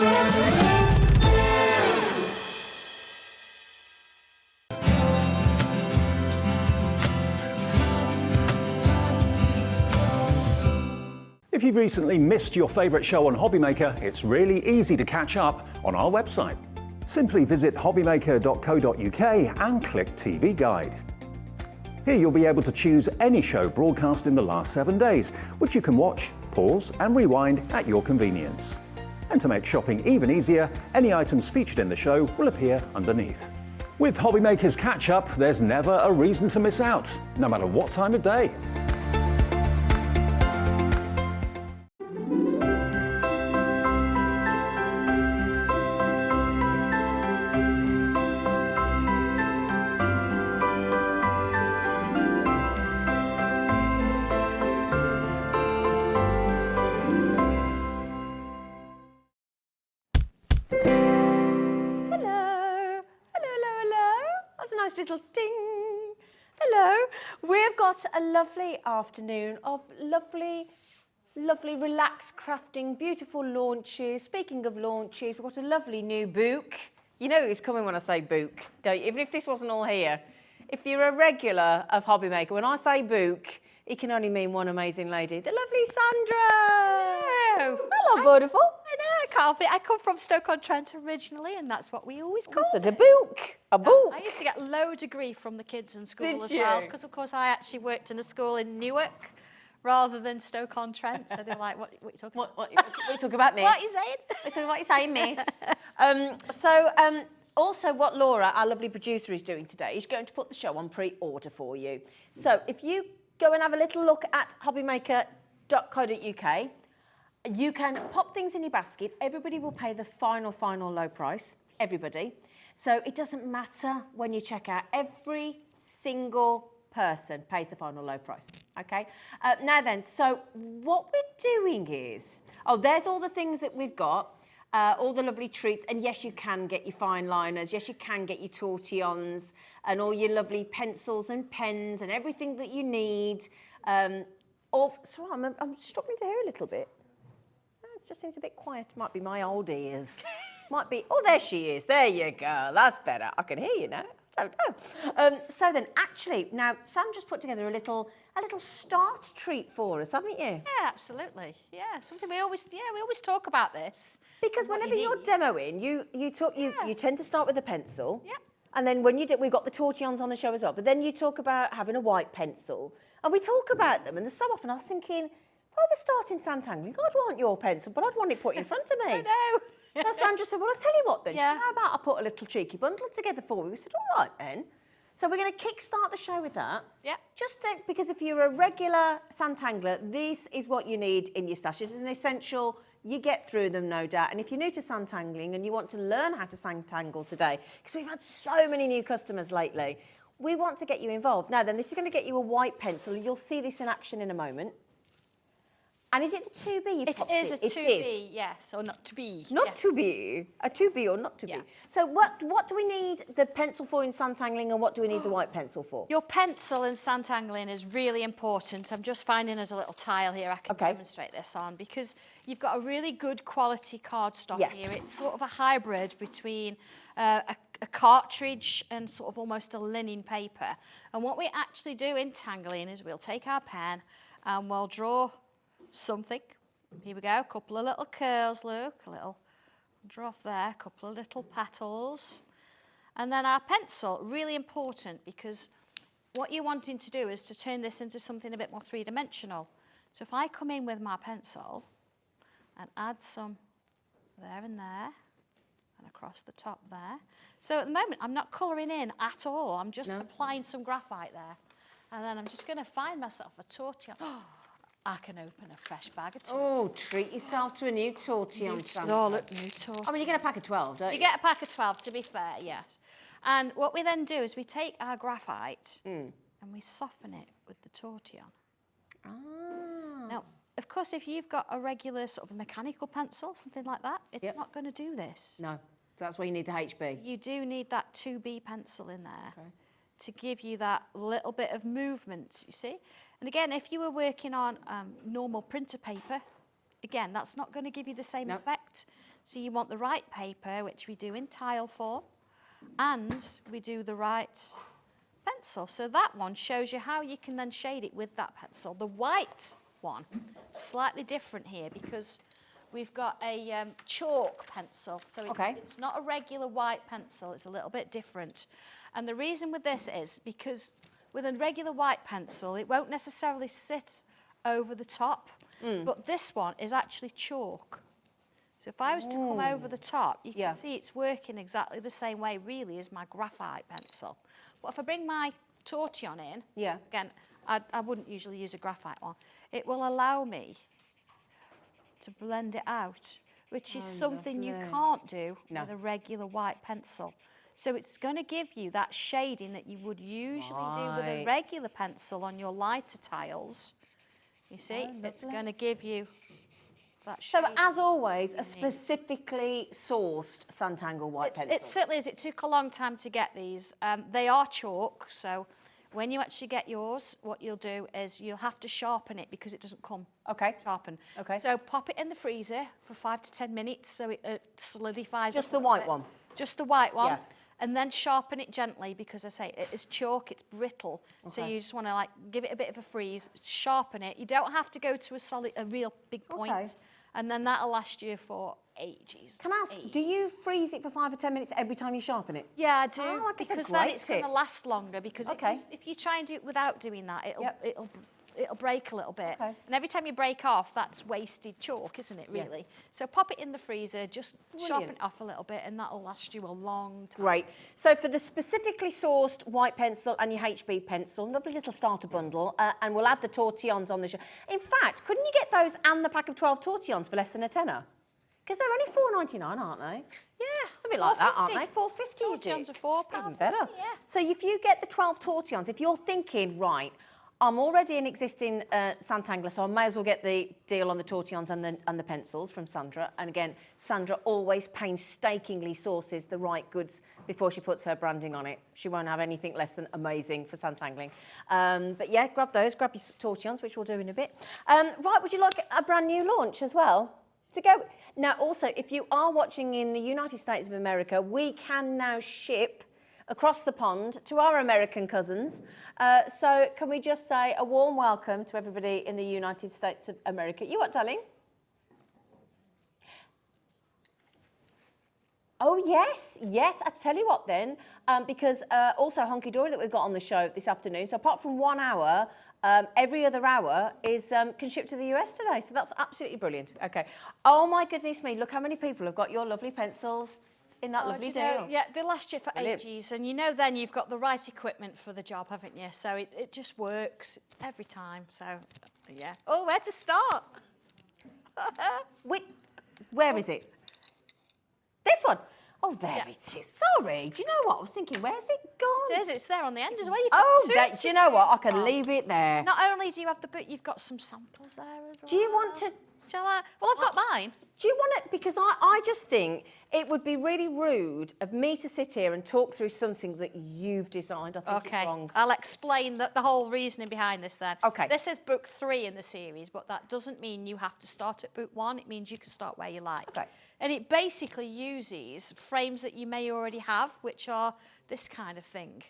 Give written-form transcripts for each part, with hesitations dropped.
If you've recently missed your favourite show on Hobbymaker, it's really easy to catch up on our website. Simply visit hobbymaker.co.uk and click TV Guide. Here you'll be able to choose any show broadcast in the last 7 days, which you can watch, pause and rewind at your convenience. And to make shopping even easier, any items featured in the show will appear underneath. With Hobbymaker's catch-up, there's never a reason to miss out, no matter what time of day. Little ding. Hello. We've got a lovely afternoon of lovely, relaxed crafting, beautiful launches. Speaking of launches, we've got a lovely new book. You know it's coming when I say book, don't you? Even if this wasn't all here. If you're a regular of Hobbymaker, when I say book, it can only mean one amazing lady, the lovely Sandra. Hello, beautiful. I know, I can't be. I come from Stoke-on-Trent originally, and that's what we always called it. A book. A book. I used to get loads of grief from the kids in school Did as you? well, because of course I actually worked in a school in Newark rather than Stoke-on-Trent, so they're like, what are you talking about? What are you talking about, miss? What are you saying? What are you saying, miss? Also what Laura, our lovely producer, is doing today is going to put the show on pre-order for you. So if you go and have a little look at hobbymaker.co.uk, you can pop things in your basket. Everybody will pay the final low price. Everybody. So it doesn't matter when you check out. Every single person pays the final low price. Okay. Now then, so what we're doing is, there's all the things that we've got. All the lovely treats, and yes, you can get your fine liners, yes, you can get your tortillons, and all your lovely pencils and pens and everything that you need. I'm struggling to hear a little bit. It just seems a bit quiet. Might be my old ears. Might be. Oh, there she is. There you go. That's better. I can hear you now. I don't know. So then, actually, now Sandra's put together a little start treat for us, haven't you? Yeah, absolutely. Yeah, something we always talk about this. Because whenever you're demoing, you tend to start with a pencil. Yeah. And then when you do, we've got the tortillons on the show as well. But then you talk about having a white pencil, and we talk about them. And there's so often I was thinking, if I was starting Sanntangle, I'd want your pencil, but I'd want it put in front of me. I know. So Sandra said, well, I'll tell you what then. Yeah. How about I put a little cheeky bundle together for you? We said, all right then. So we're going to kickstart the show with that. Yeah. Because if you're a regular Sanntangler, this is what you need in your stash. It's an essential. You get through them, no doubt. And if you're new to Sanntangling and you want to learn how to Sanntangle today, because we've had so many new customers lately, we want to get you involved. Now then, this is going to get you a white pencil. You'll see this in action in a moment. And is it the 2B? It is a 2B, yes, or not to be. Not to be. A 2B or not to be. So what do we need the pencil for in Sanntangling, and what do we need the white pencil for? Your pencil in Sanntangling is really important. I'm just finding there's a little tile here I can demonstrate this on, because you've got a really good quality cardstock here. It's sort of a hybrid between a cartridge and sort of almost a linen paper. And what we actually do in tangling is we'll take our pen and we'll draw something. Here we go, a couple of little curls, look, a little draw off there, a couple of little petals. And then our pencil, really important, because what you're wanting to do is to turn this into something a bit more three-dimensional. So if I come in with my pencil and add some there and there, and across the top there. So at the moment, I'm not colouring in at all. I'm just applying some graphite there. And then I'm just going to find myself a tortilla. I can open a fresh bag of tortilla. Oh, treat yourself to a new tortilla. Oh, look, new tortilla. I mean, you get a pack of 12, don't you? You get a pack of 12, to be fair, yes. And what we then do is we take our graphite and we soften it with the tortilla. Ah. Now, of course, if you've got a regular sort of mechanical pencil, something like that, it's not going to do this. No, that's why you need the HB. You do need that 2B pencil in there to give you that little bit of movement, you see. And again, if you were working on normal printer paper, again, that's not going to give you the same effect. So you want the right paper, which we do in tile form, and we do the right pencil. So that one shows you how you can then shade it with that pencil. The white one, slightly different here because we've got a chalk pencil. So it's not a regular white pencil, it's a little bit different. And the reason with this is because with a regular white pencil, it won't necessarily sit over the top, but this one is actually chalk. So if I was to come over the top, you can see it's working exactly the same way really as my graphite pencil. But if I bring my tortillon in, again, I wouldn't usually use a graphite one, it will allow me to blend it out, which is something you can't do with a regular white pencil. So it's going to give you that shading that you would usually do with a regular pencil on your lighter tiles. You see, it's going to give you that shading. So as always, a specifically sourced Sanntangle white pencil. It certainly is. It took a long time to get these. They are chalk, so when you actually get yours, what you'll do is you'll have to sharpen it because it doesn't come sharpened. So pop it in the freezer for 5 to 10 minutes so it solidifies. Just the white one? Just the white one. And then sharpen it gently because I say it is chalk, it's brittle. So you just want to like give it a bit of a freeze, sharpen it. You don't have to go to a real big point. And then that'll last you for ages. Can I ask, do you freeze it for 5 or 10 minutes every time you sharpen it? Yeah, I do, because then it's going to last longer. Because if you try and do it without doing that, it'll break a little bit. And every time you break off, that's wasted chalk, isn't it, really? So pop it in the freezer, just sharpen it off a little bit, and that'll last you a long time. Great. So for the specifically sourced white pencil and your HB pencil, lovely little starter bundle, and we'll add the tortillons on the show. In fact, couldn't you get those and the pack of 12 tortillons for less than a tenner? Because they're only $4.99, aren't they? Yeah. It's a bit like that, aren't they? $4.50. Tortillons are £4. Even better. Yeah. So if you get the 12 tortillons, if you're thinking, right, I'm already an existing Sanntangler, so I may as well get the deal on the tortillons and the pencils from Sandra. And again, Sandra always painstakingly sources the right goods before she puts her branding on it. She won't have anything less than amazing for Sanntangling. But yeah, grab those, grab your tortillons, which we'll do in a bit. Right, would you like a brand new launch as well? To go. Now, also, if you are watching in the United States of America, we can now ship across the pond to our American cousins. So can we just say a warm welcome to everybody in the United States of America. You what, darling? Oh, yes. I tell you what then, because also Hunkydory that we've got on the show this afternoon, so apart from 1 hour, every other hour is can ship to the US today. So that's absolutely brilliant. Okay. Oh, my goodness me. Look how many people have got your lovely pencils in that lovely deal. Yeah, they last you for ages. And you know then you've got the right equipment for the job, haven't you? So it just works every time. So, yeah. Oh, where to start? Where is it? This one. Oh, there it is. Sorry. Do you know what? I was thinking, where's it gone? It is. It's there on the end as well. Do you know what? I can leave it there. Not only do you have the book, you've got some samples there as well. Do you want to... Shall I? Well, I've got mine. Do you want to... Because I just think it would be really rude of me to sit here and talk through something that you've designed. I think it's wrong. I'll explain the whole reasoning behind this then. Okay. This is book 3 in the series, but that doesn't mean you have to start at book 1. It means you can start where you like. Okay. And it basically uses frames that you may already have, which are this kind of thing.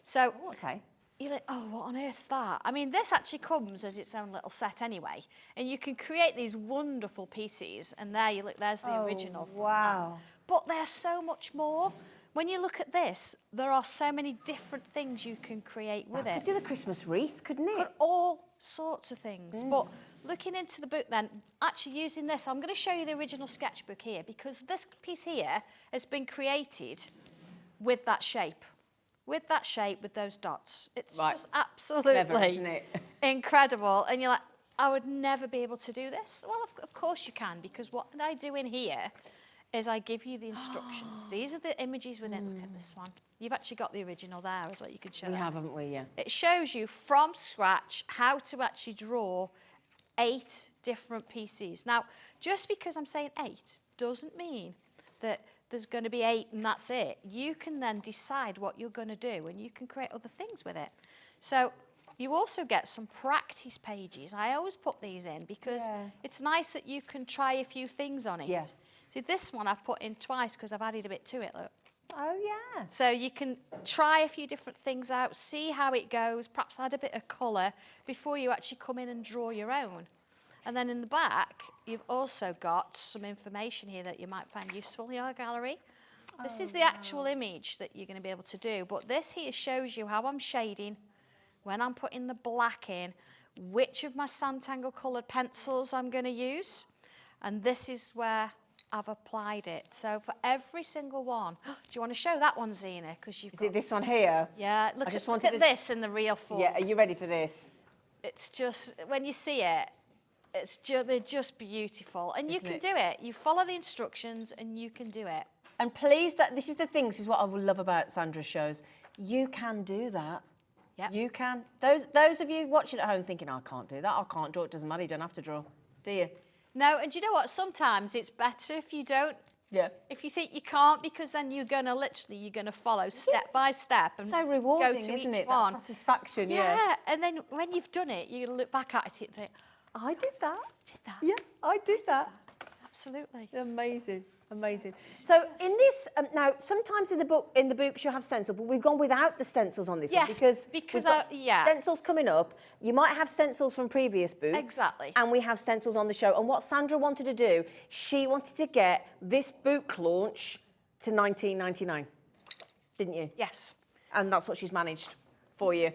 So... Oh, okay. You're like, oh, what on earth's that? I mean, this actually comes as its own little set anyway. And you can create these wonderful pieces. And there you look, there's the original. Wow. But there's so much more. When you look at this, there are so many different things you can create with it. Could do a Christmas wreath, couldn't it? But all sorts of things. But looking into the book then, actually using this, I'm going to show you the original sketchbook here because this piece here has been created with that shape. With that shape, with those dots. It's just absolutely clever, isn't it? Incredible. And you're like, I would never be able to do this. Well, of course you can, because what I do in here is I give you the instructions. These are the images within. Look at this one. You've actually got the original there as well. You could show We have, haven't we? Yeah. It shows you from scratch how to actually draw 8 different pieces. Now, just because I'm saying 8 doesn't mean that there's going to be 8 and that's it. You can then decide what you're going to do and you can create other things with it. So you also get some practice pages. I always put these in because it's nice that you can try a few things on it. Yeah. See, this one I've put in twice because I've added a bit to it, look. Oh, yeah. So you can try a few different things out, see how it goes, perhaps add a bit of colour before you actually come in and draw your own. And then in the back, you've also got some information here that you might find useful in our gallery. This is the actual image that you're going to be able to do, but this here shows you how I'm shading, when I'm putting the black in, which of my Sanntangle coloured pencils I'm going to use, and this is where I've applied it. So for every single one, do you want to show that one, Zena? Because you've Is it this one here? Yeah, look at this in the real form. Yeah, are you ready for this? It's just, when you see it, they're just beautiful. And you Isn't can it? do it. You follow the instructions and you can do it. And please, this is the thing, this is what I love about Sandra's shows. You can do that. Yep. You can. Those of you watching at home thinking, I can't do that, I can't draw, it doesn't matter, you don't have to draw, do you? No, and do you know what? Sometimes it's better if you don't. Yeah. If you think you can't, because then you're going to follow step by step. And So rewarding, go to isn't each it? one. That satisfaction, Yeah, and then when you've done it, you look back at it and think, I did that. did that. Yeah, I did that. Absolutely. Amazing, amazing. So in this, now sometimes in the books you'll have stencils, but we've gone without the stencils on this one Yes, because we've got stencils coming up. You might have stencils from previous books. Exactly. And we have stencils on the show. And what Sandra wanted to do, she wanted to get this book launch to 19.99, didn't you? Yes. And that's what she's managed for you.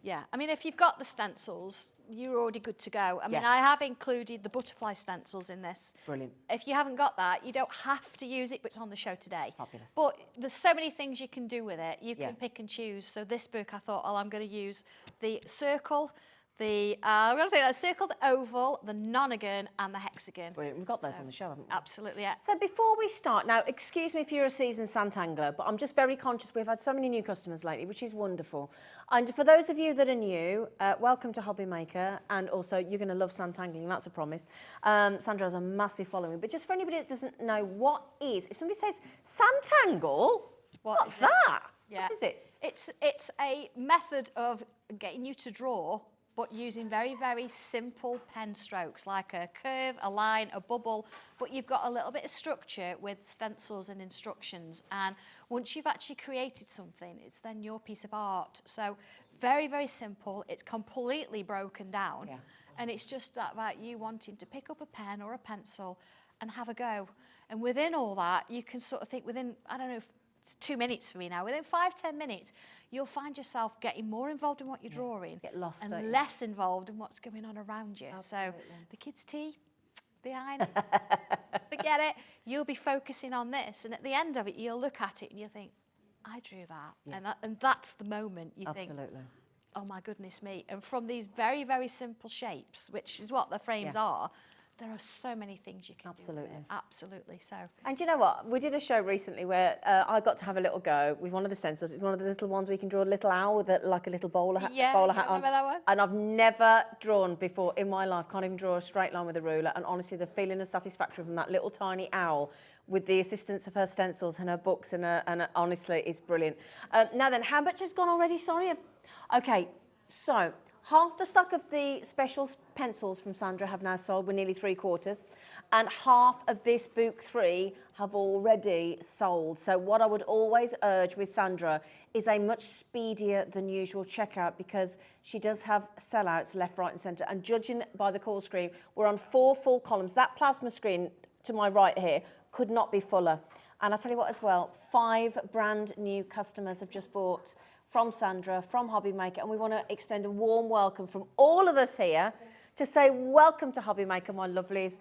Yeah, I mean, if you've got the stencils, you're already good to go. I mean, Yeah. I have included the butterfly stencils in this. Brilliant. If you haven't got that, you don't have to use it, but it's on the show today. Fabulous. But there's so many things you can do with it. You Yeah. can pick and choose. So this book, I thought, I'm going to use the circle, I'm going to think that circle, the oval, the nonagon, and the hexagon. Brilliant. We've got those on the show, haven't we? Absolutely, yeah. So before we start, now, excuse me if you're a seasoned Sanntangler, but I'm just very conscious we've had so many new customers lately, which is wonderful. And for those of you that are new, welcome to Hobbymaker, and also you're going to love Sanntangling, that's a promise. Sandra has a massive following, but just for anybody that doesn't know what is, if somebody says Sanntangle, what's that? Yeah. What is it? It's a method of getting you to draw, but using very, very simple pen strokes, like a curve, a line, a bubble, but you've got a little bit of structure with stencils and instructions. And once you've actually created something, it's then your piece of art. So very, very simple. It's completely broken down. Yeah. And it's just about you wanting to pick up a pen or a pencil and have a go. And within all that, you can sort of think within, I don't know, it's 2 minutes for me now. Within 5-10 minutes, you'll find yourself getting more involved in what you're drawing, Get lost, don't and you? less involved in what's going on around you. Absolutely. So the kids' tea, the iron, forget it. You'll be focusing on this, and at the end of it, you'll look at it and you'll think, I drew that, and that's the moment you think, Absolutely. oh my goodness me. And from these very, very simple shapes, which is what the frames are, there are so many things you can do with it. Absolutely. So. And you know what? We did a show recently where I got to have a little go with one of the stencils. It's one of the little ones where you can draw a little owl with like a little bowler hat, Yeah, bowler hat on. remember that one? And I've never drawn before in my life. Can't even draw a straight line with a ruler. And honestly, the feeling of satisfaction from that little tiny owl with the assistance of her stencils and her books and honestly, it's brilliant. Now then, how much has gone already? Sorry. Okay, so half the stock of the special pencils from Sandra have now sold. We're nearly 3/4. And half of this book 3 have already sold. So what I would always urge with Sandra is a much speedier than usual checkout, because she does have sellouts left, right and centre. And judging by the call screen, we're on 4 full columns. That plasma screen to my right here could not be fuller. And I'll tell you what as well, 5 brand new customers have just bought from Sandra, from Hobbymaker, and we want to extend a warm welcome from all of us here to say welcome to Hobbymaker, my lovelies.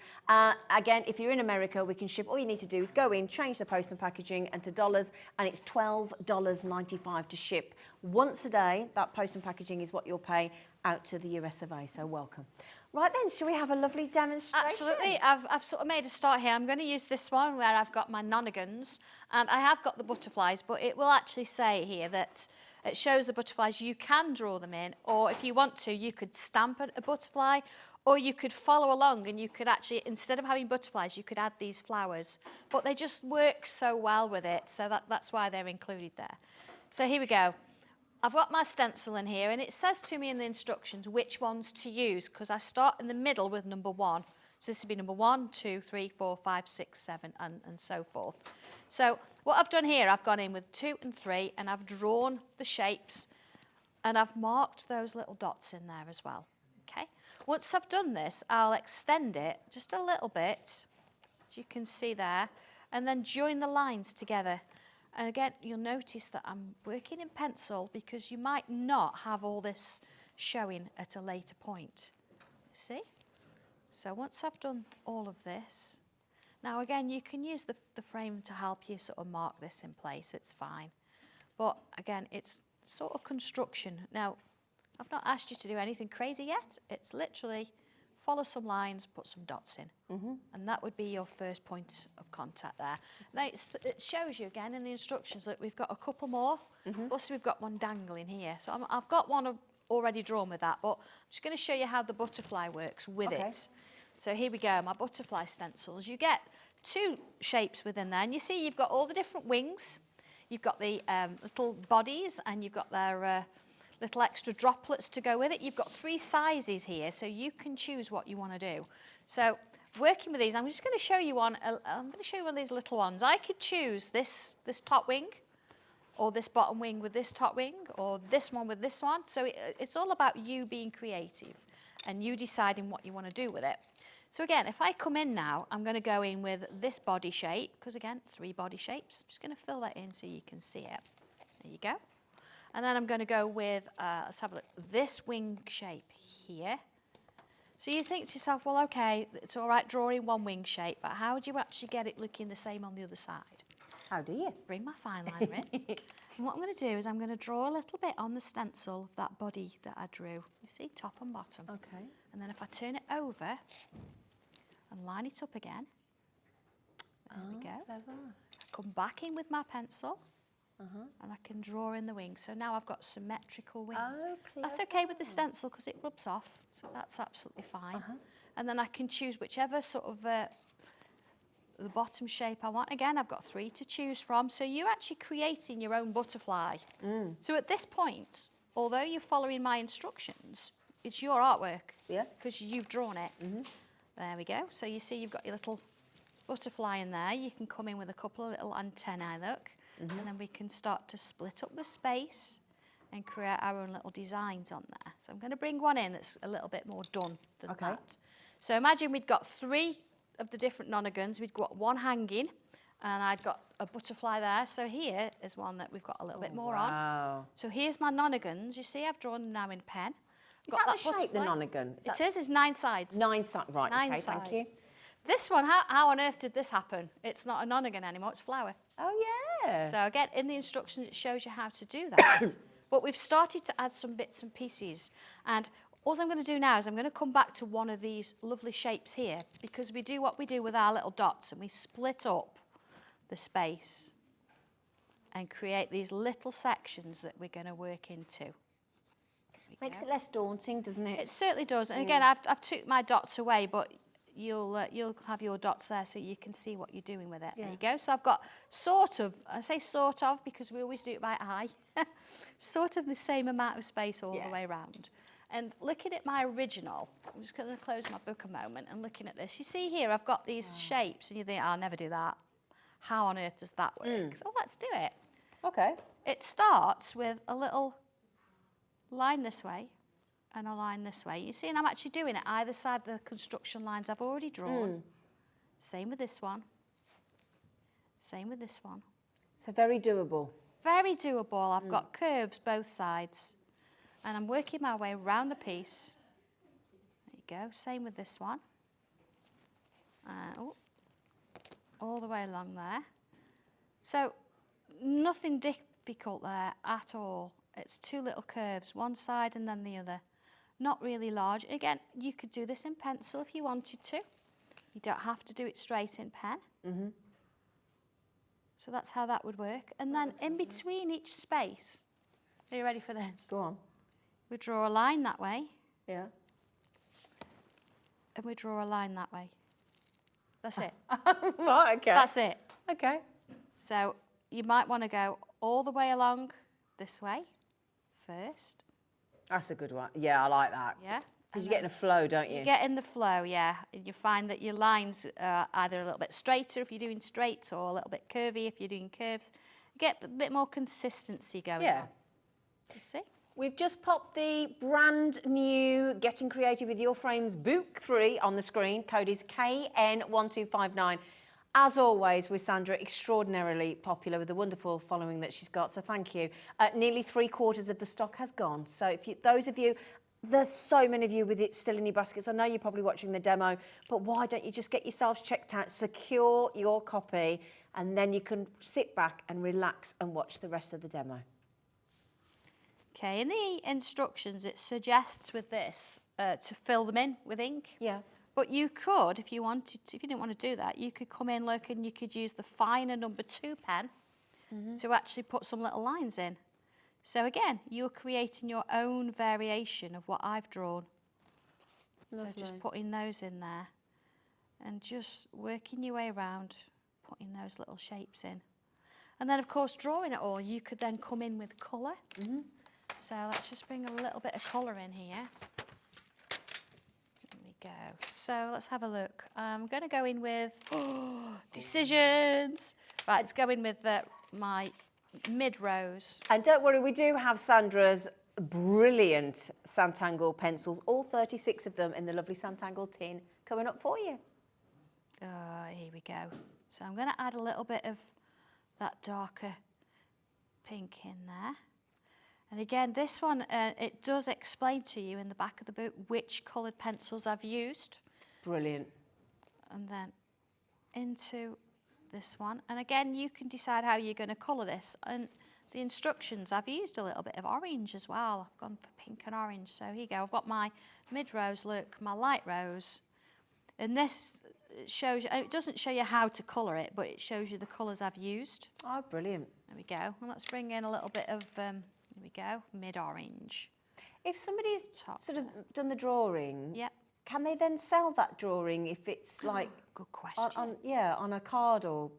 Again, if you're in America, we can ship. All you need to do is go in, change the post and packaging and to dollars, and it's $12.95 to ship. Once a day, that post and packaging is what you'll pay out to the US of A, so welcome. Right then, shall we have a lovely demonstration? Absolutely. I've sort of made a start here. I'm going to use this one where I've got my nonagons, and I have got the butterflies, but it will actually say here that it shows the butterflies. You can draw them in, or if you want to, you could stamp a butterfly, or you could follow along and you could actually, instead of having butterflies, you could add these flowers. But they just work so well with it, so that's why they're included there. So here we go. I've got my stencil in here, and it says to me in the instructions which ones to use, because I start in the middle with number 1. So this would be number 1, 2, 3, 4, 5, 6, 7, and so forth. So what I've done here, I've gone in with 2 and 3, and I've drawn the shapes, and I've marked those little dots in there as well. Okay. Once I've done this, I'll extend it just a little bit, as you can see there, and then join the lines together. And again, you'll notice that I'm working in pencil because you might not have all this showing at a later point. See? So once I've done all of this, now again, you can use the frame to help you sort of mark this in place, it's fine. But again, it's sort of construction. Now, I've not asked you to do anything crazy yet. It's literally follow some lines, put some dots in. And that would be your first point of contact there. Now, it shows you again in the instructions that we've got a couple more. Plus, we've got one dangling here. So I've got one already drawn with that, but I'm just going to show you how the butterfly works with it. So here we go, my butterfly stencils. You get 2 shapes within there, and you see you've got all the different wings. You've got the little bodies, and you've got their little extra droplets to go with it. You've got 3 sizes here, so you can choose what you want to do. So working with these, I'm just going to show you one. I'm going to show you one of these little ones. I could choose this top wing, or this bottom wing with this top wing, or this one with this one. So it's all about you being creative and you deciding what you want to do with it. So again, if I come in now, I'm going to go in with this body shape, because again, 3 body shapes. I'm just going to fill that in so you can see it. There you go. And then I'm going to go with, let's have a look, this wing shape here. So you think to yourself, well, okay, it's all right drawing one wing shape, but how do you actually get it looking the same on the other side? How do you? Bring my fine liner in. And what I'm going to do is I'm going to draw a little bit on the stencil of that body that I drew. You see, top and bottom. Okay. And then if I turn it over and line it up again, there we go. Clever. Come back in with my pencil, and I can draw in the wings. So now I've got symmetrical wings. Oh, that's okay with the stencil because it rubs off, so that's absolutely fine. And then I can choose whichever sort of the bottom shape I want. Again, I've got 3 to choose from, so you're actually creating your own butterfly. So at this point, although you're following my instructions, it's your artwork. Yeah. Because you've drawn it. There we go. So you see you've got your little butterfly in there. You can come in with a couple of little antennae, look. And then we can start to split up the space and create our own little designs on there. So I'm going to bring one in that's a little bit more done than that. So imagine we'd got 3 of the different nonagons. We've got one hanging, and I've got a butterfly there. So here is one that we've got a little bit more on. So here's my nonagons. You see I've drawn them now in pen. Is that the shape, the nonagon? It is, it's 9 sides. 9 sides, right, 9 okay, sides. thank you. This one, how on earth did this happen? It's not a nonagon anymore, it's flower. Oh, yeah. So again, in the instructions, it shows you how to do that. But we've started to add some bits and pieces. And all I'm going to do now is I'm going to come back to one of these lovely shapes here, because we do what we do with our little dots, and we split up the space and create these little sections that we're going to work into. Makes it less daunting, doesn't it? It certainly does. And again, I've took my dots away, but you'll have your dots there so you can see what you're doing with it. There you go. So I've got sort of, I say sort of because we always do it by eye, sort of the same amount of space all the way around. And looking at my original, I'm just going to close my book a moment and looking at this. You see here, I've got these shapes, and you think, I'll never do that. How on earth does that work? So let's do it. Okay. It starts with a little line this way and a line this way. You see, and I'm actually doing it either side of the construction lines I've already drawn. Same with this one. Same with this one. So very doable. Very doable. I've got curves both sides. And I'm working my way around the piece. There you go. Same with this one. All the way along there. So nothing difficult there at all. It's 2 little curves, one side and then the other. Not really large. Again, you could do this in pencil if you wanted to. You don't have to do it straight in pen. So that's how that would work. And then in between each space, are you ready for this? Go on. We draw a line that way. Yeah. And we draw a line that way. That's it. Right, okay. That's it. Okay. So you might want to go all the way along this way first. That's a good one. Yeah, I like that. Yeah. Because you get in a flow, don't you? You get in the flow, yeah. And you find that your lines are either a little bit straighter if you're doing straights or a little bit curvy if you're doing curves. You get a bit more consistency going on. You see? We've just popped the brand new Getting Creative with Your Frames Book 3 on the screen. Code is KN1259. As always, with Sandra, extraordinarily popular with the wonderful following that she's got, so thank you. Nearly 3/4 of the stock has gone. So if you, those of you, there's so many of you with it still in your baskets. I know you're probably watching the demo, but why don't you just get yourselves checked out, secure your copy, and then you can sit back and relax and watch the rest of the demo. Okay, in the instructions, it suggests with this to fill them in with ink. Yeah. But you could, if you wanted to, if you didn't want to do that, you could come in, look, and you could use the finer number 2 pen to actually put some little lines in. So again, you're creating your own variation of what I've drawn. Lovely. So just putting those in there and just working your way around, putting those little shapes in. And then, of course, drawing it all, you could then come in with colour. So let's just bring a little bit of colour in here. There we go. So let's have a look. I'm going to go in with decisions. Right, let's go in with my mid-rows. And don't worry, we do have Sandra's brilliant Sanntangle pencils, all 36 of them in the lovely Sanntangle tin, coming up for you. Here we go. So I'm going to add a little bit of that darker pink in there. And again, this one, it does explain to you in the back of the book which coloured pencils I've used. Brilliant. And then into this one. And again, you can decide how you're going to colour this. And the instructions, I've used a little bit of orange as well. I've gone for pink and orange. So here you go. I've got my mid-rose look, my light rose. And this shows you, it doesn't show you how to colour it, but it shows you the colours I've used. Oh, brilliant. There we go. And let's bring in a little bit of, here we go, mid-orange. If somebody's sort of done the drawing, Yep. can they then sell that drawing if it's like... Good question. on a card or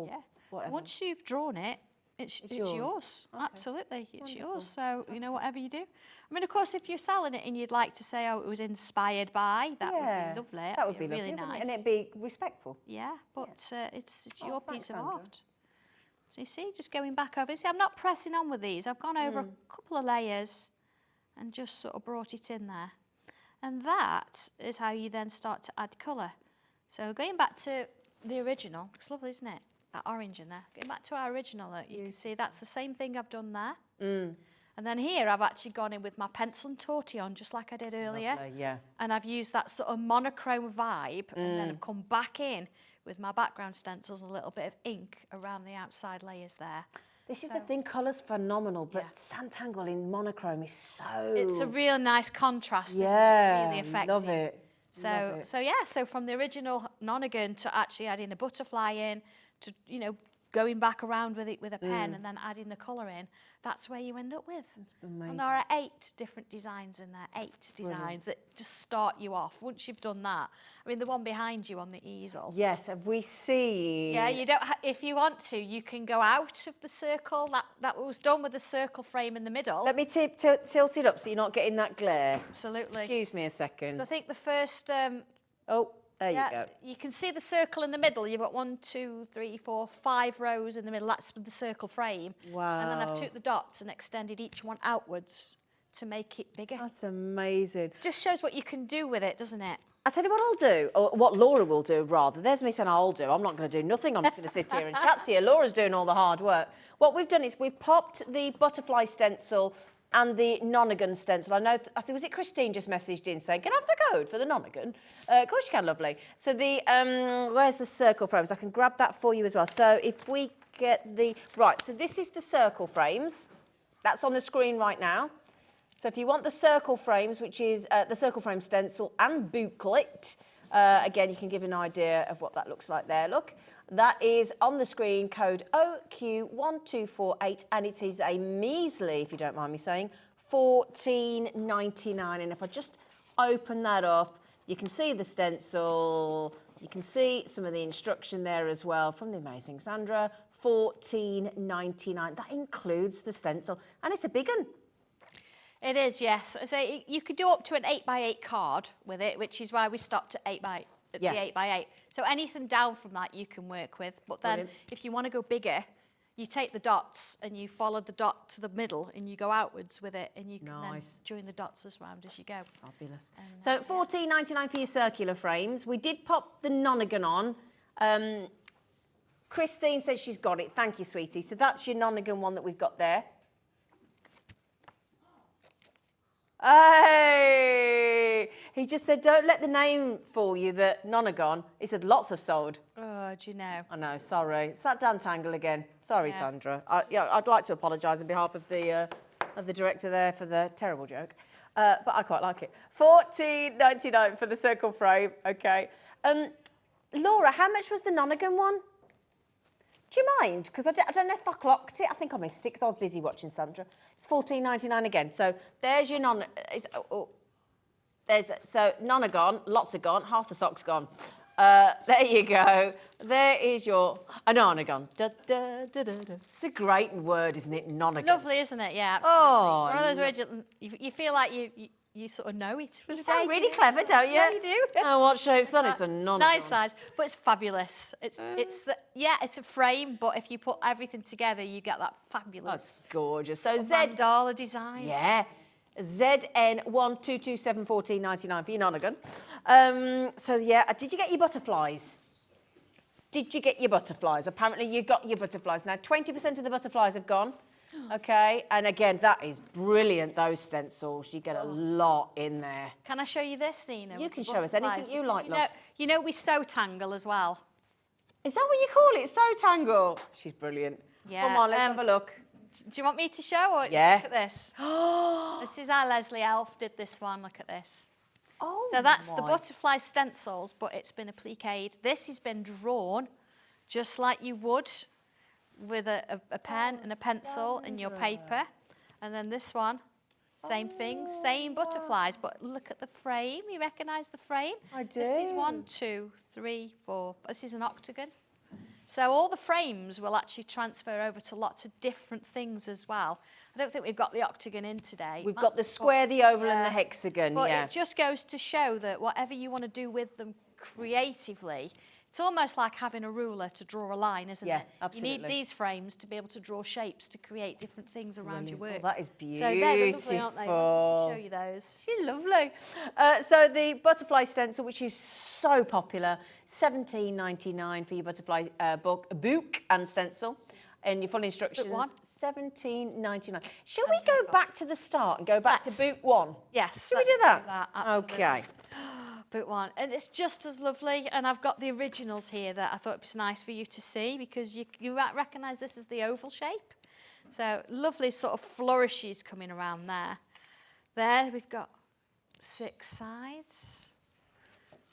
Yeah. whatever? Once you've drawn it, it's yours. Okay. Absolutely, it's Wonderful. yours. So, you know, whatever you do. I mean, of course, if you're selling it and you'd like to say, oh, it was inspired by, that would be lovely. That would be really lovely, nice. and it'd be respectful. Yeah, but it's your thanks, piece of Sandra. art. So you see, just going back over, see, I'm not pressing on with these. I've gone over a couple of layers and just sort of brought it in there. And that is how you then start to add colour. So going back to the original, it's lovely, isn't it? That orange in there. Going back to our original, look, you can see that's the same thing I've done there. And then here I've actually gone in with my pencil and tortillon, just like I did earlier. Lovely, yeah. And I've used that sort of monochrome vibe, and then I've come back in with my background stencils and a little bit of ink around the outside layers there. This is the thing, colour's phenomenal, but Sanntangle in monochrome is so... It's a real nice contrast, isn't it? Really effective. Love it. So from the original nonagon to actually adding a butterfly in, to, you know, going back around with it with a pen and then adding the colour in, that's where you end up with. And there are 8 different designs in there, 8 designs that just start you off. Once you've done that, I mean, the one behind you on the easel. Yes, have we seen... Yeah, you don't. If you want to, you can go out of the circle. That was done with the circle frame in the middle. Let me tilt it up so you're not getting that glare. Absolutely. Excuse me a second. So I think the first... oh, there you go. You can see the circle in the middle. You've got 1, 2, 3, 4, 5 rows in the middle. That's with the circle frame. Wow. And then I've took the dots and extended each one outwards to make it bigger. That's amazing. It just shows what you can do with it, doesn't it? I'll tell you what I'll do, or what Laura will do, rather. There's me saying I'll do. I'm not going to do nothing. I'm just going to sit here and chat to you. Laura's doing all the hard work. What we've done is we've popped the butterfly stencil and the nonagon stencil. I think, was it Christine just messaged in saying, can I have the code for the nonagon? Of course you can, lovely. So the, where's the circle frames? I can grab that for you as well. So if we get the, right, so this is the circle frames. That's on the screen right now. So if you want the circle frames, which is the circle frame stencil and booklet, again, you can give an idea of what that looks like there. Look, that is on the screen, code OQ1248, and it is a measly, if you don't mind me saying, $14.99. And if I just open that up, you can see the stencil, you can see some of the instruction there as well from the amazing Sandra, $14.99. That includes the stencil, and it's a big one. It is, yes. So you could do up to an 8x8 card with it, which is why we stopped at the 8x8. So anything down from that you can work with. But then if you want to go bigger, you take the dots and you follow the dot to the middle and you go outwards with it, and you can then join the dots as round as you go. Fabulous. So $14.99 for your circular frames. We did pop the nonagon on. Christine says she's got it. Thank you, sweetie. So that's your nonagon one that we've got there. Hey! He just said, don't let the name fool you, that nonagon. He said, lots have sold. Oh, do you know? I know, sorry. It's that damn tangle again. Sorry, Sandra. I'd like to apologise on behalf of the director there for the terrible joke. But I quite like it. $14.99 for the circle frame. Okay. Laura, how much was the nonagon one? Do you mind? Because I don't know if I clocked it. I think I missed it because I was busy watching Sandra. It's $14.99 again. So there's your so none are gone, lots are gone, half the sock's gone. There you go. There is your nonagon. Da, da, da, da, da. It's a great word, isn't it? Nonagon. Lovely, isn't it? Yeah, absolutely. Oh, it's one of those words you feel like you sort of know it. You sound really clever, don't you? Yeah, you do. Oh, what shape's that? It's a nonagon. Nice size, but it's fabulous. It's a frame, but if you put everything together, you get that fabulous. That's gorgeous. So mandala design. Yeah. ZN1227 $14.99 for your nonagon. So yeah, did you get your butterflies? Did you get your butterflies? Apparently you got your butterflies. Now 20% of the butterflies have gone. Okay, and again, that is brilliant, those stencils. You get a lot in there. Can I show you this, Nina? You can show us anything you like, love. You know we Sanntangle as well. Is that what you call it? Sanntangle? She's brilliant. Yeah. Come on, let's have a look. Do you want me to show? Or yeah. Look at this. This is how Leslie Elf did this one. Look at this. Oh, so that's the butterfly stencils, but it's been appliqued. This has been drawn just like you would with a pen and a pencil and your paper. And then this one, same thing, same butterflies, but look at the frame. You recognise the frame? I do. This is 1, 2, 3, 4. This is an octagon. So all the frames will actually transfer over to lots of different things as well. I don't think we've got the octagon in today. We've got the square, the oval and the hexagon, but it just goes to show that whatever you want to do with them creatively, it's almost like having a ruler to draw a line, isn't it? Absolutely. You need these frames to be able to draw shapes to create different things around your work. Oh, that is beautiful. So they're lovely, aren't they? I wanted to show you those. She's lovely. So the butterfly stencil, which is so popular, $17.99 for your butterfly book and stencil. And your full instructions, $17.99. Shall we go back to the start and go back to boot one? Yes. Shall we do that? Absolutely. Okay. Boot one. And it's just as lovely. And I've got the originals here that I thought it was nice for you to see because you recognise this as the oval shape. So lovely sort of flourishes coming around there. There we've got 6 sides.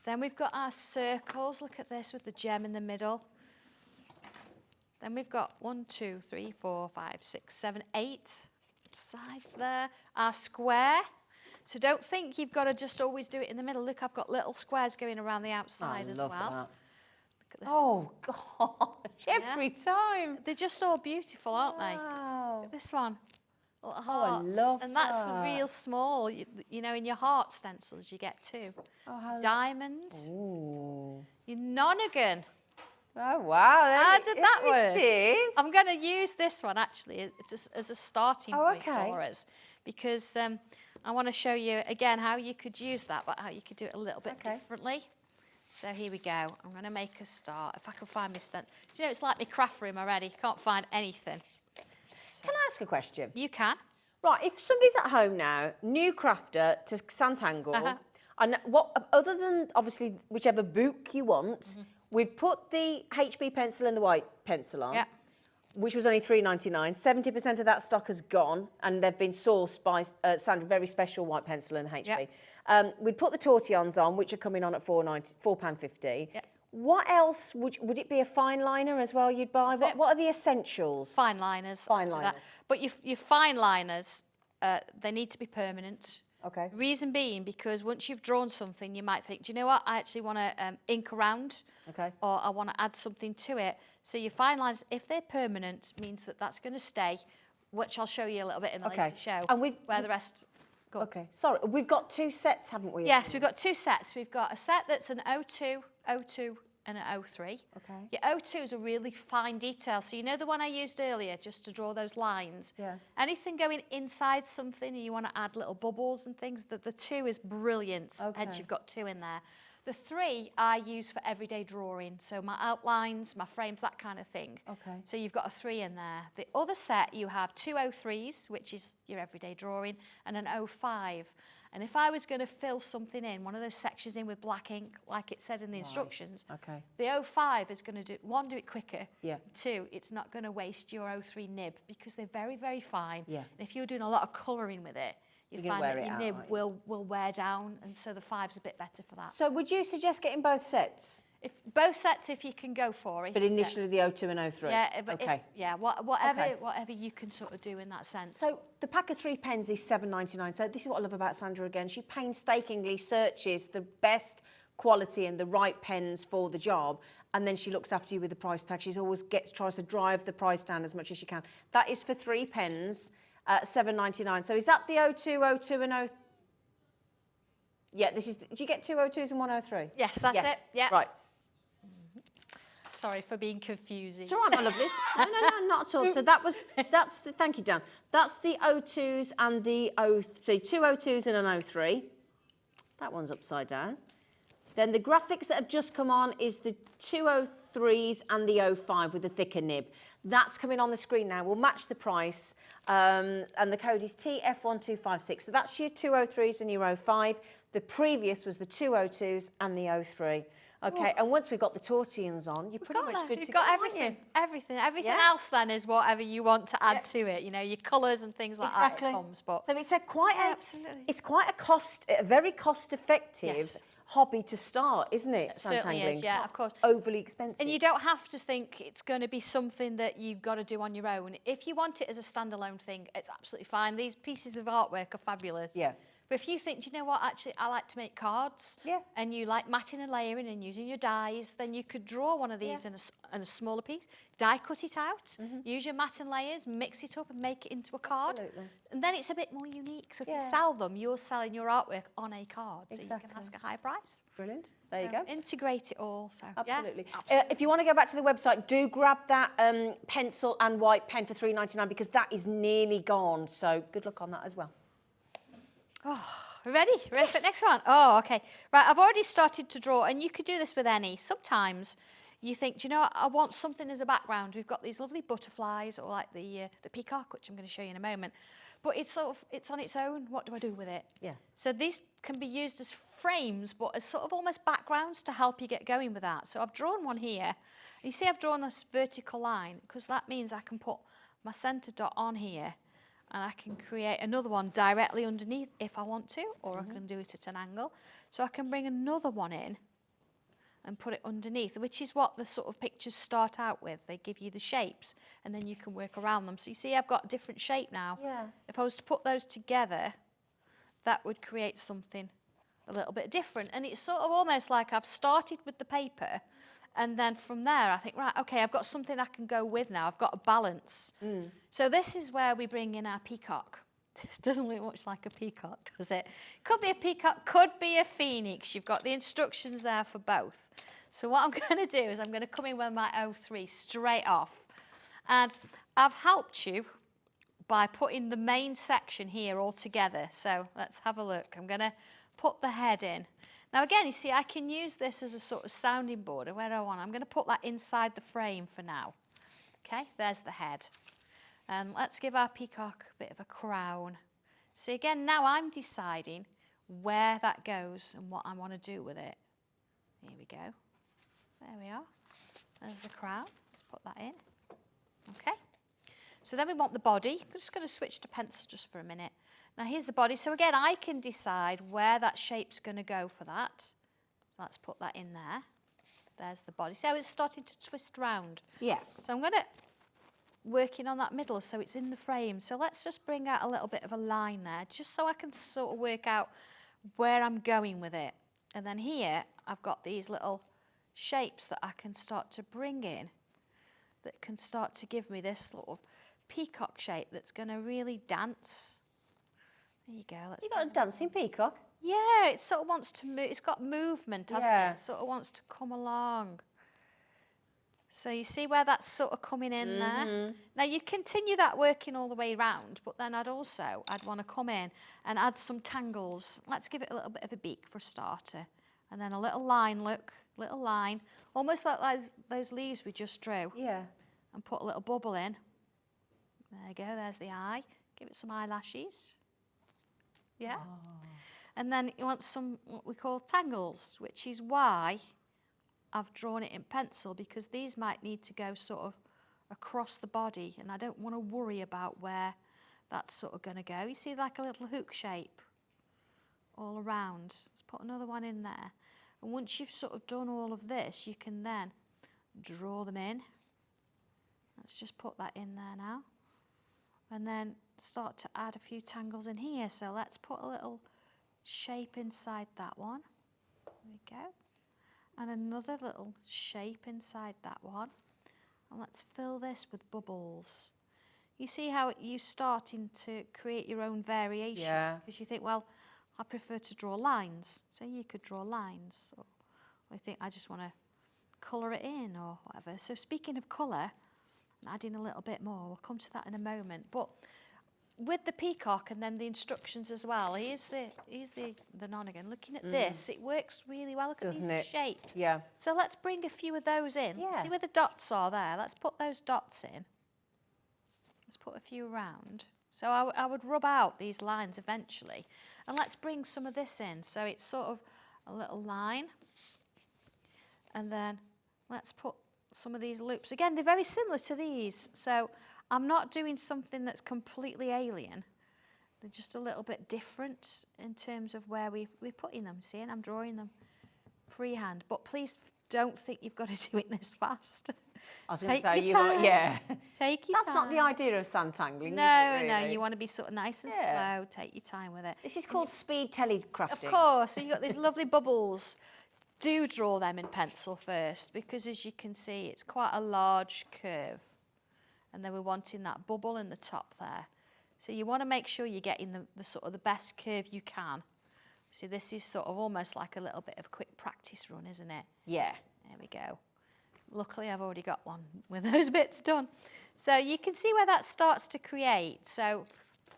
Then we've got our circles. Look at this with the gem in the middle. Then we've got 1, 2, 3, 4, 5, 6, 7, 8 sides there. Our square. So don't think you've got to just always do it in the middle. Look, I've got little squares going around the outside as well. That. Look at this. Oh, gosh, every time. They're just all beautiful, aren't they? Wow. Look at this one. Little I hearts. love and that's that. real small. You know, in your heart stencils you get too. Oh, Diamond. Ooh. Your nonagon. Oh, wow. How did that work? It is. I'm going to use this one, actually, as a starting point for us. Because I want to show you, again, how you could use that, but how you could do it a little bit differently. So here we go. I'm going to make a start. If I can find my stencil. Do you know, it's like my craft room already. Can't find anything. So, can I ask a question? You can. Right, if somebody's at home now, new crafter to Sanntangle, and what other than, obviously, whichever book you want, we've put the HB pencil and the white pencil on. Which was only $3.99. 70% of that stock has gone, and they've been sourced by Sandra, very special white pencil and HB. We'd put the tortillons on, which are coming on at £4.50. What else would it be? A fine liner as well? You'd buy. What are the essentials? Fine liners. Fine liners. But your fine liners, they need to be permanent. Okay. Reason being, because once you've drawn something, you might think, do you know what? I actually want to ink around. Okay. Or I want to add something to it. So your fine lines, if they're permanent, means that that's going to stay, which I'll show you a little bit in the later show. And where the rest Go on. Okay, sorry, we've got 2 sets, haven't we? Yes, we've got 2 sets. We've got a set that's an 02, 02 and an 03. Okay. Your 02 is a really fine detail. So you know the one I used earlier, just to draw those lines? Yeah. Anything going inside something and you want to add little bubbles and things, the 2 is brilliant. Okay. Hence you've got 2 in there. The 3 I use for everyday drawing. So my outlines, my frames, that kind of thing. Okay. So you've got a 3 in there. The other set, you have 2 03s, which is your everyday drawing, and an 05. And if I was going to fill something in, one of those sections in with black ink, like it said in the instructions, Okay. the 05 is going to do, 1, do it quicker. Yeah. 2, it's not going to waste your 03 nib because they're very, very fine. Yeah. And if you're doing a lot of colouring with it, you You're gonna find wear that it your out, nib aren't you? will wear down, and so the 5's a bit better for that. So would you suggest getting both sets? If both sets, if you can go for it. But initially the 02 and 03? Yeah, but Okay. whatever, Okay. whatever you can sort of do in that sense. So the pack of 3 pens is £7.99. So this is what I love about Sandra again. She painstakingly searches the best quality and the right pens for the job, and then she looks after you with the price tag. She's always tries to drive the price down as much as she can. That is for 3 pens, £7.99. So is that the 02, 02 and 03? Yeah, this is. Do you get 2 02s and 1 03? Yes, that's it. Yeah. Right. Sorry for being confusing. It's all right, my lovelies. No, not at all. So that's the, thank you, Dan. That's the 02s and the 2 02s and an 03. That one's upside down. Then the graphics that have just come on is the 203s and the 05 with the thicker nib. That's coming on the screen now. We'll match the price, and the code is TF1256. So that's your 203s and your 05. The previous was the 202s and the 03. Okay, and once we've got the tortillas on, you're pretty much good to go, aren't you? Everything Yeah. else then is whatever you want to add to it. You know, your colours and things like that. It comes, but So it's absolutely. it's quite a very cost-effective Yes. hobby to start, isn't it? It certainly Sanntangle? is, yeah, of course. Overly expensive. And you don't have to think it's going to be something that you've got to do on your own. If you want it as a standalone thing, it's absolutely fine. These pieces of artwork are fabulous. Yeah. But if you think, do you know what, actually, I like to make cards, Yeah. and you like matting and layering and using your dies, then you could draw one of these in a smaller piece, die cut it out, use your mat and layers, mix it up and make it into a card. Absolutely. And then it's a bit more unique. So if you Yeah. sell them, you're selling your artwork on a card. So you Exactly. can ask a high price. Brilliant. There you go. Integrate it all. So, Absolutely. Yeah, absolutely. If you want to go back to the website, do grab that pencil and white pen for £3.99 because that is nearly gone. So good luck on that as well. Ready? Ready for the next one? Oh, okay. Right, I've already started to draw, and you could do this with any. Sometimes you think, do you know what, I want something as a background. We've got these lovely butterflies, or like the peacock, which I'm going to show you in a moment. But it's it's on its own. What do I do with it? Yeah. So these can be used as frames, but as sort of almost backgrounds to help you get going with that. So I've drawn one here. You see I've drawn a vertical line, because that means I can put my centre dot on here, and I can create another one directly underneath if I want to, or I can do it at an angle. So I can bring another one in and put it underneath, which is what the sort of pictures start out with. They give you the shapes, and then you can work around them. So you see I've got a different shape now. Yeah. If I was to put those together, that would create something a little bit different. And it's sort of almost like I've started with the paper, and then from there, I think, right, okay, I've got something I can go with now. I've got a balance. So this is where we bring in our peacock. It doesn't look much like a peacock, does it? Could be a peacock, could be a phoenix. You've got the instructions there for both. So what I'm going to do is I'm going to come in with my 03 straight off. And I've helped you by putting the main section here all together. So let's have a look. I'm going to put the head in. Now again, you see, I can use this as a sort of sounding board, or where I want. I'm going to put that inside the frame for now. Okay, there's the head. And let's give our peacock a bit of a crown. See, again, now I'm deciding where that goes and what I want to do with it. Here we go. There we are. There's the crown. Let's put that in. Okay. So then we want the body. I'm just going to switch to pencil just for a minute. Now here's the body. So again, I can decide where that shape's going to go for that. So let's put that in there. There's the body. See how it's starting to twist round? Yeah. So I'm going to working on that middle so it's in the frame. So let's just bring out a little bit of a line there, just so I can sort of work out where I'm going with it. And then here I've got these little shapes that I can start to bring in that can start to give me this sort of peacock shape that's going to really dance. There you go. Let's You got a dancing peacock. Yeah, it sort of wants to move. It's got movement, hasn't Yeah. it? It sort of wants to come along. So you see where that's sort of coming in there? Now you continue that working all the way round, but then I'd want to come in and add some tangles. Let's give it a little bit of a beak for a starter. And then a little line, look, little line. Almost like those leaves we just drew. Yeah. And put a little bubble in. There you go, there's the eye. Give it some eyelashes. Yeah. Oh. And then you want some, what we call tangles, which is why I've drawn it in pencil, because these might need to go sort of across the body, and I don't want to worry about where that's sort of going to go. You see, like a little hook shape all around. Let's put another one in there. And once you've sort of done all of this, you can then draw them in. Let's just put that in there now. And then start to add a few tangles in here. So let's put a little shape inside that one. There we go. And another little shape inside that one. And let's fill this with bubbles. You see how you're starting to create your own variation? Yeah. Because you think, well, I prefer to draw lines. So you could draw lines. Or I think I just want to colour it in or whatever. So speaking of colour, adding a little bit more, we'll come to that in a moment. But with the peacock and then the instructions as well, here's the nonagon. Looking at this, it works really well. Look at these shapes. Yeah. So let's bring a few of those in. Yeah. See where the dots are there? Let's put those dots in. Let's put a few around. So I would rub out these lines eventually. And let's bring some of this in. So it's sort of a little line. And then let's put some of these loops. Again, they're very similar to these. So I'm not doing something that's completely alien. They're just a little bit different in terms of where we're putting them. See, and I'm drawing them freehand. But please don't think you've got to do it this fast. I was going to say, yeah. Take your time. That's not the idea of Sanntangling, No, is it, really? no, you want to be sort of nice and slow. Take your time with it. This is called speed telecrafting. Of course. So you've got these lovely bubbles. Do draw them in pencil first, because as you can see, it's quite a large curve. And then we're wanting that bubble in the top there. So you want to make sure you're getting the sort of the best curve you can. See, this is sort of almost like a little bit of a quick practice run, isn't it? Yeah. There we go. Luckily, I've already got one with those bits done. So you can see where that starts to create. So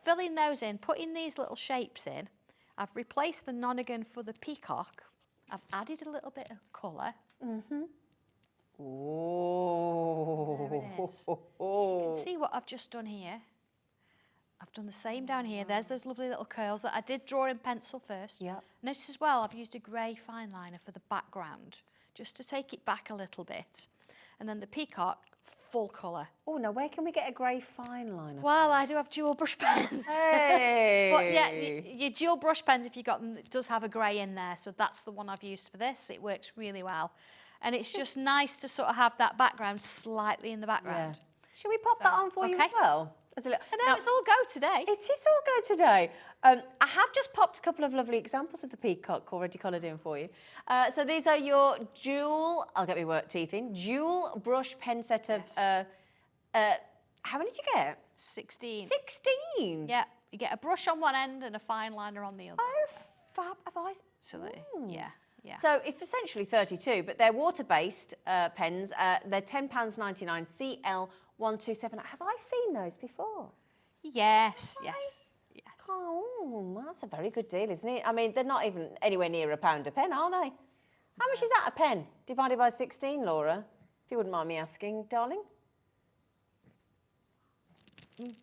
filling those in, putting these little shapes in. I've replaced the nonagon for the peacock. I've added a little bit of colour. Oh. There it is. So you can see what I've just done here. I've done the same down here. There's those lovely little curls that I did draw in pencil first. Yep. Notice as well, I've used a grey fine liner for the background, just to take it back a little bit. And then the peacock, full colour. Oh, now where can we get a grey fine liner? Well, I do have dual brush pens. Hey! But yeah, your dual brush pens, if you've got them, it does have a grey in there. So that's the one I've used for this. It works really well. And it's just nice to sort of have that background slightly in the background. Yeah. Should we pop that on for you as well? As a little, And now it's all go today. It is all go today. I have just popped a couple of lovely examples of the peacock already coloured in for you. So these are your dual, I'll get my work teeth in, dual brush pen set of, how many did you get? 16. 16? Yeah, you get a brush on one end and a fine liner on the other. Oh, fab. Have I? Absolutely. Yeah. Yeah. So it's essentially 32, but they're water-based pens. They're £10.99, CL127. Have I seen those before? Yes, yes, yes. Oh, that's a very good deal, isn't it? I mean, they're not even anywhere near £1 a pen, are they? How much is that a pen divided by 16, Laura? If you wouldn't mind me asking, darling.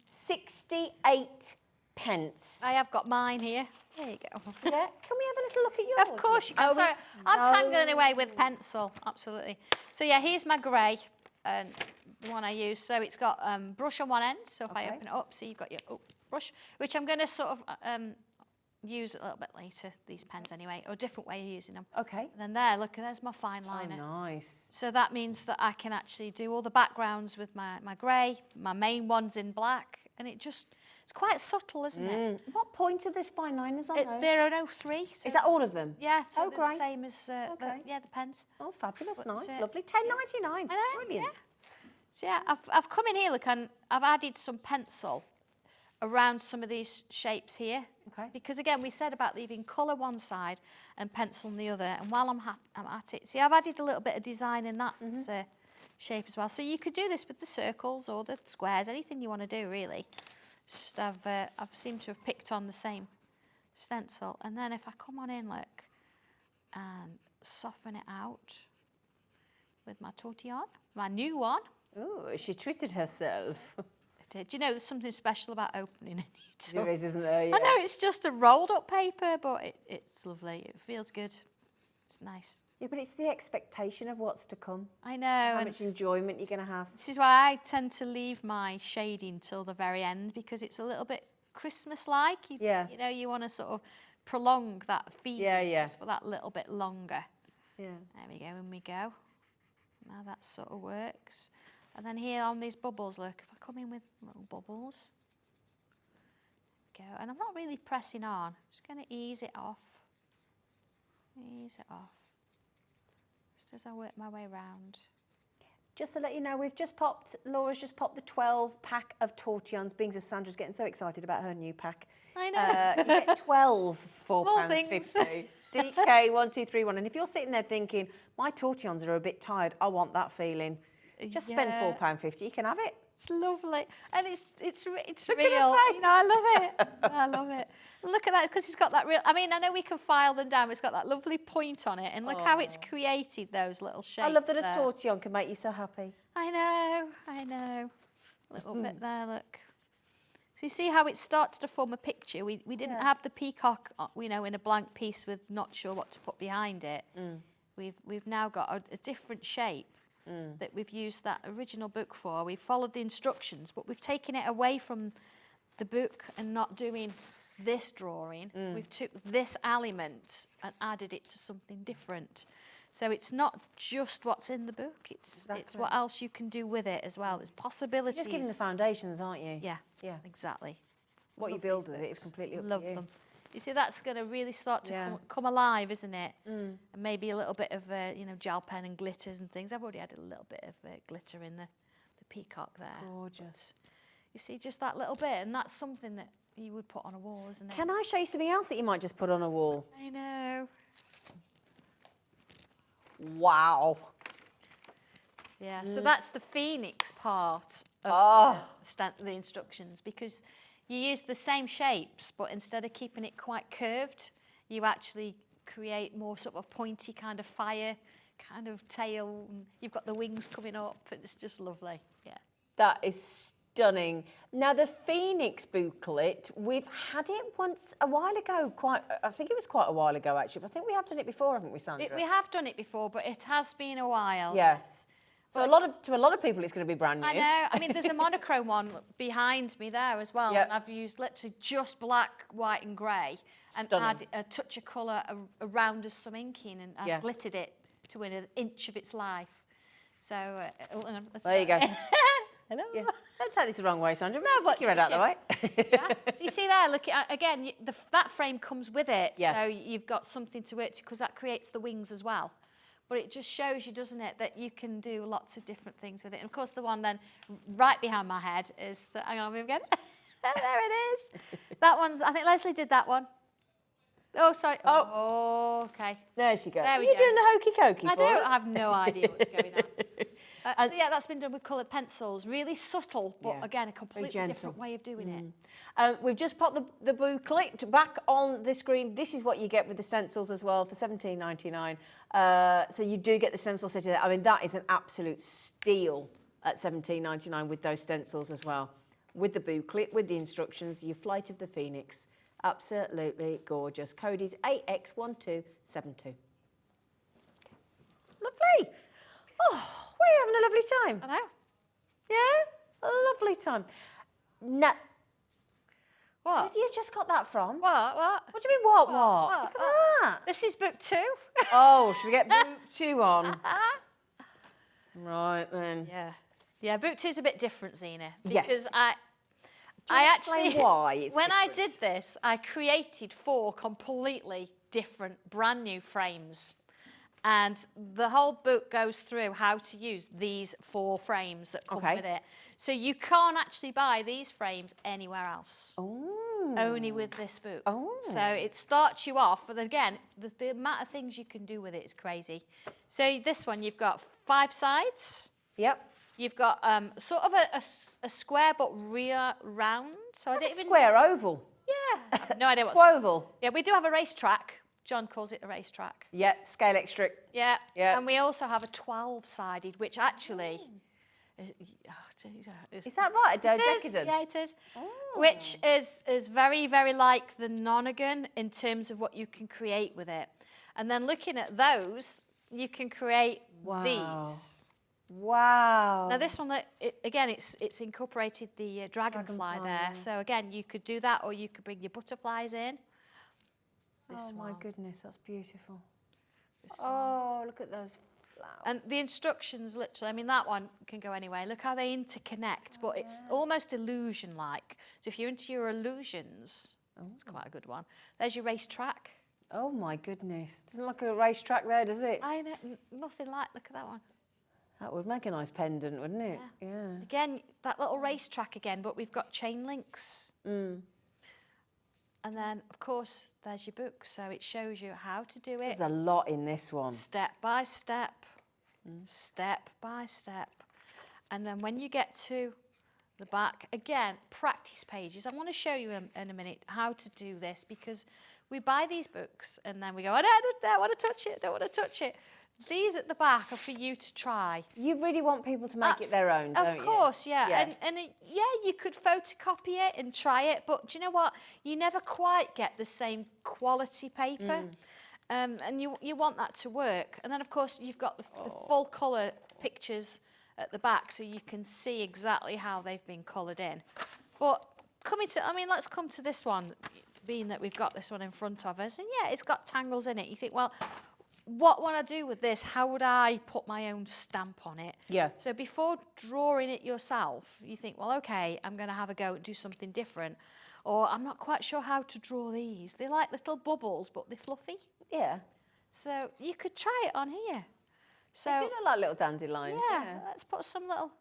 68 pence. I have got mine here. There you go. Yeah. Can we have a little look at yours? Of course you can. So I'm tangling away with pencil, absolutely. So yeah, here's my grey, and the one I use. So it's got brush on one end. So if I open it up, so you've got your brush, which I'm going to sort of use a little bit later, these pens anyway, or a different way of using them. Okay. And then there, look, there's my fine liner. Oh, nice. So that means that I can actually do all the backgrounds with my grey, my main one's in black, and it's quite subtle, isn't it? What point are this fine liners on those? They're an 03. So Is that all of them? yeah, so Oh, they're great. the same as the pens. Oh, fabulous, But, nice, lovely. £10.99, I know, brilliant. yeah. So yeah, I've come in here, look, and I've added some pencil. around some of these shapes here. Okay. Because again, we said about leaving colour one side and pencil on the other. And while I'm at it, see, I've added a little bit of design in that shape as well. So you could do this with the circles or the squares, anything you want to do really. It's just I've seemed to have picked on the same stencil. And then if I come on in, look, and soften it out with my tortillon, my new one. Oh, she treated herself. Do you know there's something special about opening it? There is, isn't there? Yeah. I know it's just a rolled up paper, but it's lovely. It feels good. It's nice. Yeah, but it's the expectation of what's to come. I know. How much enjoyment you're going to have. This is why I tend to leave my shading till the very end, because it's a little bit Christmas-like. Yeah. You know, you want to sort of prolong that feeling just for that little bit longer. Yeah. There we go, and we go. Now that sort of works. And then here on these bubbles, look, if I come in with little bubbles, go, and I'm not really pressing on, I'm just going to ease it off. Ease it off. Just as I work my way round. Just to let you know, Laura's just popped the 12 pack of tortillons, being as Sandra's getting so excited about her new pack. I know. You get 12 for Small £4.50. DK1231. And if you're sitting there thinking, my tortillons are a bit tired, I want that feeling, just spend £4.50, you can have it. It's lovely, and it's Look real. at her face. You know, I love it. I love it. Look at that, because it's got that real. I mean, I know we can file them down, but it's got that lovely point on it, and look how it's created those little shapes. I love that there. a tortillon can make you so happy. I know. A little bit there. Look. So you see how it starts to form a picture. We didn't have the peacock, you know, in a blank piece with not sure what to put behind it. We've now got a different shape. That we've used that original book for. We've followed the instructions, but we've taken it away from the book and not doing this drawing. We've took this element and added it to something different. So it's not just what's in the book, it's what else you can do with it as well. There's possibilities. You're just giving the foundations, aren't you? Yeah, Yeah. exactly. What you build with it is completely up Love to you. them. You see, that's going to really start to come alive, isn't it? And maybe a little bit of, you know, gel pen and glitters and things. I've already added a little bit of glitter in the peacock there. Gorgeous. But you see, just that little bit, and that's something that you would put on a wall, isn't it? Can I show you something else that you might just put on a wall? I know. Wow. Yeah, so that's the phoenix part of the instructions, because you use the same shapes, but instead of keeping it quite curved, you actually create more sort of pointy kind of fire kind of tail. And you've got the wings coming up, and it's just lovely. Yeah. That is stunning. Now, the Phoenix booklet, we've had it once a while ago, I think it was quite a while ago, actually, but I think we have done it before, haven't we, Sandra? We have done it before, but it has been a while. Yes. So to a lot of people, it's going to be brand new. I know. I mean, there's a monochrome one behind me there as well. Yep. And I've used literally just black, white and grey and added a touch of colour around as some inking, and I've glittered it to within an inch of its life. So there you go. Hello. Yeah. Don't take this the wrong way, Sandra. No, but stick your head out the way. Yeah. So you see there, look, again, that frame comes with it. Yeah. So you've got something to work to, because that creates the wings as well. But it just shows you, doesn't it, that you can do lots of different things with it. And of course, the one then right behind my head is, hang on, move again. There it is. That one's, I think Leslie did that one. Oh, sorry. Oh, okay. There she goes. There we You're go. doing the hokey cokey for us. I have no idea what's going on. So yeah, that's been done with coloured pencils. Really subtle, but again, a completely different way of doing it. We've just popped the booklet back on the screen. This is what you get with the stencils as well for $17.99. So you do get the stencil set in there. I mean, that is an absolute steal at $17.99 with those stencils as well. With the booklet, with the instructions, your Flight of the Phoenix. Absolutely gorgeous. Code is AX1272. Lovely. Oh, we're having a lovely time. I know. Yeah, a lovely time. Now, What? where have you just got that from? What? What do you mean, what? What? Look at that. This is book 2. Oh, should we get book 2 on? Right then. Yeah, book 2's a bit different, Zena. Yes. Because Do you explain why it's when I different? did this, I created 4 completely different, brand new frames. And the whole book goes through how to use these 4 frames that come with it. So you can't actually buy these frames anywhere else. Oh. Only with this book. Oh. So it starts you off, but again, the amount of things you can do with it is crazy. So this one, you've got 5 sides. Yep. You've got sort of a square but rear round. So I don't even square oval. Yeah. I have no idea what's Swovel. Yeah, we do have a racetrack. John calls it a racetrack. Yeah, scale extra. Yeah. Yeah. And we also have a 12-sided, which actually... Is that right? A dodecahedron? Yeah, it is. Oh. Which is very, very like the nonagon in terms of what you can create with it. And then looking at those, you can create these. Wow. Now this one, again, it's incorporated the dragonfly there. So again, you could do that, or you could bring your butterflies in. Oh my goodness, that's beautiful. Oh, look at those flowers. And the instructions, literally, I mean, that one can go anyway. Look how they interconnect, but it's almost illusion-like. So if you're into your illusions, it's quite a good one. There's your racetrack. Oh my goodness. Doesn't look like a racetrack there, does it? I know, nothing like, look at that one. That would make a nice pendant, wouldn't it? Yeah. Again, that little racetrack again, but we've got chain links. And then, of course, there's your book. So it shows you how to do it. There's a lot in this one. Step by step, step by step. And then when you get to the back, again, practice pages. I want to show you in a minute how to do this, because we buy these books and then we go, I don't want to touch it, I don't want to touch it. These at the back are for you to try. You really want people to make it their own, don't you? Of course, yeah. And you could photocopy it and try it, but do you know what? You never quite get the same quality paper. And you want that to work. And then, of course, you've got the full colour pictures at the back, so you can see exactly how they've been coloured in. But let's come to this one, being that we've got this one in front of us. And yeah, it's got tangles in it. You think, well, what would I do with this? How would I put my own stamp on it? Yeah. So before drawing it yourself, you think, well, okay, I'm going to have a go and do something different. Or I'm not quite sure how to draw these. They're like little bubbles, but they're fluffy. Yeah. So you could try it on here. So They do look like little dandelions. yeah, let's put some little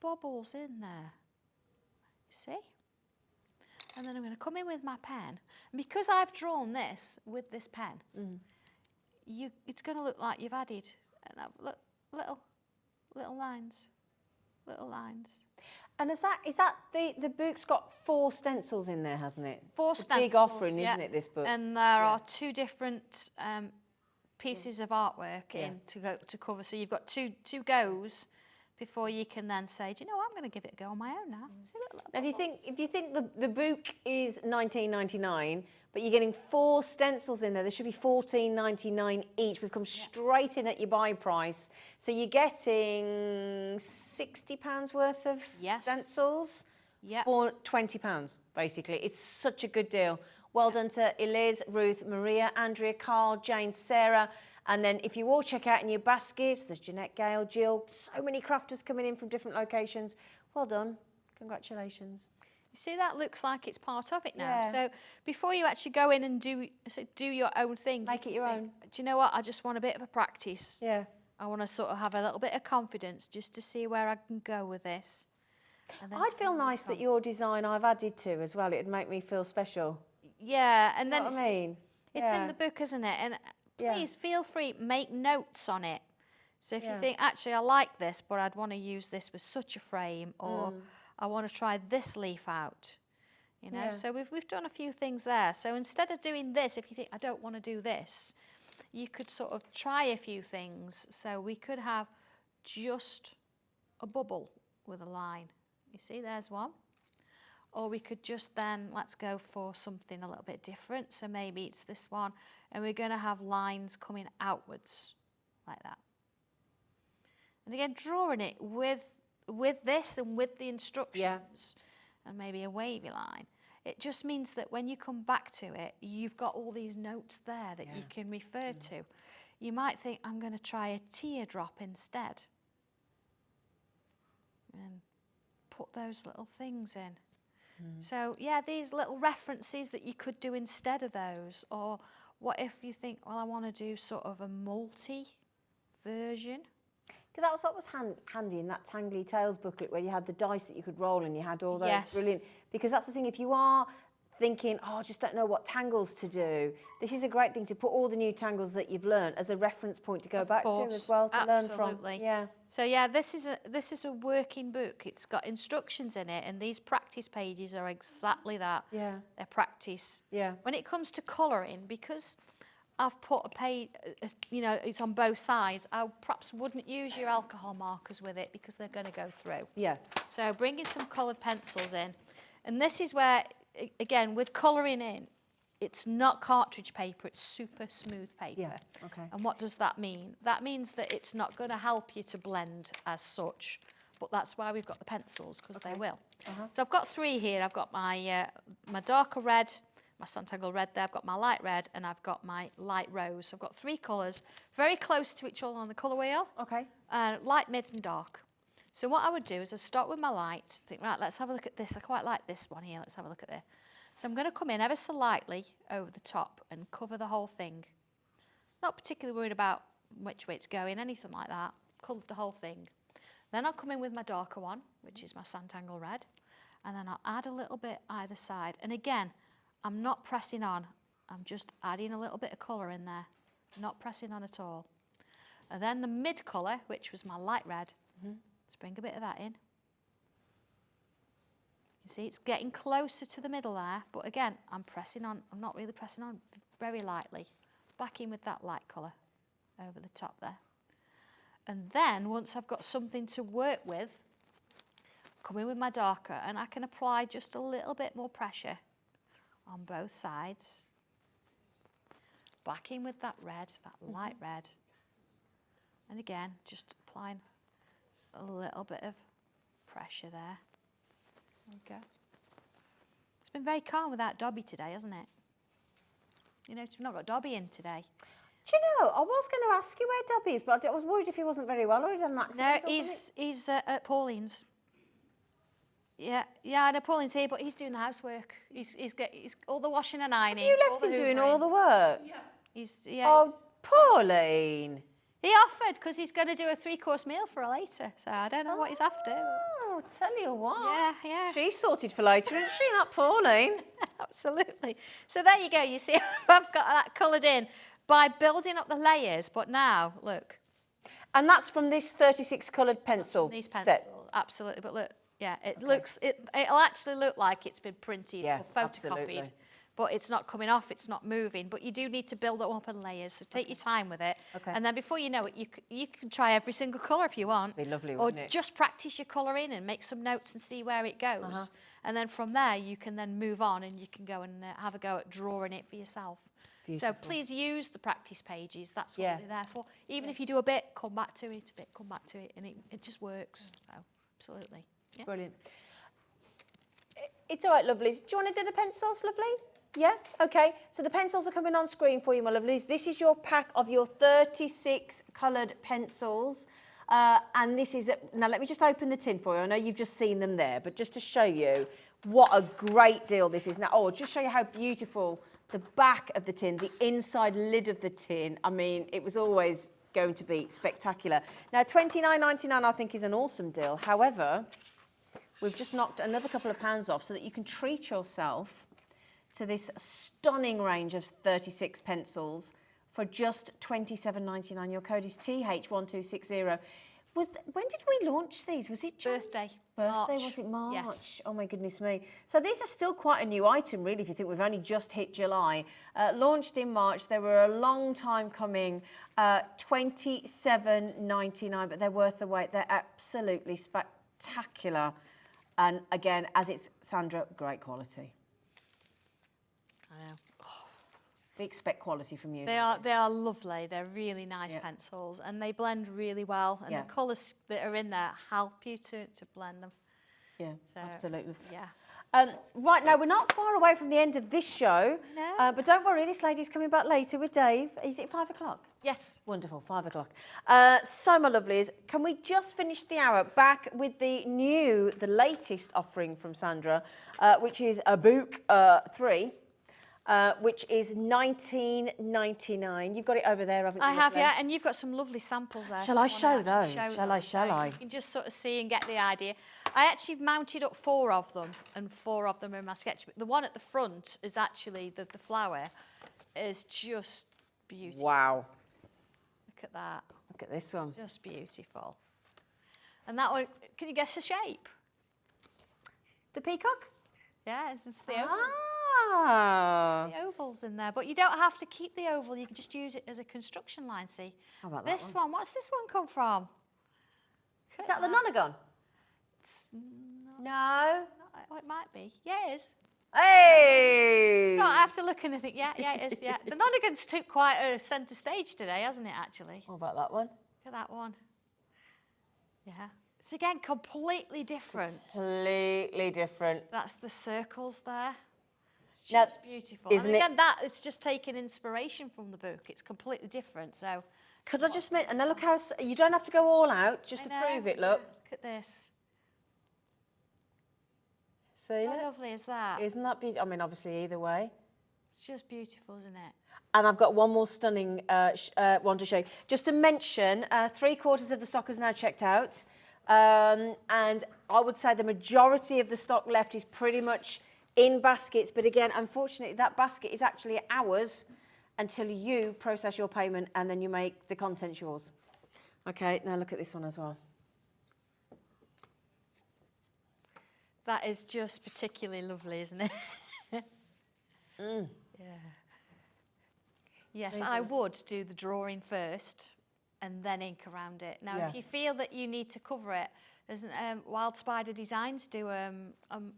bubbles in there. See? And then I'm going to come in with my pen. And because I've drawn this with this pen, it's going to look like you've added little lines. And is that the book's got 4 stencils in there, hasn't it? 4 it's a stencils. big offering, isn't it, this book? And there are 2 different pieces of artwork in to cover. So you've got two goes before you can then say, do you know what, I'm going to give it a go on my own now. See, look, Now, if you think the book is $19.99, but you're getting 4 stencils in there, there should be $14.99 each. We've come straight in at your buy price. So you're getting £60 worth of stencils for £20, basically. It's such a good deal. Well done to Eliz, Ruth, Maria, Andrea, Carl, Jane, Sarah. And then if you all check out in your baskets, there's Jeanette, Gail, Jill, so many crafters coming in from different locations. Well done. Congratulations. You see, that looks like it's part of it now. Yeah. So before you actually go in and do your own thing, Make it your own. Do you know what? I just want a bit of a practice. Yeah. I want to sort of have a little bit of confidence just to see where I can go with this. I'd feel nice that your design I've added to as well. It'd make me feel special. Yeah, and then what I mean? It's in the book, isn't it? And please feel free, make notes on it. So if you think, actually, I like this, but I'd want to use this with such a frame, or I want to try this leaf out, you know. So we've done a few things there. So instead of doing this, if you think, I don't want to do this, you could sort of try a few things. So we could have just a bubble with a line. You see, there's one. Or we could just then, let's go for something a little bit different. So maybe it's this one, and we're going to have lines coming outwards like that. And again, drawing it with this and with the instructions and maybe a wavy line, it just means that when you come back to it, you've got all these notes there that you can refer to. You might think, I'm going to try a teardrop instead. And put those little things in. So, yeah, these little references that you could do instead of those, or What if you think, well, I want to do sort of a multi version? Because that was what was handy in that Tangly Tales booklet where you had the dice that you could roll and you had all those. Yes. Brilliant. Because that's the thing, if you are thinking, oh, I just don't know what tangles to do, this is a great thing to put all the new tangles that you've learned as a reference point to go back to as well, to learn from. Absolutely. Yeah. So yeah, this is a working book. It's got instructions in it, and these practice pages are exactly that. Yeah. They're practice. Yeah. When it comes to colouring, because I've put a page, you know, it's on both sides, I perhaps wouldn't use your alcohol markers with it because they're going to go through. Yeah. So bringing some coloured pencils in. And this is where, again, with colouring in, it's not cartridge paper, it's super smooth paper. Yeah, okay. And what does that mean? That means that it's not going to help you to blend as such, but that's why we've got the pencils, because they will. So I've got 3 here. I've got my my darker red, my Sanntangle red there, I've got my light red, and I've got my light rose. So I've got 3 colours, very close to each other on the colour wheel. Okay. Light, mid and dark. So what I would do is I'd start with my light, think, right, let's have a look at this. I quite like this one here. Let's have a look at this. So I'm going to come in ever so lightly over the top and cover the whole thing. Not particularly worried about which way it's going, anything like that. Coloured the whole thing. Then I'll come in with my darker one, which is my Sanntangle red. And then I'll add a little bit either side. And again, I'm not pressing on. I'm just adding a little bit of colour in there. Not pressing on at all. And then the mid colour, which was my light red. Let's bring a bit of that in. You see, it's getting closer to the middle there, but again, I'm pressing on. I'm not really pressing on, very lightly. Back in with that light colour over the top there. And then, once I've got something to work with, come in with my darker, and I can apply just a little bit more pressure on both sides. Back in with that red, that light red. And again, just applying a little bit of pressure there. There we go. It's been very calm without Dobby today, hasn't it? You know, we've not got Dobby in today. Do you know, I was going to ask you where Dobby is, but I was worried if he wasn't very well or he'd had an accident. No, he's at Pauline's. Yeah, I know Pauline's here, but he's doing the housework. He's all the washing and ironing. You left him doing all the work? Yeah. Oh, Pauline. He offered, because he's going to do a 3-course meal for her later, so I don't know what he's after. Oh, tell you what. Yeah. She's sorted for later, isn't she, that Pauline? Absolutely. So there you go. You see, I've got that coloured in by building up the layers, but now, look. And that's from this 36 coloured pencil These pencils, set. absolutely. But look, yeah, it'll actually look like it's been printed or photocopied. Absolutely. But it's not coming off, it's not moving. But you do need to build it up in layers, so take your time with it. Okay. And then before you know it, you can try every single colour if you want. Be lovely, or wouldn't it? just practice your colouring and make some notes and see where it goes. And then from there, you can then move on and you can go and have a go at drawing it for yourself. Beautiful. So please use the practice pages. That's what they're there for. Even if you do a bit, come back to it, come back to it, and it just works. So, absolutely. Yeah. Brilliant. It's all right, lovelies. Do you want to do the pencils, lovely? Yeah? Okay. So the pencils are coming on screen for you, my lovelies. This is your pack of your 36 coloured pencils. And this is... Now, let me just open the tin for you. I know you've just seen them there, but just to show you what a great deal this is. Now, just show you how beautiful the back of the tin, the inside lid of the tin. I mean, it was always going to be spectacular. Now, $29.99 I think is an awesome deal. However, we've just knocked another couple of pounds off so that you can treat yourself to this stunning range of 36 pencils for just $27.99. Your code is TH1260. When did we launch these? Was it Birthday. March. Was it March? Yes. Oh my goodness me. So these are still quite a new item, really, if you think we've only just hit July. Launched in March. They were a long time coming. $27.99, but they're worth the wait. They're absolutely spectacular. And again, as it's Sandra, great quality. I know. We expect quality from you. They are lovely. They're really nice pencils, and they blend really well. And the colours that are in there help you to blend them. Yeah, absolutely. Yeah. Right now, we're not far away from the end of this show. No. But don't worry, this lady's coming back later with Dave. Is it 5 o'clock? Yes. Wonderful, 5 o'clock. So, my lovelies, can we just finish the hour back with the latest offering from Sandra, which is a book 3. which is $19.99. You've got it over there, haven't you? I have, lovely? yeah, and you've got some lovely samples there. Shall I if you show wanna actually those? them. Shall I? You can just sort of see and get the idea. I actually mounted up 4 of them, and 4 of them are in my sketchbook. The one at the front is actually, the flower is just beautiful. Wow. Look at that. Look at this one. Just beautiful. And that one, can you guess the shape? The peacock? Yeah, it's the ovals. Ah. The ovals in there, but you don't have to keep the oval. You can just use it as a construction line. See, How about that this one? What's this one come from? Is that the nonagon? No. Oh, it might be. Yeah, it is. Hey! No, I have to look and I think, yeah, it is. Yeah, the nonagon's took quite a centre stage today, hasn't it? Actually. What about that one? Look at that one. Yeah. It's again completely different. Completely different. That's the circles there. It's Now, just beautiful. isn't and again, it- that it's just taking inspiration from the book. It's completely different. So Could I just make, and now look how, you don't have to go all out just I to know, prove it, look. Look at this. See, How look. lovely is that? Isn't that beautiful? I mean, obviously, either way. It's just beautiful, isn't it? And I've got one more stunning one to show you. Just to mention, 3/4 of the stock is now checked out. And I would say the majority of the stock left is pretty much in baskets. But again, unfortunately, that basket is actually ours until you process your payment and then you make the contents yours. Okay, now look at this one as well. That is just particularly lovely, isn't it? Yeah. Yes, I would do the drawing first and then ink around it. Now, Yeah. if you feel that you need to cover it, doesn't Wild Spider Designs do a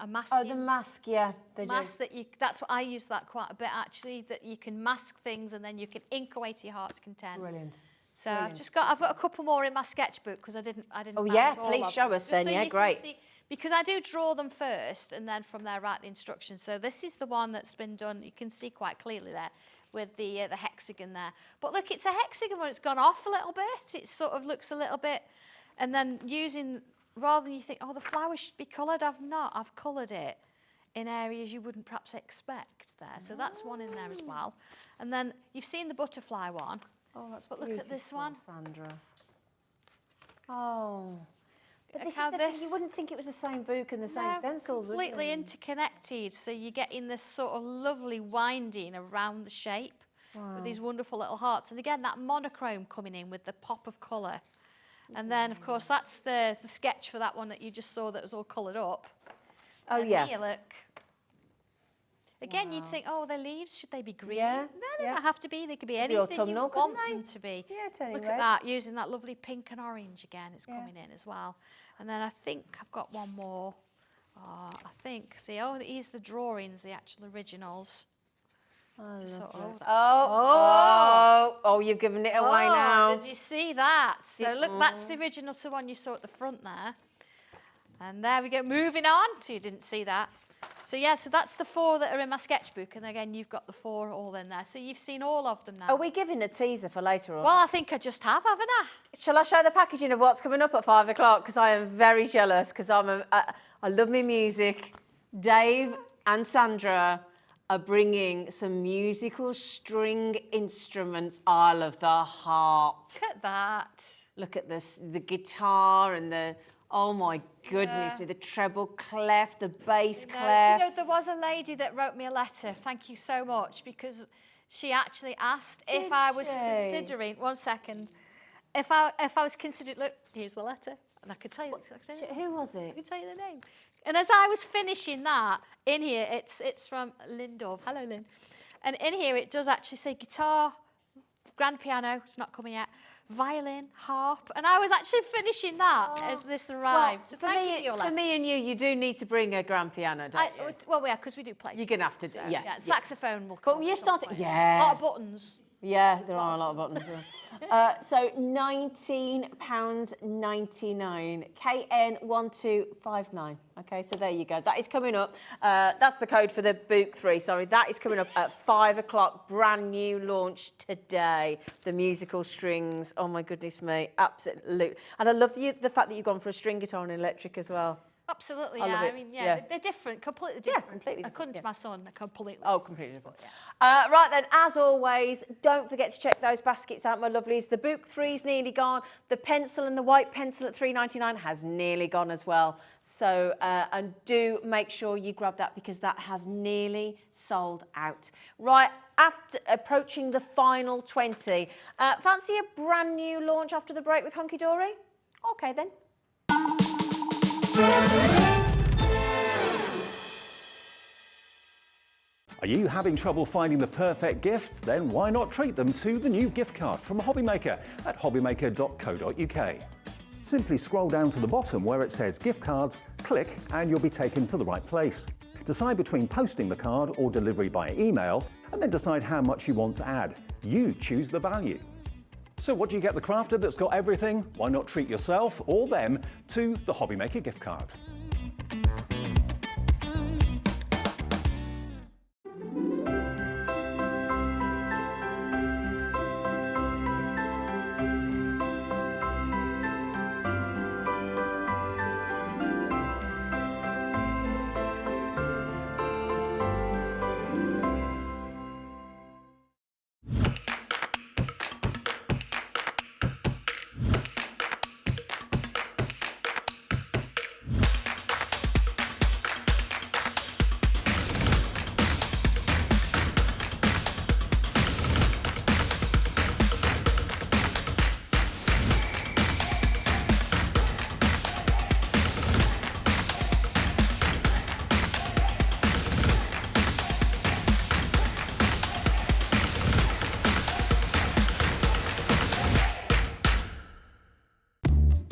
masking? Oh, the mask, yeah, they mask do. that you, that's what I use that quite a bit actually, that you can mask things and then you can ink away to your heart's content. Brilliant. So Brilliant. I've got a couple more in my sketchbook because I didn't Oh, mount yeah, all please of show them. us Just then, so yeah, you can great. see, because I do draw them first and then from there write the instructions. So this is the one that's been done, you can see quite clearly there with the hexagon there. But look, it's a hexagon when it's gone off a little bit. It sort of looks a little bit, and then using, rather than you think, oh, the flower should be coloured, I've not. I've coloured it in areas you wouldn't perhaps expect there. So that's one in there as well. And then you've seen the butterfly one. Oh, that's But look at this beautiful, one. Sandra. Oh. But Look this how is the thing, you wouldn't think it was the same book and the same No, stencils, would you? completely interconnected. So you're getting this sort of lovely winding around the shape with these wonderful little hearts. And again, that monochrome coming in with the pop of colour. And then, of course, that's the sketch for that one that you just saw that was all coloured up. Oh, And yeah. here, look. Again, you'd think, oh, the leaves, should they be green? Yeah, No, they yeah. don't have to be. They could be be anything you autumnal, couldn't want they? them to be. Yeah, turning Look red. at that, using that lovely pink and orange again. It's Yeah. coming in as well. And then I think I've got one more. I think, see, oh, here's the drawings, the actual originals. To sort of- Oh, you've given it away now. Did you see that? So look, that's the original one you saw at the front there. And there we go, moving on. So you didn't see that. So yeah, so that's the 4 that are in my sketchbook. And again, you've got the 4 all in there. So you've seen all of them now. Are we giving a teaser for later on? Well, I think I just have, haven't I? Shall I show the packaging of what's coming up at 5 o'clock? Because I am very jealous, because I love me music. Dave and Sandra are bringing some musical string instruments. I love the harp. Look at that. Look at this, the guitar and the, oh my goodness, me, the treble clef, the bass clef. You know, there was a lady that wrote me a letter. Thank you so much, because she actually asked if I was considering. One second. If I was considering. Look, here's the letter, and I could tell you. Who was I it? can tell you the name. And as I was finishing that, in here, it's from Lindorf. Hello, Lynn. And in here, it does actually say guitar, grand piano, it's not coming yet, violin, harp. And I was actually finishing that as this arrived. So thank you for your letter. For me and you do need to bring a grand piano, don't you? Well, yeah, because we do play. You're going to have to do, So, yeah. saxophone will But come. you at some started, point. yeah. A lot of buttons. Yeah, there are a lot of buttons. So £19.99, KN1259. Okay, so there you go. That is coming up. That's the code for the book 3. Sorry, that is coming up at 5 o'clock. Brand new launch today. The musical strings. Oh my goodness me, absolutely. And I love the fact that you've gone for a string guitar and electric as well. Absolutely, I yeah. love I it. mean, Yeah. they're different, completely Yeah, different. completely different, According yeah. to my son, they're completely Oh, completely different. Right then, as always, don't forget to check those baskets out, my lovelies. The Book 3's nearly gone. The pencil and the white pencil at $3.99 has nearly gone as well. So, and do make sure you grab that because that has nearly sold out. Right, after approaching the final 20. Fancy a brand new launch after the break with Hunkydory? Okay then. Are you having trouble finding the perfect gift? Then why not treat them to the new gift card from Hobbymaker at hobbymaker.co.uk. Simply scroll down to the bottom where it says gift cards, click and you'll be taken to the right place. Decide between posting the card or delivery by email and then decide how much you want to add. You choose the value. So what do you get the crafter that's got everything? Why not treat yourself or them to the Hobbymaker gift card?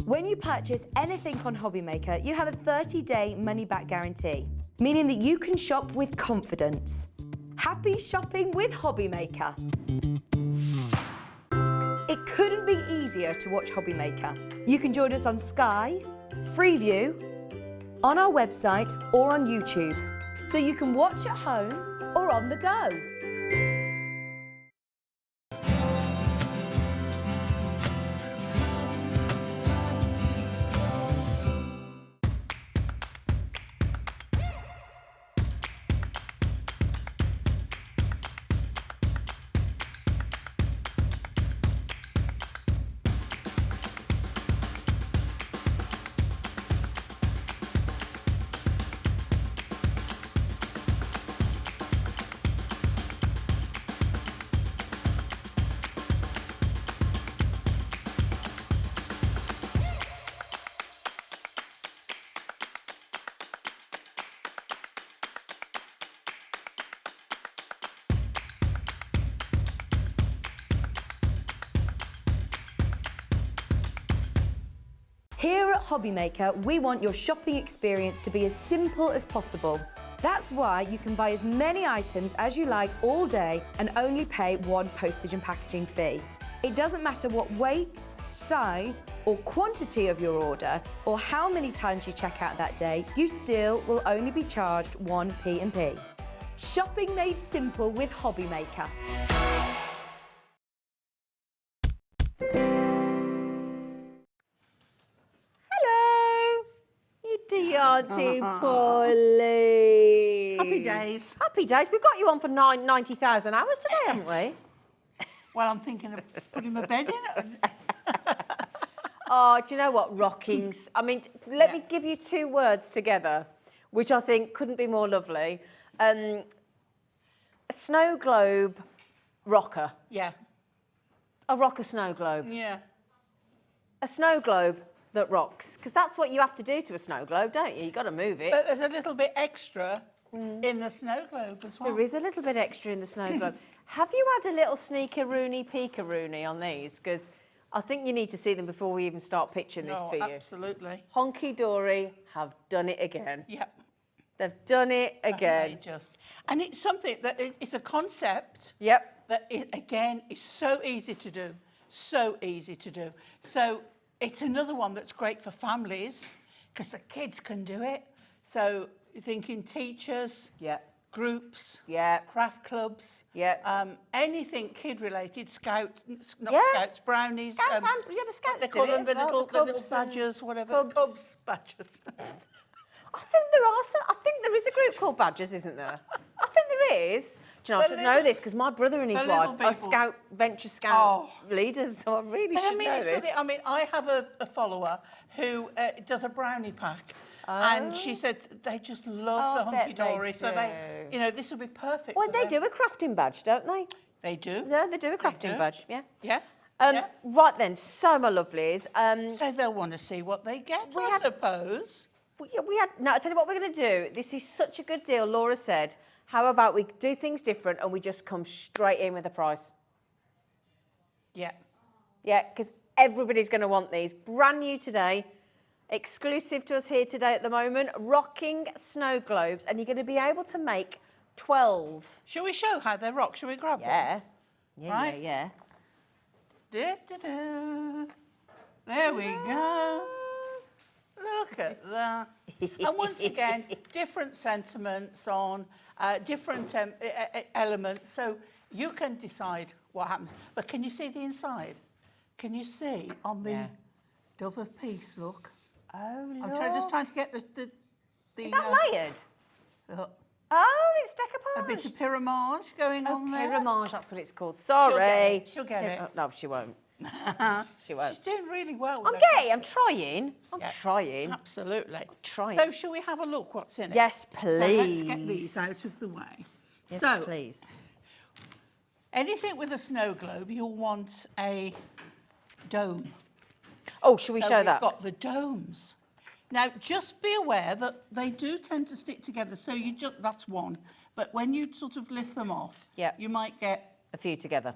When you purchase anything on Hobbymaker, you have a 30-day money-back guarantee, meaning that you can shop with confidence. Happy shopping with Hobbymaker. It couldn't be easier to watch Hobbymaker. You can join us on Sky, Freeview, on our website or on YouTube, so you can watch at home or on the go. Here at Hobbymaker, we want your shopping experience to be as simple as possible. That's why you can buy as many items as you like all day and only pay one postage and packaging fee. It doesn't matter what weight, size or quantity of your order or how many times you check out that day, you still will only be charged one P&P. Shopping made simple with Hobbymaker. Hello, you dear Polly. Happy days. Happy days. We've got you on for 90,000 hours today, haven't we? Well, I'm thinking of putting my bed in. Oh, do you know what? Rockings. I mean, let me give you two words together, which I think couldn't be more lovely. A snow globe rocker. Yeah. A rocker snow globe. Yeah. A snow globe that rocks. Because that's what you have to do to a snow globe, don't you? You've got to move it. But there's a little bit extra in the snow globe as well. There is a little bit extra in the snow globe. Have you had a little sneaker-rooney, peeker-rooney on these? Because I think you need to see them before we even start pitching this to you. Absolutely. Hunkydory have done it again. Yep. They've done it again. And it's something that it's a concept. Yep. That again is so easy to do. So easy to do. So it's another one that's great for families because the kids can do it. So you're thinking teachers. Yep. Groups, craft clubs, anything kid-related, scouts, brownies. Scouts, scouts they call them the little badgers, whatever. Cubs Badgers. group called Badgers, isn't there? I think there is. Do you know, I should know this because my brother and his wife are venture scout leaders, so I really should know this. I mean, I have a follower who does a brownie pack. And she said they just love the Hunkydory, so they, you know, this would be perfect. Well, they do a crafting badge, don't they? They do. Yeah, they do a crafting badge. Yeah. Yeah. Right then, so my lovelies. So they'll want to see what they get, I suppose. No, I tell you what we're going to do. This is such a good deal. Laura said, how about we do things different and we just come straight in with the price? Yeah. Yeah, because everybody's going to want these. Brand new today. Exclusive to us here today at the moment, rocking snow globes, and you're going to be able to make 12. Shall we show how they rock? Shall we grab one? Yeah, Right? yeah. Da, da, da. There we go. Look at that. And once again, different sentiments on different elements, so you can decide what happens. But can you see the inside? Can you see on the dove of peace, look? Oh, look. I'm just trying to get the Is that layered? Look. Oh, it's decoupage. A bit of pyramage going on there. Pyramage, that's what it's called. Sorry. She'll get it. No, she won't. She won't. She's doing really well. I'm trying. I'm trying. Absolutely. I'm trying. So shall we have a look what's in it? Yes, please. So let's get these out of the way. Yes, so, please. Anything with a snow globe, you'll want a dome. Oh, shall we show that? We've got the domes. Now, just be aware that they do tend to stick together, so you just, that's one. But when you sort of lift them off, you might get... a few together.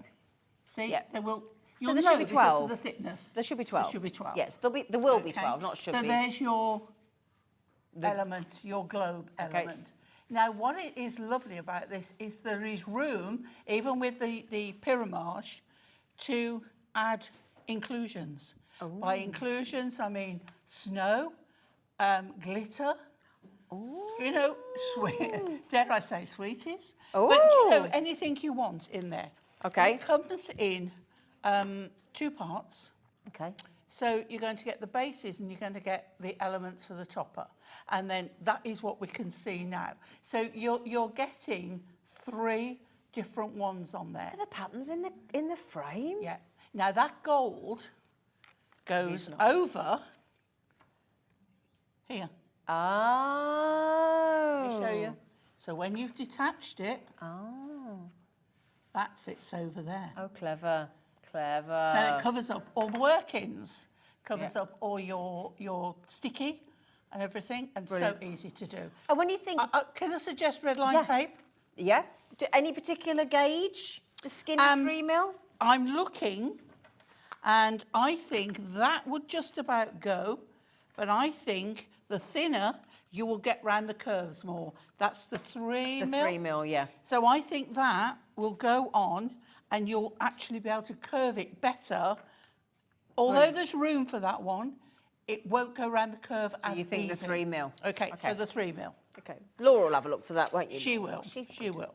See, they will... You'll there know should be 12. because of the thickness. There should be 12. There should be 12. Yes, there will be 12, not should be. So there's your element, your globe element. Now, what it is lovely about this is there is room, even with the pyramage, to add inclusions. Oh. By inclusions, I mean snow, glitter, you know, dare I say sweeties? Oh. But, you know, anything you want in there. Okay. It comes in 2 parts. Okay. So you're going to get the bases and you're going to get the elements for the topper. And then that is what we can see now. So you're getting 3 different ones on there. Are the patterns in the frame? Yeah. Now that gold goes over here. Oh. Let me show you. So when you've detached it, that fits over there. Oh, clever. Clever. So it covers up all the workings, covers up all your sticky and everything, and so easy to do. And when you think... can I suggest red line tape? Yeah. Any particular gauge? The skinny 3 mil? I'm looking, and I think that would just about go, but I think the thinner you will get round the curves more. That's the 3 mil. The 3 mil, yeah. So I think that will go on, and you'll actually be able to curve it better. Although there's room for that one, it won't go around the curve as easy. You think the 3 mil? Okay, so the 3 mil. Okay. Laura will have a look for that, won't you? She will. She will.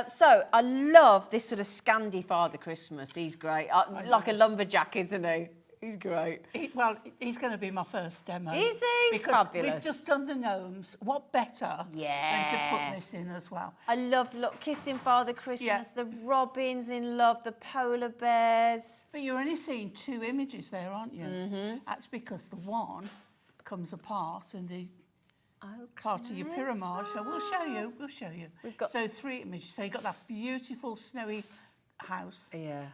So I love this sort of Scandi Father Christmas. He's great. Like a lumberjack, isn't he? He's great. He's going to be my first demo. Is he? Because Fabulous. we've just done the gnomes. What better than to put this in as well? I love Kissing Father Christmas, the robins in love, the polar bears. But you're only seeing 2 images there, aren't you? Mm-hmm. That's because the one comes apart and the part of your pyramid. So we'll show you. We've got 3 images. So you've got that beautiful snowy house. Yeah.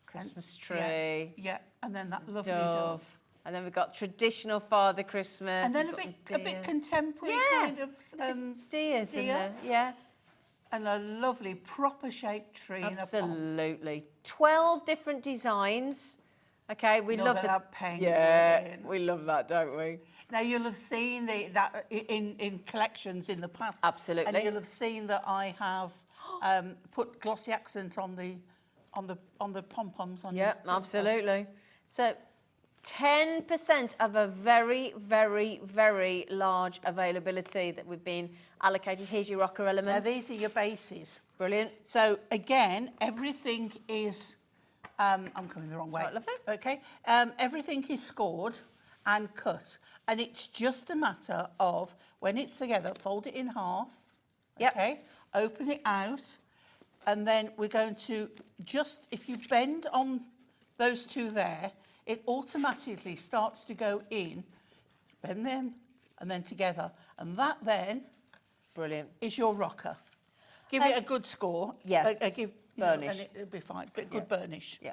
Christmas tree. Yeah, and then that lovely dove. And then we've got traditional Father Christmas. And then a bit contemporary kind of deers in there. Yeah. And a lovely proper shaped tree in a pot. Absolutely. 12 different designs. Okay, we love that penguin. Yeah, we love that, don't we? Now you'll have seen that in collections in the past. Absolutely. And you'll have seen that I have put glossy accent on the pom-poms on. Yeah, absolutely. So 10% of a very, very, very large availability that we've been allocated. Here's your rocker elements. Now these are your bases. Brilliant. So again, everything is, I'm coming the wrong way. Right, lovely. Okay. Everything is scored, and cut. And it's just a matter of, when it's together, fold it in half, Yep. okay? Open it out, and then we're going to just, if you bend on those two there, it automatically starts to go in, bend them, and then together. And that then Brilliant. is your rocker. Give it a good score. Yeah. Burnish. Burnish. And it'll be fine, but good burnish. Yeah.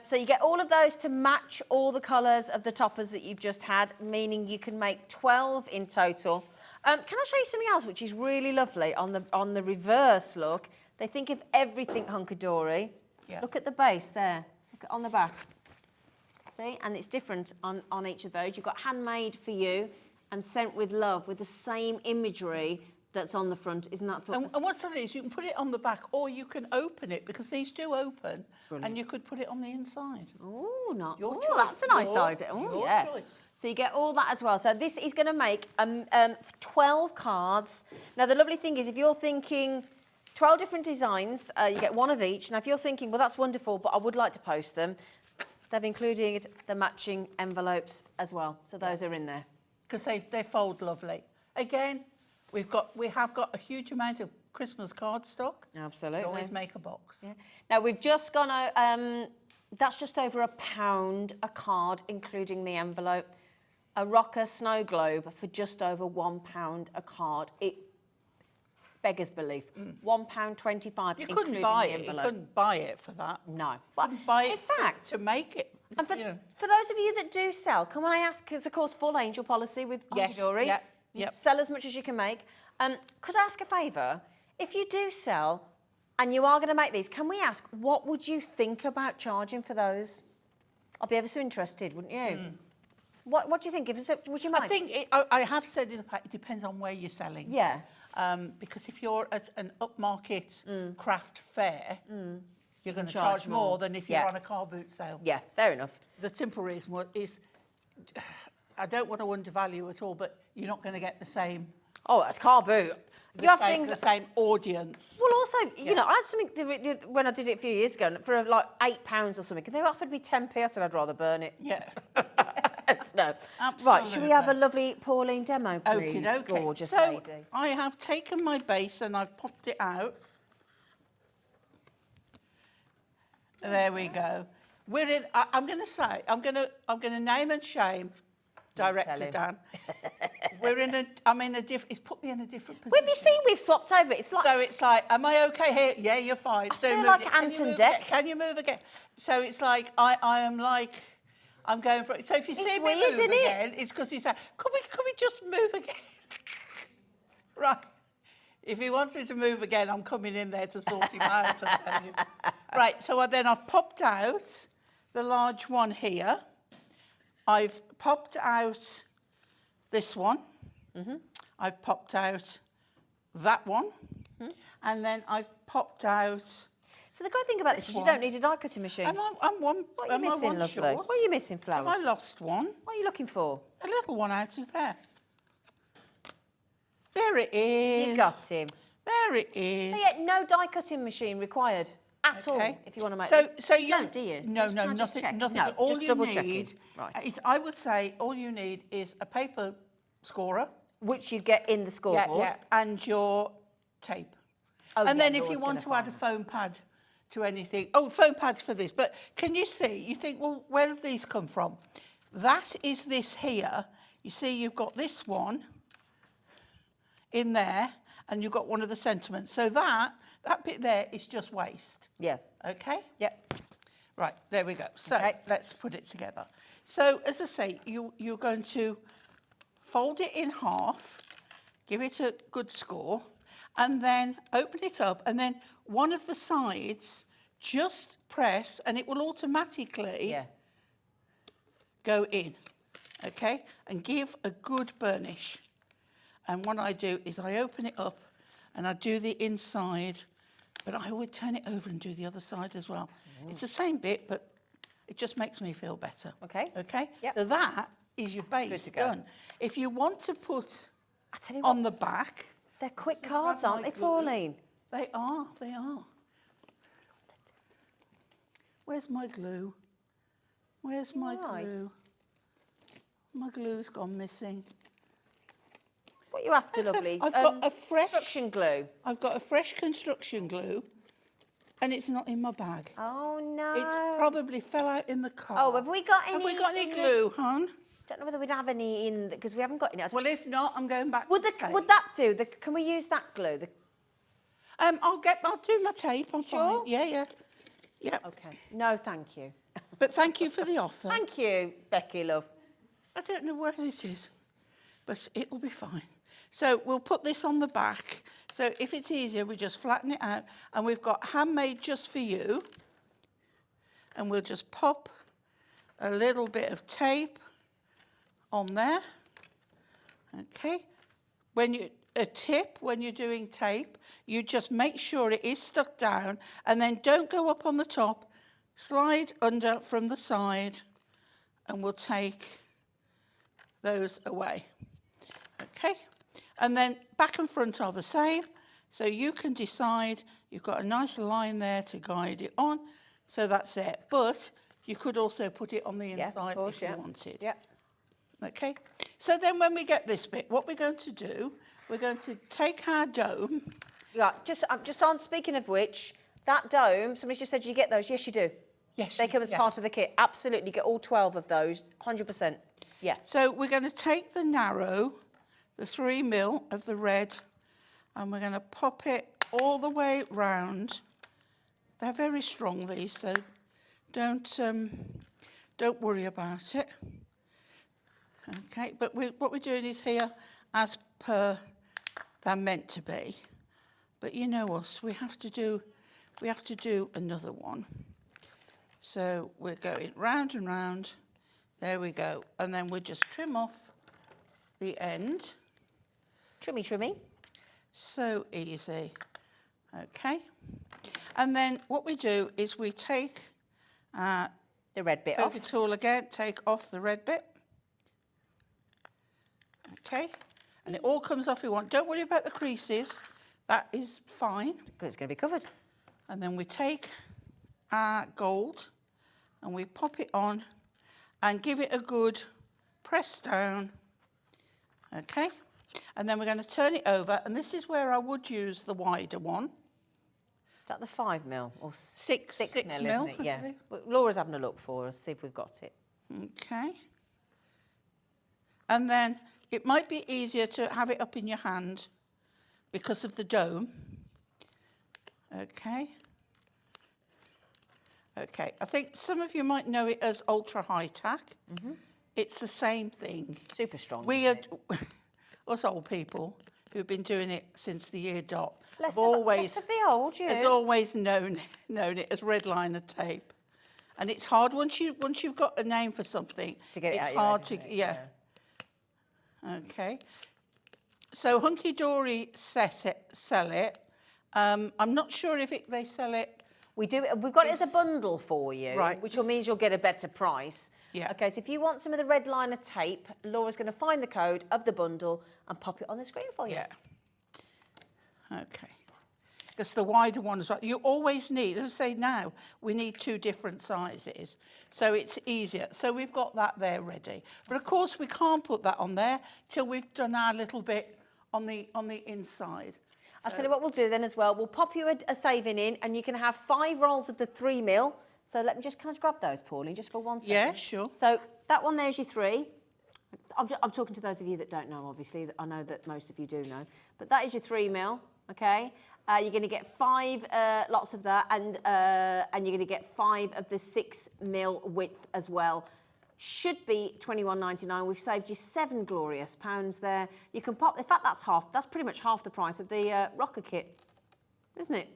So you get all of those to match all the colours of the toppers that you've just had, meaning you can make 12 in total. Can I show you something else which is really lovely on the reverse look? They think of everything hunky-dory. Yeah. Look at the base there. Look at on the back. See? And it's different on each of those. You've got handmade for you and sent with love with the same imagery that's on the front. Isn't that And what's that is, you can put it on the back or you can open it, because these do open. Brilliant. And you could put it on the inside. Oh, not. Your Oh, choice. that's a nice Your- idea. Oh, your yeah. choice. So you get all that as well. So this is going to make 12 cards. Now, the lovely thing is, if you're thinking 12 different designs, you get one of each. Now, if you're thinking, well, that's wonderful, but I would like to post them, they've included the matching envelopes as well. So those are in there. Because they fold lovely. Again, we have got a huge amount of Christmas card stock. Absolutely. You always make a box. Yeah. Now, we've just gone out, that's just over £1 a card, including the envelope. A rocker snow globe for just over £1 a card. It beggars belief. £1.25, You including couldn't buy the it. You envelope. couldn't buy it for that. No. You But couldn't buy it in fact, to make it. and for, you know. for those of you that do sell, can I ask, because of course, full angel policy with Yes, Hunkydory, yep, you yep. sell as much as you can make. Could I ask a favour? If you do sell and you are going to make these, can we ask, what would you think about charging for those? I'd be ever so interested, wouldn't you? What do you think? Would you mind? I think I have said in the past, it depends on where you're selling. Yeah. Because if you're at an upmarket craft fair, you're going to charge charge more more. than if you're Yeah. on a car boot sale. Yeah, fair enough. The simple reason is, I don't want to undervalue at all, but you're not going to get the same. Oh, it's car boot. You have things. The same audience. Well, also, you know, I had something when I did it a few years ago for like £8 or something, and they offered me 10p. I said I'd rather burn it. Yeah. No. Absolutely. Right, should we have a lovely Pauline demo, please? Okie dokie. Gorgeous So lady. I have taken my base and I've popped it out. There we go. We're in. I'm going to say. I'm going to name and shame Director him. Dan. I'm in a different. It's put me in a different position. Have you seen we've swapped over? It's like So it's like, am I okay here? Yeah, you're fine. So feel move like it. Can you Ant and move Dec. again? Can you move again? So it's like I am like. I'm going for it. So if you see It's me weird, move isn't it? again, it's because he's like, could we just move again? Right. If he wants me to move again, I'm coming in there to sort him out, I tell you. Right, so then I've popped out the large one here. I've popped out this one. I've popped out that one. And then I've popped out... So the great thing about this is you one. don't need a die cutting machine. I'm one, What are you am I missing, one lovely? short? What are you missing, Have Flower? I lost one? What are you looking for? A little one out of there. There it is. You got him. There it is. So yeah, no die cutting machine required at all if you want to make this. So you you don't, do you? No, Just- no, can I just nothing. check? Nothing. No, all just you double need checking. Right. is, I would say, all you need is a paper scorer. Which you get in the scoreboard. Yeah, and your tape. Oh, And yeah, then you're if you always want gonna to add a find foam pad to anything, foam pads for this. But can you see? You think, well, where have these come from? That is this here. You see, you've got this one in there, and you've got one of the sentiments. So that bit there is just waste. Yeah. Okay? Yep. Right, there we go. So Okay. let's put it together. So as I say, you're going to fold it in half, give it a good score, and then open it up, and then one of the sides, just press, and it will automatically Yeah. go in, okay? And give a good burnish. And what I do is I open it up, and I do the inside, but I would turn it over and do the other side as well. It's the same bit, but it just makes me feel better. Okay. Okay? Yep. So that is your base to go. done. If you want to put I tell you what, on the back, they're quick cards, grab aren't my they, glue. Pauline? they are. Where's my glue? Where's my Right. glue? My glue's gone missing. What are you after, lovely? I've got a fresh construction glue. I've got a fresh construction glue, and it's not in my bag. Oh no. It probably fell out in the car. Oh, have we got any? Have we got any in glue, hon? Don't know whether we'd have any in because we haven't got any. Well, if not, I'm going back Would to tape. would that do? Can we use that glue? I'll do my tape. I'm Sure? fine. Yeah. Okay. No, thank you. But thank you for the offer. Thank you, Becky, love. I don't know where it is, but it'll be fine. So we'll put this on the back. So if it's easier, we just flatten it out. And we've got handmade just for you. And we'll just pop a little bit of tape on there. Okay. A tip when you're doing tape, you just make sure it is stuck down and then don't go up on the top. Slide under from the side and we'll take those away. Okay. And then back and front are the same. So you can decide, you've got a nice line there to guide it on. So that's it. But you could also put it on the inside if you wanted. Yeah. Okay. So then when we get this bit, what we're going to do, we're going to take our dome. Yeah, just on speaking of which, that dome, somebody just said you get those. Yes, you do. Yes. They come as part of the kit. Absolutely. Get all 12 of those. 100%. Yeah. So we're going to take the narrow, the 3mm of the red, and we're going to pop it all the way round. They're very strong, these, so don't worry about it. Okay, but what we're doing is here as per they're meant to be. But you know us, we have to do another one. So we're going round and round. There we go. And then we'll just trim off the end. Trimmy, trimmy. So easy. Okay. And then what we do is we take the red bit off. poker tool again, take off the red bit. Okay. And it all comes off you want. Don't worry about the creases. That is fine. Because it's going to be covered. And then we take our gold and we pop it on and give it a good press down. Okay. And then we're going to turn it over. And this is where I would use the wider one. Is that the 5mm or 6 mil, mil, isn't it? Yeah. Well, Laura's having a look for us, see if we've got it. Okay. And then it might be easier to have it up in your hand because of the dome. Okay. Okay. I think some of you might know it as ultra high tack. Mm-hmm. It's the same thing. Super strong. We are, us old people who've been doing it since the year dot. Less of the old, yeah. Has always known it as red liner tape, and it's hard once you've got a name for something. To get it it's out hard to yeah. Okay. So Hunkydory sell it. I'm not sure if they sell it. We do. We've got it as a bundle for you, right? Which means you'll get a better price. Yeah. Okay. So if you want some of the red liner tape, Laura's going to find the code of the bundle and pop it on the screen for you. Yeah. Okay. Because the wider one as well. You always need, let's say now, we need 2 different sizes. So it's easier. So we've got that there ready. But of course we can't put that on there till we've done our little bit on the inside. I'll tell you what we'll do then as well. We'll pop you a saving in and you can have 5 rolls of the 3mm. So let me just, can I grab those, Pauline, just for 1 second? Yeah, sure. So that one there's your 3. I'm talking to those of you that don't know, obviously. I know that most of you do know. But that is your 3mm, okay? You're going to get 5 lots of that, and you're going to get 5 of the 6mm width as well. Should be £21.99. We've saved you £7 glorious pounds there. You can pop. In fact, that's pretty much half the price of the rocker kit, isn't it?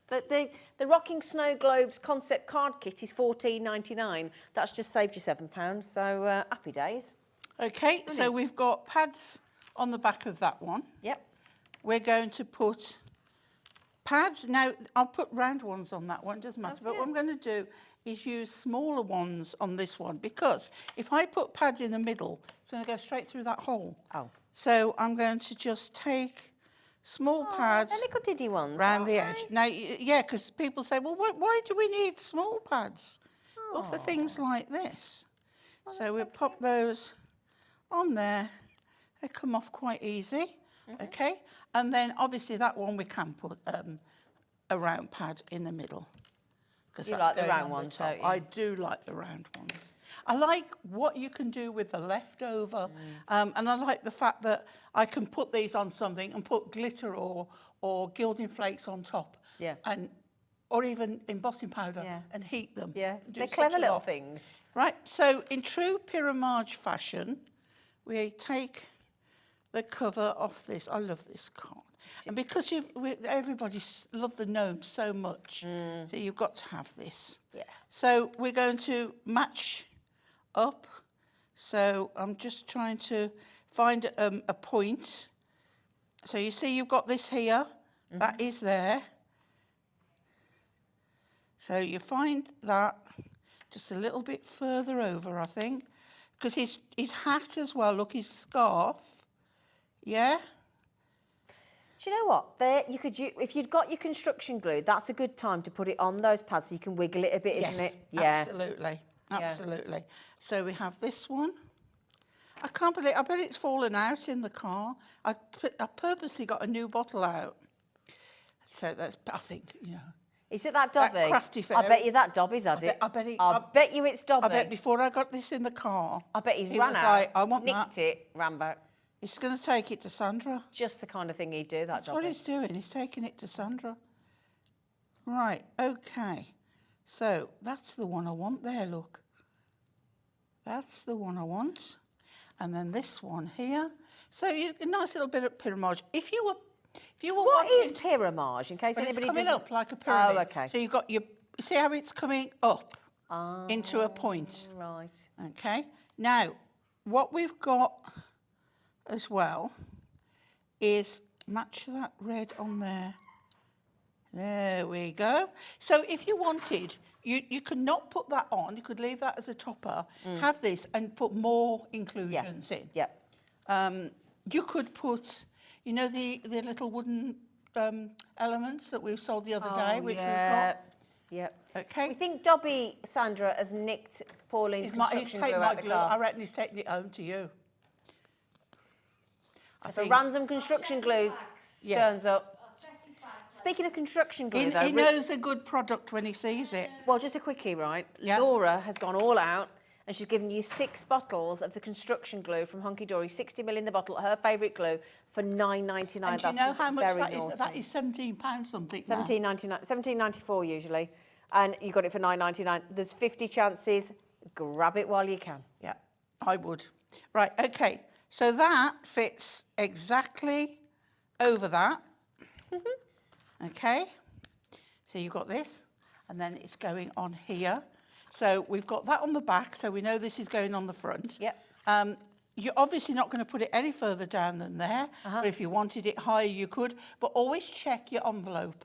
The Rocking Snowglobes concept card kit is £14.99. That's just saved you £7. So happy days. Okay, so we've got pads on the back of that one. Yep. We're going to put pads. Now, I'll put round ones on that one, doesn't matter. But what I'm going to do is use smaller ones on this one, because if I put pads in the middle, it's going to go straight through that hole. Oh. So I'm going to just take small pads They're little diddy ones. around the edge. Now, yeah, because people say, well, why do we need small pads? Well, for things like this. So we'll pop those on there. They come off quite easy, okay? And then obviously that one we can put a round pad in the middle. You like the round ones, don't you? I do like the round ones. I like what you can do with the leftover, and I like the fact that I can put these on something and put glitter or gilding flakes on top. Yeah. Or even embossing powder Yeah. and heat them. Yeah, and do they're such clever a little lot. things. Right, so in true Pyramage fashion, we take the cover off this. I love this card. And because everybody loves the gnome so much, so you've got to have this. Yeah. So we're going to match up. So I'm just trying to find a point. So you see you've got this here. That is there. So you find that just a little bit further over, I think. Because his hat as well, look, his scarf. Yeah? Do you know what? There, you could if you'd got your construction glue, that's a good time to put it on those pads so you can wiggle it a bit, isn't it? Yeah. Absolutely. Absolutely. So we have this one. I can't believe, I bet it's fallen out in the car. I purposely got a new bottle out. So that's, I think, you know. Is it that Dobby? That crafty I fairy. bet you that Dobby's had it. I bet I bet you it's Dobby. I bet before I got this in the car, I bet he's he ran was out, like, I want nicked that. it, ran back. He's going to take it to Sandra. Just the kind of thing he'd do, that That's Dobby. what he's doing. He's taking it to Sandra. Right, okay. So that's the one I want there, look. That's the one I want. And then this one here. So a nice little bit of pyramage. If you were What wanting is pyramage, in case Well, it's anybody coming doesn't... up like a pyramid. Oh, okay. So you've got your, see how it's coming up into a point. Right. Okay. Now, what we've got as well is match that red on there. There we go. So if you wanted, you could not put that on. You could leave that as a topper, have this and put more inclusions in. Yeah. You could put, you know, the little wooden elements that we sold the other day, which we've got. Yeah. Okay. We think Dobby, Sandra, has nicked Pauline's He's construction glue taken out my the glue. I car. reckon he's taking it home to you. So if a random construction glue turns up. Speaking of construction glue, though... He knows a good product when he sees it. Well, just a quickie, right? Yeah. Laura has gone all out and she's given you 6 bottles of the construction glue from Hunkydory, 60ml in the bottle, her favourite glue, for $9.99. And do you know how much that is? That is £17 something now. $17.99, $17.94 usually, and you got it for $9.99. There's 50 chances. Grab it while you can. Yeah, I would. Right, okay. So that fits exactly over that. Okay. So you've got this, and then it's going on here. So we've got that on the back, so we know this is going on the front. Yep. You're obviously not going to put it any further down than there, but if you wanted it higher, you could. But always check your envelope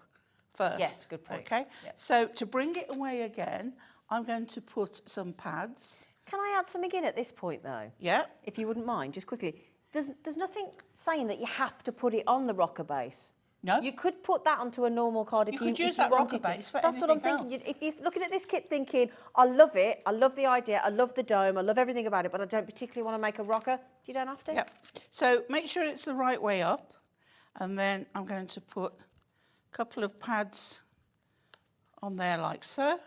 first. Yes, good point. Okay. Yep. So to bring it away again, I'm going to put some pads. Can I add something in at this point, though? Yeah. If you wouldn't mind, just quickly. There's nothing saying that you have to put it on the rocker base. No. You could put that onto a normal card if you, could use if you that rocker wanted to. base for That's what I'm anything thinking. If you're looking at this kit thinking, I love it, I love the idea, I love the dome, I love everything about it, but I don't particularly want to make a rocker, you don't have to. Yep. So make sure it's the right way up. And then I'm going to put a couple of pads on there like so.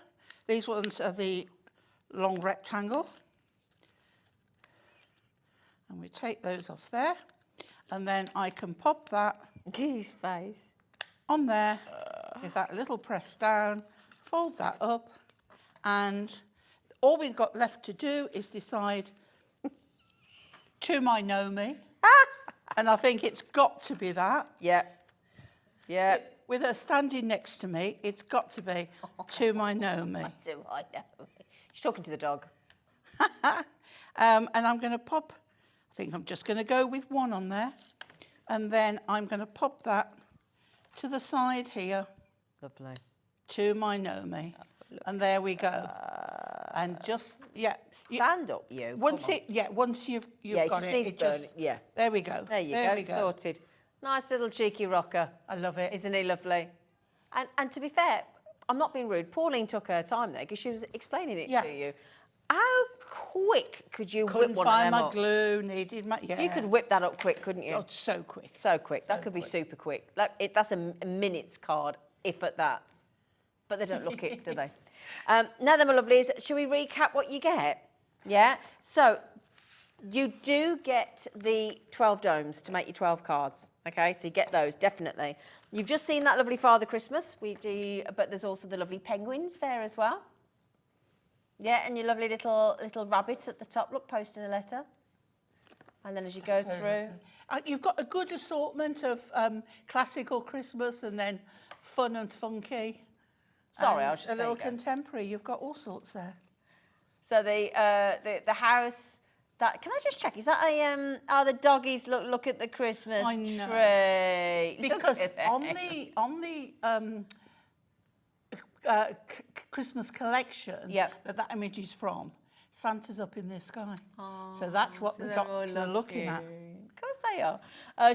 These ones are the long rectangle. And we take those off there. And then I can pop that Goose face. on there with that little press down, fold that up, and all we've got left to do is decide to my Nomi, and I think it's got to be that. Yeah. Yeah. With her standing next to me, it's got to be to my Nomi. Do I know? She's talking to the dog. And I'm going to pop, I think I'm just going to go with one on there, and then I'm going to pop that to the side here. Lovely. To my Nomi. And there we go. And just, yeah. Stand up, you. Once Come on. once you've Yeah, got just it, needs it burn. just, Yeah. there we go. There you we go. Sorted. Nice little cheeky rocker. I love it. Isn't he lovely? And to be fair, I'm not being rude. Pauline took her time there because she was explaining it Yeah. to you. How quick could you Couldn't whip one find of them my up? glue, needed my, yeah. You could whip that up quick, couldn't you? Oh, so quick. So quick. That could be super quick. Like that's a minute's card, if at that. But they don't look it, do they? Now then, my lovelies, shall we recap what you get? Yeah? So you do get the 12 domes to make your 12 cards. Okay, so you get those, definitely. You've just seen that lovely Father Christmas. We do, but there's also the lovely penguins there as well. Yeah, and your lovely little rabbits at the top. Look, posting a letter. And then as you go through... You've got a good assortment of classical Christmas and then fun and funky. Sorry, I was just a little contemporary. You've got all sorts there. So the house... Can I just check? Is that a the doggies look at the Christmas tree? Because on the Christmas collection that image is from, Santa's up in the sky. Oh, so that's what the doctors are looking at. Of course they are.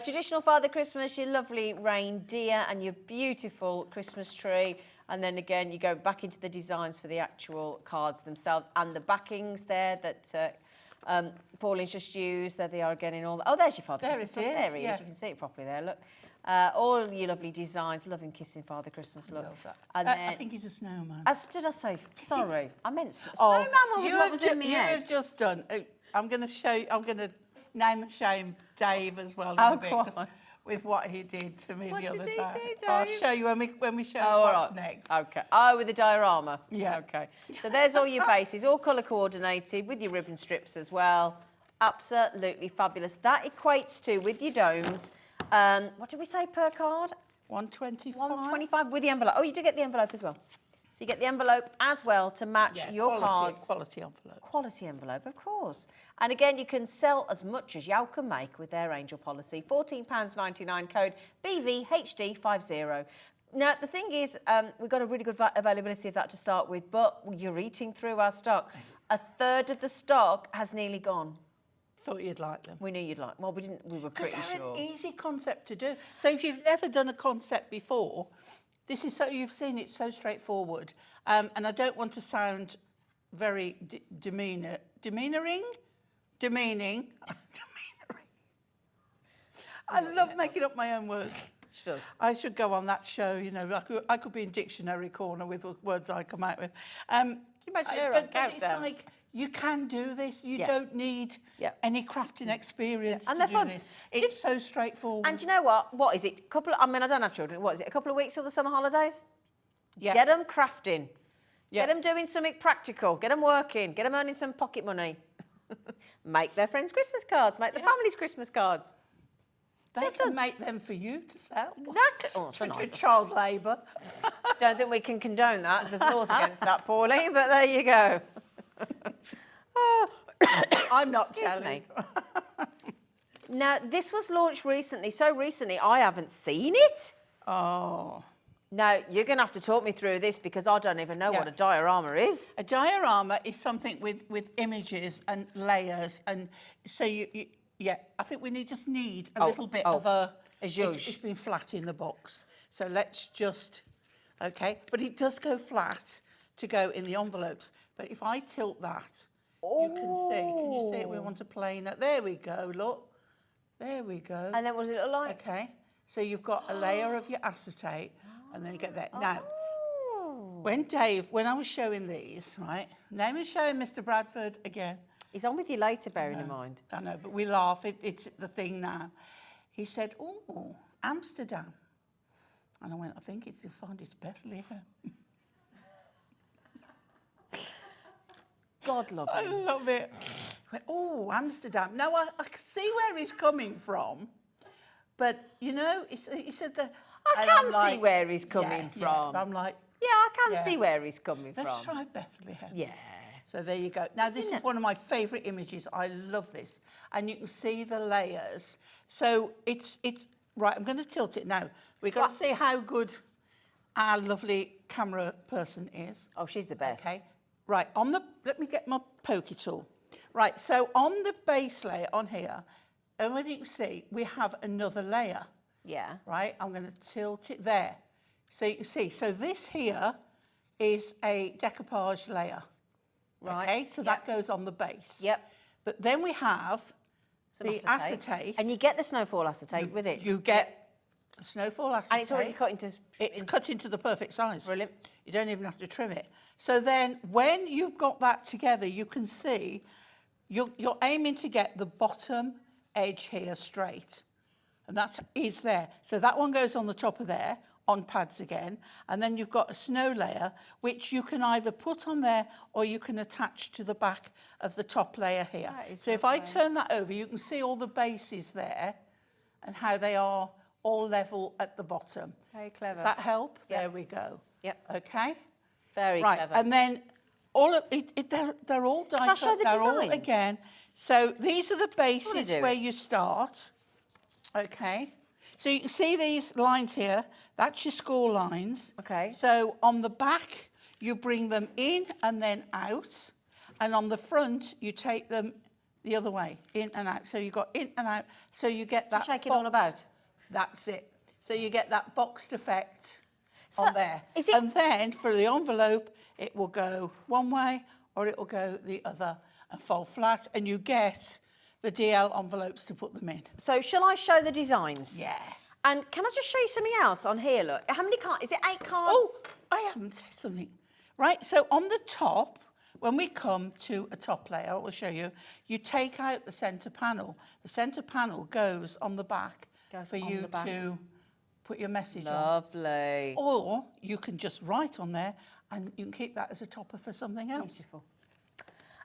Traditional Father Christmas, your lovely reindeer and your beautiful Christmas tree. And then again, you go back into the designs for the actual cards themselves and the backings there that Pauline's just used. There they are again in all. Oh, there's your Father Christmas. There it is. There he is. You can see it properly there. Look. All your lovely designs, loving kissing Father Christmas. Look. Love that. And then, I think he's a snowman. Did I say? Sorry, I meant snowman. Was what was in my head. You have just done. I'm going to show you. I'm going to name and shame Dave as well a bit with what he did to me the other day. What did he do, I'll Dave? show you when we show you what's next. Okay. Oh, with the diorama. Yeah. Okay. So there's all your bases, all colour coordinated with your ribbon strips as well. Absolutely fabulous. That equates to, with your domes, what did we say per card? 125. 125 with the envelope. Oh, you do get the envelope as well. So you get the envelope as well to match your cards. Quality envelope. Quality envelope, of course. And again, you can sell as much as you can make with their Angel policy. £14.99 code BVHD50. Now, the thing is, we've got a really good availability of that to start with, but you're eating through our stock. A third of the stock has nearly gone. Thought you'd like them. We knew you'd like them. Well, we didn't. We were pretty sure. Because they're an easy concept to do. So if you've never done a concept before, this is so you've seen it so straightforward. And I don't want to sound very demeaning. I love making up my own words. She does. I should go on that show, you know. I could be in Dictionary Corner with the words I come out with. Can you imagine her on Countdown? It's like, you can do this. You don't need any crafting experience and to they're fun. Do this. It's so straightforward. And you know what? What is it? I mean, I don't have children. What is it? A couple of weeks till the summer holidays? Yeah. Get them crafting. Get them doing something practical. Get them working. Get them earning some pocket money. Make their friends Christmas cards. Make the families Christmas cards. They can make them for you to sell. Exactly. Oh, so nice. Child labour. Don't think we can condone that. There's laws against that, Pauline, but there you go. Oh. I'm not Excuse telling. me. Now, this was launched recently. So recently, I haven't seen it. Oh. Now, you're going to have to talk me through this because I don't even know what a diorama is. A diorama is something with images and layers. And so I think we just need a little bit of a zhuzh. It's been flat in the box. So let's just, okay. But it does go flat to go in the envelopes. But if I tilt that, you can see. Can you see it? We want to plane that. There we go, look. There we go. And then what does it look like? Okay. So you've got a layer of your acetate, and then you get that. Now, when I was showing these, right, name and showing Mr. Bradford again. He's on with you later, bearing in mind. I know, but we laugh. It's the thing now. He said, oh, Amsterdam. And I went, I think you'll find it's Bethlehem. God love him. I love it. I went, oh, Amsterdam. Now, I can see where he's coming from. But, you know, he said that... I can see where he's coming from. Yeah, I'm like... Yeah, I can see where he's coming from. Let's try Bethlehem. Yeah. So there you go. Now, this is one of my favourite images. I love this. And you can see the layers. So it's right, I'm going to tilt it now. We've got to see how good our lovely camera person is. Oh, she's the best. Okay. Right, let me get my pokey tool. Right, so on the base layer on here, and what you can see, we have another layer. Yeah. Right, I'm going to tilt it there. So you can see, so this here is a decoupage layer. Right. Okay, so that goes on the base. Yep. But then we have Some the acetate. And you get the snowfall acetate with it. You get the snowfall acetate. And it's already cut into... It's cut into the perfect size. Brilliant. You don't even have to trim it. So then when you've got that together, you can see you're aiming to get the bottom edge here straight. And that is there. So that one goes on the top of there, on pads again. And then you've got a snow layer, which you can either put on there or you can attach to the back of the top layer here. So if I turn that over, you can see all the bases there and how they are all level at the bottom. Very clever. Does that help? Yep. There we go. Yep. Okay. Very Right, clever. and then all of it, they're all die Shall I show cut. the They're all designs? again. So these are the bases do where it. you start. Okay. So you can see these lines here. That's your score lines. Okay. So on the back, you bring them in and then out. And on the front, you take them the other way, in and out. So you've got in and out. So you get that Shake it all box. about. That's it. So you get that boxed effect So on there. is it- And then for the envelope, it will go one way or it will go the other and fold flat. And you get the DL envelopes to put them in. So shall I show the designs? Yeah. And can I just show you something else on here? Look, how many cards? Is it 8 cards? Oh, I haven't said something. Right, so on the top, when we come to a top layer, I will show you, you take out the centre panel. The centre panel goes on the back Goes for on you the back. to put your message on. Lovely. Or you can just write on there and you can keep that as a topper for something else. Beautiful.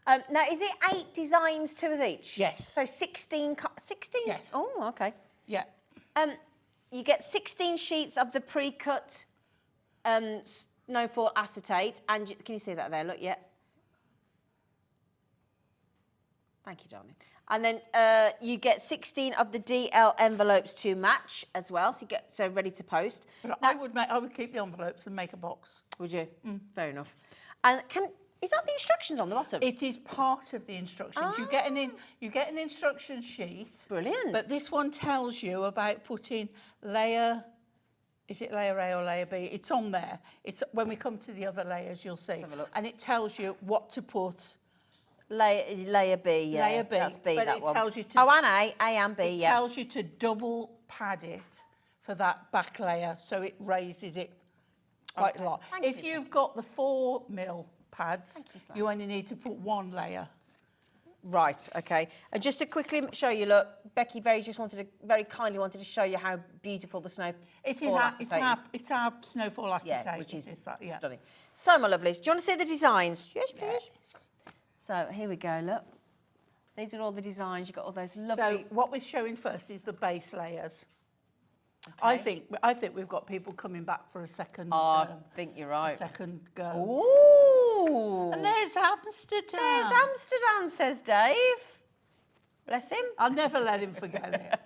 Now, is it 8 designs, 2 of each? Yes. So 16? 16? Yes. Oh, okay. Yeah. You get 16 sheets of the pre-cut snowfall acetate. And can you see that there? Look, yeah. Thank you, darling. And then you get 16 of the DL envelopes to match as well. So you get ready to post. But I would keep the envelopes and make a box. Would you? Fair enough. And is that the instructions on the bottom? It is part of the instructions. You get an instruction sheet. Brilliant. But this one tells you about putting layer. Is it layer A or layer B? It's on there. It's when we come to the other layers, you'll see. have a look. And it tells you what to put. Layer B, yeah. Layer B, That's B, but that it one. tells you to- Oh, and A and B, It yeah. tells you to double pad it for that back layer, so it raises it quite a lot. Thank If you. you've got the 4 mil pads, you only need to put 1 layer. Right, okay. And just to quickly show you, look, Becky very kindly wanted to show you how beautiful the snowfall It's our snowfall acetate. Yeah, which is yeah. stunning. So, my lovelies, do you want to see the designs? Yes, please. So, here we go, look. These are all the designs. You've got all those lovely... So what we're showing first is the base layers. I think we've got people coming back for a second. I think you're right. Second go. Ooh! And there's Amsterdam. There's Amsterdam, says Dave. Bless him. I'll never let him forget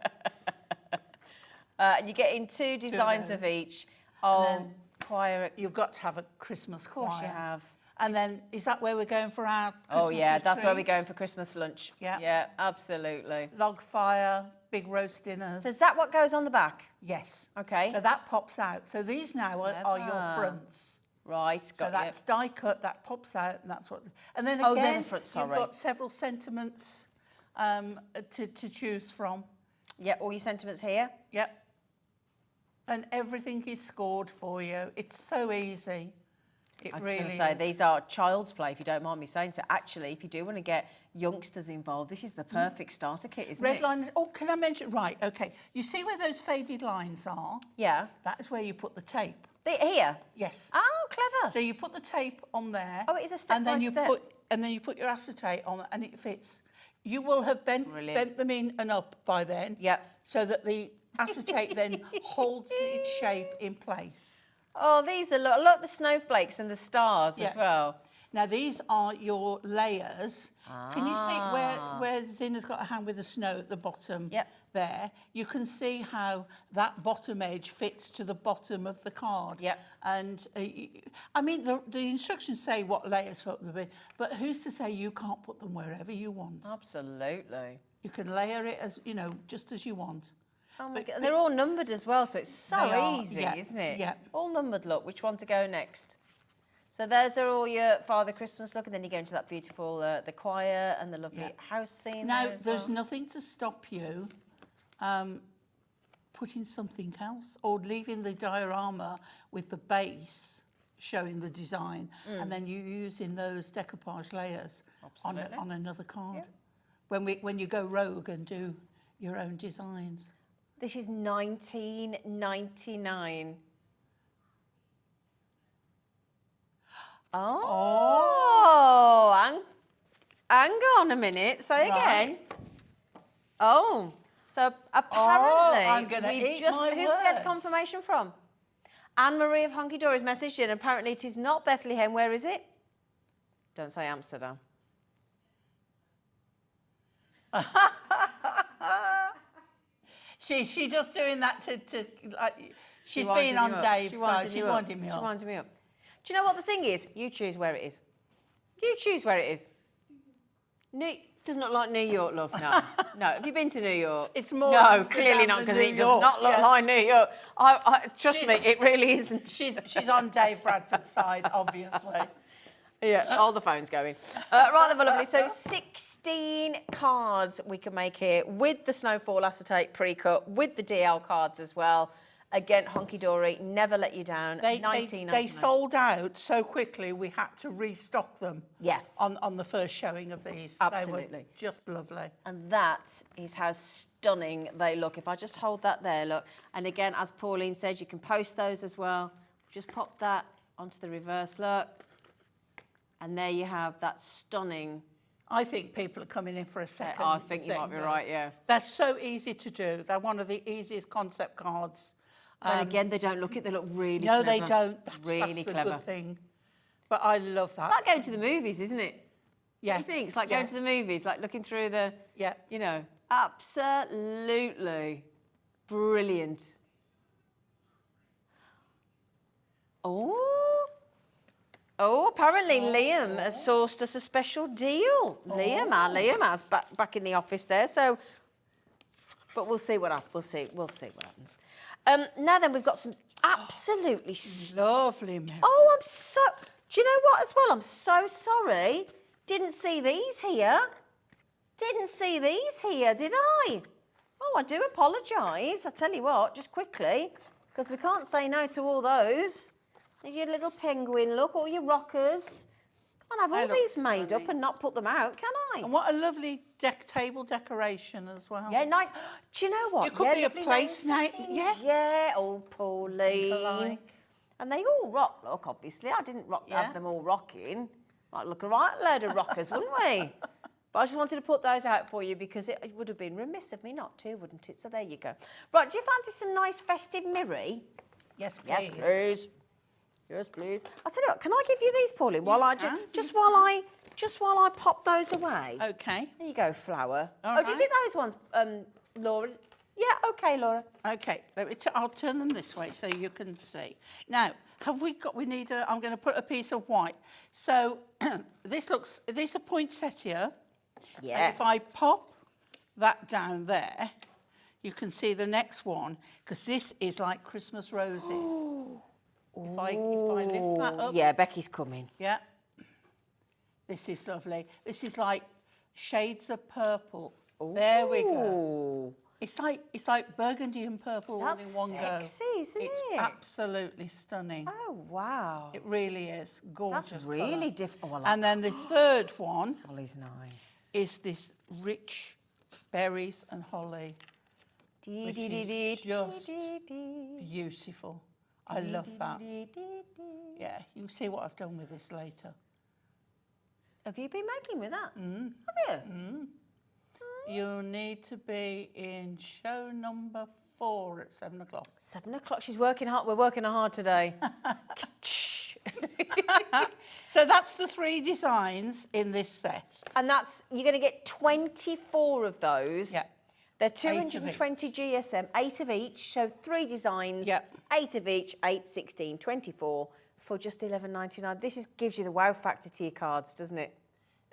it. You're getting 2 designs of each. Oh, then choir. You've got to have a Christmas choir. Of course you have. And then, is that where we're going for our Christmas Oh, yeah, that's where we're retreat? going for Christmas lunch. Yeah. Yeah, absolutely. Log fire, big roast dinners. So is that what goes on the back? Yes. Okay. So that pops out. So these now are your Clever. fronts. Right, So got that's die cut, that pops out, and that's what. And then Oh, again, they're the front, sorry. you've got several sentiments to choose from. Yeah, all your sentiments here. Yep. And everything is scored for you. It's so easy. It I was really going to say, is. these are child's play, if you don't mind me saying so. Actually, if you do want to get youngsters involved, this is the perfect starter kit, isn't Red it? line. Oh, can I mention? Right. Okay. You see where those faded lines are? Yeah. That is where you put the tape. Here? Yes. Oh, clever. So you put the tape on there. Oh, it is a step and then by you step. put your acetate on, and it fits. You will have bent them in and up by then. Yep. So that the acetate then holds its shape in place. Oh, these are, look at the snowflakes and the stars as well. Now these are your layers. Can you see where Zina's got a hand with the snow at the bottom? Yep. There, you can see how that bottom edge fits to the bottom of the card. Yep. And I mean, the instructions say what layers put them in, but who's to say you can't put them wherever you want? Absolutely. You can layer it as just as you want. Oh my God. They're all numbered as well, so it's They are, so easy, yeah, isn't it? yeah. All numbered, look, which one to go next? So those are all your Father Christmas look, and then you go into that beautiful, the choir and the lovely house scene. Now, there as there's well. nothing to stop you putting something else or leaving the diorama with the base showing the design, and then you using those decoupage layers on another card. When you go rogue and do your own designs. This is $19.99. Oh, hang on a minute. Say again. Oh, so apparently I'm gonna we eat just my who did we get words. confirmation from? Anne-Marie of Hunkydory's messaged in. Apparently it is not Bethlehem. Where is it? Don't say Amsterdam. She's just doing that to like, she's been on Dave's side. She's winding me up. She's winding me up. Do you know what the thing is? You choose where it is. You choose where it is. Doesn't look like New York, love. No, no. Have you been to New York? It's more. No, Amsterdam clearly not, than because New it does York, not look like New York. Trust me, it really isn't. She's on Dave Bradford's side, obviously. Yeah, all the phone's going. Right then, my lovely. So 16 cards we can make here with the Snowfall acetate pre-cut, with the DL cards as well. Again, Hunkydory, never let you down. They sold out so quickly, we had to restock them. Yeah. On the first showing of these. Absolutely. They were just lovely. And that is how stunning they look. If I just hold that there, look. And again, as Pauline said, you can post those as well. Just pop that onto the reverse, look. And there you have that stunning. I think people are coming in for a second. I think you might be right, yeah. They're so easy to do. They're one of the easiest concept cards. And again, they don't look it. They look really no, clever. they don't. That's really a clever. good thing. But I love that. It's like going to the movies, isn't it? Yeah. You think it's like going to the movies, like looking through the. Yeah. You know, absolutely brilliant. Oh, apparently Liam has sourced us a special deal. Liam has back in the office there. So, but we'll see what happens. We'll see what happens. Now then, we've got some absolutely lovely. Mary. Oh, I'm so. Do you know what? As well, I'm so sorry. Didn't see these here. Didn't see these here, did I? Oh, I do apologise. I tell you what, just quickly, because we can't say no to all those. There's your little penguin look, all your rockers. Can't have all these made up and not put them out, can I? And what a lovely table decoration as well. Yeah, nice. Do you know what? It could be a place name. Yeah. Yeah, oh, Pauline. And they all rock, look, obviously. I didn't have them all rocking. Might look a right load of rockers, wouldn't we? But I just wanted to put those out for you because it would have been remiss of me not to, wouldn't it? So there you go. Right, do you fancy some nice festive mirror? Yes, please. Yes, please. Yes, please. I'll tell you what, can I give you these, Pauline, while I just while I pop those away? Okay. There you go, flower. All do you see those ones, Laura? Yeah, okay, Laura. Okay, I'll turn them this way so you can see. Now, we need I'm going to put a piece of white. So this a poinsettia. Yeah. And if I pop that down there, you can see the next one, because this is like Christmas roses. Ooh. If I lift that up. Yeah, Becky's coming. Yeah. This is lovely. This is like shades of purple. Ooh. There we go. It's like burgundy and purple all in one go. That's sexy, isn't it? It's absolutely stunning. Oh, wow. It really is. Gorgeous. That's really different. Oh, and then the third one is this rich berries and holly, which is just beautiful. I love that. Yeah, you can see what I've done with this later. Have you been making with that? Have you? You need to be in show number 4 at 7 o'clock. 7 o'clock. She's working hard. We're working hard today. So that's the 3 designs in this set. And you're going to get 24 of those. Yeah. They're 220 GSM, 8 of each, so 3 designs, 8 of each, 8, 16, 24 for just $11.99. This gives you the wow factor to your cards, doesn't it?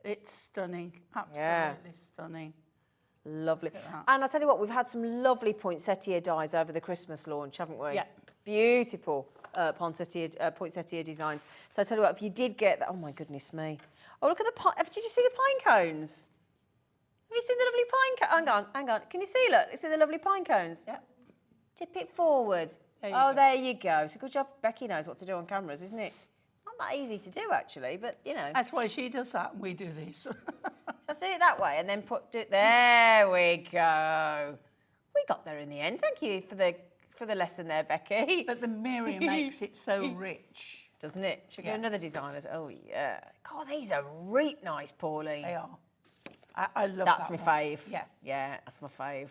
It's stunning, absolutely stunning. Lovely. And I'll tell you what, we've had some lovely poinsettia dies over the Christmas launch, haven't we? Yeah. Beautiful. poinsettia designs. So I tell you what, if you did get that, oh my goodness me. Oh, look at the did you see the pine cones? Have you seen the lovely pine cones? Hang on. Can you see, look? You see the lovely pine cones? Yeah. Tip it forward. There you go. So good job. Becky knows what to do on cameras, isn't it? It's not that easy to do, actually, but, you know. That's why she does that and we do this. Let's do it that way and then there we go. We got there in the end. Thank you for the lesson there, Becky. But the mirror makes it so rich. Doesn't it? Should we go another designer? Oh, yeah. God, these are really nice, Pauline. They are. I love That's that my one. fave. Yeah. Yeah, that's my fave.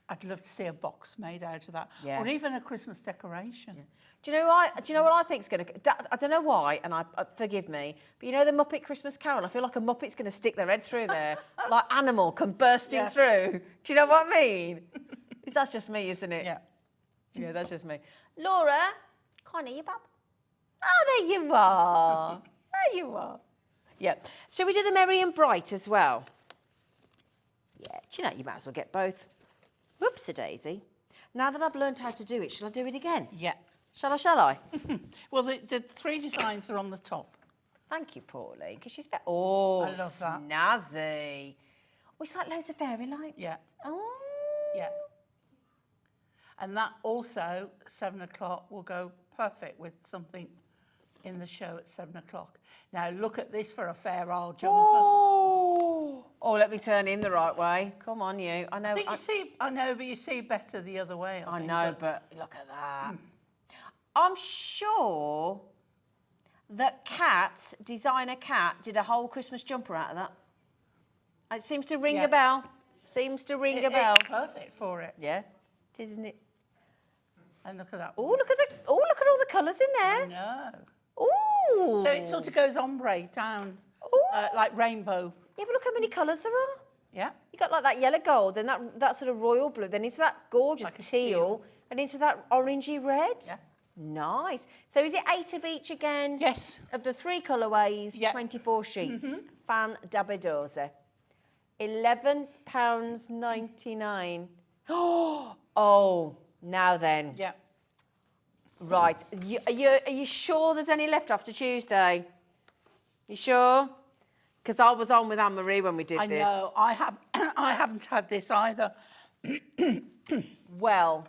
I'd love to see a box made out of that. Yeah. Or even a Christmas decoration. Yeah. Do you know what I think's going to... I don't know why, and forgive me, but you know the Muppet Christmas Carol? I feel like a Muppet's going to stick their head through there, like animal come bursting through. Do you know what I mean? That's just me, isn't it? Yeah. Yeah, that's just me. Laura, Connie, you bub? Oh, there you are. There you are. Yeah. Shall we do the Merry and Bright as well? Yeah. Do you know, you might as well get both. Whoops-a-daisy. Now that I've learned how to do it, shall I do it again? Yeah. Shall I? Well, the three designs are on the top. Thank you, Pauline, because she's... Oh, I love that. snazzy. Oh, it's like loads of fairy lights. Yeah. Oh. Yeah. And that also, 7 o'clock, will go perfect with something in the show at 7 o'clock. Now, look at this for a fair old jumper. Oh, let me turn in the right way. Come on, you. I know. I know, but you see better the other way. I know, but look at that. I'm sure that designer Cat, did a whole Christmas jumper out of that. It seems to ring a bell. Seems to ring a bell. It's perfect for it. Yeah, it is, isn't it? And look at that. Oh, look at all the colours in there. No. Oh. So it sort of goes ombre down, like rainbow. Yeah, but look how many colours there are. Yeah. You got like that yellow gold, then that sort of royal blue, then into that gorgeous Like a teal, and into that orangey red. Yeah. Nice. So is it 8 of each again? Yes. Of the 3 colourways, Yeah. 24 sheets. Fan dabidosa. £11.99. Oh, now then. Yeah. Right. Are you sure there's any left after Tuesday? You sure? Because I was on with Anne-Marie when we did this. I know. I haven't had this either. Well,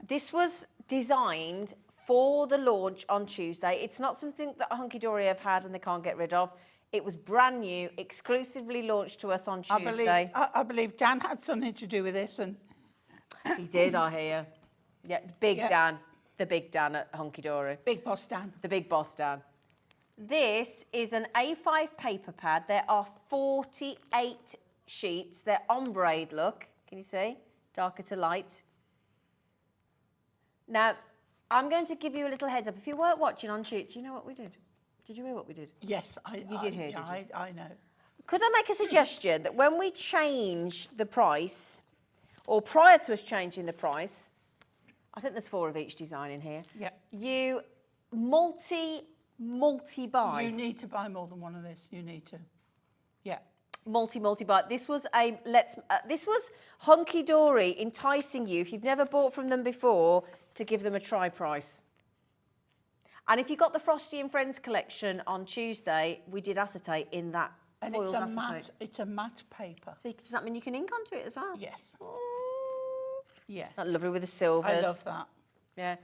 this was designed for the launch on Tuesday. It's not something that Hunkydory have had and they can't get rid of. It was brand new, exclusively launched to us on Tuesday. I believe Dan had something to do with this, and He did, I hear. Yeah, Dan. The big Dan at Hunkydory. Big Boss Dan. The big boss Dan. This is an A5 paper pad. There are 48 sheets. They're ombre look. Can you see? Darker to light. Now, I'm going to give you a little heads up. If you weren't watching on Tuesday, do you know what we did? Did you hear what we did? Yes, You did hear, did you? I know. Could I make a suggestion that when we change the price, or prior to us changing the price, I think there's 4 of each design in here. Yeah. You multi-buy. You need to buy more than one of this. You need to. Yeah. Multi-buy. This was this was Hunkydory enticing you, if you've never bought from them before, to give them a try price. And if you got the Frosty and Friends collection on Tuesday, we did acetate in that. And foiled acetate. it's a matte paper. So does that mean you can ink onto it as well? Yes. Oh. Yes. That's lovely with the silvers. I love that. Yeah.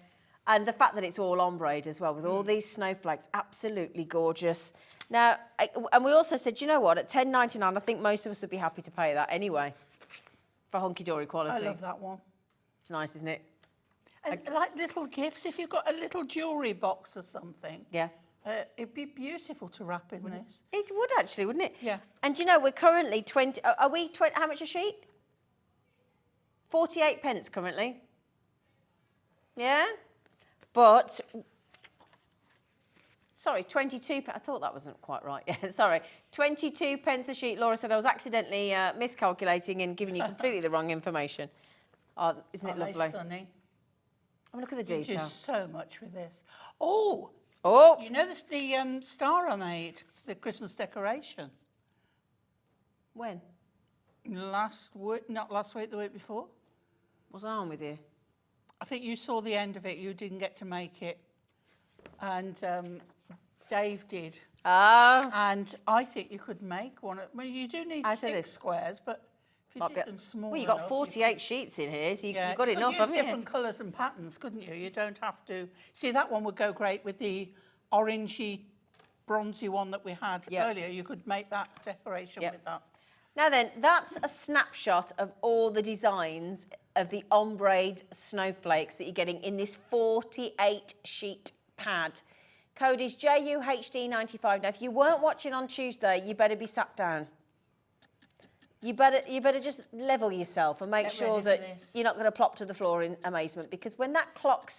And the fact that it's all ombre as well, with all these snowflakes, absolutely gorgeous. Now, and we also said, you know what, at $10.99, I think most of us would be happy to pay that anyway, for Hunkydory quality. I love that one. It's nice, isn't it? And like little gifts, if you've got a little jewellery box or something, Yeah. it'd be beautiful to wrap in this. It would actually, wouldn't it? Yeah. And you know, we're currently 20, are we 20, how much a sheet? 48 pence currently. Yeah? But, sorry, 22, I thought that wasn't quite right. Yeah, sorry. 22 pence a sheet. Laura said I was accidentally miscalculating and giving you completely the wrong information. Oh, isn't it lovely? Stunning. Oh, look at the You detail. do so much with this. Oh, Oh, you know the star I made, the Christmas decoration? when? Not last week, the week before. What's on with you? I think you saw the end of it. You didn't get to make it. And Dave did. And I think you could make one. Well, you do need 6 squares, but if you did them small well, you got 48 sheets in here, so you've got enough, use haven't you? different colours and patterns, couldn't you? You don't have to. See, that one would go great with the orangey, bronzy one that we had earlier. You could make that decoration with that. Now then, that's a snapshot of all the designs of the ombre snowflakes that you're getting in this 48 sheet pad. Code is JUHD95. Now, if you weren't watching on Tuesday, you better be sat down. You better just level yourself and make sure that you're not going to plop to the floor in amazement, because when that clock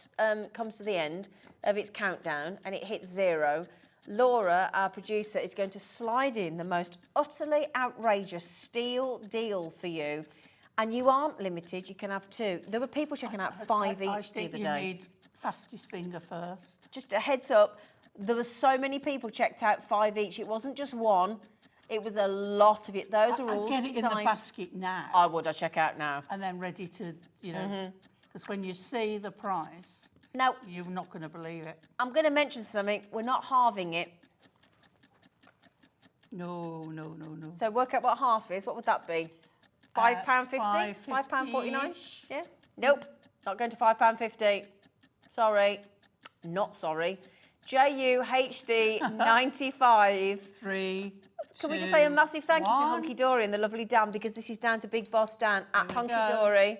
comes to the end of its countdown and it hits 0, Laura, our producer, is going to slide in the most utterly outrageous steal deal for you. And you aren't limited, you can have 2. There were people checking out 5 each the other day. I think you need fastest finger first. Just a heads up, there were so many people checked out 5 each. It wasn't just one, it was a lot of it. Those are all I'd get it in the basket now. I would, I'd check out now. And then ready to, you know, because when you see the price, now, you're not going to believe it. I'm going to mention something. We're not halving it. No. So work out what half is. What would that be? £5.50? £5.49? Yeah. Nope. Not going to £5.50. Sorry. Not sorry. JUHD 95. 3. Can we just say a massive thank you to Hunkydory and the lovely Dan, because this is down to Big Boss Dan at Hunkydory.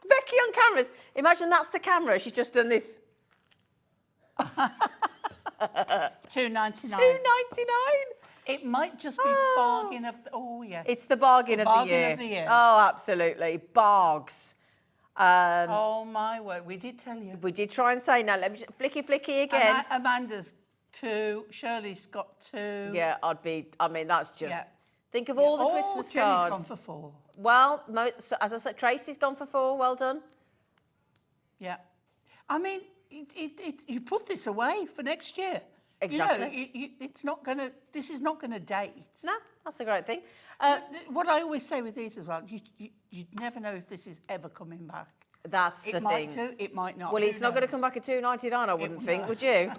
Becky on cameras. Imagine that's the camera. She's just done this. $2.99. $2.99. It might just be bargain of the, It's the bargain of the year. Oh, absolutely. Bargs. Oh my word, we did tell you. We did try and say, now let me just flicky again. Amanda's 2, Shirley's got 2. Yeah, I mean, that's just, think of all the Christmas cards. Jenny's gone for 4. Well, as I said, Tracy's gone for 4, well done. Yeah. I mean, you put this away for next year. Exactly. You know, this is not gonna date. No, that's a great thing. What I always say with these as well, you never know if this is ever coming back. That's the thing. It might do, it might not. Well, it's not going to come back at $2.99, I wouldn't think, would you?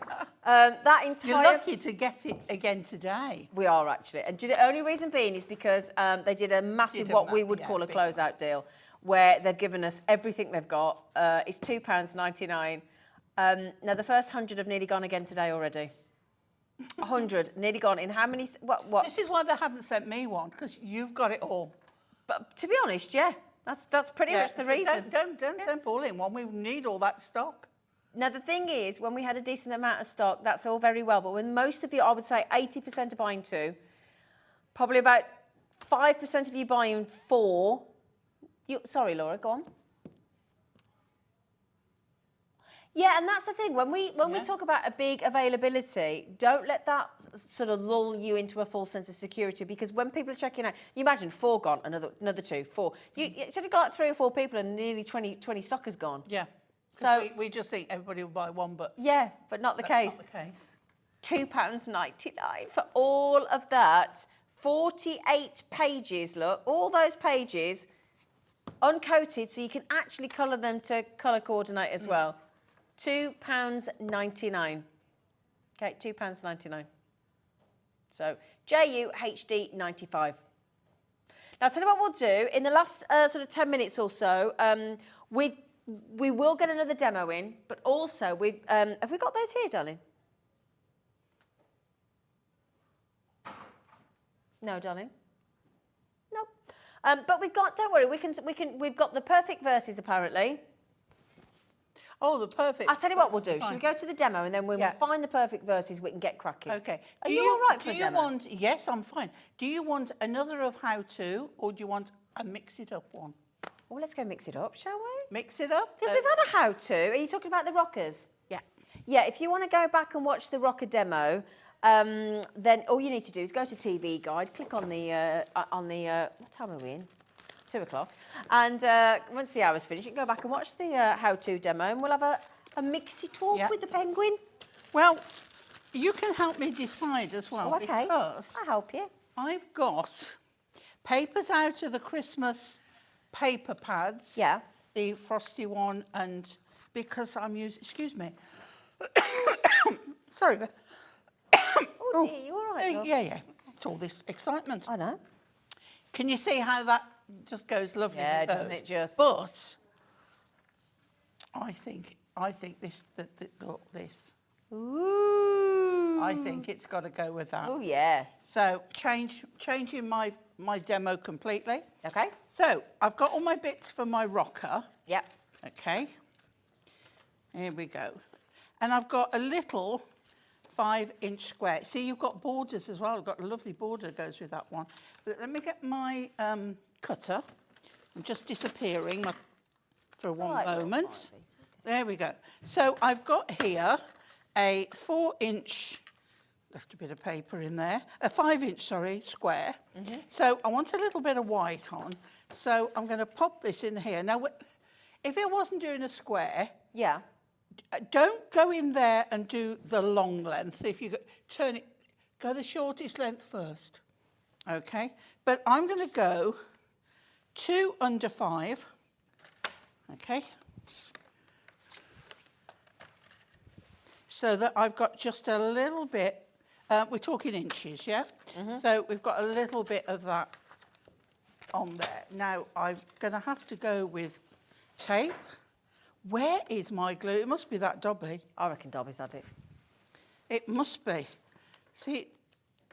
That entire... You're lucky to get it again today. We are, actually. And the only reason being is because they did a massive, what we would call a closeout deal, where they've given us everything they've got. It's £2.99. Now, the first 100 have nearly gone again today already. 100, nearly gone. In how many... What? This is why they haven't sent me one, because you've got it all. But to be honest, yeah. That's pretty much the reason. Don't send Paul in one. We need all that stock. Now, the thing is, when we had a decent amount of stock, that's all very well. But when most of you, I would say 80% are buying 2, probably about 5% of you buying 4. Sorry, Laura, go on. Yeah, and that's the thing. When we talk about a big availability, don't let that sort of lull you into a false sense of security, because when people are checking out, you imagine 4 gone, another 2, 4. You should have got like 3 or 4 people and nearly 20 stockers gone. Yeah. So we just think everybody will buy one, but yeah, but not the case. Not the case. £2.99 for all of that. 48 pages. Look, all those pages uncoated, so you can actually colour them to colour coordinate as well. £2.99. Okay, £2.99. So JUHD 95. Now, I'll tell you what we'll do. In the last sort of 10 minutes or so, we will get another demo in, but also have we got those here, darling? No, darling. No. But we've got. Don't worry. We've got the perfect verses apparently. Oh, the perfect. I'll tell you what we'll do. Should we go to the demo, and then when we find the perfect verses, we can get cracking. Okay. Are you all right for a demo? Yes, I'm fine. Do you want another of how-to, or do you want a mix-it-up one? Well, let's go mix it up, shall we? Mix it up? Because we've had a how-to. Are you talking about the rockers? Yeah. Yeah, if you want to go back and watch the rocker demo, then all you need to do is go to TV Guide, click on the what time are we in? 2 o'clock. And once the hour's finished, you can go back and watch the how-to demo, and we'll have a mixy talk with the penguin. Well, you can help me decide as well, okay. because I'll help you. I've got Paper's out of the Christmas paper pads. Yeah. The frosty one, and because I'm using, excuse me. Sorry. Oh, dear, you all right, love? Yeah. It's all this excitement. I know. Can you see how that just goes lovely Yeah, with doesn't those? it just? But I think this, this. Ooh. I think it's got to go with that. Oh, yeah. So changing my demo completely. Okay. So I've got all my bits for my rocker. Yep. Okay. Here we go. And I've got a little 5-inch square. See, you've got borders as well. I've got a lovely border that goes with that one. But let me get my cutter. I'm just disappearing for one moment. There we go. So I've got here a 4-inch, left a bit of paper in there, a 5-inch, sorry, square. So I want a little bit of white on. So I'm going to pop this in here. Now, if it wasn't doing a square, Yeah. don't go in there and do the long length. If you turn it, go the shortest length first. Okay? But I'm going to go 2 under 5. Okay? So that I've got just a little bit, we're talking inches, yeah? So we've got a little bit of that on there. Now, I'm going to have to go with tape. Where is my glue? It must be that Dobby. I reckon Dobby's had it. It must be. See,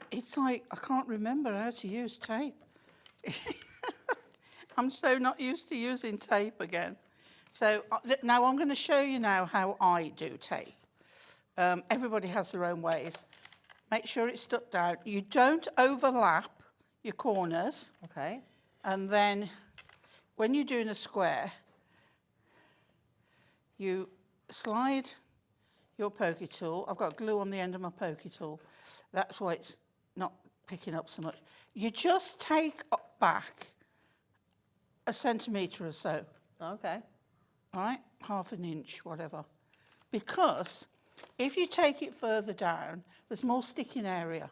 it's like I can't remember how to use tape. I'm so not used to using tape again. So now I'm going to show you now how I do tape. Everybody has their own ways. Make sure it's stuck down. You don't overlap your corners. Okay. And then when you're doing a square, you slide your pokey tool. I've got glue on the end of my pokey tool. That's why it's not picking up so much. You just take back a centimetre or so. Okay. All right? Half an inch, whatever. Because if you take it further down, there's more sticking area.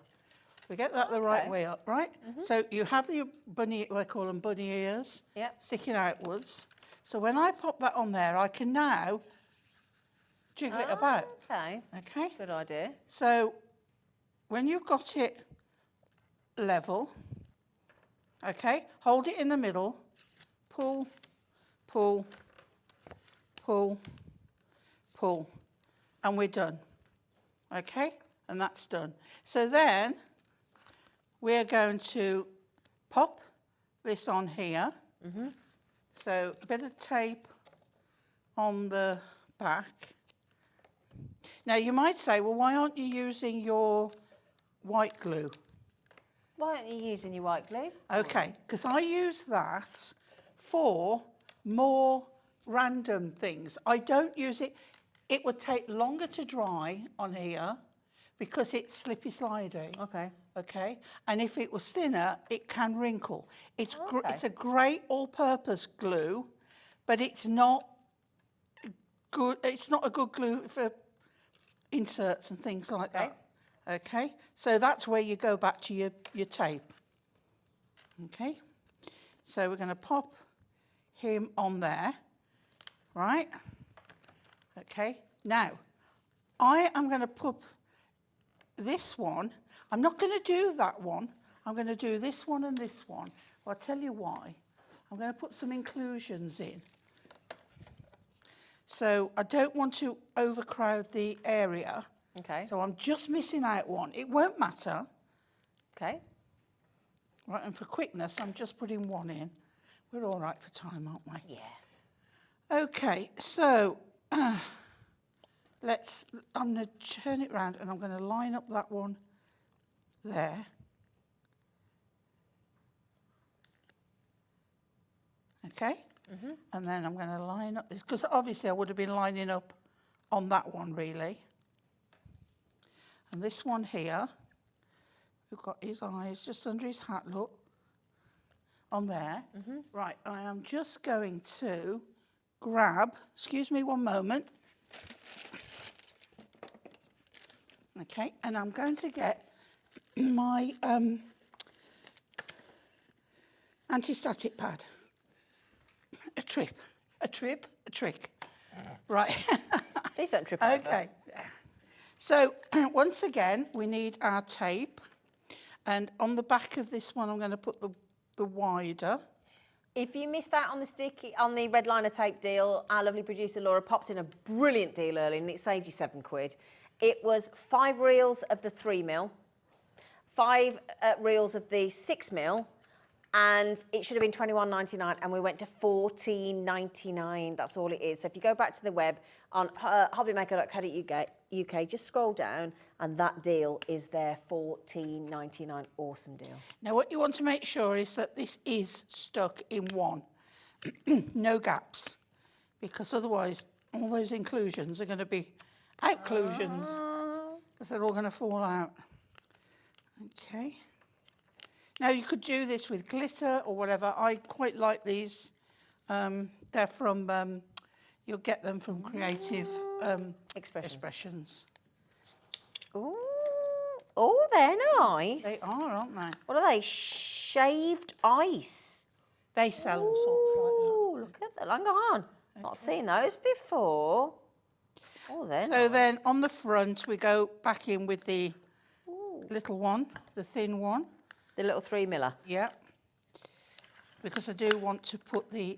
We get that the right way up, right? So you have the bunny, I call them bunny ears, sticking outwards. So when I pop that on there, I can now jiggle it about. Okay. Okay? Good idea. So when you've got it level, okay, hold it in the middle, pull, pull, pull, pull, and we're done. Okay? And that's done. So then we're going to pop this on here. So a bit of tape on the back. Now you might say, well, why aren't you using your white glue? Why aren't you using your white glue? Okay, because I use that for more random things. I don't use it. It would take longer to dry on here because it's slippy sliding. Okay. Okay, and if it was thinner, it can wrinkle. It's Okay. it's a great all-purpose glue, but it's not good. It's not a good glue for inserts and things like that. Okay, so that's where you go back to your tape. Okay, so we're going to pop him on there, right? Okay, now I am going to put this one. I'm not going to do that one. I'm going to do this one and this one. Well, I'll tell you why. I'm going to put some inclusions in. So I don't want to overcrowd the area. Okay. So I'm just missing out one. It won't matter. Okay. Right, and for quickness, I'm just putting one in. We're all right for time, aren't we? Yeah. Okay, so I'm going to turn it round and I'm going to line up that one there. Okay? And then I'm going to line up this, because obviously I would have been lining up on that one, really. And this one here, we've got his eyes just under his hat, look, on there. Right, I am just going to grab, excuse me one moment. Okay, and I'm going to get my anti-static pad. A trick. Right. Please don't trip over. Okay. So once again, we need our tape. And on the back of this one, I'm going to put the wider. If you missed out on the red liner tape deal, our lovely producer Laura popped in a brilliant deal early and it saved you £7. It was 5 reels of the 3mm, 5 reels of the 6mm, and it should have been £21.99 and we went to £14.99. That's all it is. So if you go back to the web on hobbymaker.co.uk, just scroll down and that deal is there, £14.99. Awesome deal. Now what you want to make sure is that this is stuck in one. No gaps, because otherwise all those inclusions are going to be outclusions, because they're all going to fall out. Okay. Now you could do this with glitter or whatever. I quite like these. They're from, you'll get them from Creative Expressions. Ooh. Oh, they're nice. They are, aren't they? What are they? Shaved ice. They sell all sorts like that. Oh, look at that. Hang on. Not seen those before. Oh, they're nice. So then on the front, we go back in with the little one, the thin one. The little 3mm. Yeah. Because I do want to put the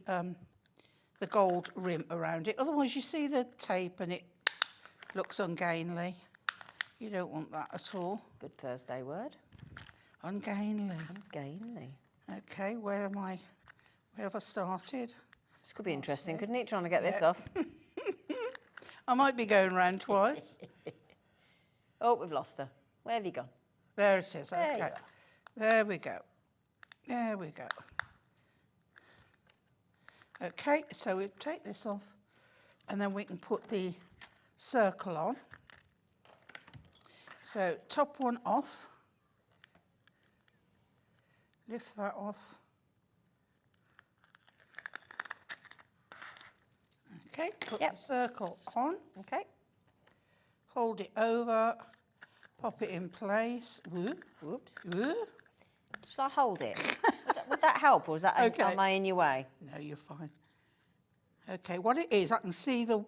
gold rim around it. Otherwise, you see the tape and it looks ungainly. You don't want that at all. Good Thursday word. Ungainly. Ungainly. Okay, where am I? Where have I started? This could be interesting, couldn't it, trying to get this off? I might be going round twice. Oh, we've lost her. Where have you gone? There it is, There you okay. are. There we go. There we go. Okay, so we take this off and then we can put the circle on. So top one off. Lift that off. Okay, put the circle on. Okay. Hold it over. Pop it in place. Whoops. Woo. Shall I hold it? Would that help, or is that Okay. am I in your way? No, you're fine. Okay, what it is, I can see the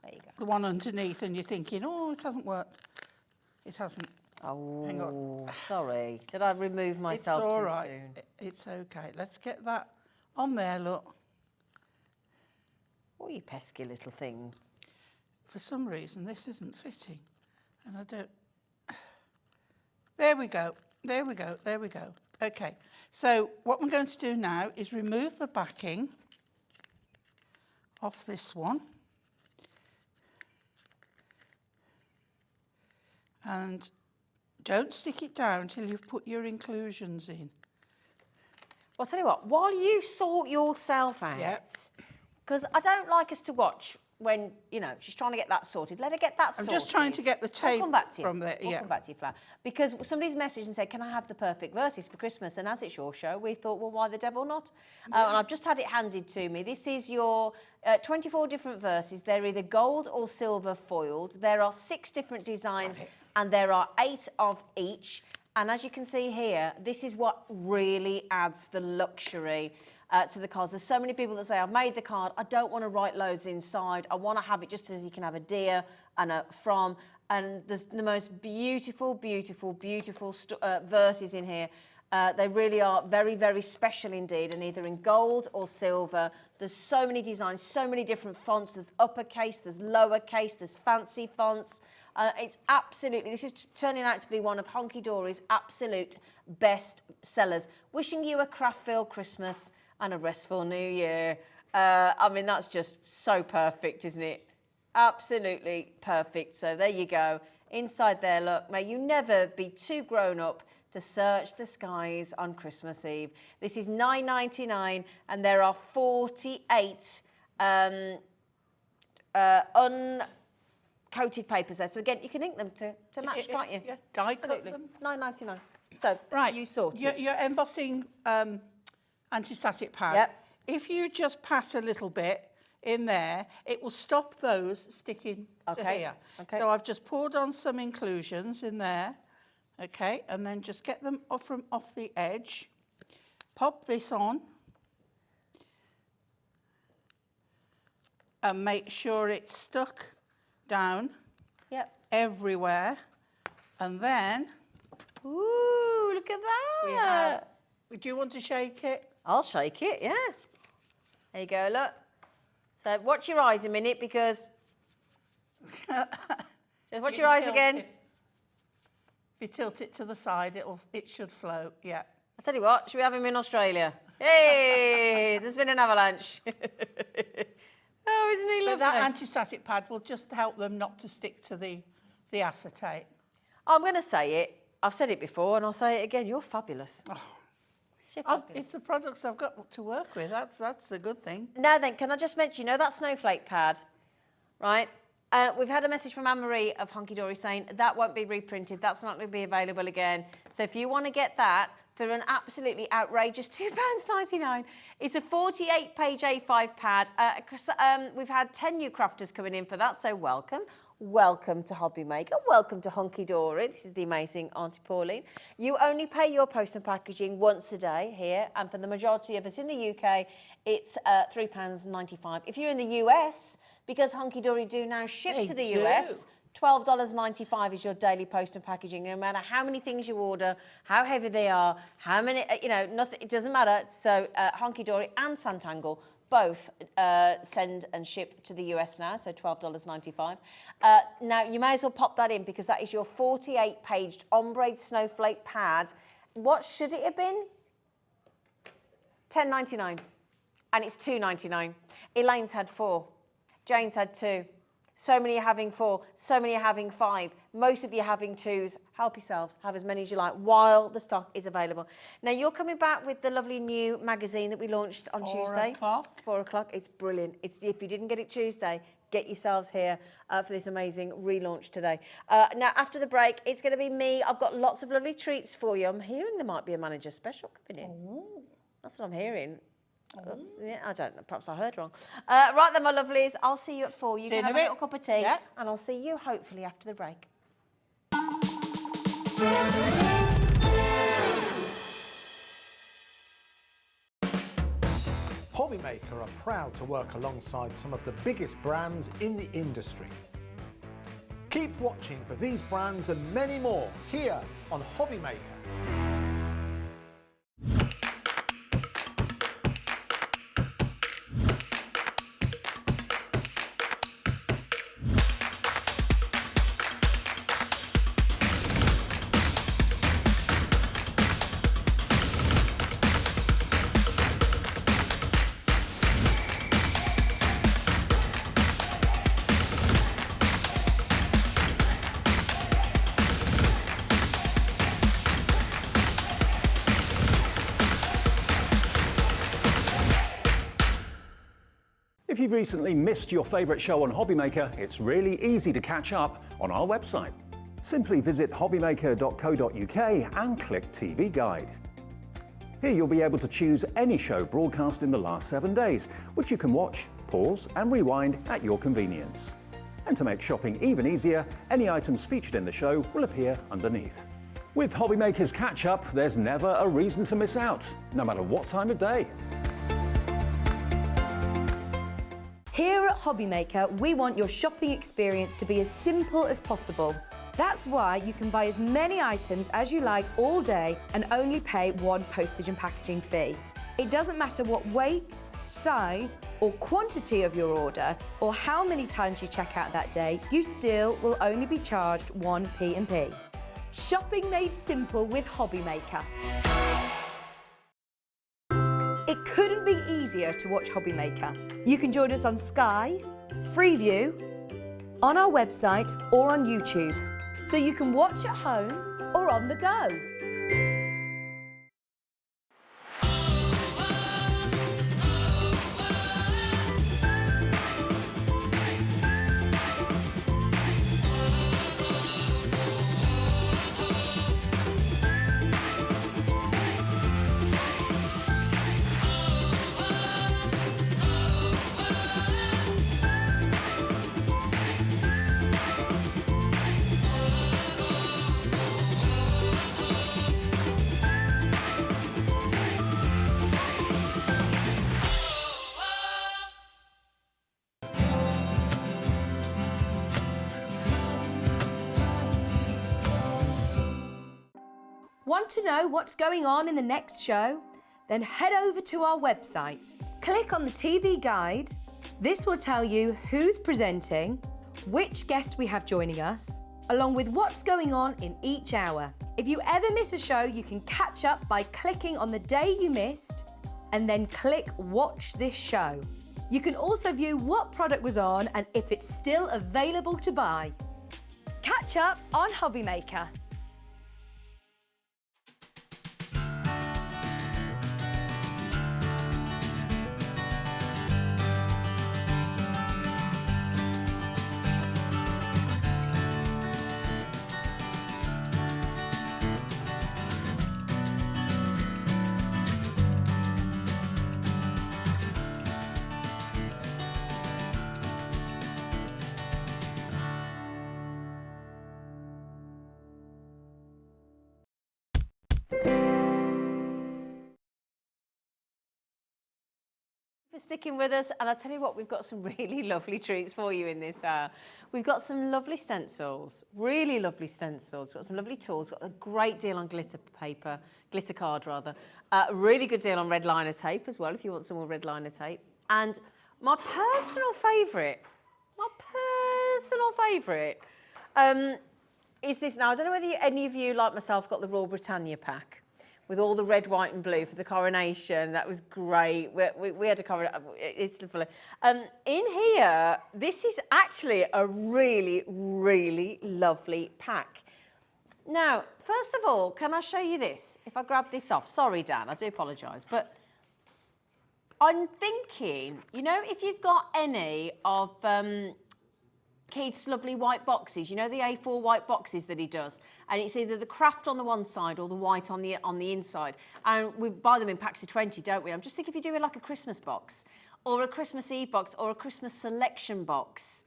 There you go. the one underneath and you're thinking, oh, it hasn't worked. It hasn't. Oh, Hang on. sorry. Did I remove myself It's all too right. soon? It's okay. Let's get that on there, look. Oh, you pesky little thing. For some reason, this isn't fitting. And I don't... There we go. There we go. There we go. Okay. So what I'm going to do now is remove the backing off this one. And don't stick it down till you've put your inclusions in. Well, I'll tell you what, while you sort yourself out, because I don't like us to watch when, you know, she's trying to get that sorted. Let her get that sorted. I'm just trying to get the tape come back to you. from there. We'll come back to you, Flower. Because somebody's messaged and said, can I have the perfect verses for Christmas? And as it's your show, we thought, well, why the devil not? And I've just had it handed to me. This is your 24 different verses. They're either gold or silver foiled. There are 6 different designs and there are 8 of each. And as you can see here, this is what really adds the luxury to the cards. There's so many people that say, I've made the card, I don't want to write loads inside, I want to have it just as you can have a dear and a from, and there's the most beautiful, beautiful, beautiful verses in here. They really are very, very special indeed, and either in gold or silver. There's so many designs, so many different fonts. There's uppercase, there's lowercase, there's fancy fonts. It's absolutely, this is turning out to be one of Hunkydory's absolute best sellers. Wishing you a craft-filled Christmas and a restful New Year. I mean, that's just so perfect, isn't it? Absolutely perfect. So there you go. Inside there, look, may you never be too grown up to search the skies on Christmas Eve. This is $9.99 and there are 48 uncoated papers there. So again, you can ink them to match, can't you? Yeah, die cut them. $9.99. So Right, you sorted. your embossing anti-static pad. Yep. If you just pat a little bit in there, it will stop those sticking to here. Okay. So I've just poured on some inclusions in there, okay, and then just get them off the edge, pop this on and make sure it's stuck down everywhere. And then Ooh, look at that. Do you want to shake it? I'll shake it, yeah. There you go, look. So watch your eyes a minute because... Just watch your eyes again. If you tilt it to the side, it should float, yeah. I tell you what, should we have him in Australia? Hey, there's been an avalanche. Oh, isn't he lovely? That anti-static pad will just help them not to stick to the acetate. I'm going to say it. I've said it before and I'll say it again. You're fabulous. It's the products I've got to work with. That's the good thing. Now then, can I just mention, you know that snowflake pad, right? We've had a message from Anne-Marie of Hunkydory saying that won't be reprinted. That's not going to be available again. So if you want to get that for an absolutely outrageous £2.99, it's a 48-page A5 pad. We've had 10 new crafters coming in for that, so welcome. Welcome to Hobbymaker. Welcome to Hunkydory. This is the amazing Auntie Pauline. You only pay your post and packaging once a day here, and for the majority of us in the UK, it's £3.95. If you're in the US, because Hunkydory do now ship to the US, $12.95 is your daily post and packaging. No matter how many things you order, how heavy they are, how many, nothing, it doesn't matter. So Hunkydory and Sanntangle both send and ship to the US now, so $12.95. Now, you may as well pop that in because that is your 48-page ombre snowflake pad. What should it have been? $10.99, and it's $2.99. Elaine's had 4. Jane's had 2. So many are having 4. So many are having 5. Most of you are having 2s. Help yourselves. Have as many as you like while the stock is available. Now, you're coming back with the lovely new magazine that we launched on Tuesday. 4 o'clock. 4 o'clock. It's brilliant. If you didn't get it Tuesday, get yourselves here for this amazing relaunch today. Now, after the break, it's going to be me. I've got lots of lovely treats for you. I'm hearing there might be a manager special coming in. Ooh. That's what I'm hearing. Yeah, I don't know. Perhaps I heard wrong. Right then, my lovelies. I'll see you at 4. You can have a little cup of tea, and I'll see you hopefully after the break. Hobbymaker are proud to work alongside some of the biggest brands in the industry. Keep watching for these brands and many more here on Hobbymaker. If you've recently missed your favourite show on Hobbymaker, it's really easy to catch up on our website. Simply visit hobbymaker.co.uk and click TV Guide. Here you'll be able to choose any show broadcast in the last 7 days, which you can watch, pause and rewind at your convenience. And to make shopping even easier, any items featured in the show will appear underneath. With Hobbymaker's catch-up, there's never a reason to miss out, no matter what time of day. Here at Hobbymaker, we want your shopping experience to be as simple as possible. That's why you can buy as many items as you like all day and only pay one postage and packaging fee. It doesn't matter what weight, size or quantity of your order or how many times you check out that day, you still will only be charged one P&P. Shopping made simple with Hobbymaker. It couldn't be easier to watch Hobbymaker. You can join us on Sky, Freeview, on our website or on YouTube, so you can watch at home or on the go. Want to know what's going on in the next show? Then head over to our website. Click on the TV guide. This will tell you who's presenting, which guest we have joining us, along with what's going on in each hour. If you ever miss a show, you can catch up by clicking on the day you missed and then click Watch This Show. You can also view what product was on and if it's still available to buy. Catch up on Hobbymaker. For sticking with us, and I'll tell you what, we've got some really lovely treats for you in this hour. We've got some lovely stencils, really lovely stencils. We've got some lovely tools, got a great deal on glitter paper, glitter card rather. Really good deal on red liner tape as well, if you want some more red liner tape. And my personal favourite is this. Now, I don't know whether any of you, like myself, got the Royal Britannia pack with all the red, white and blue for the coronation. That was great. We had a coronation. It's lovely. In here, this is actually a really, really lovely pack. Now, first of all, can I show you this? If I grab this off. Sorry, Dan, I do apologise. But I'm thinking, you know, if you've got any of Keith's lovely white boxes, you know, the A4 white boxes that he does, and it's either the craft on the one side or the white on the inside, and we buy them in packs of 20, don't we? I'm just thinking if you're doing like a Christmas box or a Christmas Eve box or a Christmas selection box,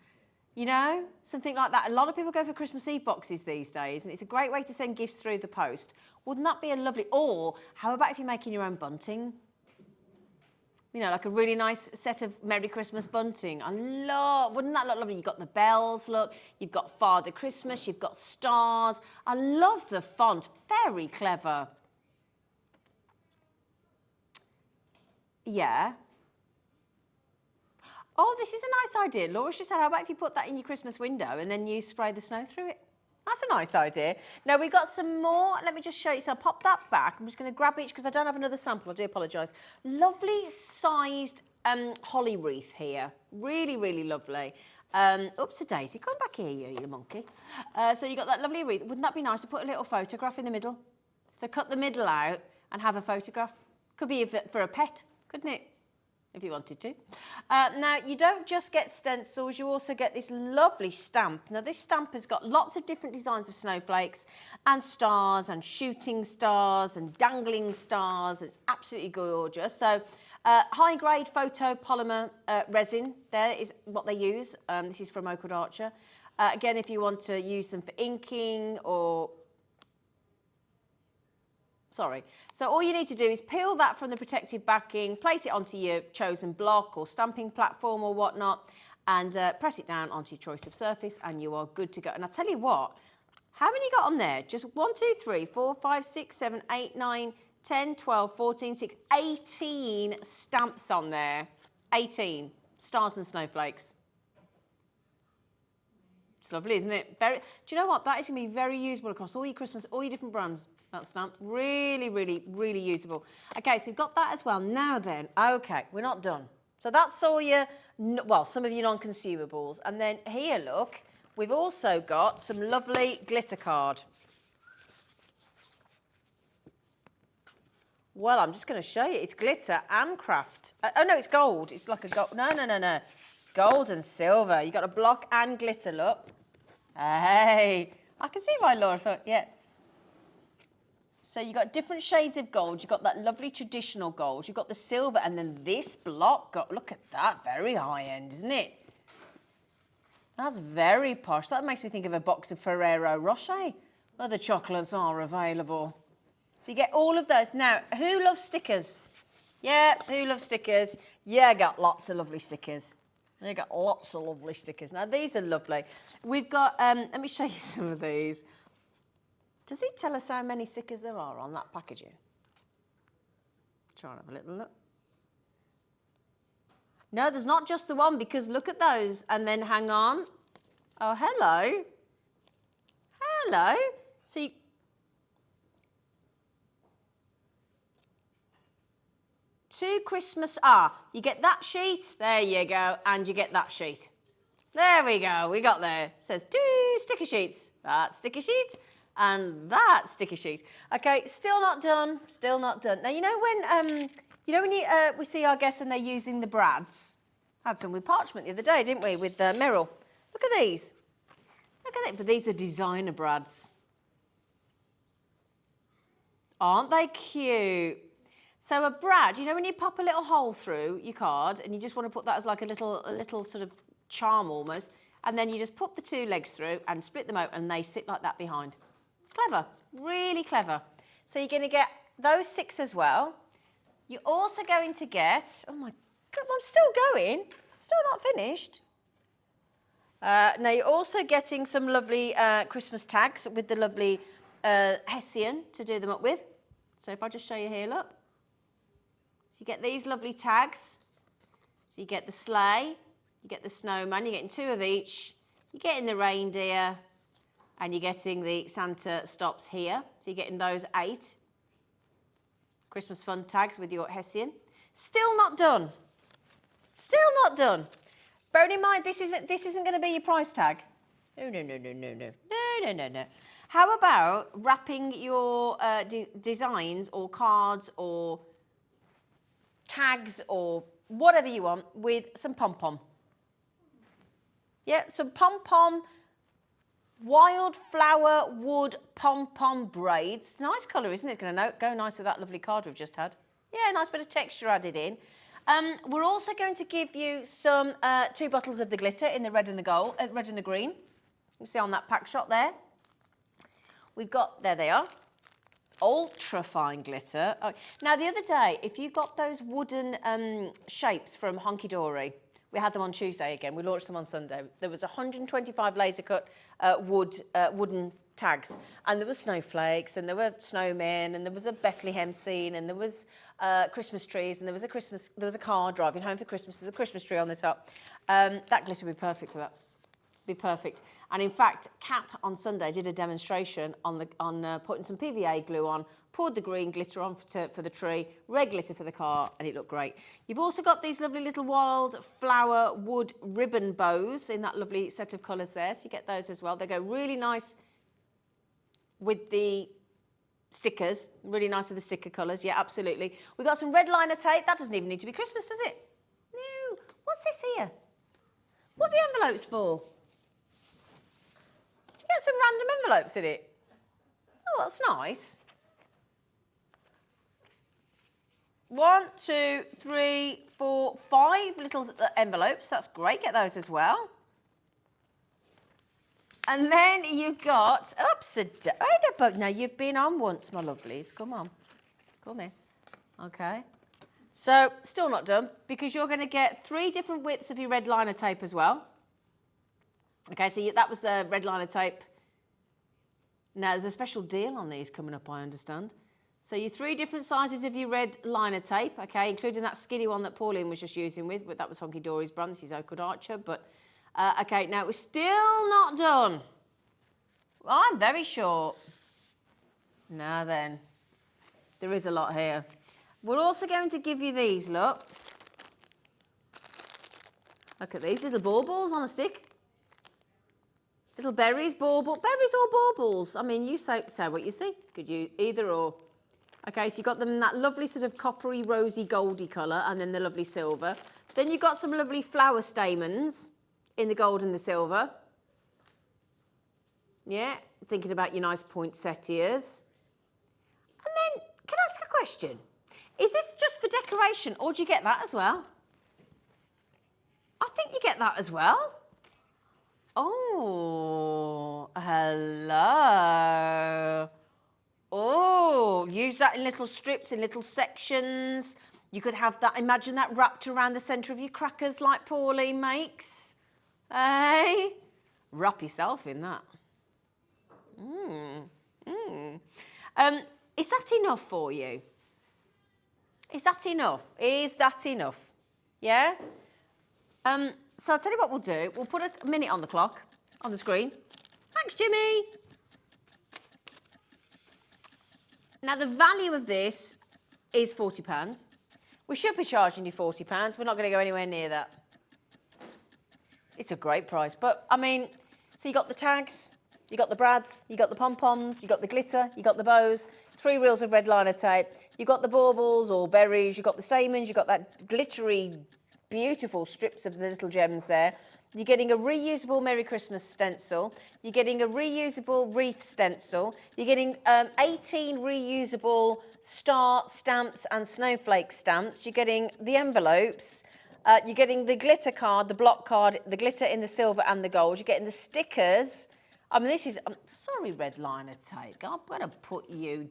you know, something like that. A lot of people go for Christmas Eve boxes these days, and it's a great way to send gifts through the post. Wouldn't that be a lovely, or how about if you're making your own bunting? You know, like a really nice set of Merry Christmas bunting. Wouldn't that look lovely? You've got the bells, look. You've got Father Christmas, you've got stars. I love the font, very clever. Yeah. Oh, this is a nice idea. Laura just said, how about if you put that in your Christmas window and then you spray the snow through it? That's a nice idea. Now, we've got some more. Let me just show you. So I'll pop that back. I'm just going to grab each because I don't have another sample. I do apologise. Lovely sized holly wreath here. Really, really lovely. Oops-a-daisy. Come back here, you monkey. So you've got that lovely wreath. Wouldn't that be nice to put a little photograph in the middle? So cut the middle out and have a photograph. Could be for a pet, couldn't it? If you wanted to. Now, you don't just get stencils, you also get this lovely stamp. Now, this stamp has got lots of different designs of snowflakes and stars and shooting stars and dangling stars. It's absolutely gorgeous. So, high-grade photopolymer resin, there is what they use. This is from Oakwood Archer. Again, if you want to use them for inking or... Sorry. So all you need to do is peel that from the protective backing, place it onto your chosen block or stamping platform or whatnot, and press it down onto your choice of surface, and you are good to go. And I'll tell you what, how many got on there? Just 1, 2, 3, 4, 5, 6, 7, 8, 9, 10, 12, 14, 16, 18 stamps on there. 18 stars and snowflakes. It's lovely, isn't it? Do you know what? That is going to be very usable across all your Christmas, all your different brands. That stamp, really, really, really usable. Okay, so we've got that as well. Now then, okay, we're not done. So that's all your, well, some of your non-consumables. And then here, look, we've also got some lovely glitter card. Well, I'm just going to show you. It's glitter and craft. Oh, no, it's gold. It's like a gold. No. Gold and silver. You've got a block and glitter, look. Hey, I can see why Laura thought, yeah. So you've got different shades of gold. You've got that lovely traditional gold. You've got the silver, and then this block, look at that, very high-end, isn't it? That's very posh. That makes me think of a box of Ferrero Rocher, where the chocolates are available. So you get all of those. Now, who loves stickers? Yeah, who loves stickers? Yeah, got lots of lovely stickers. You got lots of lovely stickers. Now, these are lovely. We've got, let me show you some of these. Does it tell us how many stickers there are on that packaging? Try and have a little look. No, there's not just the one, because look at those, and then hang on. Oh, hello. Hello. See, two Christmas, you get that sheet, there you go, and you get that sheet. There we go, we got there. It says 2 sticker sheets. That sticker sheet and that sticker sheet. Okay, still not done, still not done. Now, you know when we see our guests and they're using the brads? Had some with parchment the other day, didn't we, with Merrill? Look at these. Look at that, but these are designer brads. Aren't they cute? So a brad, you know when you pop a little hole through your card and you just want to put that as like a little sort of charm almost, and then you just put the 2 legs through and split them out and they sit like that behind. Clever, really clever. So you're going to get those 6 as well. You're also going to get, oh my God, I'm still going, still not finished. Now you're also getting some lovely Christmas tags with the lovely Hessian to do them up with. So if I just show you here, look. So you get these lovely tags. So you get the sleigh, you get the snowman, you're getting 2 of each. You're getting the reindeer, and you're getting the Santa stops here. So you're getting those 8 Christmas fun tags with your Hessian. Still not done. Still not done. Bearing in mind, this isn't going to be your price tag. No. How about wrapping your designs or cards or tags or whatever you want with some pom-pom? Yeah, some pom-pom wildflower wood pom-pom braids. Nice colour, isn't it? It's going to go nice with that lovely card we've just had. Yeah, nice bit of texture added in. We're also going to give you some 2 bottles of the glitter in the red and the gold, red and the green. You see on that pack shot there. We've got, there they are, ultra fine glitter. Oh, now the other day, if you got those wooden shapes from Hunkydory, we had them on Tuesday again. We launched them on Sunday. There was 125 laser cut wooden tags, and there were snowflakes, and there were snowmen, and there was a Bethlehem scene, and there was Christmas trees, and there was a car driving home for Christmas with a Christmas tree on the top. That glitter would be perfect for that. Be perfect. And in fact, Kat on Sunday did a demonstration on putting some PVA glue on, poured the green glitter on for the tree, red glitter for the car, and it looked great. You've also got these lovely little wildflower wood ribbon bows in that lovely set of colours there, so you get those as well. They go really nice with the stickers, really nice with the sticker colours, yeah, absolutely. We've got some red liner tape. That doesn't even need to be Christmas, does it? No. What's this here? What are the envelopes for? Did you get some random envelopes in it? Oh, that's nice. 1, 2, 3, 4, 5 little envelopes. That's great. Get those as well. And then you've got, now you've been on once, my lovelies. Come on. Come in. Okay. So, still not done, because you're going to get 3 different widths of your red liner tape as well. Okay, so that was the red liner tape. Now, there's a special deal on these coming up, I understand. So your 3 different sizes of your red liner tape, okay, including that skinny one that Pauline was just using with, but that was Hunkydory's brand. This is Oakwood Archer, but... okay, now we're still not done. Well, I'm very short. Now then, there is a lot here. We're also going to give you these, look. Look at these little baubles on a stick. Little berries, berries or baubles. I mean, you say what you see. Could you either or. Okay, so you've got them in that lovely sort of coppery, rosy, goldy colour, and then the lovely silver. Then you've got some lovely flower stamens in the gold and the silver. Yeah, thinking about your nice poinsettias. And then, can I ask a question? Is this just for decoration, or do you get that as well? I think you get that as well. Oh, hello. Oh, use that in little strips, in little sections. You could have that, imagine that wrapped around the centre of your crackers like Pauline makes. Hey, wrap yourself in that. Is that enough for you? Is that enough? Is that enough? Yeah? So I'll tell you what we'll do. We'll put a minute on the clock, on the screen. Thanks, Jimmy. Now, the value of this is £40. We should be charging you £40. We're not going to go anywhere near that. It's a great price. But, I mean, so you got the tags, you got the brads, you got the pom-poms, you got the glitter, you got the bows, 3 reels of red liner tape, you got the baubles or berries, you got the stamens, you got that glittery, beautiful strips of the little gems there. You're getting a reusable Merry Christmas stencil. You're getting a reusable wreath stencil. You're getting 18 reusable star stamps and snowflake stamps. You're getting the envelopes. You're getting the glitter card, the block card, the glitter in the silver and the gold. You're getting the stickers. I mean, this is... I'm sorry, red liner tape. I'm going to put you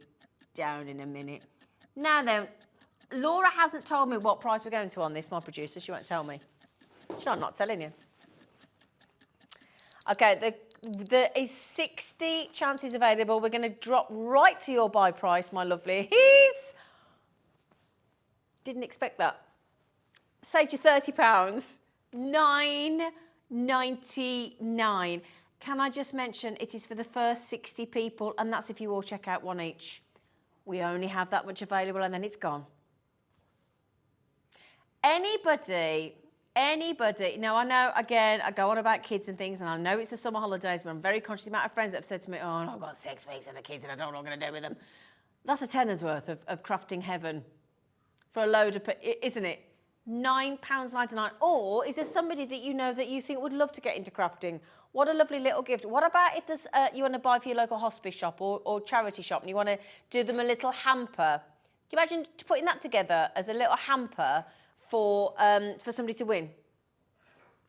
down in a minute. Now then, Laura hasn't told me what price we're going to on this, my producer. She won't tell me. She's not telling you. Okay, there is 60 chances available. We're going to drop right to your buy price, my lovely. Didn't expect that. Saved you £30. $9.99. Can I just mention it is for the first 60 people, and that's if you all check out one each. We only have that much available, and then it's gone. Anybody, now I know, again, I go on about kids and things, and I know it's the summer holidays, but I'm very conscious of the amount of friends that have said to me, oh, I've got 6 weeks and the kids and I don't know what I'm going to do with them. That's a tenner's worth of crafting heaven for a load of, isn't it? £9.99. Or is there somebody that you know that you think would love to get into crafting? What a lovely little gift. What about if there's, you want to buy for your local hospice shop or charity shop and you want to do them a little hamper? Can you imagine putting that together as a little hamper for somebody to win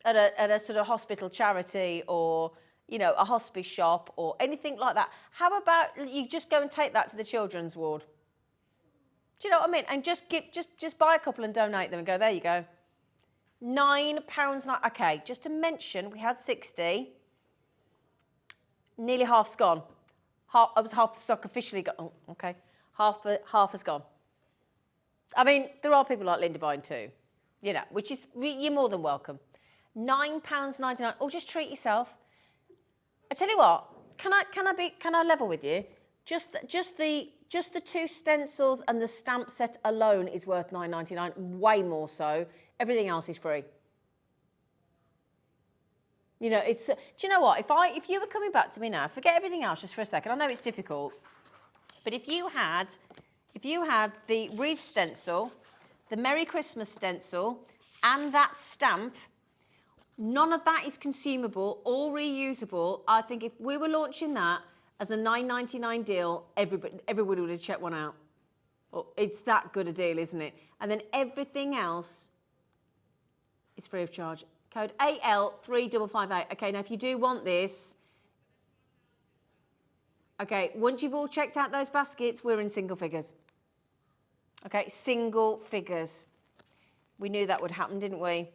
at a sort of hospital charity or, you know, a hospice shop or anything like that? How about you just go and take that to the children's ward? Do you know what I mean? And just buy a couple and donate them and go, there you go. £9. Okay, just to mention, we had 60. Nearly half's gone. Half the stock officially gone. Oh, okay. Half has gone. I mean, there are people like Linda buying too, you know, which is, you're more than welcome. £9.99. Or just treat yourself. I tell you what, can I level with you? Just the 2 stencils and the stamp set alone is worth £9.99. Way more so. Everything else is free. You know, it's. Do you know what? If you were coming back to me now, forget everything else just for a second. I know it's difficult, but if you had the wreath stencil, the Merry Christmas stencil, and that stamp, none of that is consumable or reusable. I think if we were launching that as a £9.99 deal, everybody would have checked one out. Oh, it's that good a deal, isn't it? And then everything else is free of charge. Code AL3558. Okay, now if you do want this, okay, once you've all checked out those baskets, we're in single figures. Okay, single figures. We knew that would happen, didn't we?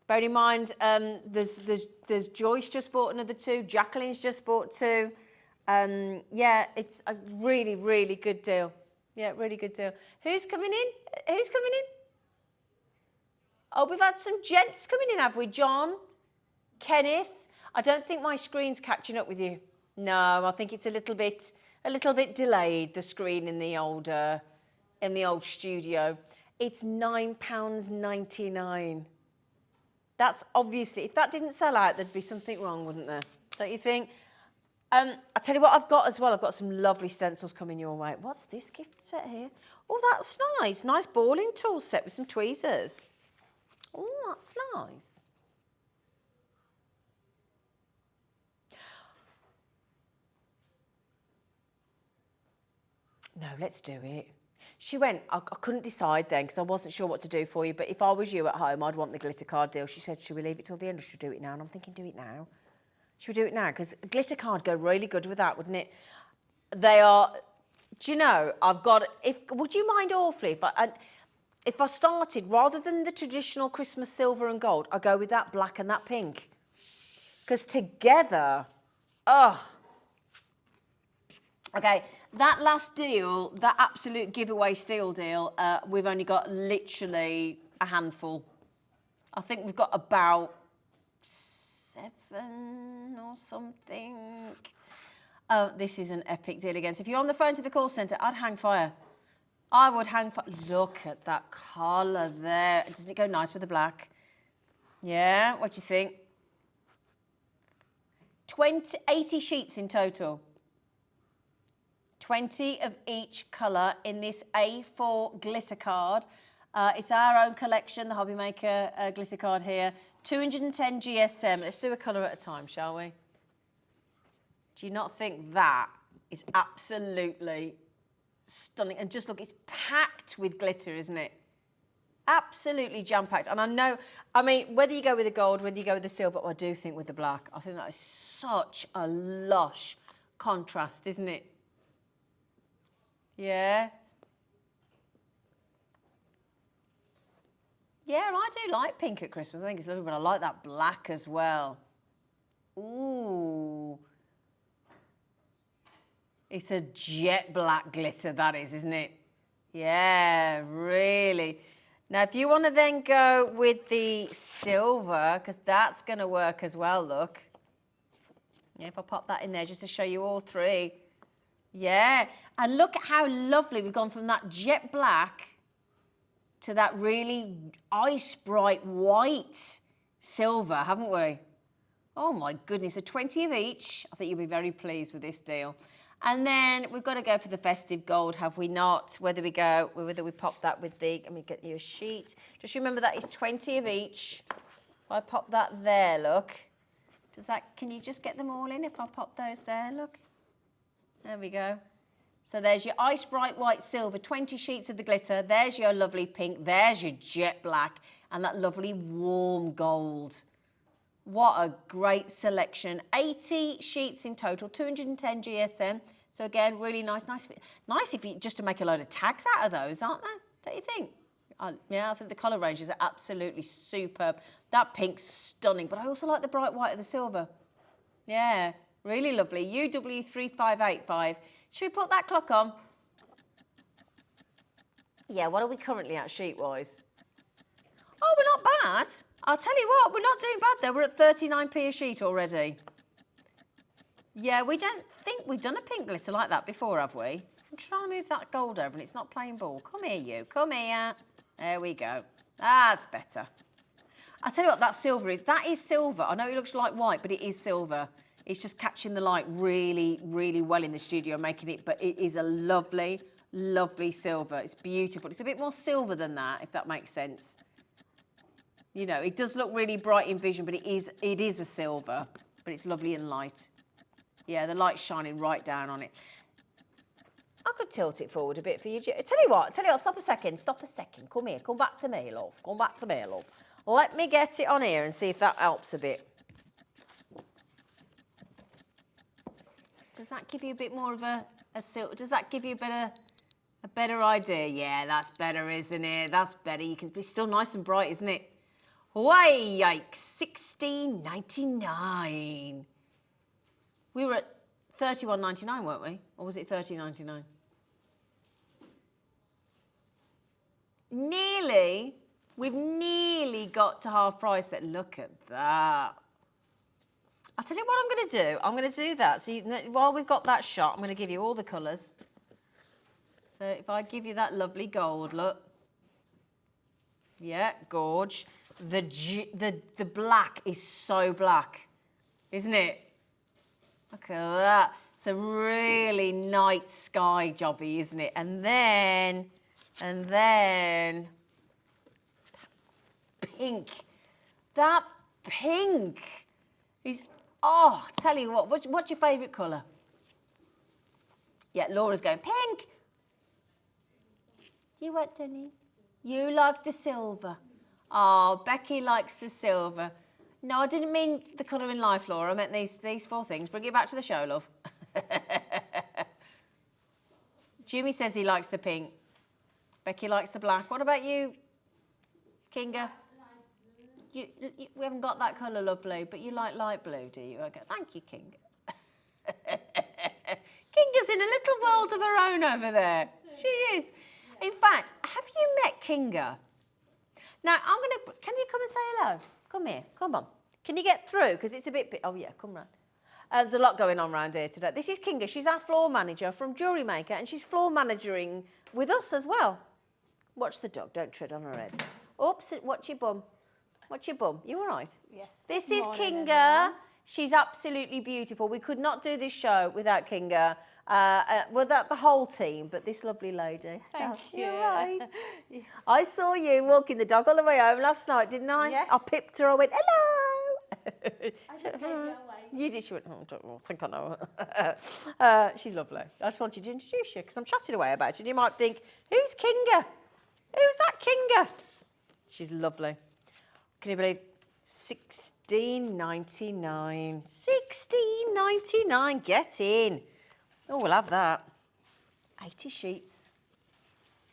Bear in mind, there's Joyce just bought another 2. Jacqueline's just bought 2. Yeah, it's a really, really good deal. Yeah, really good deal. Who's coming in? Who's coming in? Oh, we've had some gents coming in, have we? John, Kenneth. I don't think my screen's catching up with you. No, I think it's a little bit delayed. The screen in the old studio. It's £9.99. That's obviously, if that didn't sell out, there'd be something wrong, wouldn't there? Don't you think? I'll tell you what I've got as well. I've got some lovely stencils coming your way. What's this gift set here? Oh, that's nice. Nice balling tool set with some tweezers. Oh, that's nice. No, let's do it. She went, I couldn't decide then because I wasn't sure what to do for you, but if I was you at home, I'd want the glitter card deal. She said, should we leave it till the end or should we do it now? And I'm thinking, do it now. Should we do it now? Because a glitter card go really good with that, wouldn't it? They are, do you know, would you mind awfully if I started, rather than the traditional Christmas silver and gold, I go with that black and that pink. Because together, Okay, that last deal, that absolute giveaway steal deal, we've only got literally a handful. I think we've got about 7 or something. Oh, this is an epic deal again. So if you're on the phone to the call centre, I'd hang fire. I would hang fire. Look at that colour there. Doesn't it go nice with the black? Yeah, what do you think? 80 sheets in total. 20 of each colour in this A4 glitter card. It's our own collection, the Hobbymaker glitter card here. 210 GSM. Let's do a colour at a time, shall we? Do you not think that is absolutely stunning? And just look, it's packed with glitter, isn't it? Absolutely jam-packed. And I know, I mean, whether you go with the gold, whether you go with the silver, I do think with the black, I think that is such a lush contrast, isn't it? Yeah. Yeah, I do like pink at Christmas. I think it's lovely, but I like that black as well. Ooh. It's a jet black glitter, that is, isn't it? Yeah, really. Now, if you want to then go with the silver, because that's going to work as well, look. Yeah, if I pop that in there just to show you all three. Yeah, and look at how lovely we've gone from that jet black to that really ice bright white silver, haven't we? Oh my goodness, so 20 of each. I think you'll be very pleased with this deal. And then we've got to go for the festive gold, have we not? Whether we pop that with the, let me get you a sheet. Just remember that is 20 of each. If I pop that there, look. Does that, can you just get them all in if I pop those there, look? There we go. So there's your ice bright white silver, 20 sheets of the glitter. There's your lovely pink. There's your jet black and that lovely warm gold. What a great selection. 80 sheets in total, 210 GSM. So again, really nice. Nice if you, just to make a load of tags out of those, aren't they? Don't you think? Yeah, I think the colour ranges are absolutely superb. That pink's stunning, but I also like the bright white of the silver. Yeah, really lovely. UW3585. Should we put that clock on? Yeah, what are we currently at sheet-wise? Oh, we're not bad. I'll tell you what, we're not doing bad there. We're at 39p a sheet already. Yeah, we don't think we've done a pink glitter like that before, have we? I'm trying to move that gold over and it's not playing ball. Come here, you. Come here. There we go. That's better. I'll tell you what that silver is. That is silver. I know it looks like white, but it is silver. It's just catching the light really, really well in the studio, making it, but it is a lovely, lovely silver. It's beautiful. It's a bit more silver than that, if that makes sense. You know, it does look really bright in vision, but it is a silver, but it's lovely and light. Yeah, the light's shining right down on it. I could tilt it forward a bit for you. Tell you what, stop a second. Come here, come back to me, love. Come back to me, love. Let me get it on here and see if that helps a bit. Does that give you a bit more of a silk? Does that give you a better idea? Yeah, that's better, isn't it? That's better. You can be still nice and bright, isn't it? Way, yikes, $16.99. We were at $31.99, weren't we? Or was it $30.99? Nearly. We've nearly got to half price there. Look at that. I'll tell you what I'm going to do. I'm going to do that. So while we've got that shot, I'm going to give you all the colours. So if I give you that lovely gold, look. Yeah, gorge. The black is so black, isn't it? Look at that. It's a really night sky jobby, isn't it? And then that pink is, oh, tell you what, what's your favourite colour? Yeah, Laura's going, pink. You what, Denny? You like the silver. Oh, Becky likes the silver. No, I didn't mean the colour in life, Laura. I meant these 4 things. Bring it back to the show, love. Jimmy says he likes the pink. Becky likes the black. What about you, Kinga? We haven't got that colour, lovely, but you like light blue, do you? Okay. Thank you, Kinga. Kinga's in a little world of her own over there. She is. In fact, have you met Kinga? Now, can you come and say hello? Come here, come on. Can you get through? Because it's a bit, oh yeah, come round. There's a lot going on around here today. This is Kinga. She's our floor manager from Jewellery Maker, and she's floor managering with us as well. Watch the dog. Don't tread on her head. Oops, watch your bum. Watch your bum. You all right? Yes. This is Kinga. She's absolutely beautiful. We could not do this show without Kinga, without the whole team, but this lovely lady. Thank you. You're right. Yes. I saw you walking the dog all the way home last night, didn't I? Yeah. I pipped her. I went, hello. I just gave you away. You did. She went, oh, I think I know her. She's lovely. I just wanted to introduce you because I'm chatting away about you. You might think, who's Kinga? Who's that Kinga? She's lovely. Can you believe $16.99? $16.99. Get in. Oh, we'll have that. 80 sheets.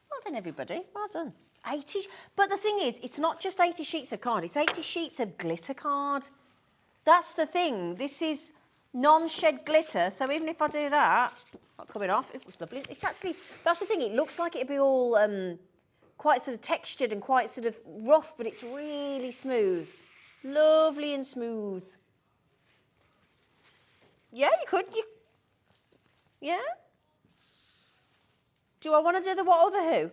Well done, everybody. Well done. 80. But the thing is, it's not just 80 sheets of card. It's 80 sheets of glitter card. That's the thing. This is non-shed glitter. So even if I do that, not coming off. It was lovely. It's actually, that's the thing. It looks like it'd be all quite sort of textured and quite sort of rough, but it's really smooth. Lovely and smooth. Yeah, you could. Yeah? Do I want to do the what or the who?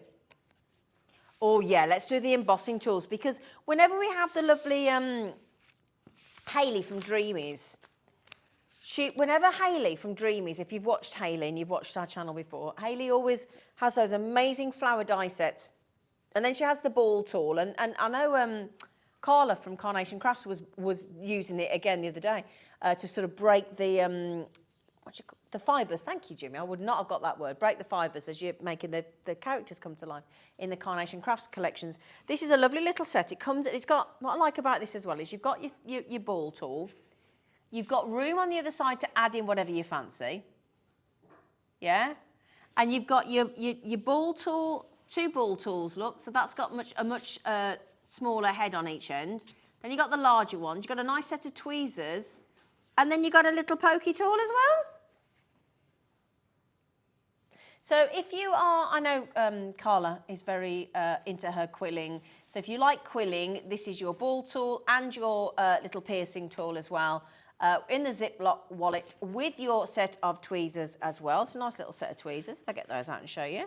Oh, yeah, let's do the embossing tools, because whenever we have the lovely Hayley from Dreamies, whenever Hayley from Dreamies, if you've watched Hayley and you've watched our channel before, Hayley always has those amazing flower die sets. And then she has the ball tool. And I know Carla from Carnation Crafts was using it again the other day to sort of break the fibres. Thank you, Jimmy. I would not have got that word. Break the fibres as you're making the characters come to life in the Carnation Crafts collections. This is a lovely little set. It's got, what I like about this as well is you've got your ball tool. You've got room on the other side to add in whatever you fancy. Yeah? And you've got your ball tool, 2 ball tools, look. So that's got a much smaller head on each end. Then you've got the larger ones. You've got a nice set of tweezers. And then you've got a little pokey tool as well. So if you are, I know Carla is very into her quilling. So if you like quilling, this is your ball tool and your little piercing tool as well. In the Ziploc wallet with your set of tweezers as well. It's a nice little set of tweezers. If I get those out and show you.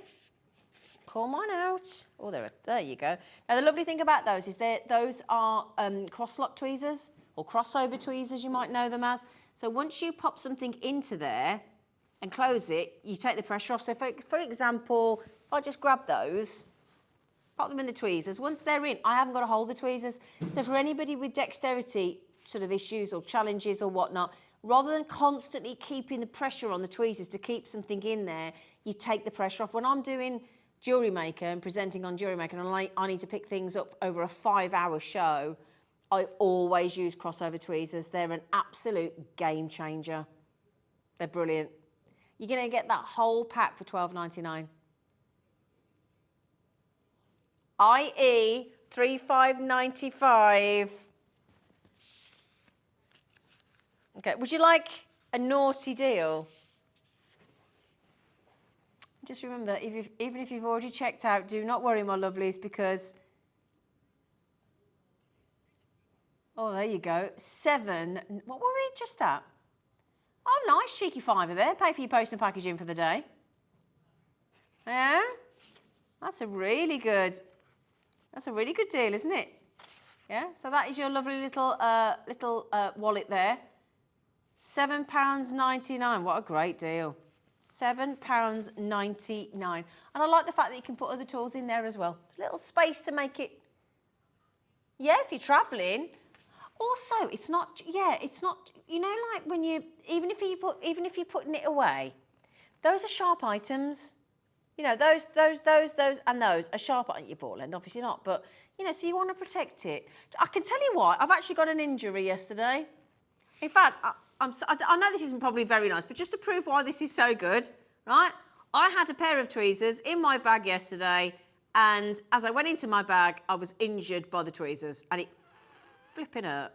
Come on out. Oh, there you go. Now, the lovely thing about those is those are cross-lock tweezers or crossover tweezers, you might know them as. So once you pop something into there and close it, you take the pressure off. So for example, if I just grab those, pop them in the tweezers. Once they're in, I haven't got to hold the tweezers. So for anybody with dexterity sort of issues or challenges or whatnot, rather than constantly keeping the pressure on the tweezers to keep something in there, you take the pressure off. When I'm doing Jewellery Maker and presenting on Jewellery Maker, and I need to pick things up over a 5-hour show, I always use crossover tweezers. They're an absolute game changer. They're brilliant. You're going to get that whole pack for $12.99. i.e. $35.95. Okay, would you like a naughty deal? Just remember, even if you've already checked out, do not worry, my lovelies, because... Oh, there you go. 7... What were we just at? Oh, nice, cheeky $5 there. Pay for your post and packaging for the day. Yeah? That's a really good deal, isn't it? Yeah? So that is your lovely little wallet there. £7.99. What a great deal. £7.99. And I like the fact that you can put other tools in there as well. A little space to make it... Yeah, if you're travelling... Also, it's not, you know, like when even if you're putting it away, those are sharp items. You know, those and those are sharp at your ball end, obviously not, but, you know, so you want to protect it. I can tell you what, I've actually got an injury yesterday. In fact, I know this isn't probably very nice, but just to prove why this is so good, right? I had a pair of tweezers in my bag yesterday, and as I went into my bag, I was injured by the tweezers, and it flipping hurt.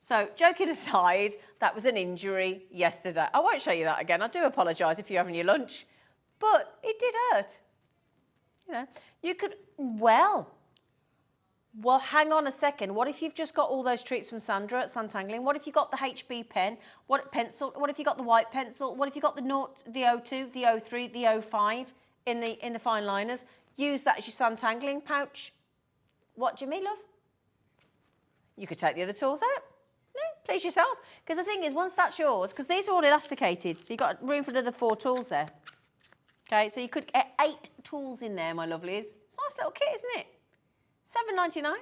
So, joking aside, that was an injury yesterday. I won't show you that again. I do apologise if you're having your lunch, but it did hurt. You know, you could, well, hang on a second. What if you've just got all those treats from Sandra at Sanntangle? What if you got the HB pen, pencil? What if you got the white pencil? What if you got the 02, the 03, the 05 in the fine liners? Use that as your Sanntangling pouch. What do you mean, love? You could take the other tools out. No, please yourself. Because the thing is, once that's yours, because these are all elasticated, so you've got room for another 4 tools there. Okay, so you could get 8 tools in there, my lovelies. It's a nice little kit, isn't it? $7.99.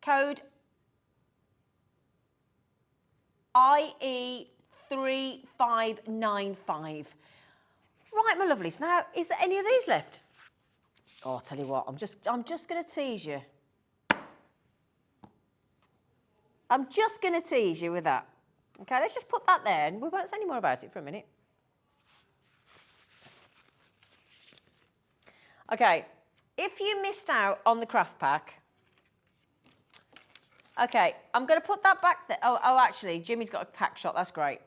Code IE3595. Right, my lovelies. Now, is there any of these left? Oh, I'll tell you what. I'm just going to tease you. I'm just going to tease you with that. Okay, let's just put that there, and we won't say any more about it for a minute. Okay, if you missed out on the craft pack, okay, I'm going to put that back there. Oh, actually, Jimmy's got a pack shot. That's great.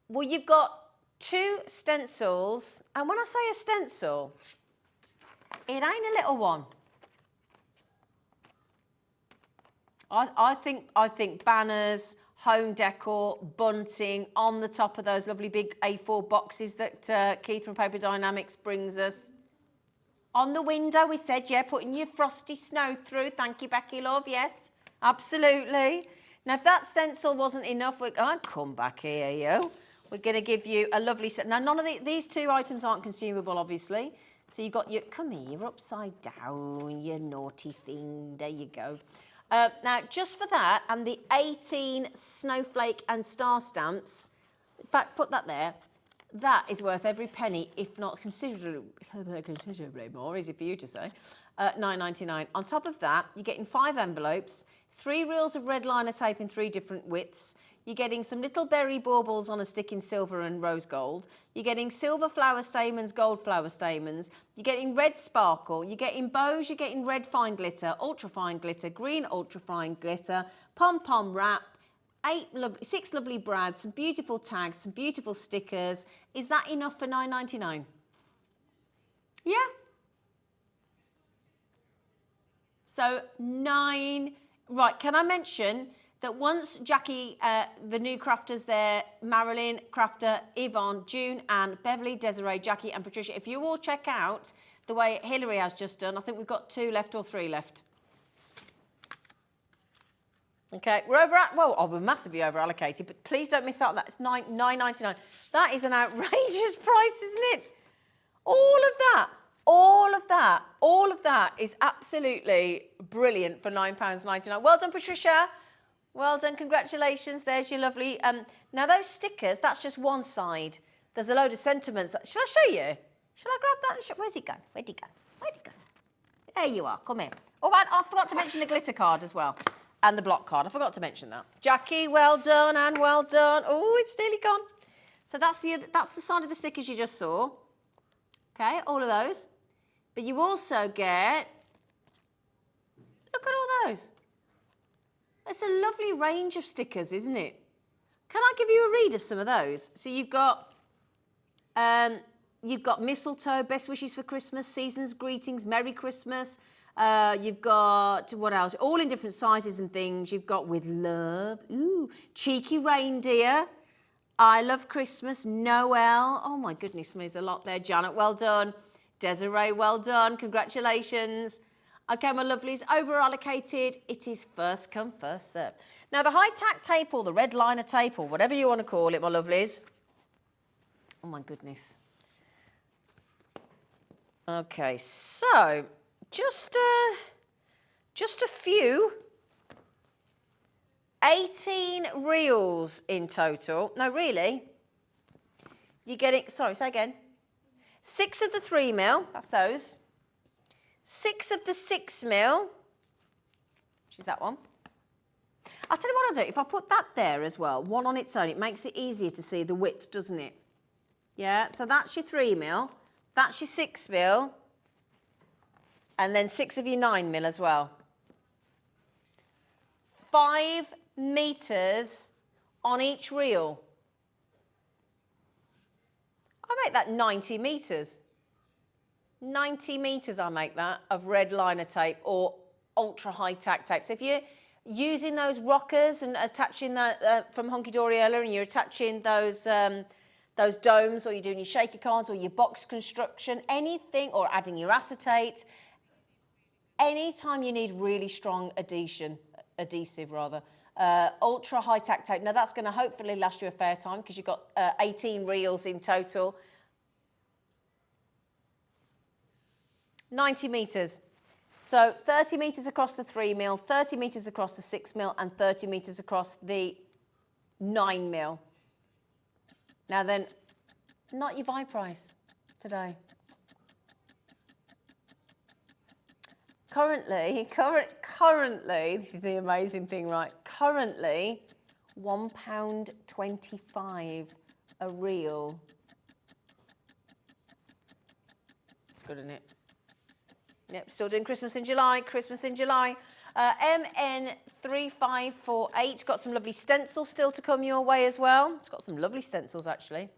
Well, you've got 2 stencils, and when I say a stencil, it ain't a little one. I think banners, home decor, bunting on the top of those lovely big A4 boxes that Keith from Paper Dynamics brings us. On the window, we said, yeah, putting your frosty snow through. Thank you, Becky, love. Yes, absolutely. Now, if that stencil wasn't enough, come back here, yo. We're going to give you a lovely set. Now, none of these 2 items aren't consumable, obviously. So you've got your, come here, you're upside down, you naughty thing. There you go. Now, just for that and the 18 snowflake and star stamps, in fact, put that there, that is worth every penny, if not considerably more, easy for you to say, $9.99. On top of that, you're getting 5 envelopes, 3 reels of red liner tape in 3 different widths. You're getting some little berry baubles on a stick in silver and rose gold. You're getting silver flower stamens, gold flower stamens. You're getting red sparkle. You're getting bows. You're getting red fine glitter, ultra fine glitter, green ultra fine glitter, pom-pom wrap, 6 lovely brads, some beautiful tags, some beautiful stickers. Is that enough for $9.99? Yeah? So right, can I mention that once Jackie, the new crafters there, Marilyn, Crafter, Yvonne, June, Anne, Beverly, Desiree, Jackie and Patricia, if you all check out the way Hilary has just done, I think we've got 2 left or 3 left. Okay, we're massively over allocated, but please don't miss out on that. It's $9.99. That is an outrageous price, isn't it? All of that is absolutely brilliant for £9.99. Well done, Patricia. Well done, congratulations. There's your lovely... now, those stickers, that's just one side. There's a load of sentiments. Shall I show you? Shall I grab that? Where's he gone? Where'd he go? There you are. Come here. Oh, and I forgot to mention the glitter card as well. And the block card. I forgot to mention that. Jackie, well done, and well done. Oh, it's nearly gone. So that's the side of the stickers you just saw. Okay, all of those. But you also get... Look at all those. It's a lovely range of stickers, isn't it? Can I give you a read of some of those? So you've got mistletoe, best wishes for Christmas, season's greetings, Merry Christmas. You've got, what else? All in different sizes and things. You've got with love, ooh, cheeky reindeer, I love Christmas, Noel. Oh my goodness, there's a lot there. Janet, well done. Desiree, well done. Congratulations. Okay, my lovelies, over allocated. It is first come, first serve. Now, the high tack tape or the red liner tape or whatever you want to call it, my lovelies. Oh, my goodness. Okay, so just a few. 18 reels in total. No, really. You're getting, sorry, say again. 6 of the 3mm, that's those. 6 of the 6mm, which is that one. I'll tell you what I'll do. If I put that there as well, one on its own, it makes it easier to see the width, doesn't it? Yeah, so that's your 3mm, that's your 6mm, and then 6 of your 9mm as well. 5 meters on each reel. I make that 90 meters. 90 meters I make that of red liner tape or ultra high tack tape. So if you're using those rockers and attaching that from Hunkydory earlier, and you're attaching those domes, or you're doing your shaker cards or your box construction, anything, or adding your acetate, anytime you need really strong adhesive, ultra high tack tape. Now that's going to hopefully last you a fair time because you've got 18 reels in total. 90 meters. So 30 meters across the 3 mil, 30 meters across the 6 mil, and 30 meters across the 9 mil. Now then, not your buy price today. Currently, this is the amazing thing, right? Currently, £1.25 a reel. Good, isn't it? Yep, still doing Christmas in July, MN3548, got some lovely stencils still to come your way as well. It's got some lovely stencils, actually.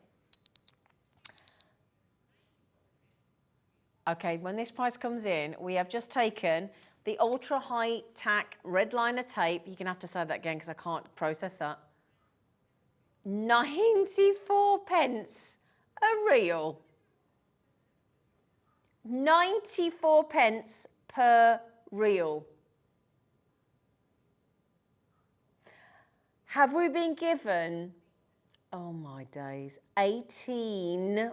Okay, when this price comes in, we have just taken the ultra high tack red liner tape. You're going to have to say that again because I can't process that. 94 pence a reel. 94 pence per reel. Have we been given, oh my days, 18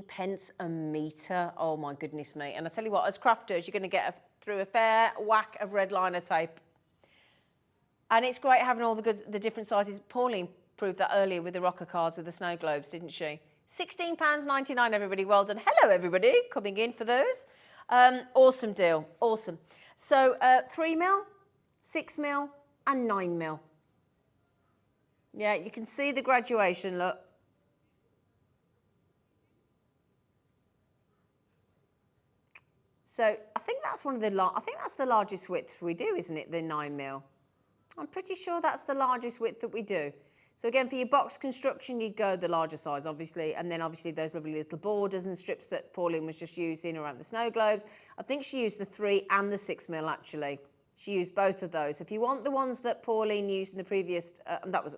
pence a metre? Oh my goodness me. And I tell you what, as crafters, you're going to get through a fair whack of red liner tape. And it's great having all the different sizes. Pauline proved that earlier with the rocker cards with the snow globes, didn't she? £16.99, everybody. Well done. Hello, everybody, coming in for those. Awesome deal. Awesome. So 3 mil, 6 mil, and 9 mil. Yeah, you can see the graduation, look. So I think that's the largest width we do, isn't it? The 9 mil. I'm pretty sure that's the largest width that we do. So again, for your box construction, you'd go the larger size, obviously, and then obviously those lovely little borders and strips that Pauline was just using around the snow globes. I think she used the 3 and the 6 mil actually. She used both of those. If you want the ones that Pauline used in the previous, that was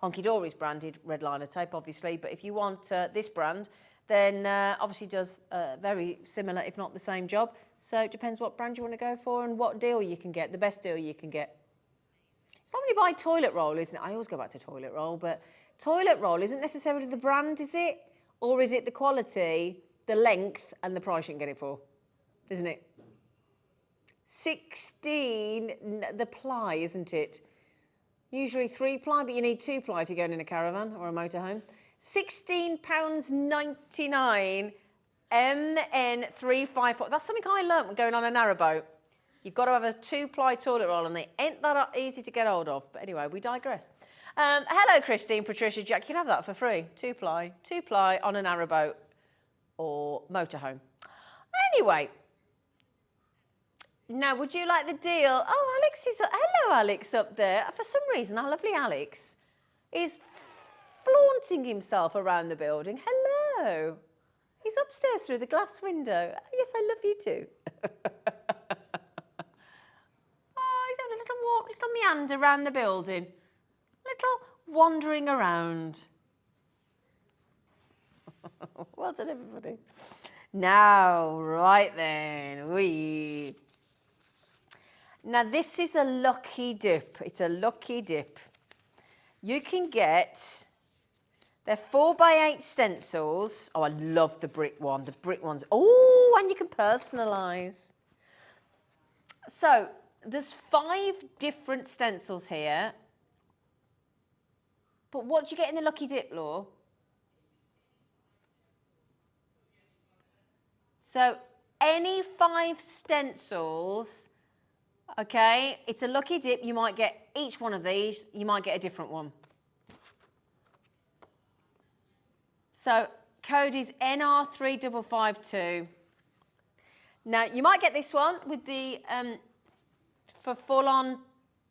Hunkydory's branded red liner tape, obviously. But if you want this brand, then obviously does very similar, if not the same job. So it depends what brand you want to go for and what deal you can get, the best deal you can get. Somebody buy toilet roll, isn't it? I always go back to toilet roll, but toilet roll isn't necessarily the brand, is it? Or is it the quality, the length, and the price you can get it for? Isn't it? 16, the ply, isn't it? Usually 3 ply, but you need 2 ply if you're going in a caravan or a motorhome. £16.99, MN354. That's something I learnt when going on a narrowboat. You've got to have a 2-ply toilet roll, and they ain't that easy to get hold of. But anyway, we digress. Hello, Christine, Patricia, Jack. You can have that for free. 2-ply on a narrowboat or motorhome. Anyway, now would you like the deal? Oh, Alex is. Hello, Alex, up there. For some reason, our lovely Alex is flaunting himself around the building. Hello. He's upstairs through the glass window. Yes, I love you too. Little meander around the building, little wandering around. Well done, everybody. Now, right then, now this is a lucky dip. It's a lucky dip. You can get, they're 4x8 stencils. Oh, I love the brick one. The brick ones. Oh, and you can personalise. So, there's 5 different stencils here. But what do you get in the lucky dip, Law? So any 5 stencils, okay, it's a lucky dip. You might get each one of these. You might get a different one. So code is NR3552. Now, you might get this one with the for full-on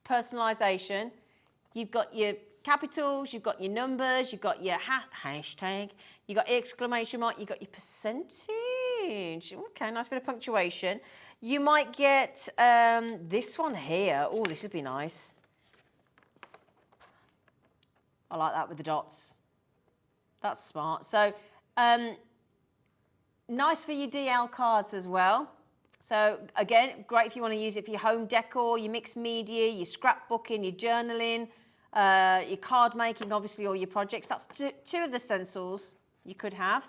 personalisation. You've got your capitals, you've got your numbers, you've got your hashtag, you've got your exclamation mark, you've got your percentage. Okay, nice bit of punctuation. You might get this one here. Oh, this would be nice. I like that with the dots. That's smart. So, nice for your DL cards as well. So, again, great if you want to use it for your home decor, your mixed media, your scrapbooking, your journaling, your card making, obviously, all your projects. That's two of the stencils you could have.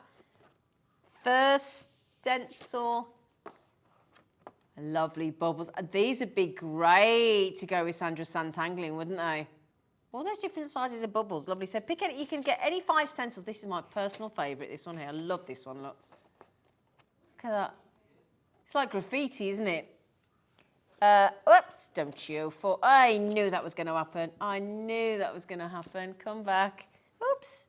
First stencil. Lovely bubbles. These would be great to go with Sandra's Sanntangling, wouldn't they? All those different sizes of bubbles, lovely. So pick it. You can get any 5 stencils. This is my personal favourite, this one here. I love this one, look. Look at that. It's like graffiti, isn't it? Oops, don't you fall. I knew that was going to happen. I knew that was going to happen. Come back. Oops.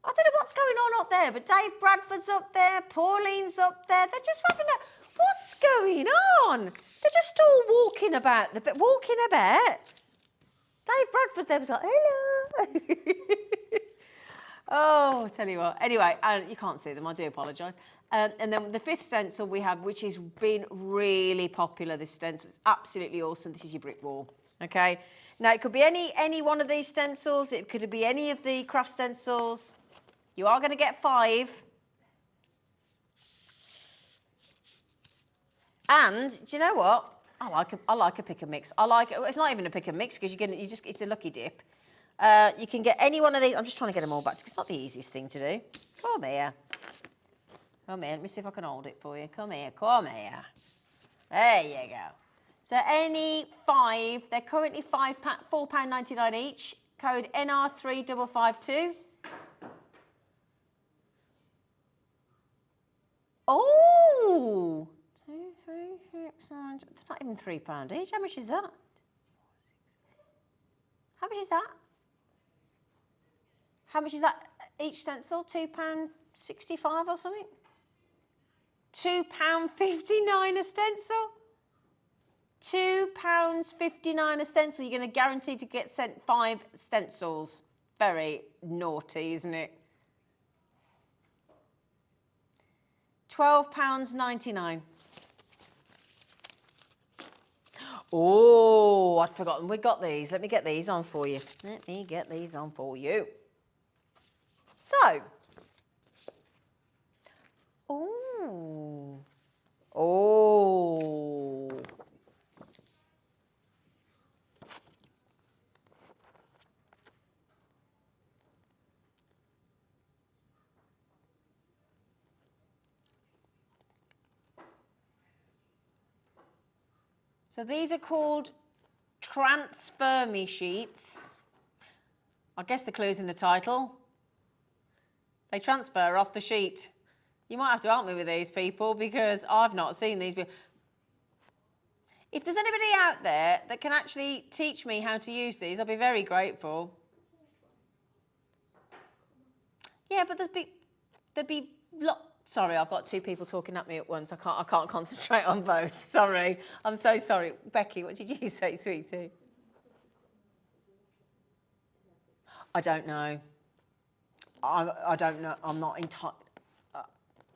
I don't know what's going on up there, but Dave Bradford's up there, Pauline's up there. They're just having a... What's going on? They're just all walking about. Walking about. Dave Bradford there was like, hello. Oh, I tell you what. Anyway, you can't see them. I do apologise. And then the 5th stencil we have, which has been really popular, this stencil. It's absolutely awesome. This is your brick wall. Okay. Now, it could be any one of these stencils. It could be any of the craft stencils. You are going to get 5. And do you know what? I like a pick and mix. It's not even a pick and mix because it's a lucky dip. You can get any one of these. I'm just trying to get them all back. It's not the easiest thing to do. Come here. Come here. Let me see if I can hold it for you. Come here. Come here. There you go. So any 5, they're currently £4.99 each. Code NR3552. Oh! 2, 3, 6, 9. They're not even £3 each. How much is that? How much is that? How much is that each stencil? £2.65 or something? £2.59 a stencil? £2.59 a stencil. You're going to guarantee to get sent 5 stencils. Very naughty, isn't it? £12.99. Oh, I'd forgotten. We got these. Let me get these on for you. Let me get these on for you. So. Oh. Oh. So these are called transfer me sheets. I guess the clue's in the title. They transfer off the sheet. You might have to help me with these people because I've not seen these before. If there's anybody out there that can actually teach me how to use these, I'll be very grateful. Yeah, but there'd be sorry, I've got 2 people talking at me at once. I can't concentrate on both. Sorry. I'm so sorry. Becky, what did you say, sweetie? I don't know. I don't know. I'm not entirely...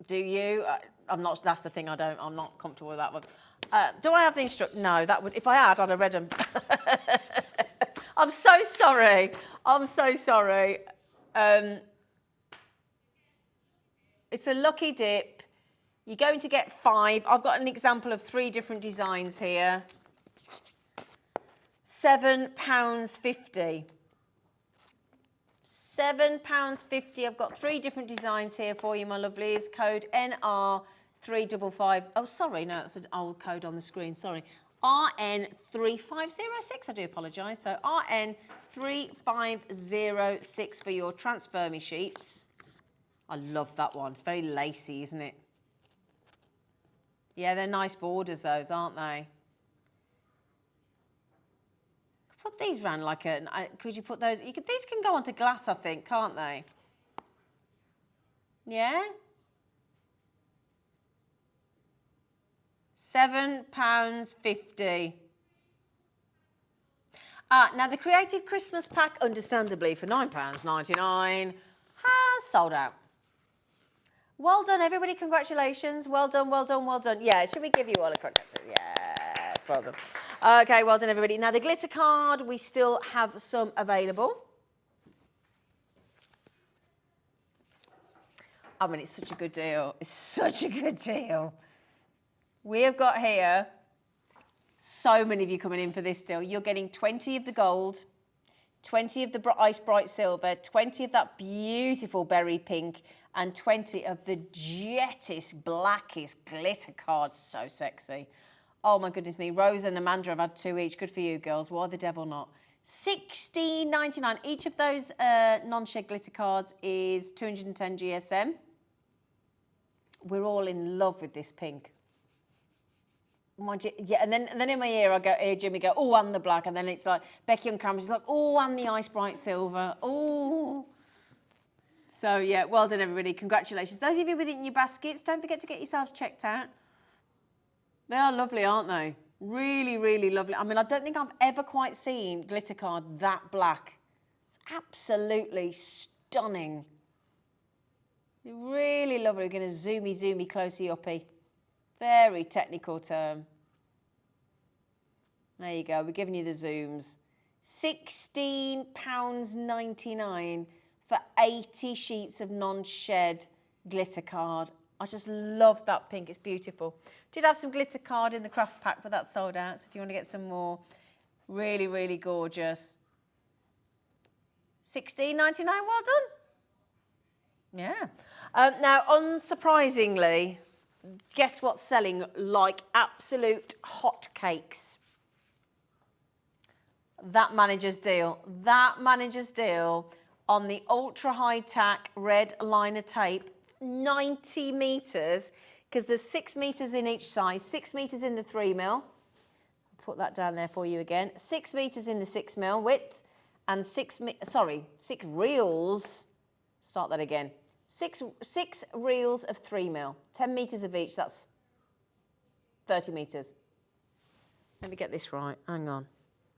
do you? I'm not... That's the thing I'm not comfortable with that one. Do I have the instructions? No, that would... If I had, I'd have read them. I'm so sorry. I'm so sorry. It's a lucky dip. You're going to get 5. I've got an example of 3 different designs here. £7.50. £7.50. I've got 3 different designs here for you, my lovelies. Code NR355. Oh, sorry, no, that's an old code on the screen. Sorry. RN3506. I do apologise. So RN3506 for your transfer me sheets. I love that one. It's very lacy, isn't it? Yeah, they're nice borders, those, aren't they? Put these round like a... Could you put those... these can go onto glass, I think, can't they? Yeah? £7.50. Now the Creative Christmas Pack, understandably, for £9.99 has sold out. Well done, everybody. Congratulations. Well done, well done, well done. Yeah, should we give you all a congratulations? Yes, well done. Okay, well done, everybody. Now, the glitter card, we still have some available. I mean, it's such a good deal. It's such a good deal. We have got here so many of you coming in for this deal. You're getting 20 of the gold, 20 of the ice bright silver, 20 of that beautiful berry pink, and 20 of the jettest, blackest glitter cards. So sexy. Oh my goodness me. Rose and Amanda have had 2 each. Good for you, girls. Why the devil not? $16.99. Each of those non-shed glitter cards is 210 GSM. We're all in love with this pink. Yeah, and then in my ear I go, hear Jimmy go, oh, and the black, and then it's like Becky on camera, she's like, oh, and the ice bright silver, oh. So yeah, well done everybody, congratulations. Those of you with it in your baskets, don't forget to get yourselves checked out. They are lovely, aren't they? Really, really lovely. I mean, I don't think I've ever quite seen glitter card that black. It's absolutely stunning. Really lovely. We're going to zoomy, closey uppy. Very technical term. There you go. We're giving you the zooms. £16.99 for 80 sheets of non-shed glitter card. I just love that pink. It's beautiful. Did have some glitter card in the craft pack, but that's sold out. So if you want to get some more, really, really gorgeous. £16.99. Well done. Yeah. Now, unsurprisingly, guess what's selling like absolute hotcakes? That manager's deal. That manager's deal on the ultra high tack red liner tape, 90 metres, because there's 6 metres in each size, 6 metres in the 3mm. Put that down there for you again. 6 metres in the 6mm width, and 6 reels. Start that again. Six reels of 3mm, 10 metres of each, that's 30 metres. Let me get this right, hang on.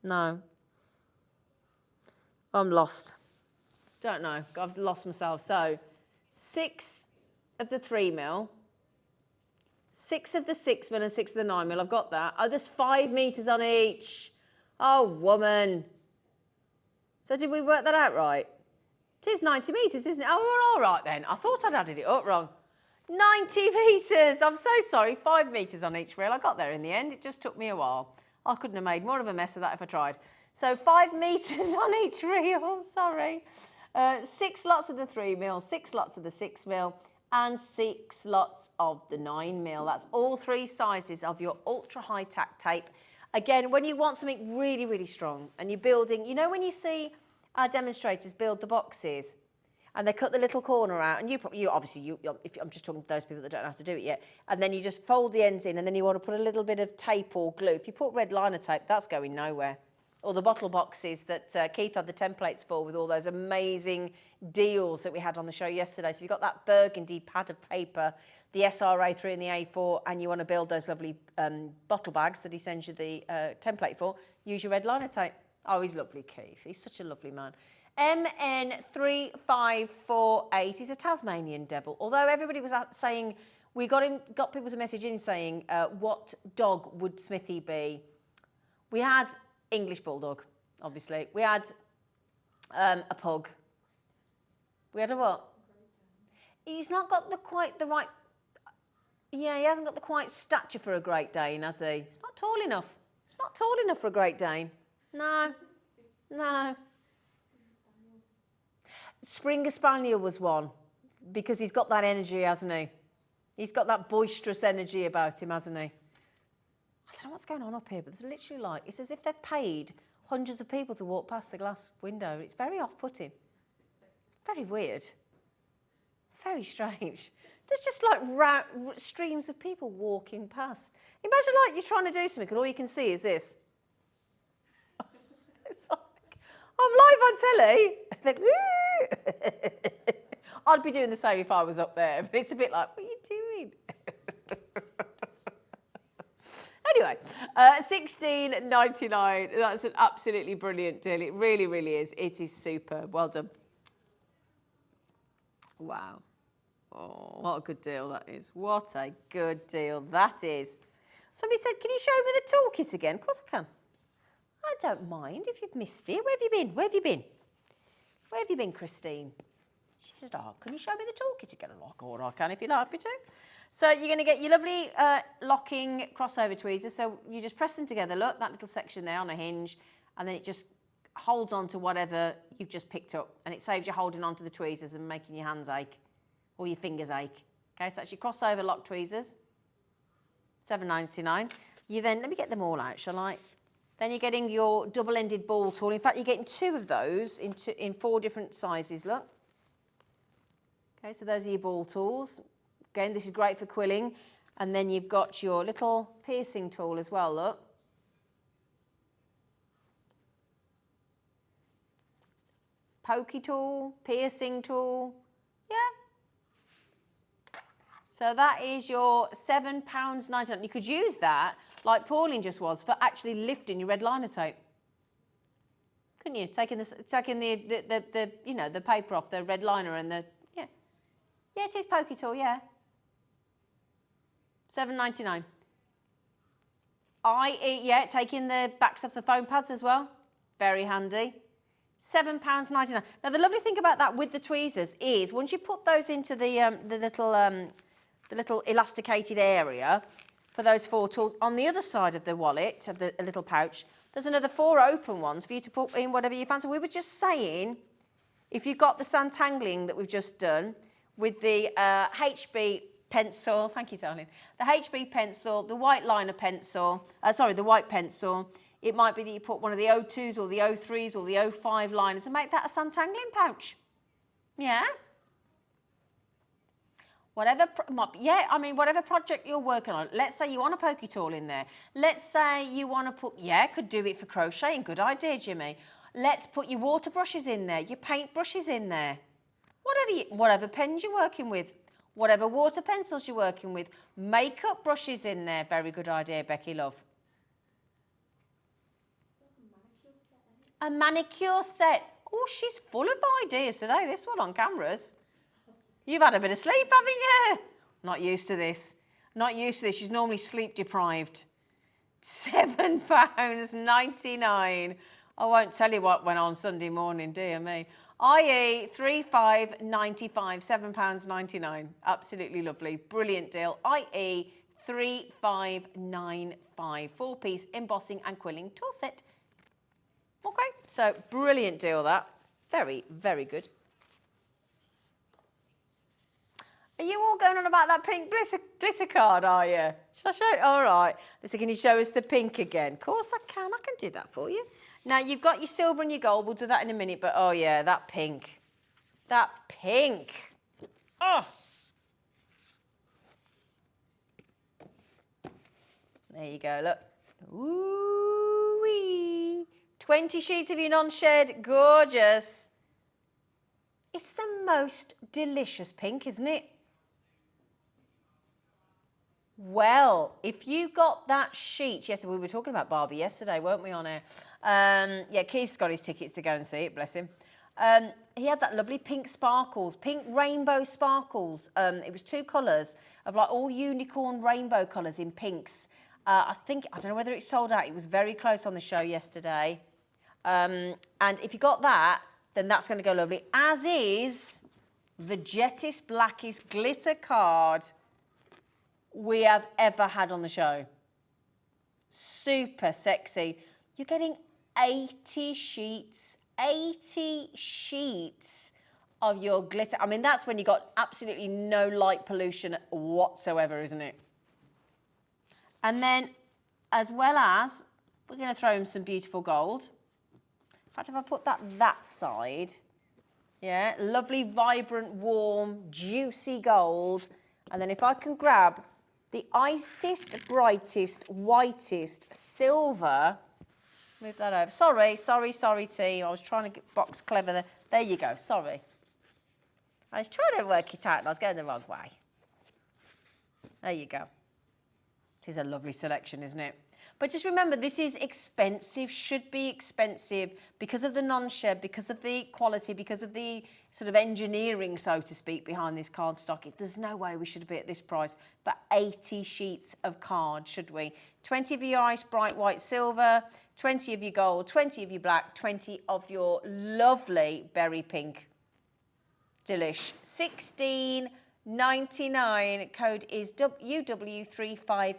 No. I'm lost. Don't know, I've lost myself. So, 6 of the 3mm, 6 of the 6mm and 6 of the 9mm, I've got that. Oh, there's 5 metres on each. Oh, woman. So did we work that out right? It is 90 metres, isn't it? Oh, we're all right then. I thought I'd added it up wrong. 90 metres. I'm so sorry. 5 metres on each reel. I got there in the end. It just took me a while. I couldn't have made more of a mess of that if I tried. So 5 metres on each reel. Sorry. 6 lots of the 3mm, 6 lots of the 6mm, and 6 lots of the 9mm. That's all 3 sizes of your ultra high tack tape. Again, when you want something really, really strong and you're building, you know when you see our demonstrators build the boxes and they cut the little corner out, and if I'm just talking to those people that don't know how to do it yet, and then you just fold the ends in and then you want to put a little bit of tape or glue. If you put red liner tape, that's going nowhere. Or the bottle boxes that Keith had the templates for with all those amazing deals that we had on the show yesterday. So if you've got that burgundy pad of paper, the SRA3 and the A4, and you want to build those lovely bottle bags that he sends you the template for, use your red liner tape. Oh, he's lovely, Keith. He's such a lovely man. MN3548. He's a Tasmanian devil. Although everybody was saying, we got people to message in saying, what dog would Smithy be? We had English Bulldog, obviously. We had a pug. We had a what? He's not got quite the right... Yeah, he hasn't got the quite stature for a Great Dane, has he? He's not tall enough. He's not tall enough for a Great Dane. No. Springer Spaniel was one, because he's got that energy, hasn't he? He's got that boisterous energy about him, hasn't he? I don't know what's going on up here, but there's literally like, it's as if they've paid hundreds of people to walk past the glass window. It's very off-putting. It's very weird. Very strange. There's just like streams of people walking past. Imagine like you're trying to do something and all you can see is this. It's like, I'm live on telly. I'd be doing the same if I was up there, but it's a bit like, what are you doing? Anyway, $16.99. That's an absolutely brilliant deal. It really, really is. It is superb. Well done. Wow. Oh, what a good deal that is. What a good deal that is. Somebody said, can you show me the toolkit again? Of course I can. I don't mind if you've missed it. Where have you been? Where have you been? Where have you been, Christine? She said, oh, can you show me the toolkit again? I'm like, oh, I can if you like me to. So you're going to get your lovely locking crossover tweezers. So you just press them together. Look, that little section there on a hinge. And then it just holds on to whatever you've just picked up. And it saves you holding on to the tweezers and making your hands ache or your fingers ache. Okay, so that's your crossover lock tweezers. $7.99. You then, let me get them all out, shall I? Then you're getting your double-ended ball tool. In fact, you're getting 2 of those in 4 different sizes, look. Okay, so those are your ball tools. Again, this is great for quilling. And then you've got your little piercing tool as well, look. Pokey tool, piercing tool, yeah. So that is your £7.99. You could use that, like Pauline just was, for actually lifting your red liner tape. Couldn't you? Taking the you know, the paper off the red liner and the, yeah. Yeah, it is pokey tool, yeah. $7.99. Yeah, taking the backs off the foam pads as well. Very handy. £7.99. Now, the lovely thing about that with the tweezers is once you put those into the little elasticated area for those 4 tools, on the other side of the wallet, of the little pouch, there's another 4 open ones for you to put in whatever you fancy. We were just saying, if you've got the Sanntangling that we've just done with the HB pencil, thank you, darling, the HB pencil, the white liner pencil, the white pencil, it might be that you put one of the O2s or the O3s or the O5 liner to make that a Sanntangling pouch. Yeah? Whatever project you're working on. Let's say you want a pokey tool in there. Let's say you want to put, could do it for crocheting. Good idea, Jimmy. Let's put your water brushes in there, your paint brushes in there. Whatever pens you're working with, whatever water pencils you're working with, makeup brushes in there. Very good idea, Becky, love. A manicure set. Oh, she's full of ideas today, this one on cameras. You've had a bit of sleep, haven't you? Not used to this. Not used to this. She's normally sleep deprived. £7.99. I won't tell you what went on Sunday morning, dear me. IE £3.595, £7.99. Absolutely lovely. Brilliant deal. IE £3.595. 4-piece embossing and quilling tool set. Okay, so brilliant deal that. Very, very good. Are you all going on about that pink glitter card, are you? Shall I show you? All right. Listen, can you show us the pink again? Of course I can do that for you. Now, you've got your silver and your gold. We'll do that in a minute, but oh yeah, that pink. That pink. Oh! There you go, look. Ooh-wee. 20 sheets of your non-shed, gorgeous. It's the most delicious pink, isn't it? Well, if you got that sheet, yes, we were talking about Barbie yesterday, weren't we, on air? Yeah, Keith's got his tickets to go and see it, bless him. He had that lovely pink sparkles, pink rainbow sparkles. It was 2 colours of like all unicorn rainbow colours in pinks. I don't know whether it sold out. It was very close on the show yesterday. And if you got that, then that's going to go lovely. As is the jettest, blackest glitter card we have ever had on the show. Super sexy. You're getting 80 sheets of your glitter. I mean, that's when you got absolutely no light pollution whatsoever, isn't it? And then, as well as, we're going to throw in some beautiful gold. In fact, if I put that side, yeah, lovely, vibrant, warm, juicy gold. And then if I can grab the icest, brightest, whitest silver, move that over. Sorry, team. I was trying to box clever there. There you go, sorry. I was trying to work it out and I was going the wrong way. There you go. It is a lovely selection, isn't it? But just remember, this is expensive, should be expensive because of the non-shed, because of the quality, because of the sort of engineering, so to speak, behind this cardstock. There's no way we should be at this price for 80 sheets of card, should we? 20 of your ice bright white silver, 20 of your gold, 20 of your black, 20 of your lovely berry pink. Delish. $16.99. Code is UW3585.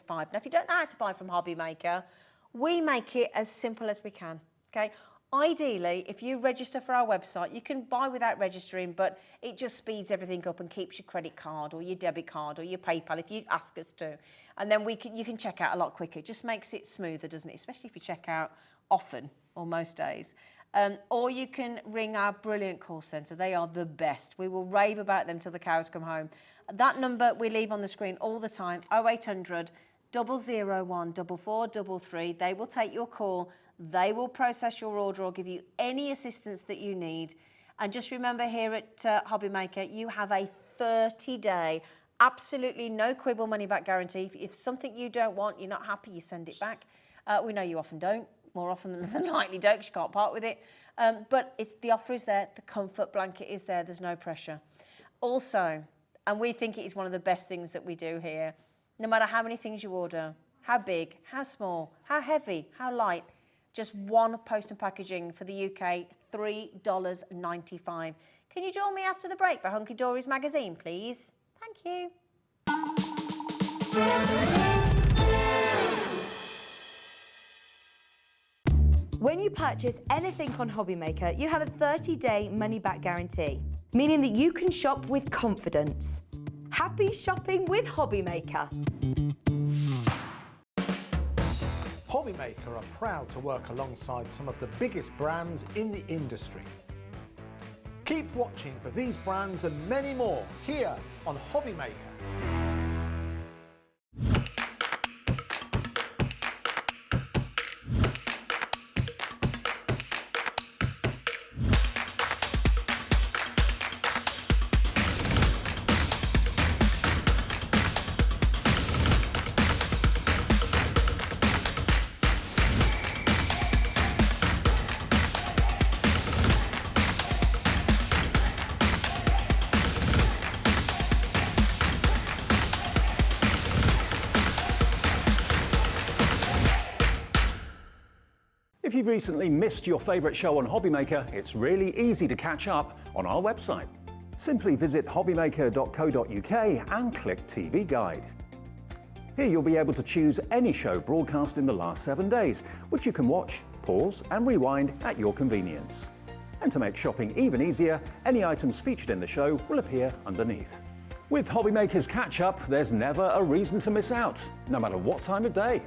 Now, if you don't know how to buy from Hobbymaker, we make it as simple as we can, okay? Ideally, if you register for our website, you can buy without registering, but it just speeds everything up and keeps your credit card or your debit card or your PayPal if you ask us to. And then you can check out a lot quicker. It just makes it smoother, doesn't it? Especially if you check out often or most days. Or you can ring our brilliant call centre. They are the best. We will rave about them till the cows come home. That number we leave on the screen all the time, 0800 001 4433. They will take your call. They will process your order or give you any assistance that you need. And just remember, here at Hobbymaker, you have a 30-day, absolutely no quibble money back guarantee. If something you don't want, you're not happy, you send it back. We know you often don't. More often than likely don't, because you can't part with it. But the offer is there, the comfort blanket is there, there's no pressure. Also, and we think it is one of the best things that we do here, no matter how many things you order, how big, how small, how heavy, how light, just one post and packaging for the UK, $3.95. Can you join me after the break for Hunkydory's magazine, please? Thank you. When you purchase anything on Hobbymaker, you have a 30-day money-back guarantee, meaning that you can shop with confidence. Happy shopping with Hobbymaker. Hobbymaker are proud to work alongside some of the biggest brands in the industry. Keep watching for these brands and many more here on Hobbymaker. If you've recently missed your favourite show on Hobbymaker, it's really easy to catch up on our website. Simply visit hobbymaker.co.uk and click TV Guide. Here you'll be able to choose any show broadcast in the last 7 days, which you can watch, pause and rewind at your convenience. And to make shopping even easier, any items featured in the show will appear underneath. With Hobbymaker's catch-up, there's never a reason to miss out, no matter what time of day.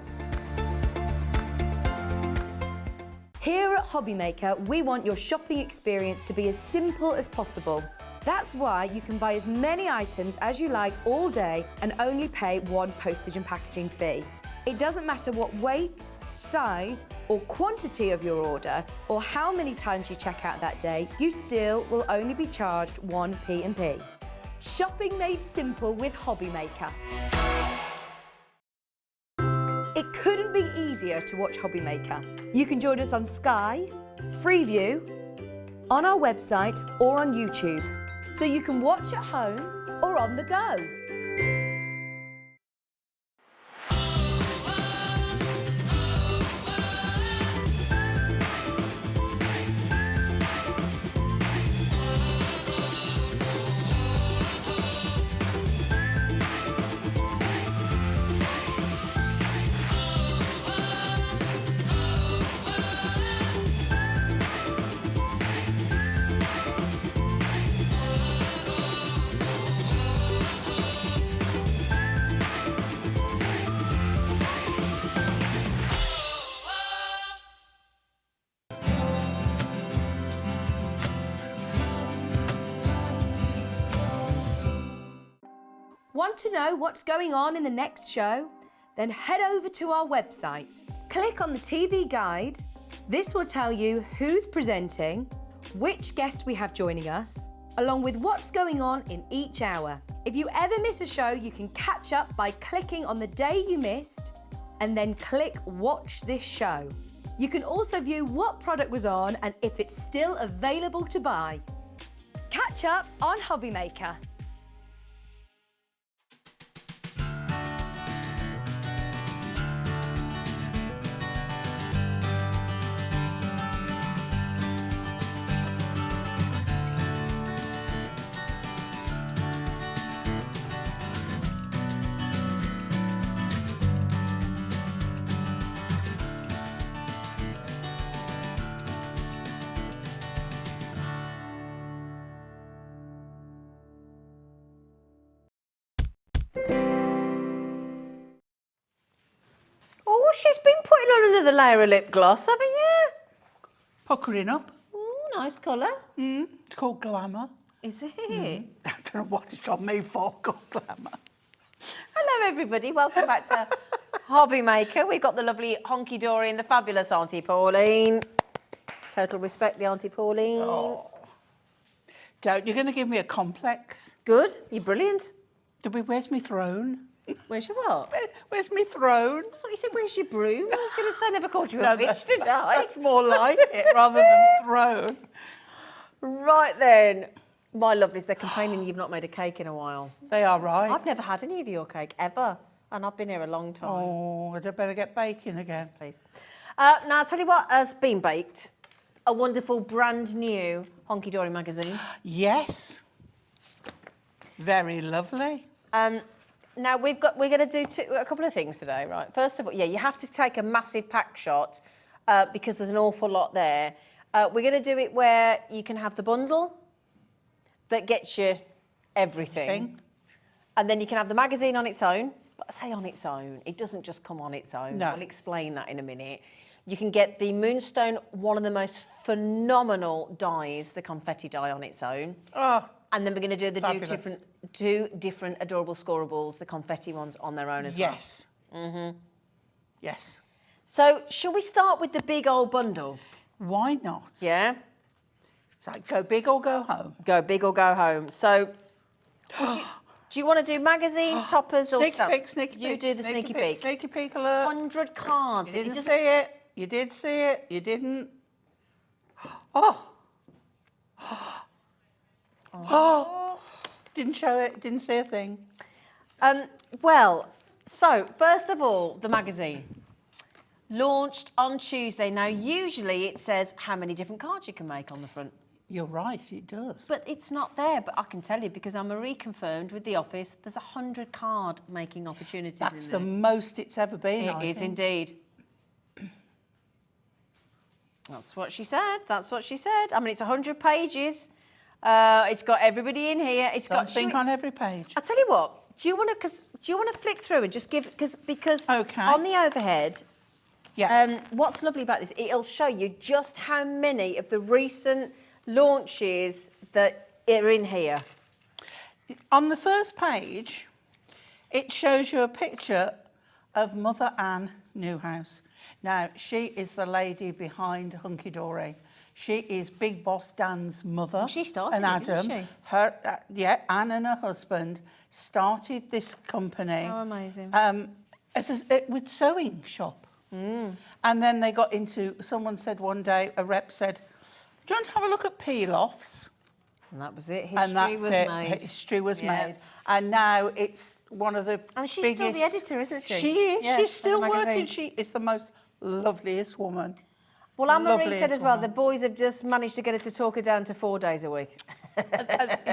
Here at Hobbymaker, we want your shopping experience to be as simple as possible. That's why you can buy as many items as you like all day and only pay one postage and packaging fee. It doesn't matter what weight, size or quantity of your order or how many times you check out that day, you still will only be charged one P&P. Shopping made simple with Hobbymaker. It couldn't be easier to watch Hobbymaker. You can join us on Sky, Freeview, on our website or on YouTube, so you can watch at home or on the go. Want to know what's going on in the next show? Then head over to our website. Click on the TV guide. This will tell you who's presenting, which guest we have joining us, along with what's going on in each hour. If you ever miss a show, you can catch up by clicking on the day you missed and then click Watch This Show. You can also view what product was on and if it's still available to buy. Catch up on Hobbymaker. Oh, she's been putting on another layer of lip gloss, haven't you? Puckering up. Oh, nice colour. It's called Glamour. Is it? I don't know what it's on me for, called Glamour. Hello, everybody. Welcome back to Hobbymaker. We've got the lovely Hunkydory and the fabulous Auntie Pauline. Total respect, the Auntie Pauline. Oh. Don't, you're going to give me a complex. Good. You're brilliant. Where's my throne? Where's your what? Where's my throne? I thought you said, where's your broom? I was going to say, I never called you a bitch, did I? That's more like it rather than throne. Right then. My lovelies, they're complaining you've not made a cake in a while. They are right. I've never had any of your cake, ever. And I've been here a long time. Oh, I'd better get baking again. Please. Now, I'll tell you what has been baked. A wonderful brand new Hunkydory magazine. Yes. Very lovely. Now, we're going to do a couple of things today, right? First of all, yeah, you have to take a massive pack shot because there's an awful lot there. We're going to do it where you can have the bundle that gets you everything. And then you can have the magazine on its own. But I say on its own, it doesn't just come on its own. No. I'll explain that in a minute. You can get the Moonstone, one of the most phenomenal dyes, the confetti dye on its own. Oh, and then we're going to do the fabulous. two different adorable scorables, the confetti ones on their own as yes. well. Mm-hmm. Yes. So, shall we start with the big old bundle? Why not? Yeah? It's like go big or go home. Go big or go home. So, do you want to do magazine, toppers, or Sneaky stuff? peek, sneaky peek. You do the sneaky peek. Sneaky peek alert. 100 cards. You didn't see it. You did see it. You didn't. Oh. Oh. Didn't show it. Didn't see a thing. Well, so, first of all, the magazine. Launched on Tuesday. Now, usually it says how many different cards you can make on the front. You're right, it does. But it's not there. But I can tell you, because I'm reconfirmed with the office, there's 100 card making opportunities in there. That's the most it's ever been, I It is think. indeed. That's what she said. That's what she said. I mean, it's 100 pages. It's got everybody in here. It's got something on every page. I'll tell you what. Do you want to flick through and just give because Okay. on the overhead. Yeah. What's lovely about this? It'll show you just how many of the recent launches that are in here. On the first page, it shows you a picture of Mother Ann Newhouse. Now, she is the lady behind Hunkydory. She is Big Boss Dan's mother. She started and it, Adam. didn't she? Her, Anne and her husband started this company. Oh, amazing. With sewing shop. And then they got into, someone said one day, a rep said, do you want to have a look at peel-offs? And that was it. And that's History was made. History was Yeah. made. And now it's one of the And she's biggest... still the editor, isn't she? She is. Yeah, She's of the still working. magazine. She is the most loveliest woman. Well, Anne-Marie Loveliest said as well, woman. the boys have just managed to get her to talk her down to 4 days a week.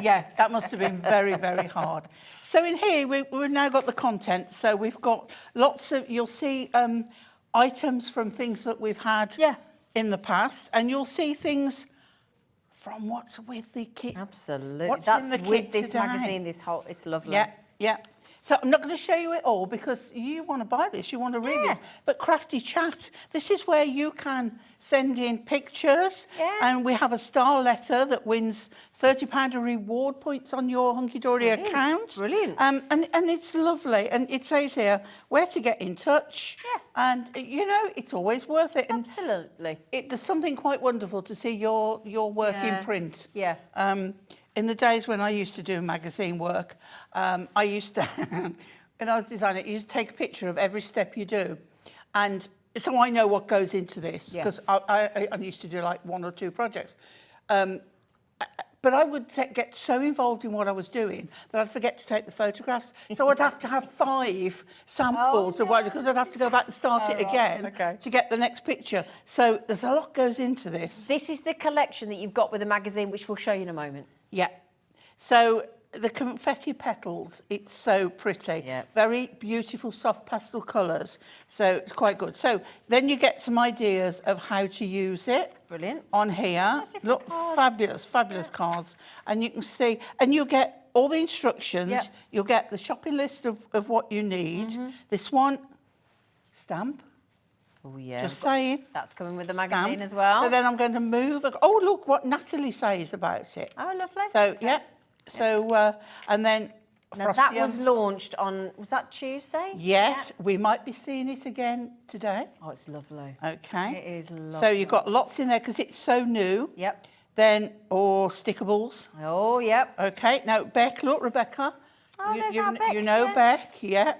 Yeah, that must have been very, very hard. So in here, we've now got the content. So we've got lots of, you'll see items from things that we've had in the past, and you'll see things from what's with the kit. Absolutely. What's That's in the with kit this today? magazine, it's lovely. Yeah, yeah. So I'm not going to show you it all because you want to buy this, you want to read this. But Crafty Chat, this is where you can send in pictures. Yeah. And we have a star letter that wins £30 of reward points on your Hunkydory account. Brilliant. And it's lovely. And it says here where to get in touch. Yeah. And, you know, it's always worth it. And Absolutely. there's something quite wonderful to see your work in print. Yeah. in the days when I used to do magazine work, I used to, when I was designing, you used to take a picture of every step you do. And so I know what goes into this, because I used to do like 1 or 2 projects. But I would get so involved in what I was doing that I'd forget to take the photographs. So I'd have to have 5 samples of what, because I'd have to go back and start it again to get the next picture. So there's a lot goes into this. This is the collection that you've got with the magazine, which we'll show you in a moment. Yeah. So the confetti petals, it's so pretty. Yeah. Very beautiful, soft pastel colours. So it's quite good. So then you get some ideas of how to use it. Brilliant. On here. Look, cards. fabulous, fabulous cards. And you can see, and you'll get all the instructions. Yep. You'll get the shopping list of what you need. This one, stamp. Oh, yeah. Just saying. That's coming with the magazine Stamp. as well. So then I'm going to move. Oh, look what Natalie says about it. Oh, lovely. So, yeah. So, and then... Now, that was launched on, was that Tuesday? Yes, we might be seeing it again today. Oh, it's lovely. Okay. It is lovely. So you've got lots in there because it's so new. Yep. Then, stickables. Oh, yep. Okay, now Beck, look, Rebecca. Oh, there's our Beck, you know yeah. Beck, yeah.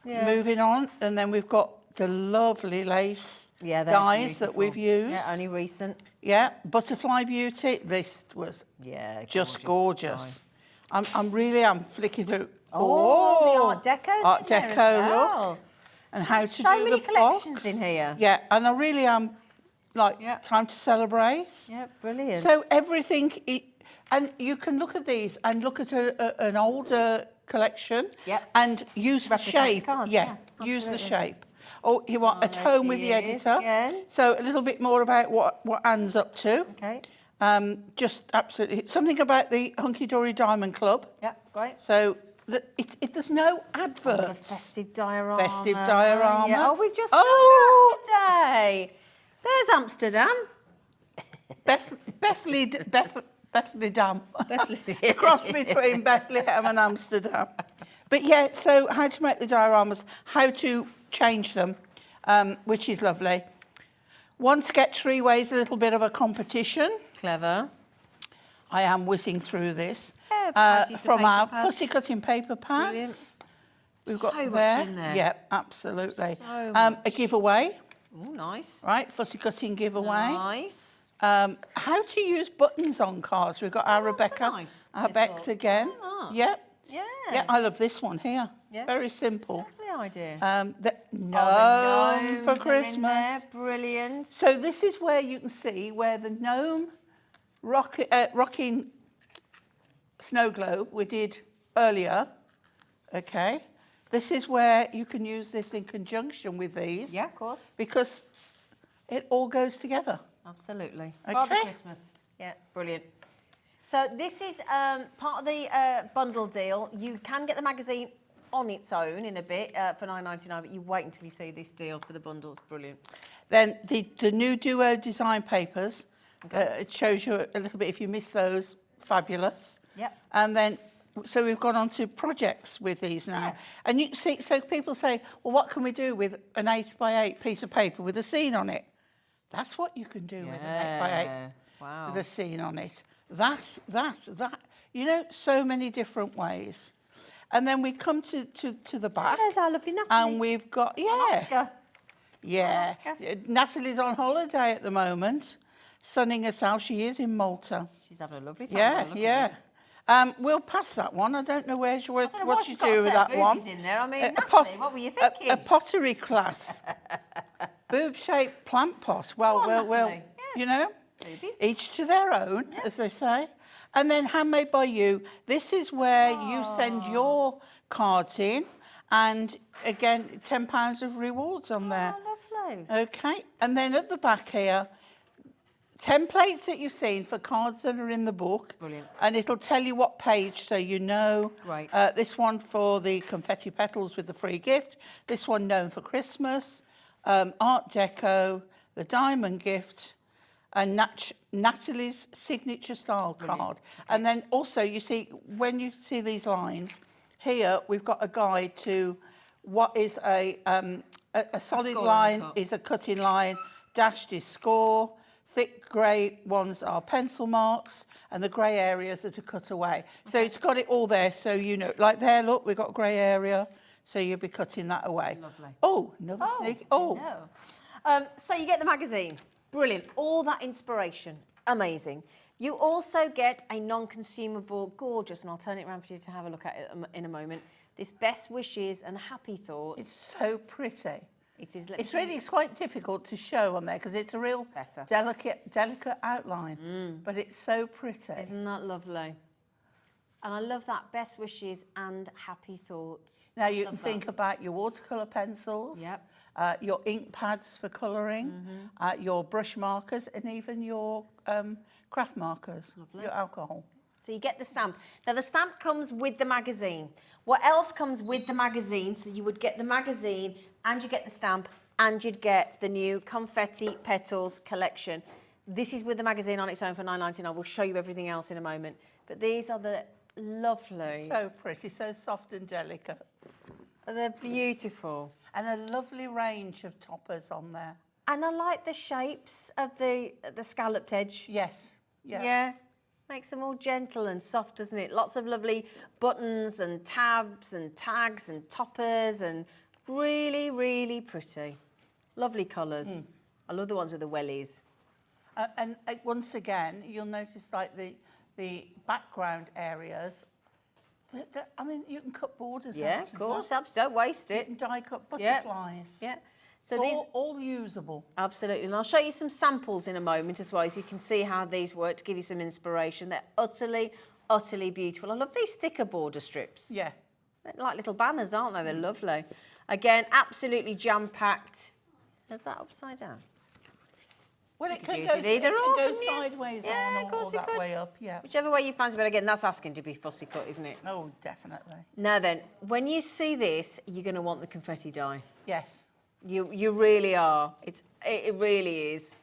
Yeah. Moving on, and then we've got the lovely lace dies that we've used. Yeah, only recent. Yeah, Butterfly Beauty. This was just gorgeous. I'm flicking through. Oh, the Art Deco's Art in there as Deco, well. look. And how There's to so do many the collections box. in here. Yeah, and I really am, time to celebrate. Yeah, brilliant. So everything, and you can look at these and look at an older collection and use the shape. Cards, Use the absolutely. shape. Oh, you want at there home she with the is editor. again. So a little bit more about what Anne's up to. Okay. Just absolutely something about the Hunkydory Diamond Club. Yeah, great. So there's no The adverts. festive diorama. Festive diorama. Yeah. Oh, we've just done that today. There's Amsterdam. Bethlehem Dam. A cross between Bethlehem and Amsterdam. But yeah, so how to make the dioramas, how to change them, which is lovely. One sketch 3 ways, a little bit of a competition. Clever. I am whizzing through this. Yeah, from our pads. fussy cutting paper pads. Brilliant. We've got So much in there. Yeah, absolutely. So A giveaway, Oh, nice. right? Fussy cutting giveaway. Nice. How to use buttons on cards. We've got our that's a Rebecca, nice our Bex little- again. I like that. Yeah. Yeah. Yeah, I love this one here. Yeah. Very simple. Lovely idea. The Oh, gnome the gnomes for are in Christmas. there. Brilliant. So this is where you can see where the gnome rocking snow globe we did earlier. Okay. This is where you can use this in conjunction with these. Yeah, of course. Because it all goes together. Absolutely. Okay. Father Christmas. Yeah, brilliant. So this is part of the bundle deal. You can get the magazine on its own in a bit for $9.99, but you wait until you see this deal for the bundles. Brilliant. Then the new duo design papers, it shows you a little bit, if you miss those, fabulous. Yep. And then, so we've gone on to projects with these now. And you see, so people say, well, what can we do with an 8x8 piece of paper with a scene on it? That's what you can do with an 8x8 Wow. with a scene on it. That, you know, so many different ways. And then we come to the back. There's our lovely Natalie. And we've got, Oscar. yeah. Oscar. Natalie's on holiday at the moment, sunning herself. She is in Malta. She's having a lovely time. We'll pass that one. I don't know what she's you got a do with set of that one. boobies in there. I mean, A Natalie, what were you thinking? A pottery class. Boob-shaped plant pot. Well, Natalie. you know, Boobies. each to their own, as they say. And then handmade by you. This is where you send your cards in. And again, £10 of rewards on there. Oh, lovely. Okay, and then at the back here, templates that you've seen for cards that are in the book. Brilliant. And it'll tell you what page, so you know. Great. This one for the confetti petals with the free gift. This one known for Christmas. Art Deco, the diamond gift, and Natalie's signature style card. And then also, you see, when you see these lines, here we've got a guide to what is a solid score line cut. is a cutting line, dashed is score, thick grey ones are pencil marks, and the grey areas are to cut away. So it's got it all there, so you know, like there, look, we've got a grey area, so you'll be cutting that away. Lovely. Oh, another sneak. Oh, no. So you get the magazine. Brilliant. All that inspiration. Amazing. You also get a non-consumable, gorgeous, and I'll turn it around for you to have a look at it in a moment, this Best Wishes and Happy Thoughts. it's so pretty. It is. It's quite difficult to show on there because it's a real Better. delicate outline, but it's so pretty. Isn't that lovely? And I love that Best Wishes and Happy Thoughts. Now you Love can that. think about your watercolour pencils, Yep. Your ink pads for colouring, your brush markers, and even your craft markers, your alcohol. So you get the stamp. Now the stamp comes with the magazine. What else comes with the magazine? So you would get the magazine and you get the stamp and you'd get the new Confetti Petals collection. This is with the magazine on its own for $9.99. We'll show you everything else in a moment. But these are the lovely. So pretty, so soft and delicate. They're beautiful. And a lovely range of toppers on there. And I like the shapes of the scalloped edge. Yes, yeah. Yeah. Makes them all gentle and soft, doesn't it? Lots of lovely buttons and tabs and tags and toppers and really, really pretty. Lovely colours. I love the ones with the wellies. And once again, you'll notice like the background areas. I mean, you can cut borders Yeah, out. of course. Don't waste You it. can die cut Yeah. butterflies. Yeah. So these All usable. absolutely, and I'll show you some samples in a moment as well, so you can see how these work to give you some inspiration. They're utterly, utterly beautiful. I love these thicker border strips. Yeah. They're like little banners, aren't they? They're lovely. Again, absolutely jam-packed. Is that upside down? Well, it could can use go, it either it or, can go couldn't you? sideways Yeah, on of course or it that could. way up, yeah. Whichever way you fancy, but again, that's asking to be fussy cut, isn't it? Oh, definitely. Now then, when you see this, you're going to want the confetti die. Yes. You really are. It really is.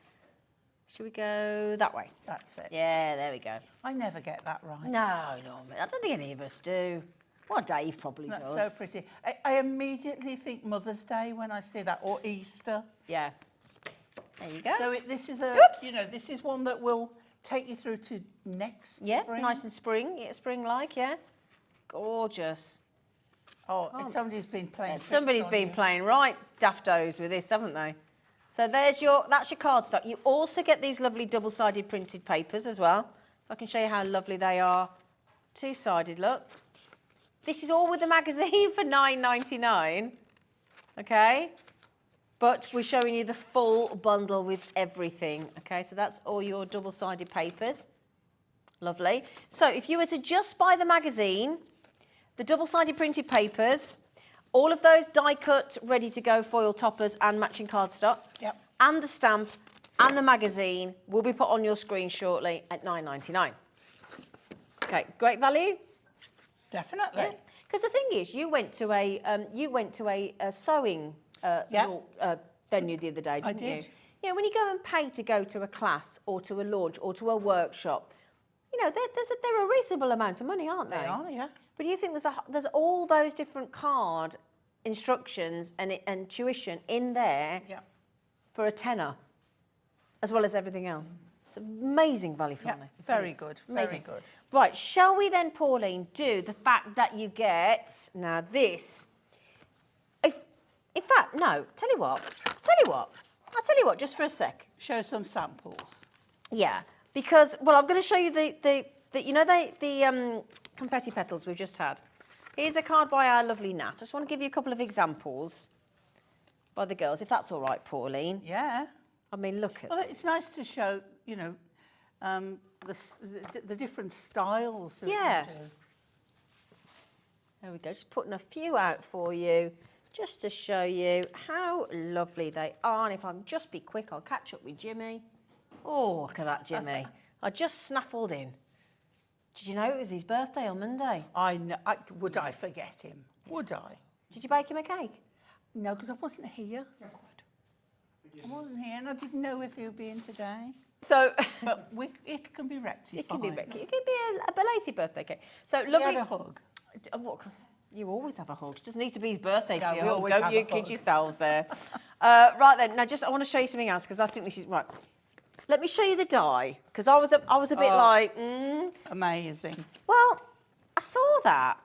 Should we go that way? That's it. Yeah, there we go. I never get that right. No, I don't think any of us do. Well, Dave probably That's does. so pretty. I immediately think Mother's Day when I see that, or Easter. Yeah. There you go. So this is a, Oops. you know, this is one that will take you through to next yeah, spring. nice and spring-like, yeah. Gorgeous. Oh, and somebody's been playing. Somebody's tricks on been you. playing right daftos with this, haven't they? So that's your cardstock. You also get these lovely double-sided printed papers as well. I can show you how lovely they are. Two-sided, look. This is all with the magazine for $9.99, okay? But we're showing you the full bundle with everything, okay? So that's all your double-sided papers. Lovely. So if you were to just buy the magazine, the double-sided printed papers, all of those die-cut, ready-to-go foil toppers and matching cardstock, Yep. and the stamp and the magazine will be put on your screen shortly at $9.99. Okay, great value? Definitely. Because the thing is, you went to a sewing venue the other day, didn't you? did. You know, when you go and pay to go to a class or to a launch or to a workshop, you know, they're a reasonable amount of money, aren't they? They are, yeah. But you think there's all those different card instructions and tuition in there Yeah. for a tenner, as well as everything else. It's amazing value for Yeah. money. Very good. Very Amazing. good. Right, shall we then, Pauline, do the fact that you get, now this, in fact, no, tell you what, I'll tell you what, just for a sec. Show some samples. Yeah, because, well, I'm going to show you the confetti petals we've just had. Here's a card by our lovely Nat. I just want to give you a couple of examples by the girls, if that's all right, Pauline. Yeah. I mean, look at Well, it's nice to show, you know, the different styles. That Yeah. you do. There we go, just putting a few out for you, just to show you how lovely they are. And if I'm just be quick, I'll catch up with Jimmy. Oh, look at that, Jimmy. I just snaffled in. Did you know it was his birthday on Monday? I know. Would I forget him? Would I? Did you bake him a cake? No, because I wasn't here. I wasn't here, and I didn't know if he would be in today. So But it can be rectified. it can be a belated birthday cake. So We lovely. had a hug. What? You always have a hug. It doesn't need to be his birthday to Yeah, be a we hug. always Don't have you a kid hug. yourselves there. Right then, now I want to show you something else because I think this is right. Let me show you the die, because I was a bit like, Amazing. Well, I saw that.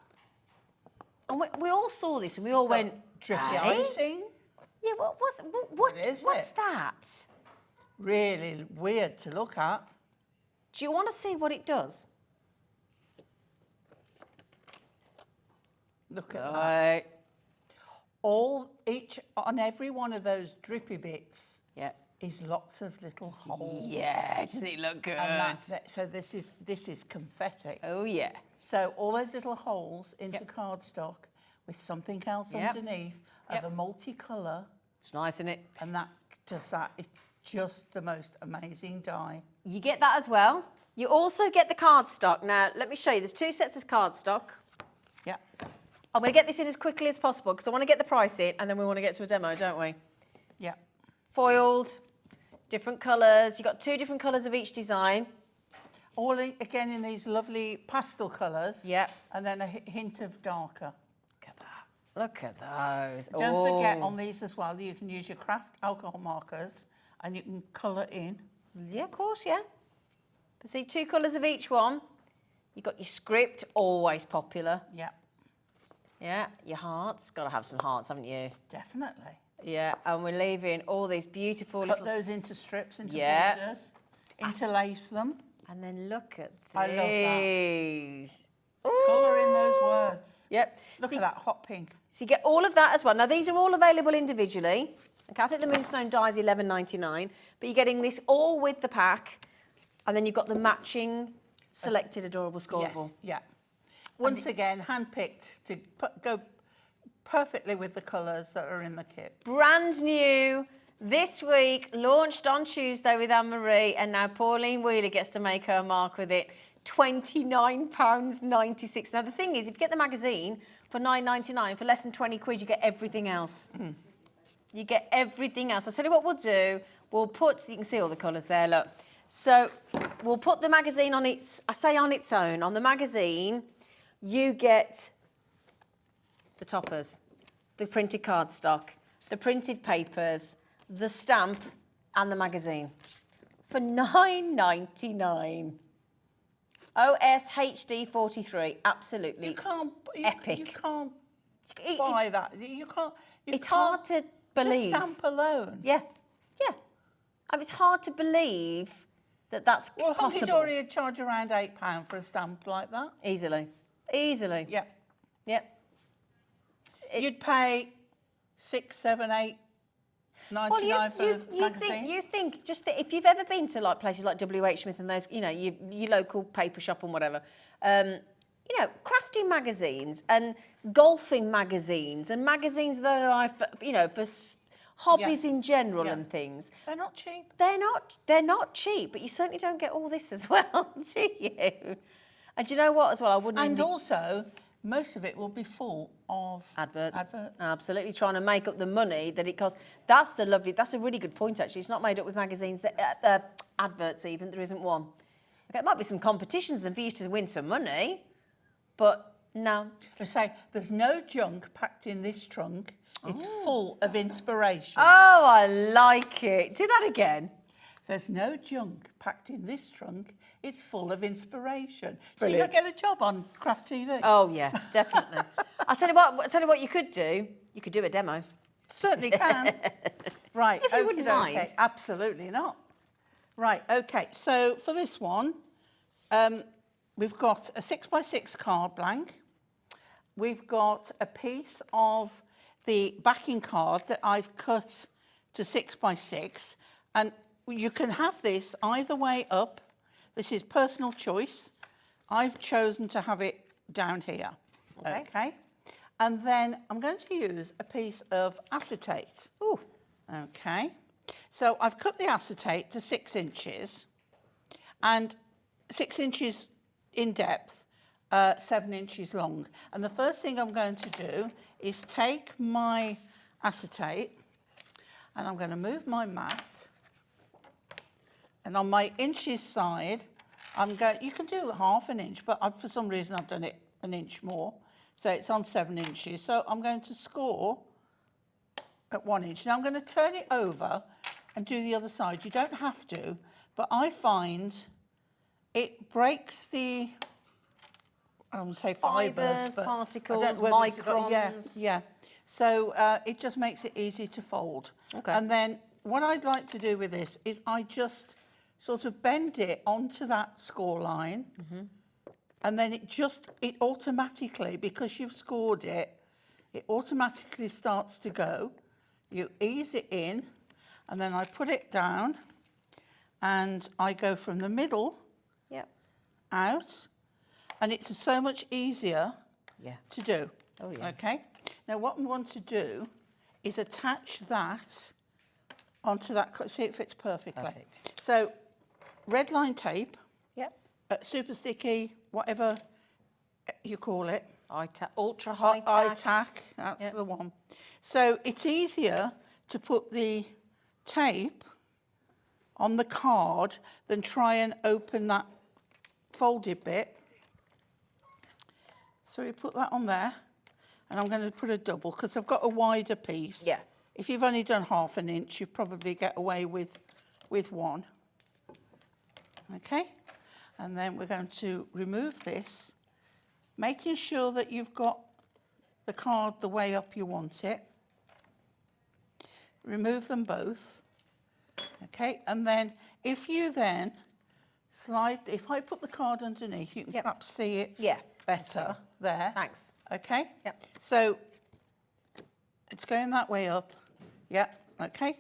And we all saw this and we all went, Drippy "Hey?" icing. Yeah, What is what's it? that? Really weird to look at. Do you want to see what it does? Look at that. Right. On every one of those drippy bits Yeah. is lots of little holes. Yeah, doesn't it look good? And that's it. So this is confetti. Oh, yeah. So all those little holes into cardstock with something else Yep. underneath Yep. of a multicolour, It's nice, isn't it? and that does that. It's just the most amazing die. You get that as well. You also get the cardstock. Now, let me show you. There's 2 sets of cardstock. Yeah. I'm going to get this in as quickly as possible because I want to get the price in and then we want to get to a demo, don't we? Yeah. Foiled, different colours. You've got 2 different colours of each design. All again in these lovely pastel colours. Yep. And then a hint of darker. Look at that. Look at those. Don't forget Oh. on these as well, you can use your craft alcohol markers and you can colour in. Yeah, of course, yeah. But see, 2 colours of each one. You've got your script, always popular. Yeah, Yeah, your hearts. Got to have some hearts, haven't you? definitely. Yeah, and we're leaving all these beautiful Cut little... those into strips, into Yeah. borders, interlace them, And then look at I love that. these. colour in those words. Yep. Look So at that hot pink. So you get all of that as well. Now, these are all available individually. Okay, I think the Moonstone die is $11.99, but you're getting this all with the pack, and then you've got the matching selected adorable scorable. Yes, yeah. Once again, hand-picked to go perfectly with the colours that are in the kit. Brand new this week, launched on Tuesday with Anne-Marie, and now Pauline Wheeler gets to make her mark with it. £29.96. Now, the thing is, if you get the magazine for $9.99, for less than 20 quid, you get everything else. You get everything else. I'll tell you what we'll do. We'll put, you can see all the colours there, look. So we'll put the magazine on its, I say on its own. On the magazine, you get the toppers, the printed cardstock, the printed papers, the stamp, and the magazine for $9.99. OSHD 43, absolutely. You can't, epic. You can't It- buy that. You can't. It's hard to believe. The stamp alone. Yeah, yeah. I mean, it's hard to believe that that's Well, possible. Hunkydory would charge around £8 for a stamp like that. Easily, easily. Yeah. Yep. You'd pay £6, £7, $8, $99 for the magazine. You think just that if you've ever been to like places like WH Smith and those, you know, your local paper shop and whatever, you know, crafting magazines and golfing magazines and magazines that are, for, you know, for hobbies in general and things. They're not cheap. They're not cheap, but you certainly don't get all this as well, do you? And do you know what as well? I wouldn't. And also, most of it will be full of Adverts. Absolutely, trying to make up the money that it costs. That's a really good point, actually. It's not made up with magazines, adverts even, there isn't one. Okay, it might be some competitions and for you to win some money, but no. They say, there's no junk packed in this trunk. It's full of inspiration. Oh, I like it. Do that again. There's no junk packed in this trunk. It's full of inspiration. Brilliant. So you don't get a job on Craft TV. Oh, yeah, definitely. I'll tell you what you could do. You could do a demo. Certainly can. Right. If you wouldn't okey-dokey. mind. Absolutely not. Right, okay. So for this one, we've got a 6x6 card blank. We've got a piece of the backing card that I've cut to 6x6. And you can have this either way up. This is personal choice. I've chosen to have it down here. Okay. And then I'm going to use a piece of acetate. Ooh. Okay. So I've cut the acetate to 6 inches and 6 inches in depth, 7 inches long. And the first thing I'm going to do is take my acetate and I'm going to move my mat. And on my inches side, you can do ½ an inch, but for some reason I've done it an inch more. So it's on 7 inches. So I'm going to score at 1 inch. Now I'm going to turn it over and do the other side. You don't have to, but I find it breaks the, I won't say fibres, but particles, I don't know whether it's microns. yeah, yeah. So it just makes it easy to fold. Okay. And then what I'd like to do with this is I just sort of bend it onto that score line, and then it automatically, because you've scored it, it automatically starts to go. You ease it in, and then I put it down, and I go from the middle Yep. out, and it's so much easier Yeah. to do. Oh, yeah. Okay. Now what we want to do is attach that onto that. See, it fits perfectly. Perfect. So red line tape, Yep. super sticky, whatever you call it. Ultra high tack. tack, that's Yep. the one. So it's easier to put the tape on the card than try and open that folded bit. So we put that on there, and I'm going to put a double because I've got a wider piece. Yeah. If you've only done 1/2 inch, you probably get away with one. Okay, and then we're going to remove this, making sure that you've got the card the way up you want it. Remove them both. Okay, and then if you then slide, if I put the card underneath, you can Yep. perhaps see it Yeah. better there. Thanks. Okay? Yep. So it's going that way up. Yeah, okay.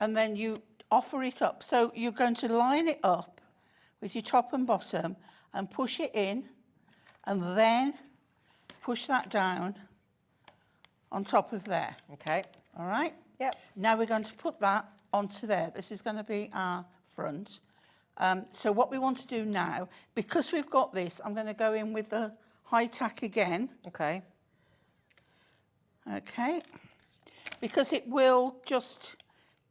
And then you offer it up. So you're going to line it up with your top and bottom and push it in, and then push that down on top of there. Okay. All right? Yep. Now we're going to put that onto there. This is going to be our front. So what we want to do now, because we've got this, I'm going to go in with the high tack again. Okay. Okay, because it will just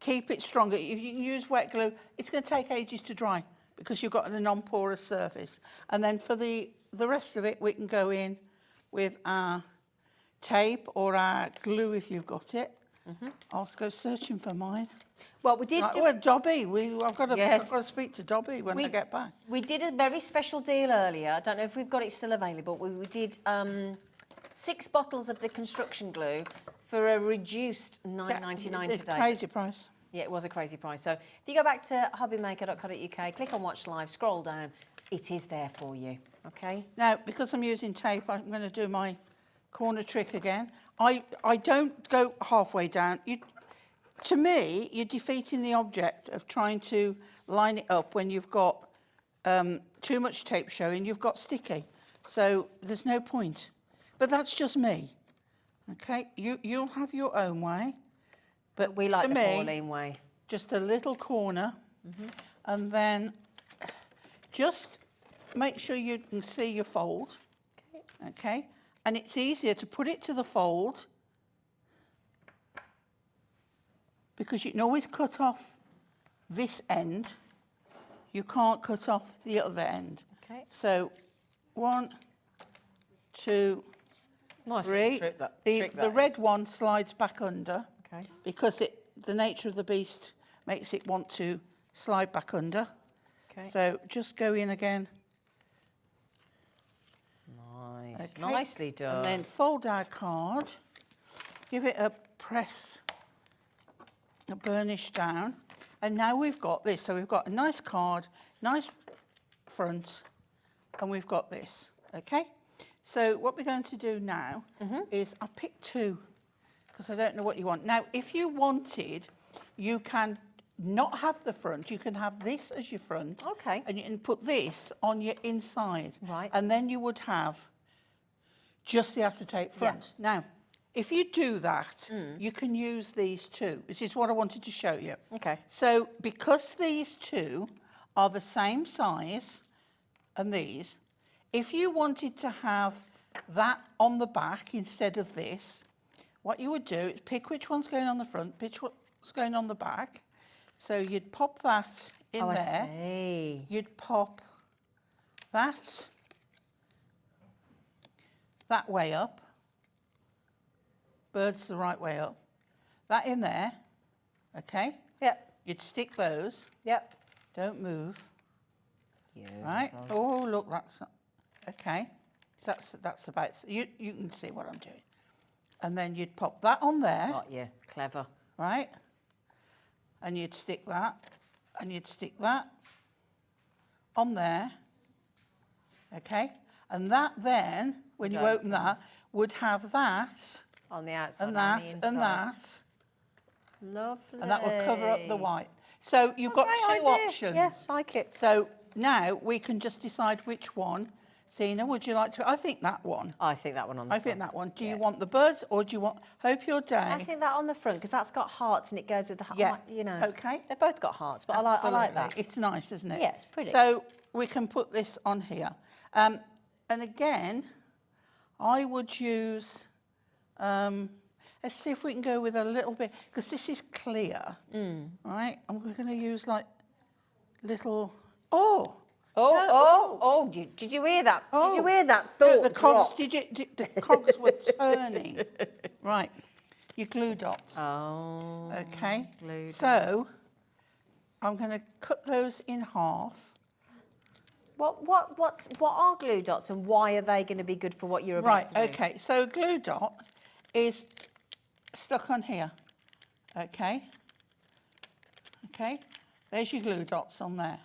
keep it stronger. If you can use wet glue, it's going to take ages to dry because you've got a non-porous surface. And then for the rest of it, we can go in with our tape or our glue if you've got it. I'll go searching for mine. Well, we did Like, do... well, Dobby, I've got Yes. to speak to Dobby when I get back. We did a very special deal earlier. I don't know if we've got it still available. We did 6 bottles of the construction glue for a reduced $9.99 It's today. a crazy price. Yeah, it was a crazy price. So if you go back to hobbymaker.co.uk, click on Watch Live, scroll down, it is there for you, okay? Now, because I'm using tape, I'm going to do my corner trick again. I don't go halfway down. To me, you're defeating the object of trying to line it up when you've got too much tape showing, you've got sticky. So there's no point. But that's just me. Okay, you'll have your own way. But We like to the me, Pauline way. just a little corner, and then just make sure you can see your fold. Okay, and it's easier to put it to the fold because you can always cut off this end. You can't cut off the other end. Okay. So 1, 2, Nice 3. trick that The red one slides back under. Okay. Because the nature of the beast makes it want to slide back under. Okay. So just go in again. Nice. Okay. Nicely done. And then fold our card, give it a press, a burnish down. And now we've got this. So we've got a nice card, nice front, and we've got this, okay? So what we're going to do now is I'll pick 2 because I don't know what you want. Now, if you wanted, you can not have the front. You can have this as your front. Okay. And you can put this on your inside. Right. And then you would have just the acetate front. Now, if you do that, you can use these 2. This is what I wanted to show you. Okay. So because these 2 are the same size and these, if you wanted to have that on the back instead of this, what you would do is pick which one's going on the front, pick what's going on the back. So you'd pop that in there. I see. You'd pop that way up. Bird's the right way up. That in there, okay? Yep. You'd stick those. Yep. Don't move. Yeah. Right. Oh, look, that's okay. That's about. You can see what I'm doing. And then you'd pop that on there. Got you. Clever. Right. And you'd stick that, and you'd stick that on there. Okay. And that then, when you open that, would have that On the outside. and on that the and inside. that, Lovely. and that would cover up the white. So you've got Great two idea. options. Yes, like it. So now we can just decide which one. Sina, would you like to? I think that one. I think that one on the I think front. that one. Do you want the birds or do you want Hope Your Day? I think that on the front, because that's got hearts and it goes with the heart. Yeah. You know. Okay. They've both got hearts, but I like Absolutely. that. It's nice, isn't it? Yeah, it's pretty. So we can put this on here. And again, I would use, let's see if we can go with a little bit, because this is clear, right? And we're going to use like little, Did you hear that? Oh. Did you hear that the thought cogs, drop? the cogs were turning. Right, your glue dots. Oh. Okay, glue so I'm going to cut those in half. What are glue dots and why are they going to be good for what you're about to do? Right, okay, so a glue dot is stuck on here, okay? Okay, there's your glue dots on there.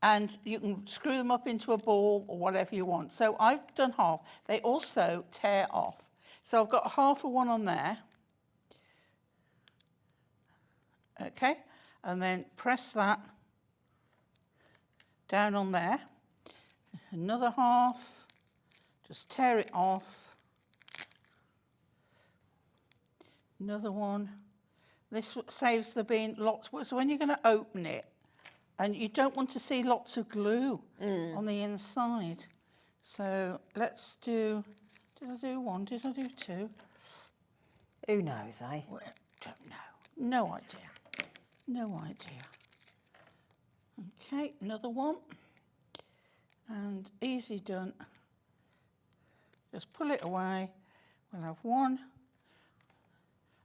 And you can screw them up into a ball or whatever you want. So I've done half. They also tear off. So I've got half of one on there. Okay, and then press that down on there. Another half, just tear it off. Another one. This saves there being lots. So when you're going to open it, and you don't want to see lots of glue on the inside. So let's do, did I do one? Did I do two? Who knows, eh? Well, don't know. No idea. No idea. Okay, another one. And easy done. Just pull it away. We'll have one.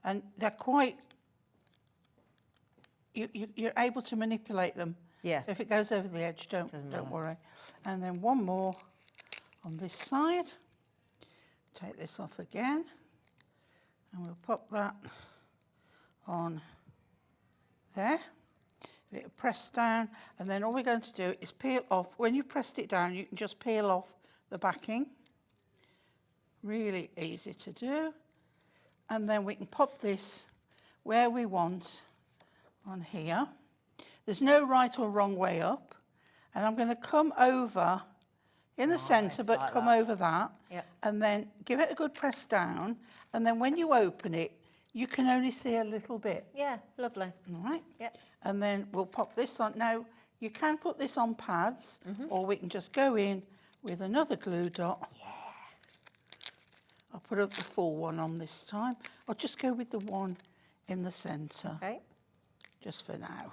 And they're quite, you're able to manipulate them. Yeah. So if it goes over the edge, don't worry. And then one more on this side. Take this off again. And we'll pop that on there. It'll press down, and then all we're going to do is peel off. When you've pressed it down, you can just peel off the backing. Really easy to do. And then we can pop this where we want on here. There's no right or wrong way up. And I'm going to come over in the centre, but like come that. over that. Yep. And then give it a good press down. And then when you open it, you can only see a little bit. Yeah, lovely. All right? Yep. And then we'll pop this on. Now, you can put this on pads, or we can just go in with another glue dot. Yeah. I'll put up the full one on this time. I'll just go with the one in the centre, Okay. just for now.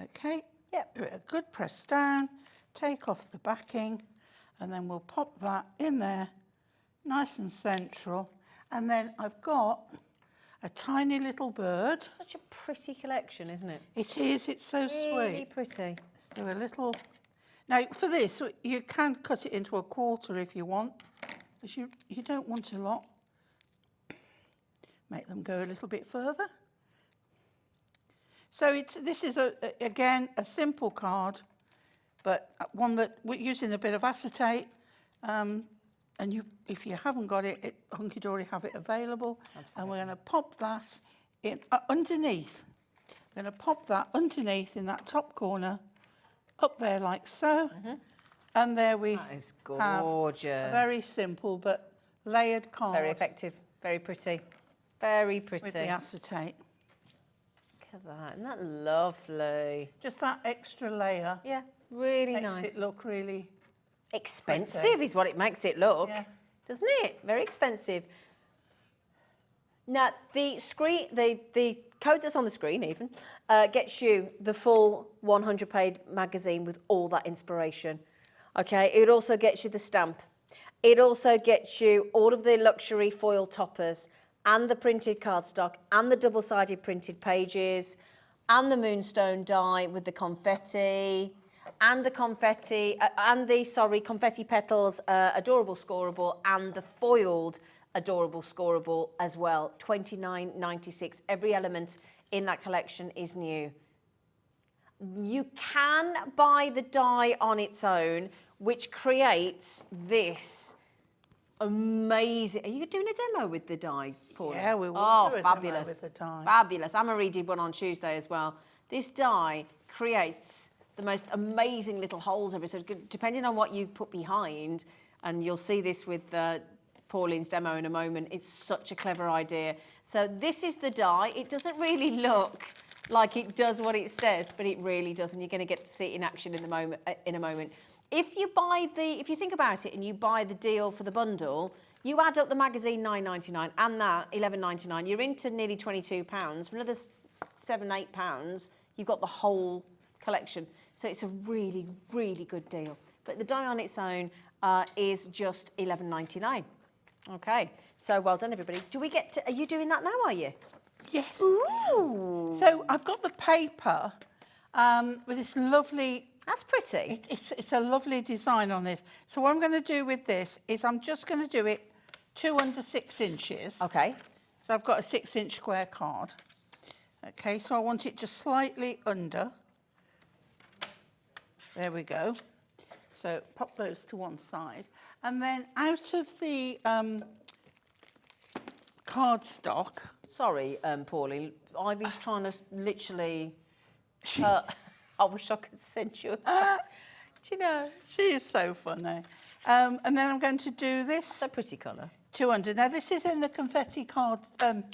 Okay. Yep. Give it a good press down, take off the backing, and then we'll pop that in there, nice and central. And then I've got a tiny little bird. Such a pretty collection, isn't it? It is, it's so Really sweet. pretty. Let's do a little. Now, for this, you can cut it into a quarter if you want, because you don't want a lot. Make them go a little bit further. So this is, again, a simple card, but one that we're using a bit of acetate. And if you haven't got it, Hunkydory have it available. Absolutely. And we're going to pop that in underneath. We're going to pop that underneath in that top corner, up there like so. And there we That is have gorgeous. a very simple but layered card. Very effective. Very pretty. Very pretty. With the acetate. Look at that. Isn't that lovely? Just that extra layer Yeah, really makes nice. it look really Expensive pretty. is what it makes it look, Yeah. doesn't it? Very expensive. Now, the screen, the code that's on the screen even, gets you the full 100-page magazine with all that inspiration. Okay, it also gets you the stamp. It also gets you all of the luxury foil toppers and the printed cardstock and the double-sided printed pages and the moonstone die with the confetti and the confetti confetti petals, adorable scoreable, and the foiled adorable scoreable as well. $29.96. Every element in that collection is new. You can buy the die on its own, which creates this amazing. Are you doing a demo with the die, Paula? Yeah, we will do a fabulous. demo with the die. Fabulous. Anne-Marie did one on Tuesday as well. This die creates the most amazing little holes every so depending on what you put behind, and you'll see this with Pauline's demo in a moment. It's such a clever idea. So this is the die. It doesn't really look like it does what it says, but it really does, and you're going to get to see it in action in a moment. If you think about it and you buy the deal for the bundle, you add up the magazine £9.99 and that £11.99, you're into nearly £22. For another £7-8, you've got the whole collection. So it's a really, really good deal. But the die on its own is just £11.99. Okay, so well done, everybody. Are you doing that now, are you? Yes. Ooh. So I've got the paper with this lovely... That's pretty. It's a lovely design on this. So what I'm going to do with this is I'm just going to do it 2 under 6 inches. Okay. So I've got a 6-inch square card. Okay, so I want it just slightly under. There we go. So pop those to one side. And then out of the cardstock... Sorry, Pauline, Ivy's trying to literally... I wish I could send you. Do you know? She is so funny. And then I'm going to do this. So pretty colour. 2 under. Now, this is in the confetti card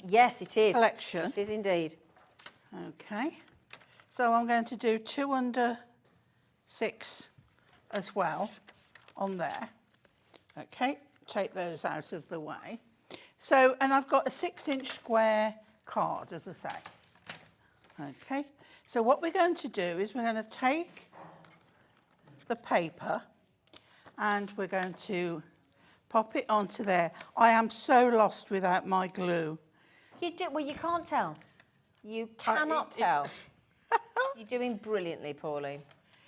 yes, it is. collection. It is indeed. Okay. So I'm going to do 2 under 6 as well on there. Okay. Take those out of the way. So, and I've got a 6-inch square card, as I say. Okay. So what we're going to do is we're going to take the paper and we're going to pop it onto there. I am so lost without my glue. Well, you can't tell. You cannot tell. You're doing brilliantly, Pauline.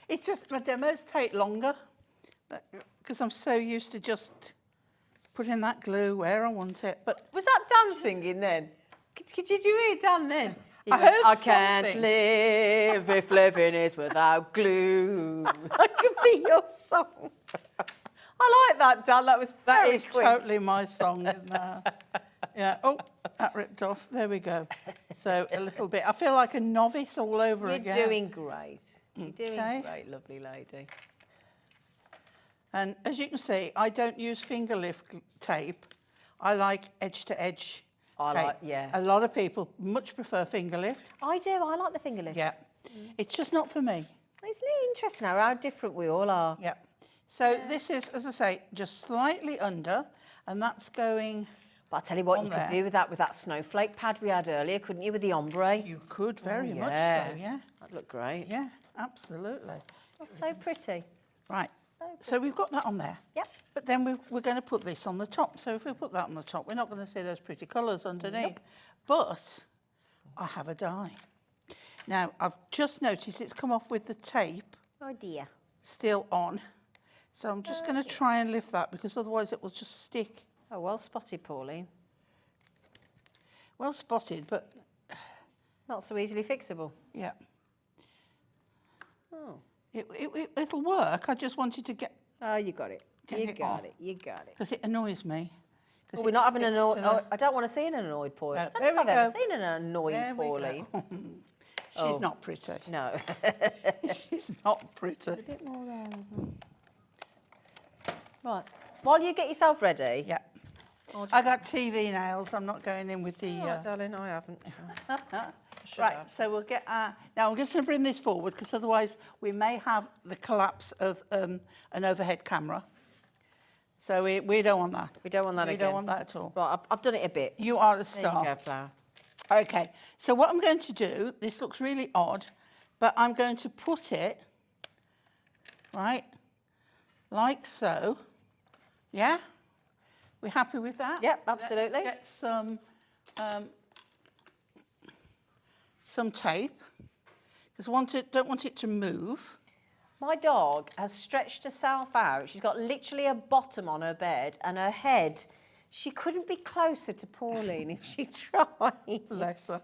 It's just my demos take longer because I'm so used to just putting that glue where I want it. But was that Dan singing then? Could you hear Dan then? I can't live if living is without glue. That could be your song. I like that, Dan. That was very that is quick. totally my song. Yeah. Oh, that ripped off. There we go. So a little bit. I feel like a novice all over again. You're doing great. You're doing Okay. great, lovely lady. And as you can see, I don't use finger lift tape. I like edge to edge. Yeah. A lot of people much prefer finger lift. I do. I like the finger lift. Yeah. It's just not for me. It's really interesting how different we all are. Yeah. So this is, as I say, just slightly under, and that's going. But I'll tell you what, on you there. could do with that snowflake pad we had earlier, couldn't you, with the ombre? You could very much yeah. so. Yeah. That'd look great. Yeah. Absolutely. That's so pretty. Right. So So we've got that on there. Yep. But then we're going to put this on the top. So if we put that on the top, we're not going to see those pretty colours underneath. Nope. But I have a die. Now, I've just noticed it's come off with the tape Oh dear. still on. So I'm just going to try and lift that because otherwise it will just stick. Oh, well spotted, Pauline. Well spotted, but Not so easily fixable. yeah. Oh. It'll work. I just wanted to get, Oh, you got it. Get You it got on. it. You got it. because it annoys me. 'Cause Well, we're it not having an sticks annoyed. to the- Oh, I don't want to see an annoyed Pauline. No, I don't there think we I've ever go. seen an annoyed There we Pauline. go. She's Oh. not pretty. No. She's not pretty. bit more there as well. Right. While you get yourself ready. Yeah. I got TV nails. I'm not going in with the... Oh, darling, I haven't. Right, so we'll get our... Now, I'm just going to bring this forward because otherwise we may have the collapse of an overhead camera. So we don't want that. We don't want that We again. don't want that at all. Right, I've done it a bit. You are a There star. you go, Flower. Okay, so what I'm going to do, this looks really odd, but I'm going to put it, right, like so. Yeah? We happy with that? Yep, absolutely. Let's get some some tape, because don't want it to move. My dog has stretched herself out. She's got literally a bottom on her bed and her head. She couldn't be closer to Pauline if she tried. Bless her.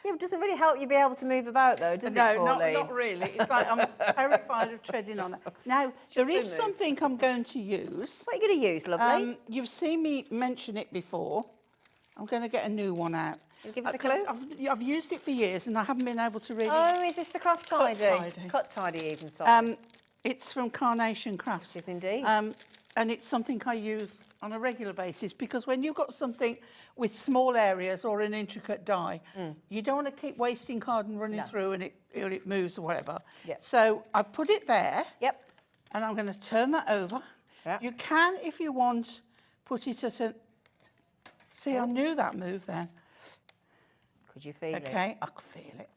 Yeah, it doesn't really help you be able to move about though, does it, Pauline? No, not really. It's like I'm terrified of treading on it. Now, there is something I'm going to use. What are you going to use, lovely? You've seen me mention it before. I'm going to get a new one out. Can you give us a clue? I've used it for years and I haven't been able to really... Oh, is this the craft tidy? tidy. Cut tidy even, sorry. It's from Carnation Crafts. It is indeed. And it's something I use on a regular basis, because when you've got something with small areas or an intricate die, you don't want to keep wasting card and running through and it moves or whatever. Yep. So I put it there. Yep. And I'm going to turn that over. Yep. You can, if you want, put it at a... See, I knew that move then. Could you feel it? Okay, I could feel it.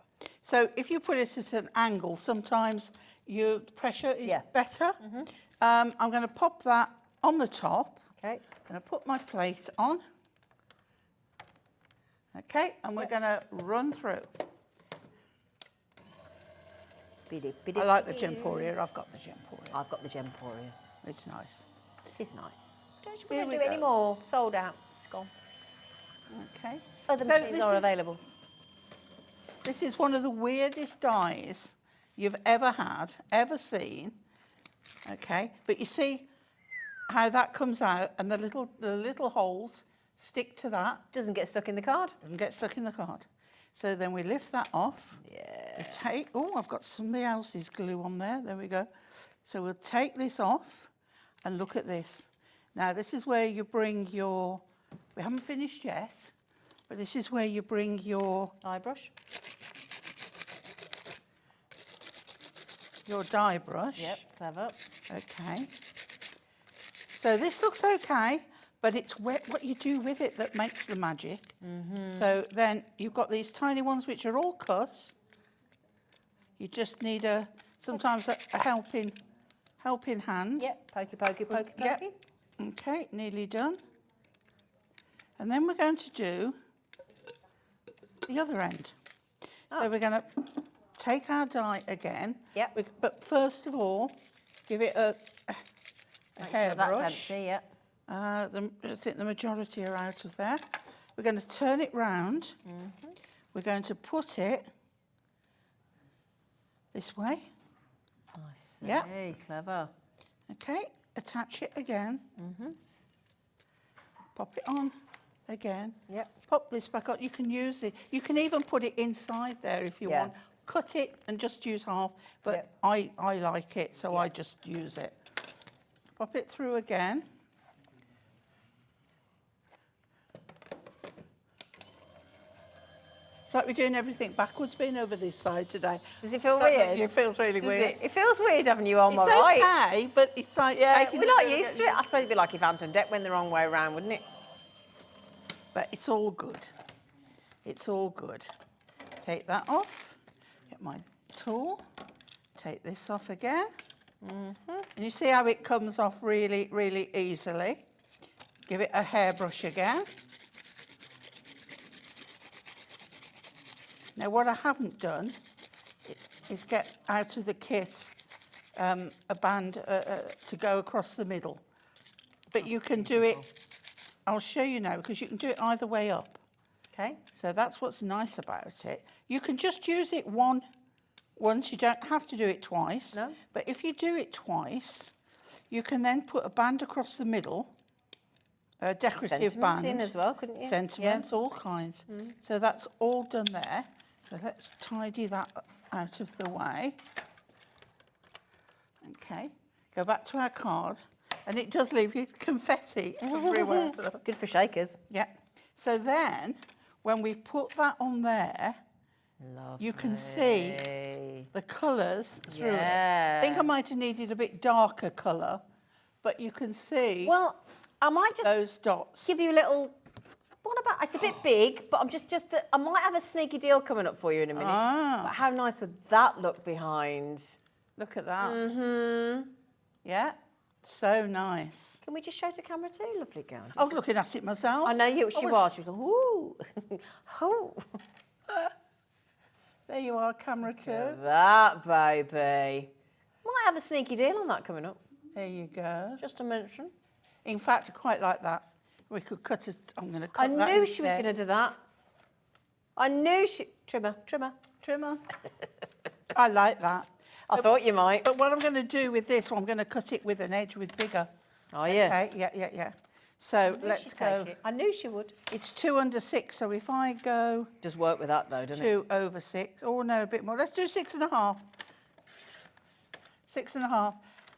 So if you put it at an angle, sometimes your pressure is better. I'm going to pop that on the top. Okay. I'm going to put my plate on. Okay, and we're going to run through. I like the Gemporia. I've got the Gemporia. I've got the Gemporia. It's nice. It's nice. Don't Here want we to do it go. anymore. Sold out. It's gone. Okay. Other So machines this are is- available. This is one of the weirdest dies you've ever had, ever seen. Okay, but you see how that comes out, and the little holes stick to that. Doesn't get stuck in the card. Doesn't get stuck in the card. So then we lift that off. Yeah. We take. Oh, I've got somebody else's glue on there. There we go. So we'll take this off, and look at this. Now this is where you bring your. We haven't finished yet, but this is where you bring your Eye brush. your die brush. Yep, clever. Okay. So this looks okay, but it's what you do with it that makes the magic. So then you've got these tiny ones which are all cut. You just need sometimes a helping hand. Yep, pokey, pokey, pokey, Yep. pokey. Okay, nearly done. And then we're going to do the other end. So we're going to take our die again. Yep. But first of all, give it a hairbrush. That's empty, yeah. I think the majority are out of there. We're going to turn it round. We're going to put it this way. I see. Yep. Clever. Okay, attach it again. Pop it on again. Yep. Pop this back on. You can use it. You can even put it inside there if you Yeah. want. Cut it and just use half. But Yep. I like it, so I just use it. Pop it through again. It's like we're doing everything backwards, being over this side today. Does it feel It's like- weird? It feels really Does weird. it feels weird having you on It's my right. okay, but it's like Yeah, taking we're it not over used again. to it. I suppose it'd be like if Ant and Dec went the wrong way around, wouldn't it? But it's all good. It's all good. Take that off. Get my tool. Take this off again. And you see how it comes off really, really easily. Give it a hairbrush again. Now what I haven't done is get out of the kit a band to go across the middle. But you can do it, I'll show you now, because you can do it either way up. Okay. So that's what's nice about it. You can just use it once, you don't have to do it twice. No. But if you do it twice, you can then put a band across the middle, a decorative Sentiment band. in as well, couldn't you? Sentiments, all kinds. So that's all done there. So let's tidy that out of the way. Okay, go back to our card. And it does leave you confetti everywhere. Good for shakers. Yeah. So then, when we put that on there, you can see the colours through it. I think I might have needed a bit darker colour, but you can see Well, I might just those dots. give you a little. What about? It's a bit big, but I'm just I might have a sneaky deal coming up for you in a minute. Ah. But how nice would that look behind? Look at that. Yeah. So nice. Can we just show to camera too? Lovely girl. I was looking at it myself. I know she was. She was like, ooh. Oh. There you are, camera two. That baby. Might have a sneaky deal on that coming up. There you go. Just to mention. In fact, I quite like that. We could cut it. I'm going to cut I that knew she was instead. going to do that. I knew she... Trimmer. Trimmer. I like that. I thought you might. But what I'm going to do with this one, I'm going to cut it with an edge with bigger. Oh, yeah. Okay, yeah. So let's go. I knew she would. It's 2 under 6, so if I go Does work with that though, doesn't it? 2 over 6, oh no, a bit more. Let's do 6.5. 6.5.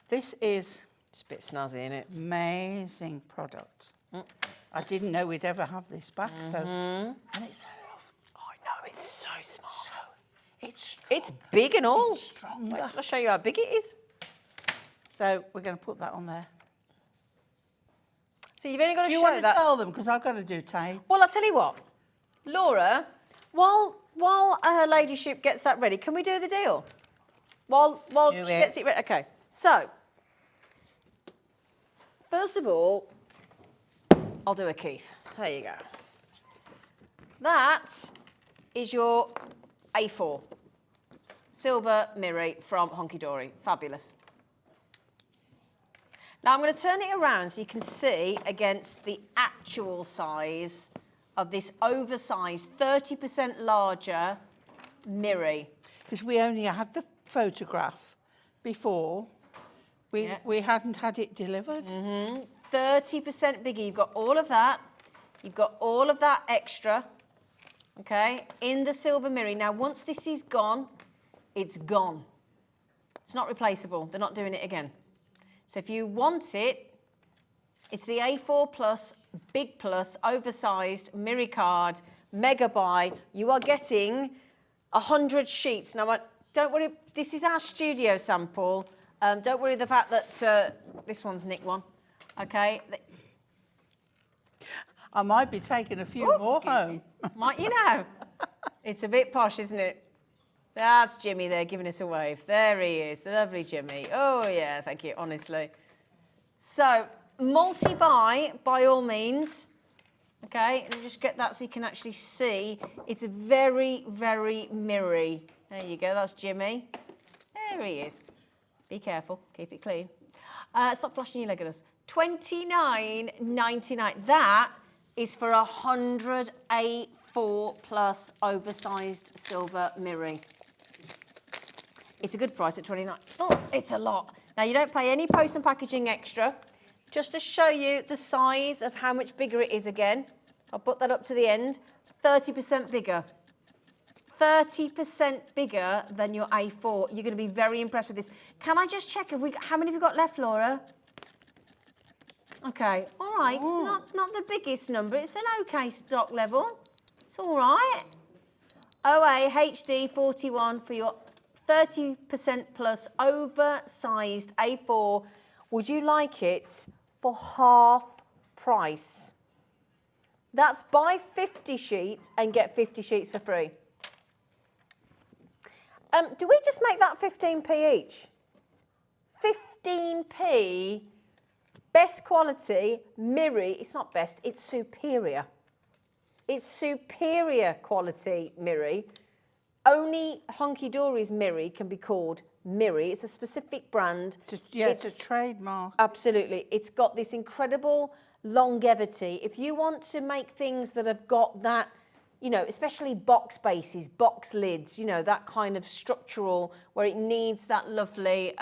This is It's a bit snazzy, isn't it? amazing product. I didn't know we'd ever have this back, so and it's a love. I know, it's so small. It's strong. It's big and all. It's stronger. Wait till I show you how big it is. So we're going to put that on there. So you've only got to Do you show want to that. tell them? Because I've got to do tape. Well, I'll tell you what. Laura, while her ladyship gets that ready, can we do the deal? While Do she it. gets it ready. Okay. So, first of all, I'll do a Keith. There you go. That is your A4 silver mirror from Hunkydory. Fabulous. Now I'm going to turn it around so you can see against the actual size of this oversized, 30% larger mirror. Because we only had the photograph before. We hadn't had it delivered. 30% bigger. You've got all of that. You've got all of that extra, okay, in the silver mirror. Now, once this is gone, it's gone. It's not replaceable. They're not doing it again. So if you want it, it's the A4 Plus, Big Plus, oversized, mirror card, mega buy. You are getting 100 sheets. Now, don't worry, this is our studio sample. Don't worry the fact that this one's Nick one, okay? I might be taking a few more home. Might you know? It's a bit posh, isn't it? That's Jimmy there giving us a wave. There he is, the lovely Jimmy. Oh, yeah, thank you, honestly. So, multi-buy, by all means. Okay, let me just get that so you can actually see. It's very, very mirrory. There you go, that's Jimmy. There he is. Be careful, keep it clean. Stop flashing your leg at us. $29.99. That is for 100 A4 Plus oversized silver mirror. It's a good price at $29. Oh, it's a lot. Now, you don't pay any post and packaging extra. Just to show you the size of how much bigger it is again, I'll put that up to the end. 30% bigger. 30% bigger than your A4. You're going to be very impressed with this. Can I just check, how many have we got left, Laura? Okay, all right. Not the biggest number. It's an okay stock level. It's all right. OA HD 41 for your 30% plus oversized A4. Would you like it for half price? That's buy 50 sheets and get 50 sheets for free. Do we just make that 15p each? 15p, best quality, mirror. It's not best, it's superior. It's superior quality mirror. Only Hunkydory's mirror can be called mirror. It's a specific brand. It's a trademark. Absolutely. It's got this incredible longevity. If you want to make things that have got that, you know, especially box bases, box lids, you know, that kind of structural, where it needs that lovely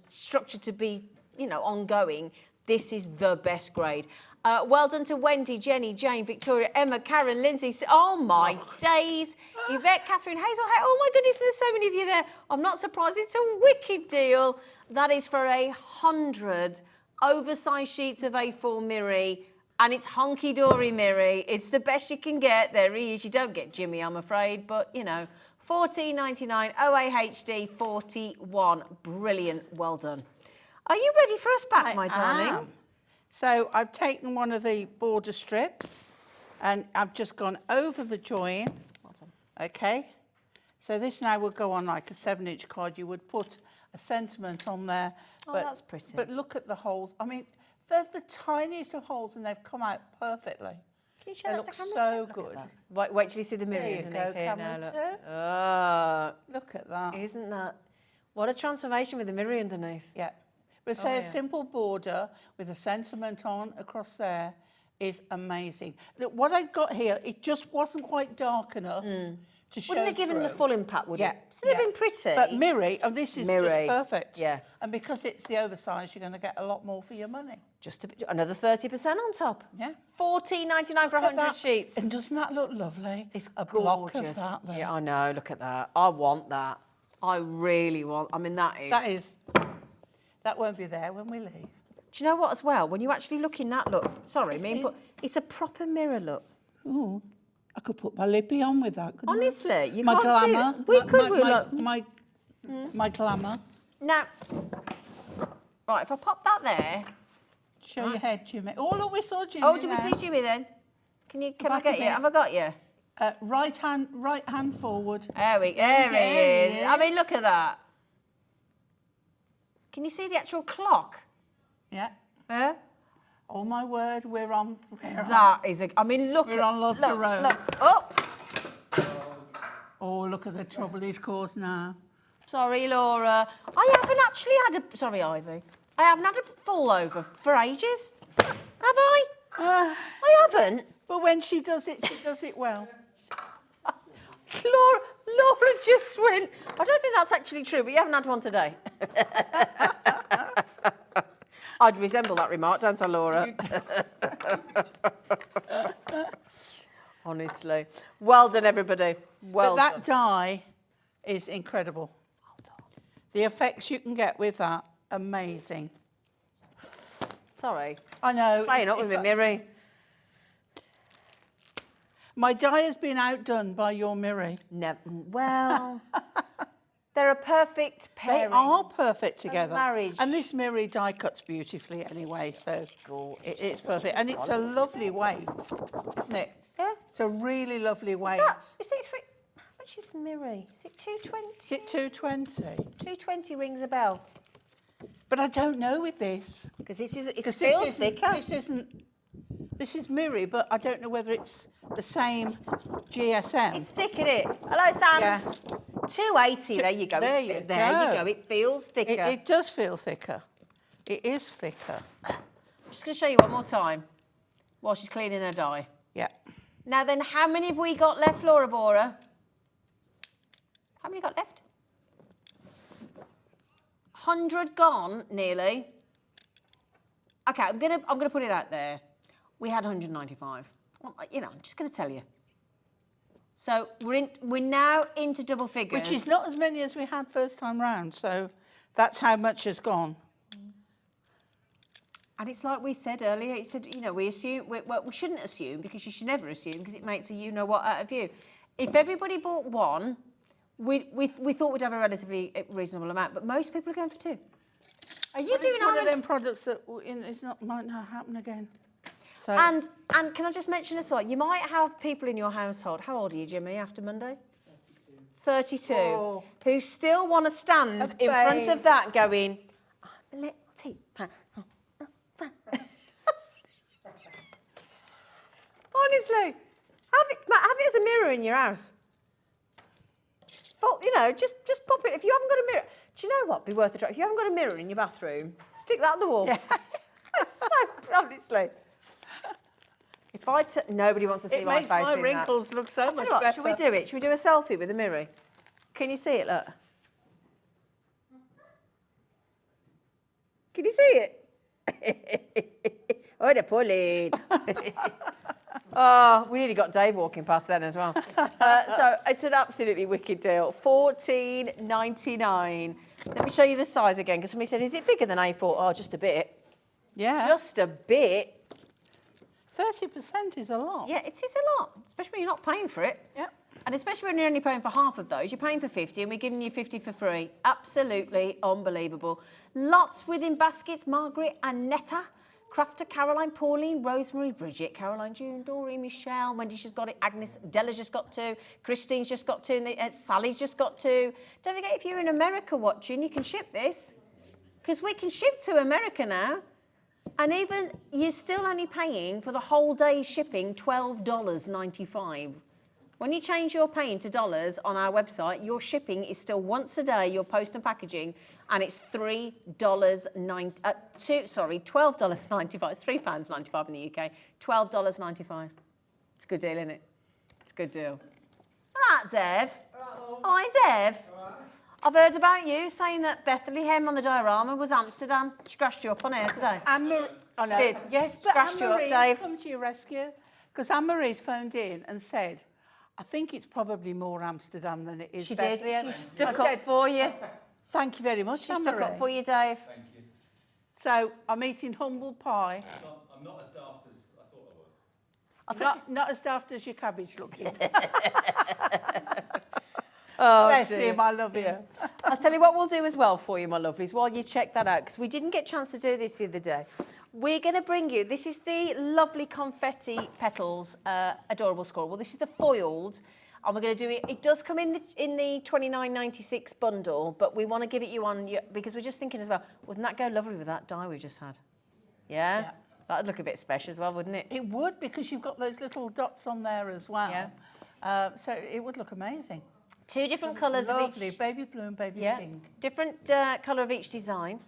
structure to be, you know, ongoing, this is the best grade. Well done to Wendy, Jenny, Jane, Victoria, Emma, Karen, Lindsay. Oh, my days. Yvette, Catherine, Hazel. Oh, my goodness, there's so many of you there. I'm not surprised. It's a wicked deal. That is for 100 oversized sheets of A4 mirror. And it's Hunkydory mirror. It's the best you can get. There he is. You don't get Jimmy, I'm afraid. But, you know, $14.99, OAHD 41. Brilliant. Well done. Are you ready for us back, my darling? Am. So I've taken one of the border strips and I've just gone over the join. Well done. Okay. So this now would go on like a 7-inch card. You would put a sentiment on there. Oh, but, that's pretty. But look at the holes. I mean, they're the tiniest of holes and they've come out perfectly. Can you show They that look to camera so two? Look good. at that. Wait till you see the mirror There you underneath go, here camera now. two. Look. Look at that. Isn't that... What a transformation with the mirror underneath. Yeah. But say a simple border with a sentiment on across there is amazing. Look, what I've got here, it just wasn't quite dark enough to show Wouldn't have given the through. full impact, would Yeah, it? Should have been pretty. But Miri, and this is Miri, just perfect. yeah. And because it's the oversized, you're going to get a lot more for your money. Just another 30% on top. Yeah. $14.99 for Look at 100 that. sheets. And doesn't that look lovely? It's a gorgeous. block of that there. Yeah, I know. Look at that. I want that. I really want. I mean, that is. That won't be there when we leave. Do you know what? As well, when you actually look in that look. Sorry, it's a proper mirror look. Ooh, I could put my lippy on with that. Couldn't Honestly, I? you my can't glamour. see it. We could. Look. My glamour. Now, right. If I pop that there. Show your head, Jimmy. Oh, look, we saw Jimmy. Oh, do we there. see Jimmy then? Can I Back get a you? bit. Have I got you? Right hand forward. There he is. I mean, look at that. Can you see the actual clock? Yeah. Yeah. Oh my word, we're on. That is a. I mean, look. We're on lots of rows. Look. Oh, Oh, look at the trouble he's caused now. sorry, Laura. I haven't actually had a. Sorry, Ivy. I haven't had a fall over for ages. Have I? I haven't. But when she does it well. Laura just went. I don't think that's actually true, but you haven't had one today. I'd resemble that remark, don't I, Laura? Honestly. Well done, everybody. Well But done. that dye is incredible. Well done. The effects you can get with that, amazing. Sorry. I know. Playing up with me, Miri. My dye has been outdone by your Miri. Never. Well, they're a perfect They pairing. are perfect together. marriage. And this Miri die cuts beautifully anyway, so it's perfect. And it's a lovely weight, isn't it? Yeah. It's a really lovely weight. Is it three? How much is Miri? Is it 220? Is it 220? 220 rings a bell. But I don't know with this. Because it 'Cause feels thicker. This is Miri, but I don't know whether it's the same GSM. It's thick, isn't it? Hello, Sam. Yeah. 280. There you go. There It's you thick. There you go. go. It feels thicker. It does feel thicker. It is thicker. Just going to show you one more time while she's cleaning her dye. Yeah. Now then, how many have we got left, Laura Bora? How many got left? 100 gone, nearly. Okay, I'm gonna put it out there. We had 195. Well, you know, I'm just gonna tell you. So we're now into double figures. Which is not as many as we had first time round, so that's how much has gone. And it's like we said earlier, it said, you know, we shouldn't assume, because you should never assume, because it makes a you-know-what out of you. If everybody bought one, we thought we'd have a relatively reasonable amount, but most people are going for two. Are you doing one of them products that might not happen again? So And can I just mention as well, you might have people in your household, how old are you, Jimmy, after Monday? 32, Oh. who still want to stand in front of that going, I'm a little teapot. Honestly, have it as a mirror in your house. Well, you know, just pop it. If you haven't got a mirror, do you know what? Be worth a try. If you haven't got a mirror in your bathroom, stick that on the wall. Yeah. So, honestly. If nobody wants to see it my makes face my in wrinkles look so I'll tell much you what, better. should we do it? Should we do a selfie with a mirror? Can you see it, look? Can you see it? Oh, the pulling. Oh, we nearly got Dave walking past then as well. So it's an absolutely wicked deal. $14.99. Let me show you the size again, because somebody said, is it bigger than A4? Oh, just a bit. Yeah. Just a bit. 30% is a lot. Yeah, it is a lot, especially when you're not paying for it. Yep. And especially when you're only paying for half of those. You're paying for 50 and we're giving you 50 for free. Absolutely unbelievable. Lots within baskets. Margaret and Netta Crafter, Caroline, Pauline, Rosemary, Bridget, Caroline, June, Doreen, Michelle, Wendy's just got it, Agnes, Della's just got 2, Christine's just got 2, and Sally's just got 2. Don't forget, if you're in America watching, you can ship this, because we can ship to America now. And even, you're still only paying for the whole day's shipping $12.95. When you change your paying to dollars on our website, your shipping is still once a day, your post and packaging, and it's $12.95. It's £3.95 in the UK, $12.95. It's a good deal, isn't it? It's a good deal. All right, Dev. Hi, Dev. I've heard about you saying that Bethlehem on the diorama was Amsterdam. She scratched you up on air today. Did. Yes, but Scratched you up, Anne-Marie's Dave. come to your rescue. Because Anne-Marie's phoned in and said, I think it's probably more Amsterdam than it is She Bethlehem. did. She stuck up for you. Thank you very much, She stuck up for you, Dave. Thank you. So I'm eating humble pie. I'm not as daft as I thought I was. Not as daft as your cabbage looking. Oh, Bless dear. him, I love him. I'll tell you what we'll do as well for you, my lovelies, while you check that out, because we didn't get a chance to do this the other day. We're going to bring you, this is the lovely confetti petals, adorable squirrel. Well, this is the foiled, and we're going to do it. It does come in the $29.96 bundle, but we want to give it you on, because we're just thinking as well, wouldn't that go lovely with that die we just had? Yeah? That'd look a bit special as well, wouldn't it? It would, because you've got those little dots on there as well. Yeah. So it would look amazing. 2 different colours of Lovely, each. baby blue and baby Yeah, pink. different colour of each design.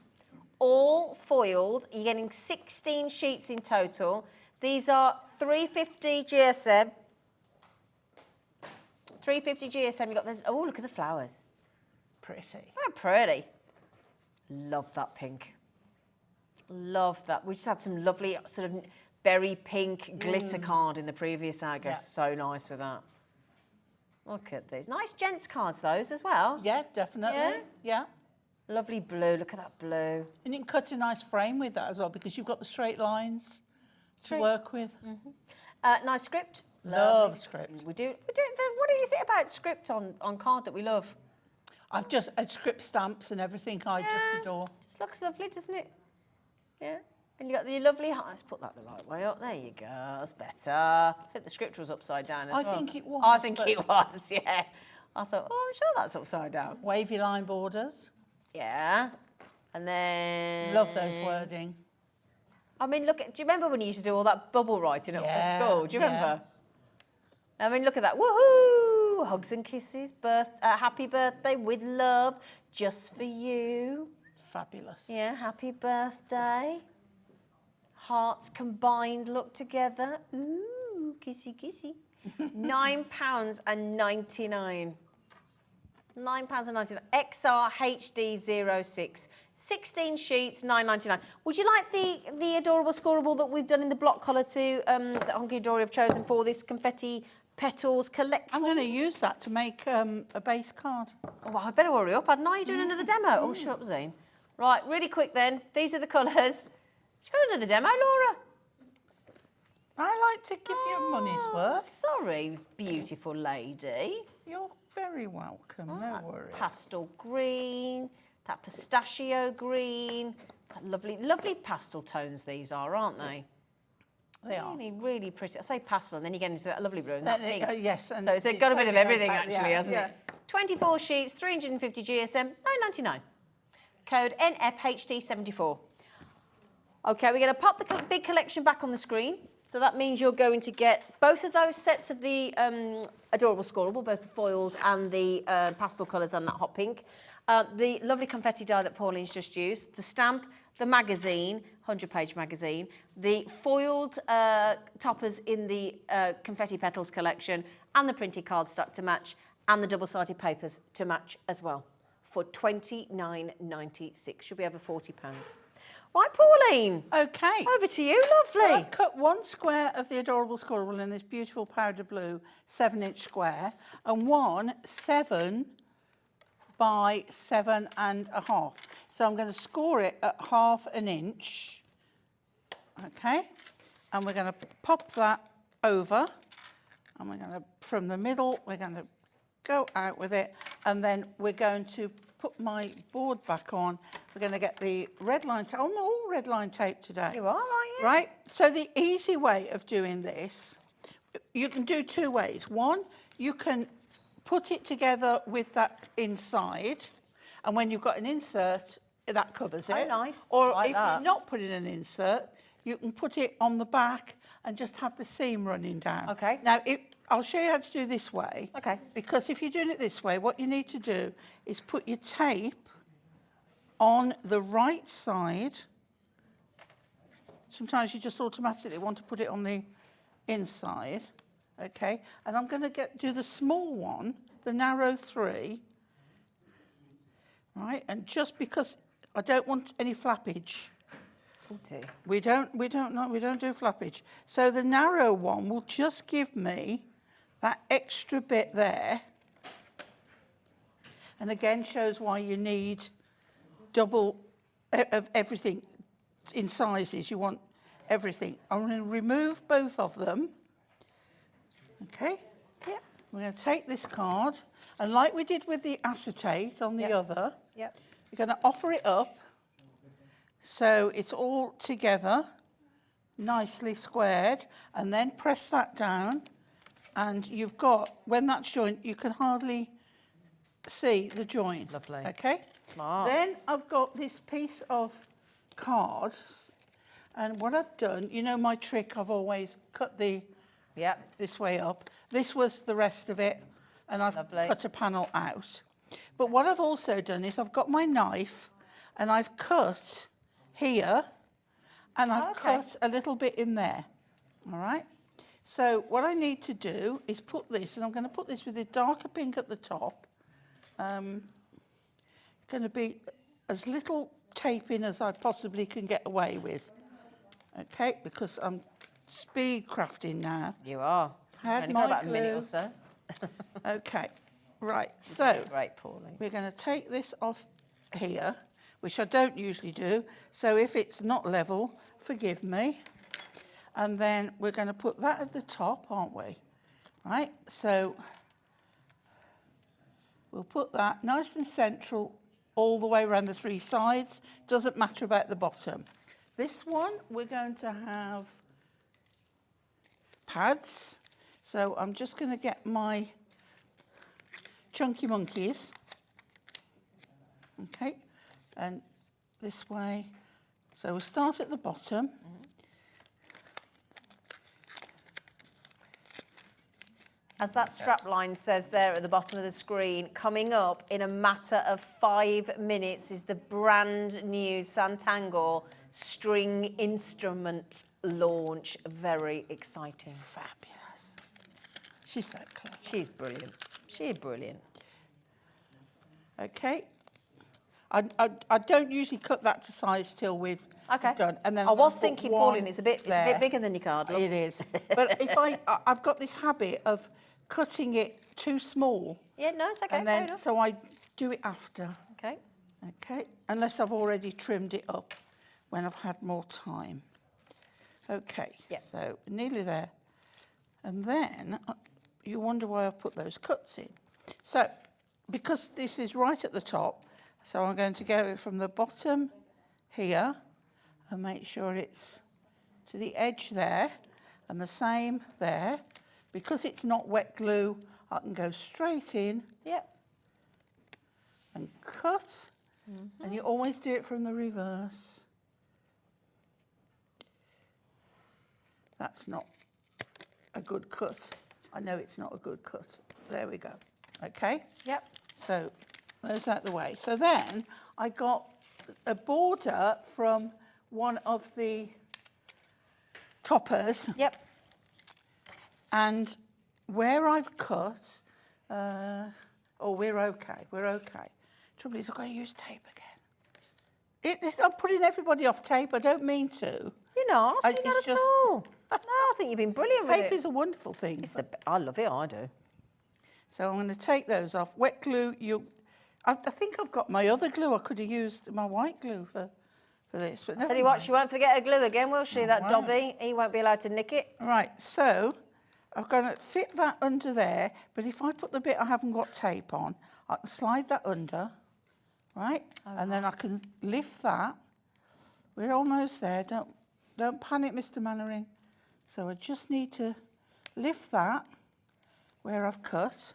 All foiled. You're getting 16 sheets in total. These are 350 GSM. 350 GSM. You've got this. Oh, look at the flowers. Pretty. How pretty. Love that pink. Love that. We just had some lovely sort of berry pink glitter card in the previous hour. Goes so nice with that. Look at these. Nice gents cards, those as well. Yeah, definitely. Yeah. Lovely blue. Look at that blue. And you can cut a nice frame with that as well, because you've got the straight lines to work with. Nice script. Love Lovely. script. We do. What is it about script on card that we love? I've just script stamps and everything. I just adore. Just looks lovely, doesn't it? Yeah. And you got the lovely. Let's put that the right way up. There you go. That's better. I think the script was upside down as well. I think it was. I think it was. Yeah. I thought, I'm sure that's upside down. Wavy line borders. Yeah. And then. Love those wording. I mean, look. Do you remember when you used to do all that bubble writing up at school? Do you remember? I mean, look at that. Woohoo! Hugs and kisses. Happy birthday with love, just for you. Fabulous. Yeah, happy birthday. Hearts combined look together. Ooh, kissy, kissy. £9.99. £9.99. XR HD06. 16 sheets, £9.99. Would you like the adorable scoreable that we've done in the block colour to that Hunkydory have chosen for this confetti petals collection? I'm going to use that to make a base card. Oh, well, I better hurry up, hadn't I? You're doing another demo. Oh, shut up, Zane. Right, really quick then. These are the colours. She's got another demo, Laura. I like to give you money's worth. Sorry, beautiful lady. You're very welcome, no worries. Pastel green, that pistachio green, that lovely pastel tones these are, aren't they? They are. Really, really pretty. I say pastel, and then you get into that lovely blue and that pink. Yes. And So it's got a bit of everything, exactly, actually, hasn't it? 24 sheets, 350 GSM, £9.99. Code NFHD74. OK, we're going to pop the big collection back on the screen. So that means you're going to get both of those sets of the adorable scoreable, both the foils and the pastel colours and that hot pink. The lovely confetti die that Pauline's just used, the stamp, the magazine, 100-page magazine, the foiled toppers in the confetti petals collection, and the printed cardstock to match, and the double-sided papers to match as well, for £29.96. Should be over £40. Right, Pauline. OK. Over to you, lovely. I've cut 1 square of the adorable scoreable in this beautiful powder blue 7-inch square, and 1 7 by 7.5. So I'm going to score it at 1/2 inch. OK. And we're going to pop that over, and we're going to, from the middle, we're going to go out with it, and then we're going to put my board back on. We're going to get the red line tape. I'm all red line tape today. You are, aren't Right? So the easy way of doing this, you can do two ways. One, you can put it together with that inside, and when you've got an insert, that covers it. Oh, nice. Or Like if that. you're not putting an insert, you can put it on the back and just have the seam running down. Okay. Now, I'll show you how to do this way. Okay. Because if you're doing it this way, what you need to do is put your tape on the right side. Sometimes you just automatically want to put it on the inside, okay? And I'm going to do the small one, the narrow 3, right? And just because I don't want any flappage. We don't do flappage. So the narrow one will just give me that extra bit there. And again, shows why you need double of everything in sizes. You want everything. I'm going to remove both of them. Okay? Yep. We're going to take this card, and like we did with the acetate on the other, Yep. we're going to offer it up so it's all together, nicely squared, and then press that down, and you've got, when that's joined, you can hardly see the joint. Lovely. Okay? Smart. Then I've got this piece of card, and what I've done, you know my trick, I've always cut this way up. This was the rest of it, and I've cut a panel out. But what I've also done is I've got my knife, and I've cut here, and I've cut a little bit in there, all right? So what I need to do is put this, and I'm going to put this with a darker pink at the top. Going to be as little taping as I possibly can get away with, okay? Because I'm speed crafting now. You are. Had Only my got about a minute glue. or so. Okay, right, so Great, Pauline. we're going to take this off here, which I don't usually do, so if it's not level, forgive me. And then we're going to put that at the top, aren't we? Right, so we'll put that nice and central all the way around the 3 sides. Doesn't matter about the bottom. This one, we're going to have pads. So I'm just going to get my chunky monkeys. Okay, and this way. So we'll start at the bottom. As that strap line says there at the bottom of the screen, coming up in a matter of 5 minutes is the brand new Sanntangle string instrument launch. Very exciting. Fabulous. She's so clever. She's brilliant. She's brilliant. Okay. I don't usually cut that to size till we've done. And then I I'm was gonna put thinking, one Pauline, it's a bit bigger than your card. Look. It is. But if I've got this habit of cutting it too small. Yeah, no, it's okay. And fair then, enough. so I do it after. Okay. Okay. Unless I've already trimmed it up when I've had more time. Okay. Yeah. So nearly there. And then you wonder why I've put those cuts in. So because this is right at the top, so I'm going to go from the bottom here and make sure it's to the edge there, and the same there. Because it's not wet glue, I can go straight in and cut, and you always do it from the reverse. That's not a good cut. I know it's not a good cut. There we go. Okay? Yep. So those out the way. So then I got a border from one of the toppers. Yep. And where I've cut, we're okay. Trouble is, I've got to use tape again. I'm putting everybody off tape. I don't mean to. You're not. You're not it's at just- all. No, I think you've been brilliant with Tape it. is a wonderful thing. I love it. I do. So I'm going to take those off. Wet glue, I think I've got my other glue. I could have used my white glue for this. But Tell you what, she won't forget her glue again, will she? That won't. Dobby, he won't be allowed to nick it. Right, so I'm going to fit that under there, but if I put the bit I haven't got tape on, I can slide that under, right? And then I can lift that. We're almost there, don't Don't panic, Mr. Mannering. So I just need to lift that where I've cut.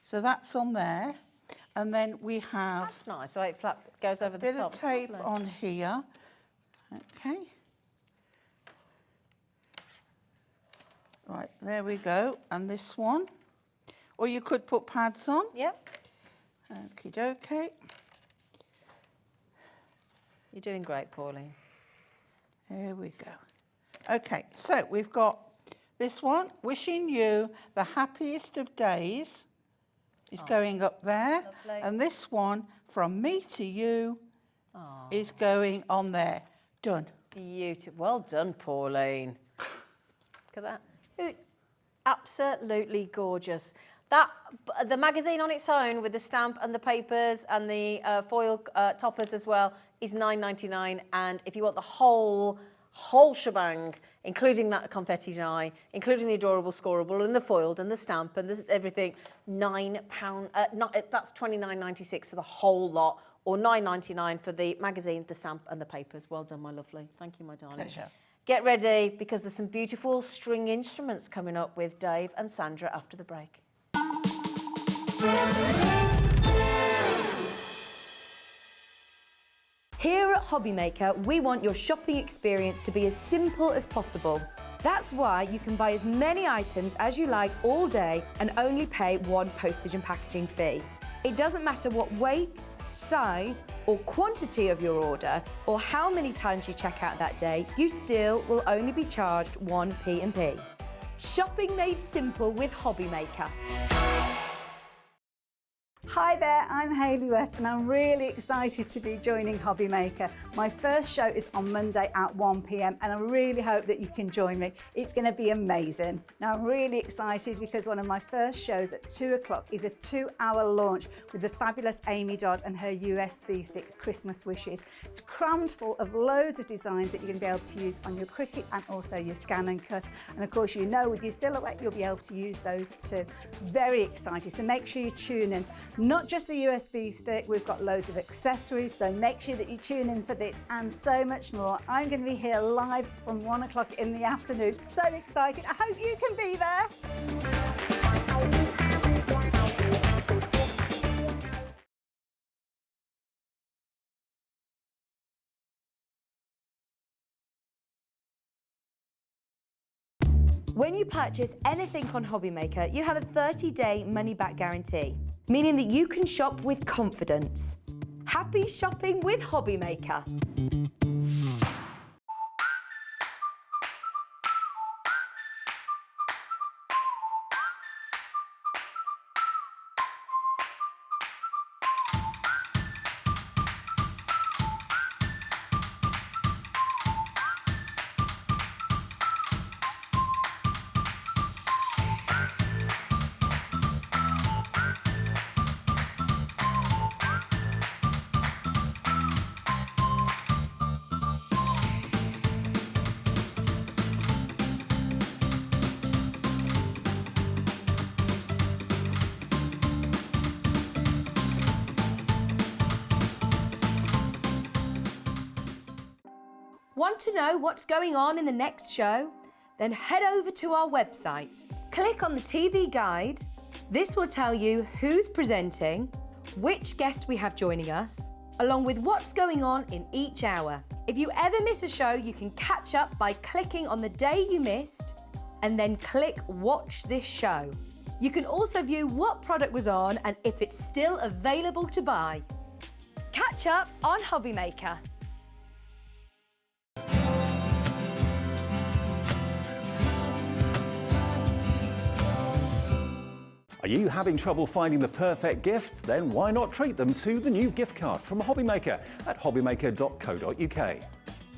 So that's on there. And then we have That's nice. So it goes over the bit top. of tape on here. Okay. Right, there we go. And this one. Or you could put pads on. Yep. Okie dokie. You're doing great, Pauline. There we go. Okay, so we've got this one. Wishing you the happiest of days is going up there. Lovely. And this one, from me to you, is going on there. Done. Beautiful. Well done, Pauline. Look at that. Absolutely gorgeous. The magazine on its own with the stamp and the papers and the foil toppers as well is $9.99, and if you want the whole shebang, including that confetti die, including the adorable scoreable and the foiled and the stamp and everything, £9. That's $29.96 for the whole lot, or $9.99 for the magazine, the stamp and the papers. Well done, my lovely. Thank you, my darling. Pleasure. Get ready, because there's some beautiful string instruments coming up with Dave and Sandra after the break. Here at Hobbymaker, we want your shopping experience to be as simple as possible. That's why you can buy as many items as you like all day and only pay one postage and packaging fee. It doesn't matter what weight, size or quantity of your order, or how many times you check out that day, you still will only be charged one P&P. Shopping made simple with Hobbymaker. Hi there, I'm Hayley West and I'm really excited to be joining Hobbymaker. My first show is on Monday at 1 p.m. and I really hope that you can join me. It's going to be amazing. Now I'm really excited because one of my first shows at 2 o'clock is a 2-hour launch with the fabulous Amy Dodd and her USB stick Christmas Wishes. It's crammed full of loads of designs that you're going to be able to use on your Cricut and also your Scan and Cut. And of course, you know, with your silhouette you'll be able to use those too. Very excited, so make sure you tune in. Not just the USB stick, we've got loads of accessories, so make sure that you tune in for this and so much more. I'm going to be here live from 1 o'clock in the afternoon. So excited. I hope you can be there. When you purchase anything on Hobbymaker, you have a 30-day money-back guarantee, meaning that you can shop with confidence. Happy shopping with Hobbymaker. Want to know what's going on in the next show? Then head over to our website. Click on the TV guide. This will tell you who's presenting, which guest we have joining us, along with what's going on in each hour. If you ever miss a show, you can catch up by clicking on the day you missed and then click Watch This Show. You can also view what product was on and if it's still available to buy. Catch up on Hobbymaker. Are you having trouble finding the perfect gift? Then why not treat them to the new gift card from Hobbymaker at hobbymaker.co.uk.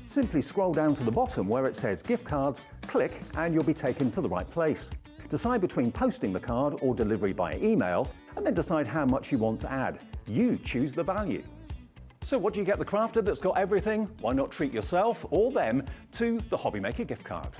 Simply scroll down to the bottom where it says gift cards, click and you'll be taken to the right place. Decide between posting the card or delivery by email and then decide how much you want to add. You choose the value. So what do you get the crafter that's got everything? Why not treat yourself or them to the Hobbymaker gift card?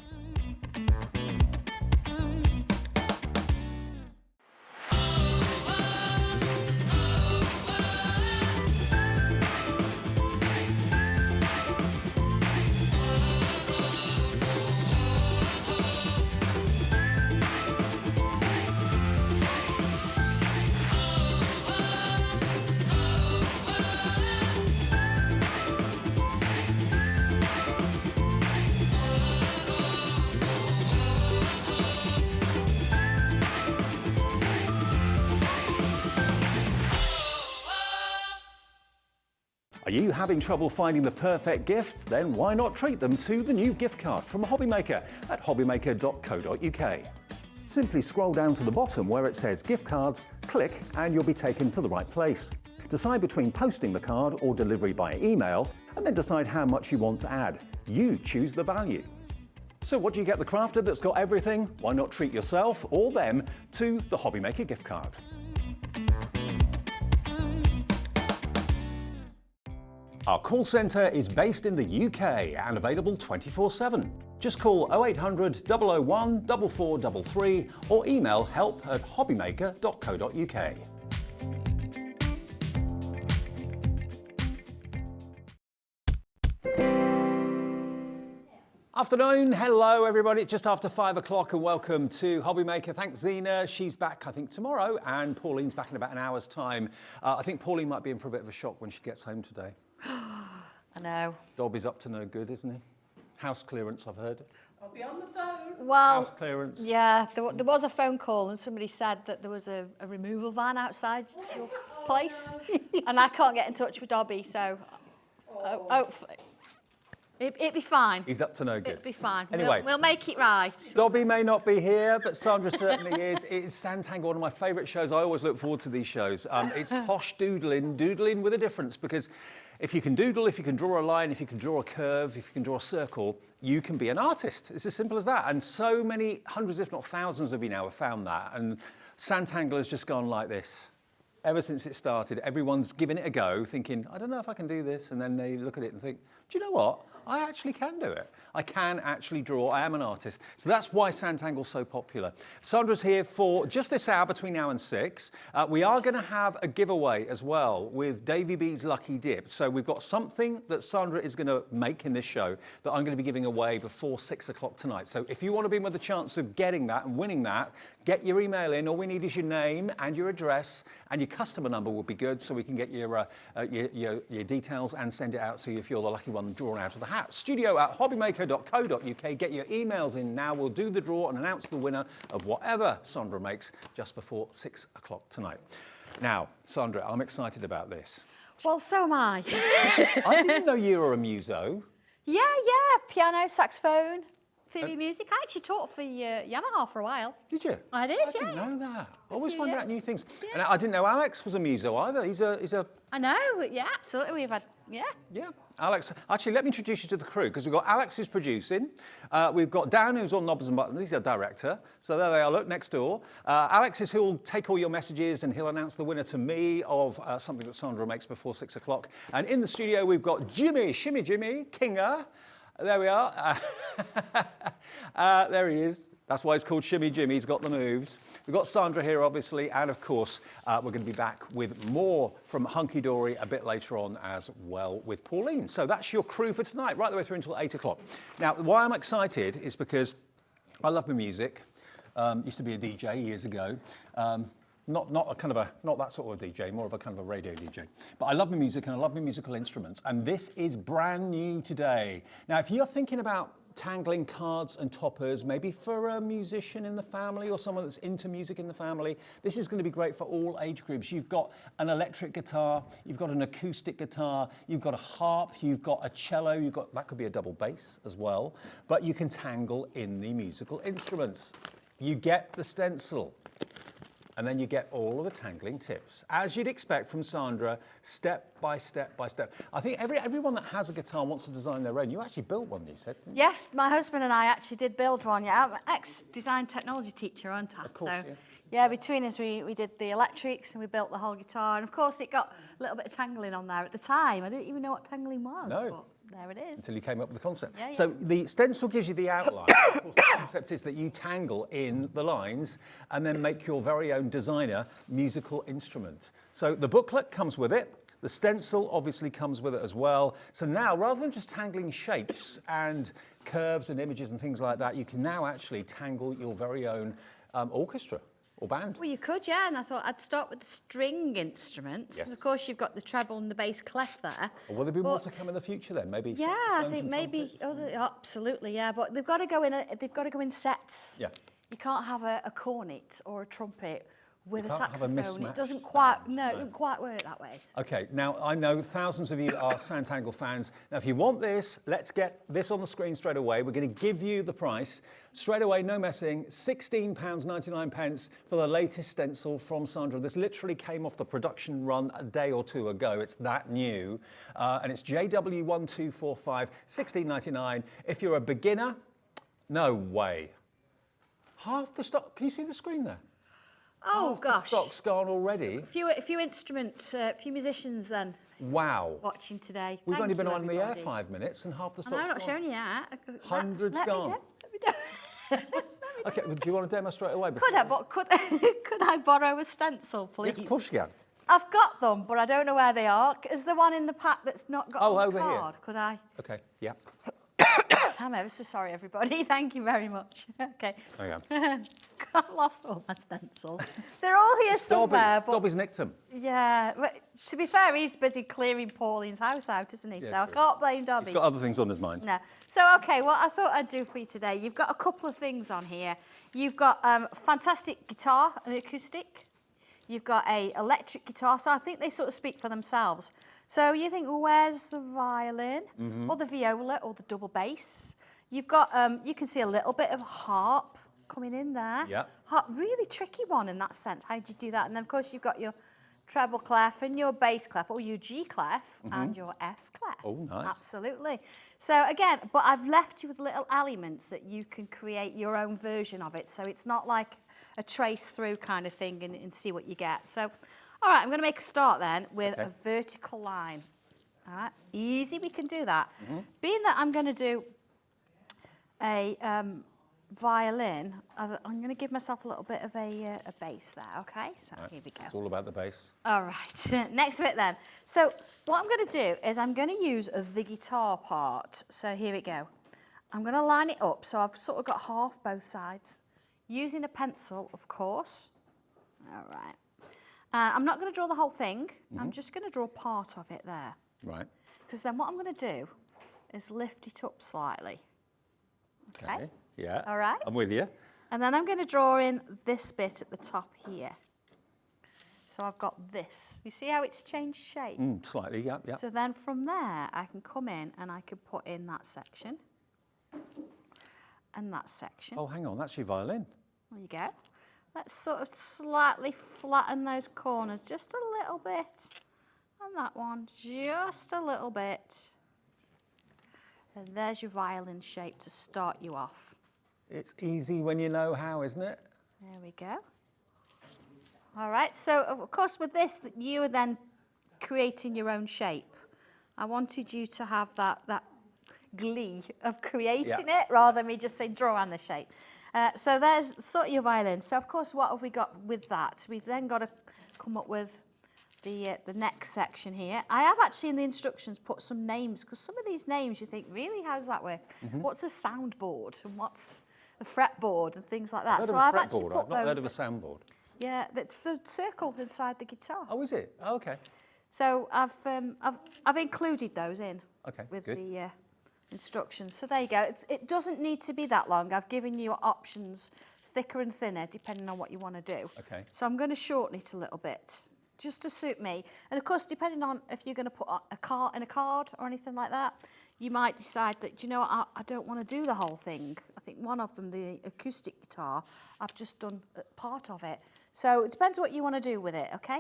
Are you having trouble finding the perfect gift? Then why not treat them to the new gift card from Hobbymaker at hobbymaker.co.uk. Simply scroll down to the bottom where it says gift cards, click and you'll be taken to the right place. Decide between posting the card or delivery by email and then decide how much you want to add. You choose the value. So what do you get the crafter that's got everything? Why not treat yourself or them to the Hobbymaker gift card? Our call centre is based in the UK and available 24/7. Just call 0800 001 4433 or email help@hobbymaker.co.uk. Afternoon, hello everybody, it's just after 5 o'clock and welcome to Hobbymaker. Thanks Zena, she's back I think tomorrow and Pauline's back in about an hour's time. I think Pauline might be in for a bit of a shock when she gets home today. I know. Dobby's up to no good, isn't he? House clearance, I've heard. I'll be on the phone. Well, House clearance. yeah, there was a phone call and somebody said that there was a removal van outside your place and I can't get in touch with Dobby, so hopefully it'd be fine. He's up to no good. It'd be fine. Anyway. We'll make it right. Dobby may not be here, but Sandra certainly is. It's Sanntangle, one of my favourite shows. I always look forward to these shows. It's posh doodling with a difference, because if you can doodle, if you can draw a line, if you can draw a curve, if you can draw a circle, you can be an artist. It's as simple as that. And so many hundreds, if not thousands of you now have found that. And Sanntangle has just gone like this. Ever since it started, everyone's giving it a go, thinking, I don't know if I can do this. And then they look at it and think, do you know what? I actually can do it. I can actually draw. I am an artist. So that's why Sanntangle's so popular. Sandra's here for just this hour between now and 6. We are going to have a giveaway as well with Davy B's Lucky Dip. So we've got something that Sandra is going to make in this show that I'm going to be giving away before 6 o'clock tonight. So if you want to be in with a chance of getting that and winning that, get your email in. All we need is your name and your address, and your customer number would be good, so we can get your details and send it out to you if you're the lucky one drawn out of the hat. studio@hobbymaker.co.uk. Get your emails in now. We'll do the draw and announce the winner of whatever Sandra makes just before 6 o'clock tonight. Now, Sandra, I'm excited about this. Well, so am I. I didn't know you were a muso. Yeah, piano, saxophone, theory music. I actually taught for Yamaha for a while. Did you? I did, I didn't know that. I always find out years. new things. Yeah. And I didn't know Alex was a muso either. He's a I know, yeah, absolutely. We've had, Yeah, Alex. Actually, let me introduce you to the crew, because we've got Alex who's producing. We've got Dan who's on knobs and buttons. He's our director. So there they are, look, next door. Alex is who'll take all your messages and he'll announce the winner to me of something that Sandra makes before 6 o'clock. And in the studio, we've got Jimmy, Shimmy Jimmy, Kinger. There we are. There he is. That's why it's called Shimmy Jimmy. He's got the moves. We've got Sandra here, obviously, and of course, we're going to be back with more from Hunkydory a bit later on as well with Pauline. So that's your crew for tonight, right the way through until 8 o'clock. Now, why I'm excited is because I love my music. Used to be a DJ years ago. Not that sort of a DJ, more of a kind of a radio DJ. But I love my music and I love my musical instruments. And this is brand new today. Now, if you're thinking about tangling cards and toppers, maybe for a musician in the family or someone that's into music in the family, this is going to be great for all age groups. You've got an electric guitar, you've got an acoustic guitar, you've got a harp, you've got a cello, that could be a double bass as well, but you can tangle in the musical instruments. You get the stencil. And then you get all of the tangling tips, as you'd expect from Sandra, step by step by step. I think everyone that has a guitar wants to design their own. You actually built one, you said, didn't you? yes, my husband and I actually did build one. Yeah, I'm an ex-design technology teacher, aren't I? Of course, so, yeah. Yeah, between us, we did the electrics and we built the whole guitar. And of course, it got a little bit of tangling on there at the time. I didn't even know what tangling was. No. But there it is. Until you came up with the concept. Yeah, yeah. So the stencil gives you the outline. Of course, the concept is that you tangle in the lines and then make your very own designer musical instrument. So the booklet comes with it. The stencil obviously comes with it as well. So now, rather than just tangling shapes and curves and images and things like that, you can now actually tangle your very own orchestra or band. Well, you could, yeah, and I thought I'd start with the string instruments. Yes. And of course, you've got the treble and the bass clef there. Or will there be more to come in the future then? Maybe. Yeah, I saxophones think and maybe. trumpets? Absolutely, yeah. But they've got to go in. They've got to go in sets. Yeah. You can't have a cornet or a trumpet with a can't have a saxophone. mismatched It doesn't quite, band, no, it doesn't quite work that way. Okay, now I know thousands of you are Sanntangle fans. Now, if you want this, let's get this on the screen straight away. We're going to give you the price straight away, no messing. £16.99 for the latest stencil from Sandra. This literally came off the production run a day or two ago. It's that new, and it's JW1245, £16.99. If you're a beginner, no way. Half the stock. Can you see the screen there? Oh, Half gosh. the stock's gone already. A few musicians then. Wow. Watching today. We've Thank only been you, on the air everybody. 5 minutes and half the And I'm stock's not gone. showing you yet. Hundreds Let me gone. do- Okay, well, do you want to demo straight away? Could I borrow a stencil, please? Yes, of course you can. I've got them, but I don't know where they are. Is the one in the pack that's not got Oh, the over here. card? Could I? Okay, yeah. I'm ever so sorry, everybody. Thank you very much. Okay. There you go. I've lost all my stencils. They're all here somewhere, but Dobby's nicked them. yeah. But to be fair, he's busy clearing Pauline's house out, isn't he? Yeah, so I true. can't blame Dobby. He's got other things on his mind. No. So, okay, what I thought I'd do for you today, you've got a couple of things on here. You've got fantastic guitar, an acoustic. You've got a electric guitar, so I think they sort of speak for themselves. So you think, well, where's the violin, or the viola, or the double bass? You've got, you can see a little bit of harp coming in there. Yeah. Harp, really tricky one in that sense. How do you do that? And then, of course, you've got your treble clef and your bass clef, or your G clef and your F clef. Oh, nice. Absolutely. So again, but I've left you with little elements that you can create your own version of it. So it's not like a trace through kind of thing and see what you get. So, all right, I'm going to make a start then with a vertical line. All right, easy, we can do that. Being that I'm going to do a violin, I'm going to give myself a little bit of a bass there, okay? So here we go. It's all about the bass. All right, next bit then. So what I'm going to do is I'm going to use the guitar part. So here we go. I'm going to line it up so I've sort of got half both sides. Using a pencil, of course. All right. I'm not going to draw the whole thing. I'm just going to draw part of it there. Right. Because then what I'm going to do is lift it up slightly. Okay. Yeah. All right. I'm with you. And then I'm going to draw in this bit at the top here. So I've got this. You see how it's changed shape? Slightly, yeah, yeah. So then from there, I can come in and I can put in that section. And that section. Oh, hang on, that's your violin. There you go. Let's sort of slightly flatten those corners just a little bit. And that one, just a little bit. And there's your violin shape to start you off. It's easy when you know how, isn't it? There we go. All right, so of course with this, you are then creating your own shape. I wanted you to have that glee of creating it rather than me just saying draw on the shape. So there's sort of your violin. So of course, what have we got with that? We've then got to come up with the next section here. I have actually in the instructions put some names, because some of these names you think, really, how does that work? What's a soundboard and what's a fretboard and things like that. So I've actually put I've not heard of a soundboard. Yeah, that's the circle inside the guitar. Oh, is it? Oh, okay. So I've included those in with good. the instructions. So there you go. It doesn't need to be that long. I've given you options, thicker and thinner, depending on what you want to do. Okay. So I'm going to shorten it a little bit, just to suit me. And of course, depending on if you're going to put a card or anything like that, you might decide that, you know what, I don't want to do the whole thing. I think one of them, the acoustic guitar, I've just done part of it. So it depends what you want to do with it, okay?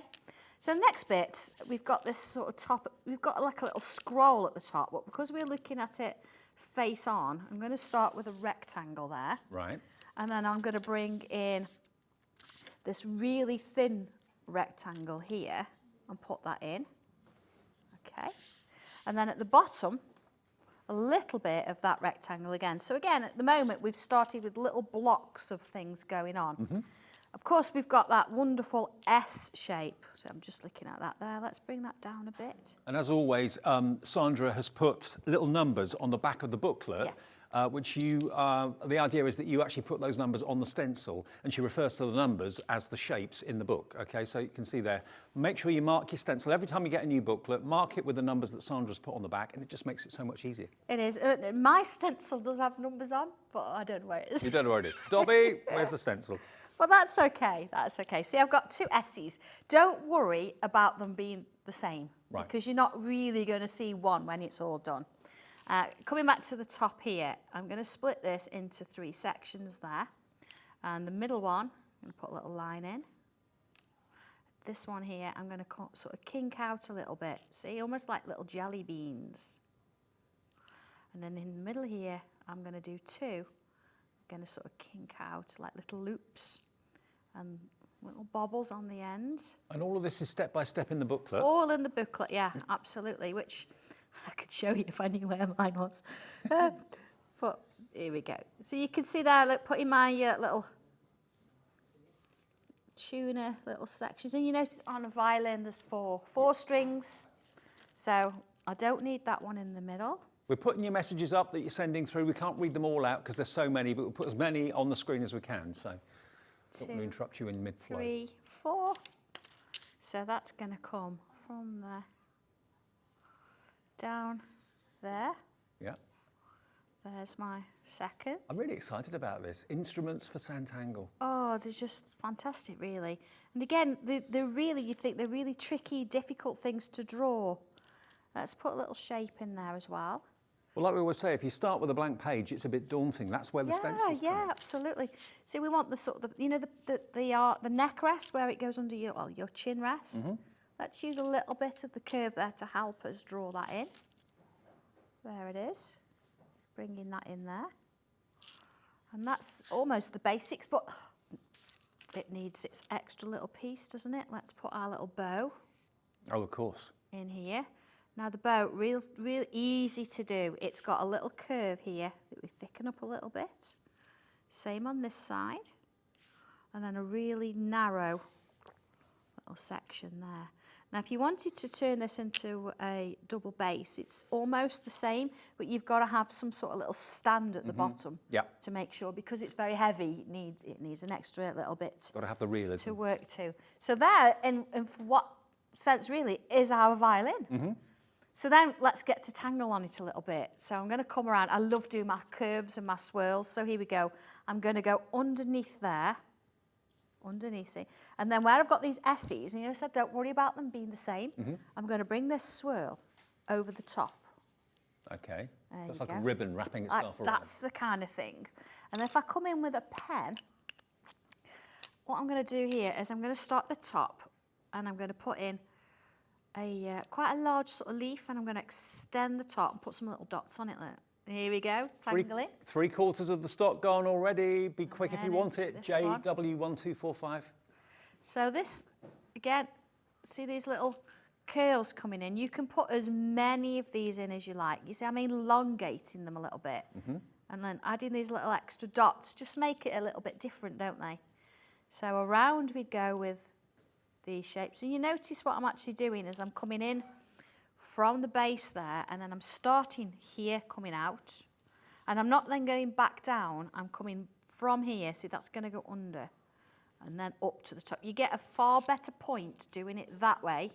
So next bit, we've got this sort of top, we've got like a little scroll at the top, but because we're looking at it face on, I'm going to start with a rectangle there. Right. And then I'm going to bring in this really thin rectangle here and put that in. Okay. And then at the bottom, a little bit of that rectangle again. So again, at the moment, we've started with little blocks of things going on. Of course, we've got that wonderful S shape. So I'm just looking at that there. Let's bring that down a bit. And as always, Sandra has put little numbers on the back of the booklet, Yes. which you, the idea is that you actually put those numbers on the stencil, and she refers to the numbers as the shapes in the book, okay? So you can see there. Make sure you mark your stencil. Every time you get a new booklet, mark it with the numbers that Sandra's put on the back, and it just makes it so much easier. It is. My stencil does have numbers on, but I don't know where it is. You don't know where it is. Dobby, where's the stencil? But that's okay, that's okay. See, I've got 2 S's. Don't worry about them being the same, right, because you're not really going to see one when it's all done. Coming back to the top here, I'm going to split this into 3 sections there. And the middle one, I'm going to put a little line in. This one here, I'm going to sort of kink out a little bit. See, almost like little jelly beans. And then in the middle here, I'm going to do 2. I'm going to sort of kink out like little loops and little bobbles on the end. And all of this is step by step in the booklet? All in the booklet, yeah, absolutely, which I could show you if I knew where mine was. But here we go. So you can see there, look, putting my little tuner little sections. And you notice on a violin there's 4 strings. So I don't need that one in the middle. We're putting your messages up that you're sending through. We can't read them all out because there's so many, but we'll put as many on the screen as we can. So don't want to interrupt you in mid-flow. 3, 4. So that's going to come from there down there. Yeah. There's my second. I'm really excited about this. Instruments for Sanntangle. Oh, they're just fantastic, really. And again, they're really, you'd think they're really tricky, difficult things to draw. Let's put a little shape in there as well. Well, like we always say, if you start with a blank page, it's a bit daunting. That's where the stencils come in. Yeah, absolutely. See, we want the sort of, you know, the neck rest where it goes under your chin rest. Mm-hmm. Let's use a little bit of the curve there to help us draw that in. There it is. Bringing that in there. And that's almost the basics, but it needs its extra little piece, doesn't it? Let's put our little bow. Oh, of course. In here. Now the bow, real easy to do. It's got a little curve here that we thicken up a little bit. Same on this side. And then a really narrow little section there. Now if you wanted to turn this into a double base, it's almost the same, but you've got to have some sort of little stand at the bottom to make sure, because it's very heavy, it needs an extra little bit Got to have the realism to work to. So there, in what sense really, is our violin. So then let's get to tangle on it a little bit. So I'm going to come around. I love doing my curves and my swirls. So here we go. I'm going to go underneath there. Underneath it. And then where I've got these S's, and you know, I said don't worry about them being the same, I'm going to bring this swirl over the top. Okay. There So it's you like a go. ribbon wrapping itself around. That's the kind of thing. And if I come in with a pen, what I'm going to do here is I'm going to start at the top, and I'm going to put in a quite a large sort of leaf, and I'm going to extend the top and put some little dots on it. Look. Here we go, tangle it. 3/4 of the stock gone already. Be quick if you want it. this one. JW1245. So this, again, see these little curls coming in? You can put as many of these in as you like. You see, I'm elongating them a little bit. And then adding these little extra dots just make it a little bit different, don't they? So around we go with these shapes. And you notice what I'm actually doing is I'm coming in from the base there, and then I'm starting here, coming out. And I'm not then going back down, I'm coming from here. See, that's going to go under and then up to the top. You get a far better point doing it that way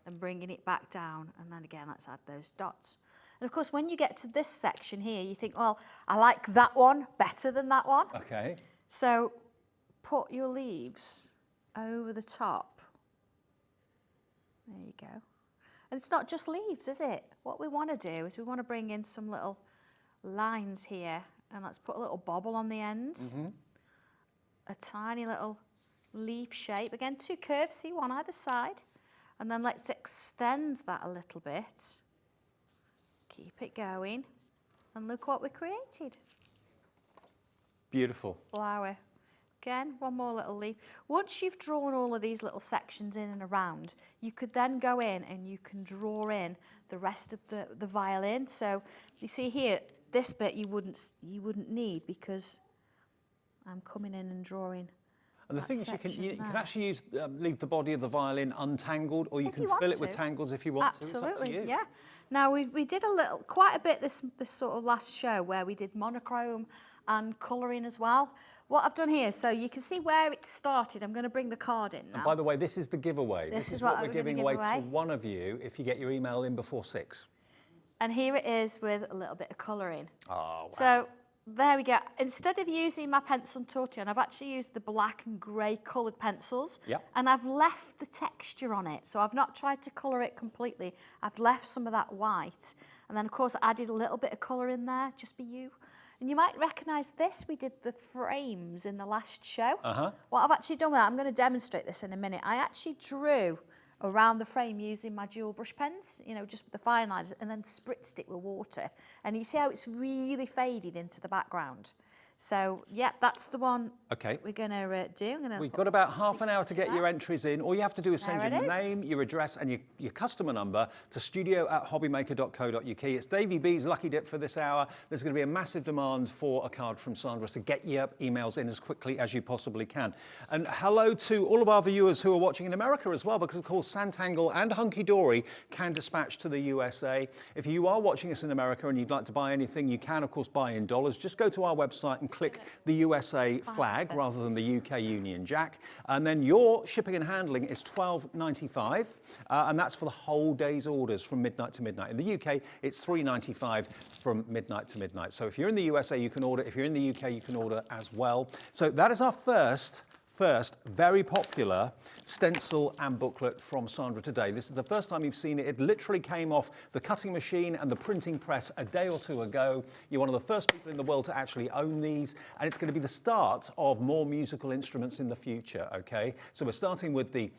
than bringing it back down. And then again, let's add those dots. And of course, when you get to this section here, you think, well, I like that one better than that one. Okay. So put your leaves over the top. There you go. And it's not just leaves, is it? What we want to do is we want to bring in some little lines here, and let's put a little bobble on the end. A tiny little leaf shape. Again, 2 curves, see, one either side. And then let's extend that a little bit. Keep it going. And look what we created. Beautiful. Flower. Again, one more little leaf. Once you've drawn all of these little sections in and around, you could then go in and you can draw in the rest of the violin. So you see here, this bit you wouldn't need, because I'm coming in and drawing. And the thing is, you can actually leave the body of the violin untangled, or you can fill it with tangles if you want to. Absolutely, it's up to you. yeah. Now we did quite a bit this sort of last show where we did monochrome and colouring as well. What I've done here, so you can see where it started. I'm going to bring the card in now. And by the way, this is the giveaway. This is what what we're giving away to one of you if you get your email in before 6. And here it is with a little bit of colouring. Oh, wow. So There we go. Instead of using my pencil and tortillon, I've actually used the black and grey coloured pencils. Yep. And I've left the texture on it. So I've not tried to colour it completely. I've left some of that white. And then, of course, I added a little bit of colour in there, just for you. And you might recognise this. We did the frames in the last show. What I've actually done with that, I'm going to demonstrate this in a minute. I actually drew around the frame using my dual brush pens, you know, just with the fine lines, and then spritzed it with water. And you see how it's really faded into the background. So, yeah, that's the one we're going to do. We've got about half an hour to get your entries in. All you have to do is send your name, your address and your customer number to studio@hobbymaker.co.uk. It's Davey B's lucky dip for this hour. There's going to be a massive demand for a card from Sandra, so get your emails in as quickly as you possibly can. And hello to all of our viewers who are watching in America as well, because of course Sanntangle and Hunkydory can dispatch to the USA. If you are watching us in America and you'd like to buy anything, you can of course buy in dollars. Just go to our website and click the USA flag rather than the UK Union Jack, and then your shipping and handling is $12.95, and that's for the whole day's orders from midnight to midnight. In the UK, it's $3.95 from midnight to midnight. So if you're in the USA, you can order. If you're in the UK, you can order as well. So that is our first very popular stencil and booklet from Sandra today. This is the first time you've seen it. It literally came off the cutting machine and the printing press a day or two ago. You're one of the first people in the world to actually own these, and it's going to be the start of more musical instruments in the future, okay? So we're starting with the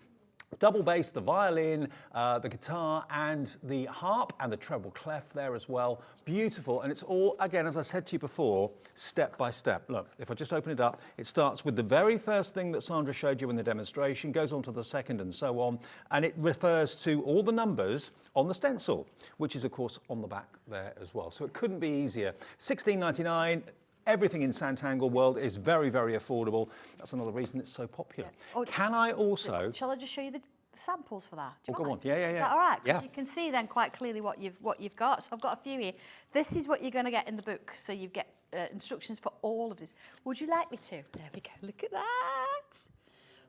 double bass, the violin, the guitar and the harp and the treble clef there as well. Beautiful. And it's all, again, as I said to you before, step by step. Look, if I just open it up, it starts with the very first thing that Sandra showed you in the demonstration, goes on to the second and so on. And it refers to all the numbers on the stencil, which is of course on the back there as well. So it couldn't be easier. $16.99. Everything in Sanntangle world is very, very affordable. That's another reason it's so popular. Yeah. Oh, can I also... Shall I just show you the samples for that? Go on. Yeah. Is that all right? Yeah. You can see then quite clearly what you've got. So I've got a few here. This is what you're going to get in the book. So you get instructions for all of this. Would you like me to? There we go. Look at that.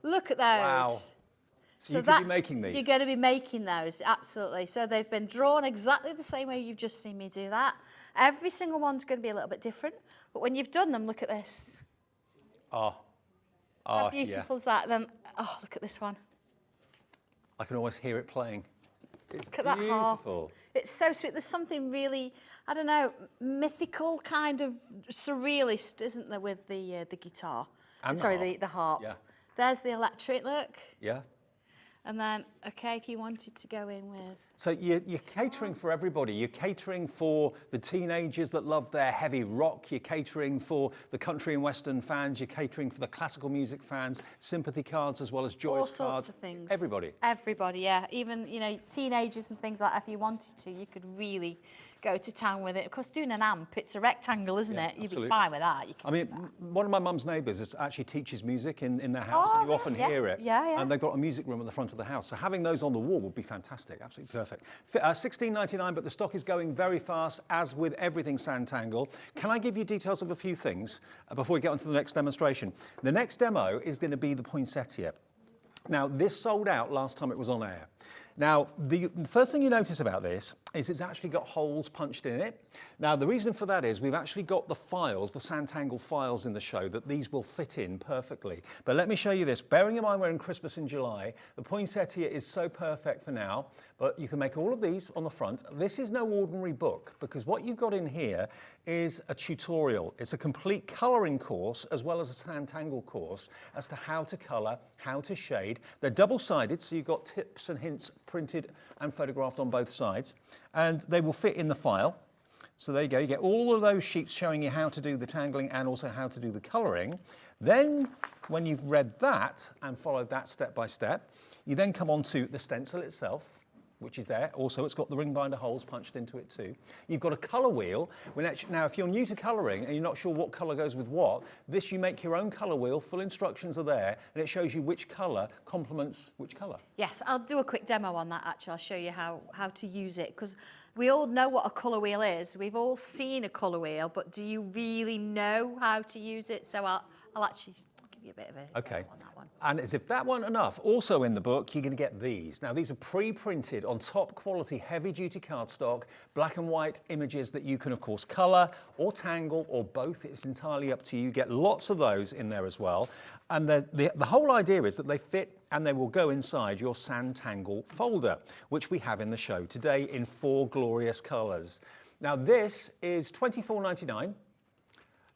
Look at those. Wow. So you're going to be making these? You're going to be making those, absolutely. So they've been drawn exactly the same way you've just seen me do that. Every single one's going to be a little bit different. But when you've done them, look at this. How beautiful is that? Then, look at this one. I can almost hear it playing. It's look at beautiful. That it's so sweet. There's something really, I don't know, mythical, kind of surrealist, isn't there, with the guitar? And the harp. Yeah. There's the electric, look. Yeah. And then, okay, if you wanted to go in with... So you're catering for everybody. You're catering for the teenagers that love their heavy rock. You're catering for the country and western fans. You're catering for the classical music fans, sympathy cards as well as joyous cards. All sorts of things. Everybody. Everybody, yeah. Even, you know, teenagers and things like that, if you wanted to, you could really go to town with it. Of course, doing an amp, it's a rectangle, isn't it? You'd be fine with that. You can one of my mum's neighbours actually teaches music in their house, and you often hear it. Yeah. And they've got a music room at the front of the house. So having those on the wall would be fantastic, absolutely perfect. $16.99, but the stock is going very fast, as with everything Sanntangle. Can I give you details of a few things before we get on to the next demonstration? The next demo is going to be the poinsettia. Now, this sold out last time it was on air. Now, the first thing you notice about this is it's actually got holes punched in it. Now, the reason for that is we've actually got the files, the Sanntangle files in the show, that these will fit in perfectly. But let me show you this. Bearing in mind we're in Christmas in July, the poinsettia is so perfect for now, but you can make all of these on the front. This is no ordinary book, because what you've got in here is a tutorial. It's a complete colouring course as well as a Sanntangle course as to how to colour, how to shade. They're double-sided, so you've got tips and hints printed and photographed on both sides, and they will fit in the file. So there you go, you get all of those sheets showing you how to do the tangling and also how to do the colouring. Then, when you've read that and followed that step by step, you then come on to the stencil itself, which is there. Also, it's got the ring binder holes punched into it too. You've got a colour wheel. Now, if you're new to colouring and you're not sure what colour goes with what, you make your own colour wheel. Full instructions are there, and it shows you which colour complements which colour. Yes, I'll do a quick demo on that, actually. I'll show you how to use it, because we all know what a colour wheel is. We've all seen a colour wheel, but do you really know how to use it? So I'll actually give you a bit of a demo on that one. And as if that weren't enough, also in the book, you're going to get these. Now, these are pre-printed on top quality, heavy-duty cardstock, black and white images that you can, of course, colour or tangle or both. It's entirely up to you. You get lots of those in there as well. And the whole idea is that they fit and they will go inside your Sanntangle folder, which we have in the show today in 4 glorious colours. Now, this is £24.99.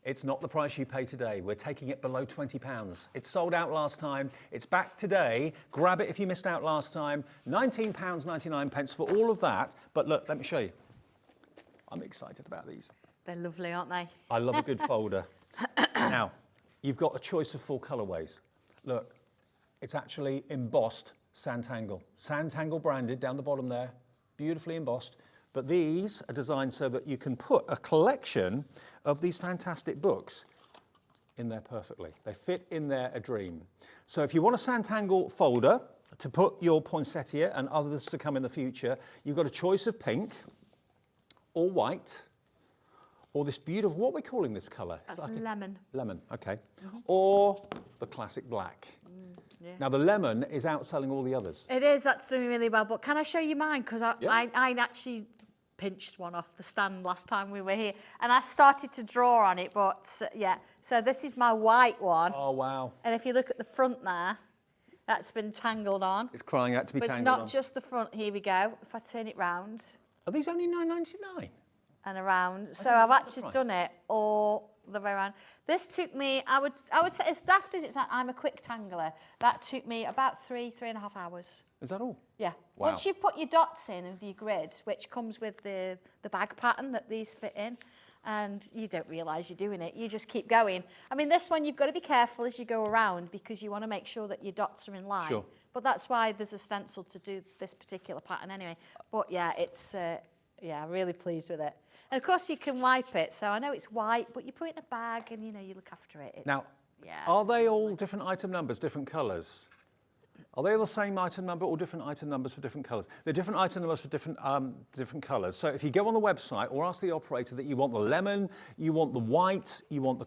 It's not the price you pay today. We're taking it below £20. It's sold out last time. It's back today. Grab it if you missed out last time. £19.99 for all of that. But look, let me show you. I'm excited about these. They're lovely, aren't they? I love a good folder. Now, you've got a choice of 4 colourways. Look, it's actually embossed Sanntangle. Sanntangle branded down the bottom there, beautifully embossed. But these are designed so that you can put a collection of these fantastic books in there perfectly. They fit in there a dream. So if you want a Sanntangle folder to put your poinsettia and others to come in the future, you've got a choice of pink or white or this beautiful, what are we calling this colour? That's like lemon. Lemon, okay. Or the classic black. Yeah. Now the lemon is outselling all the others. It is, that's doing really well, but can I show you mine? Because I actually pinched one off the stand last time we were here and I started to draw on it, but yeah. So this is my white one. Oh, wow. And if you look at the front there, that's been tangled on. It's crying out to be but tangled on. It's not just the front, here we go. If I turn it round. Are these only £9.99? And around. So I've actually done it all the way around. This took me, I would say, as daft as it's, I'm a quick tangler. That took me about 3.5 hours. Is that all? Yeah. Wow. Once you've put your dots in of your grid, which comes with the bag pattern that these fit in, and you don't realise you're doing it, you just keep going. I mean, this one, you've got to be careful as you go around because you want to make sure that your dots are in line. Sure. But that's why there's a stencil to do this particular pattern anyway. But yeah, it's, yeah, really pleased with it. And of course you can wipe it, so I know it's white, but you put it in a bag and you know, you look after it. Now, yeah. Are they all different item numbers, different colours? Are they all the same item number or different item numbers for different colours? They're different item numbers for different colours. So if you go on the website or ask the operator that you want the lemon, you want the white, you want the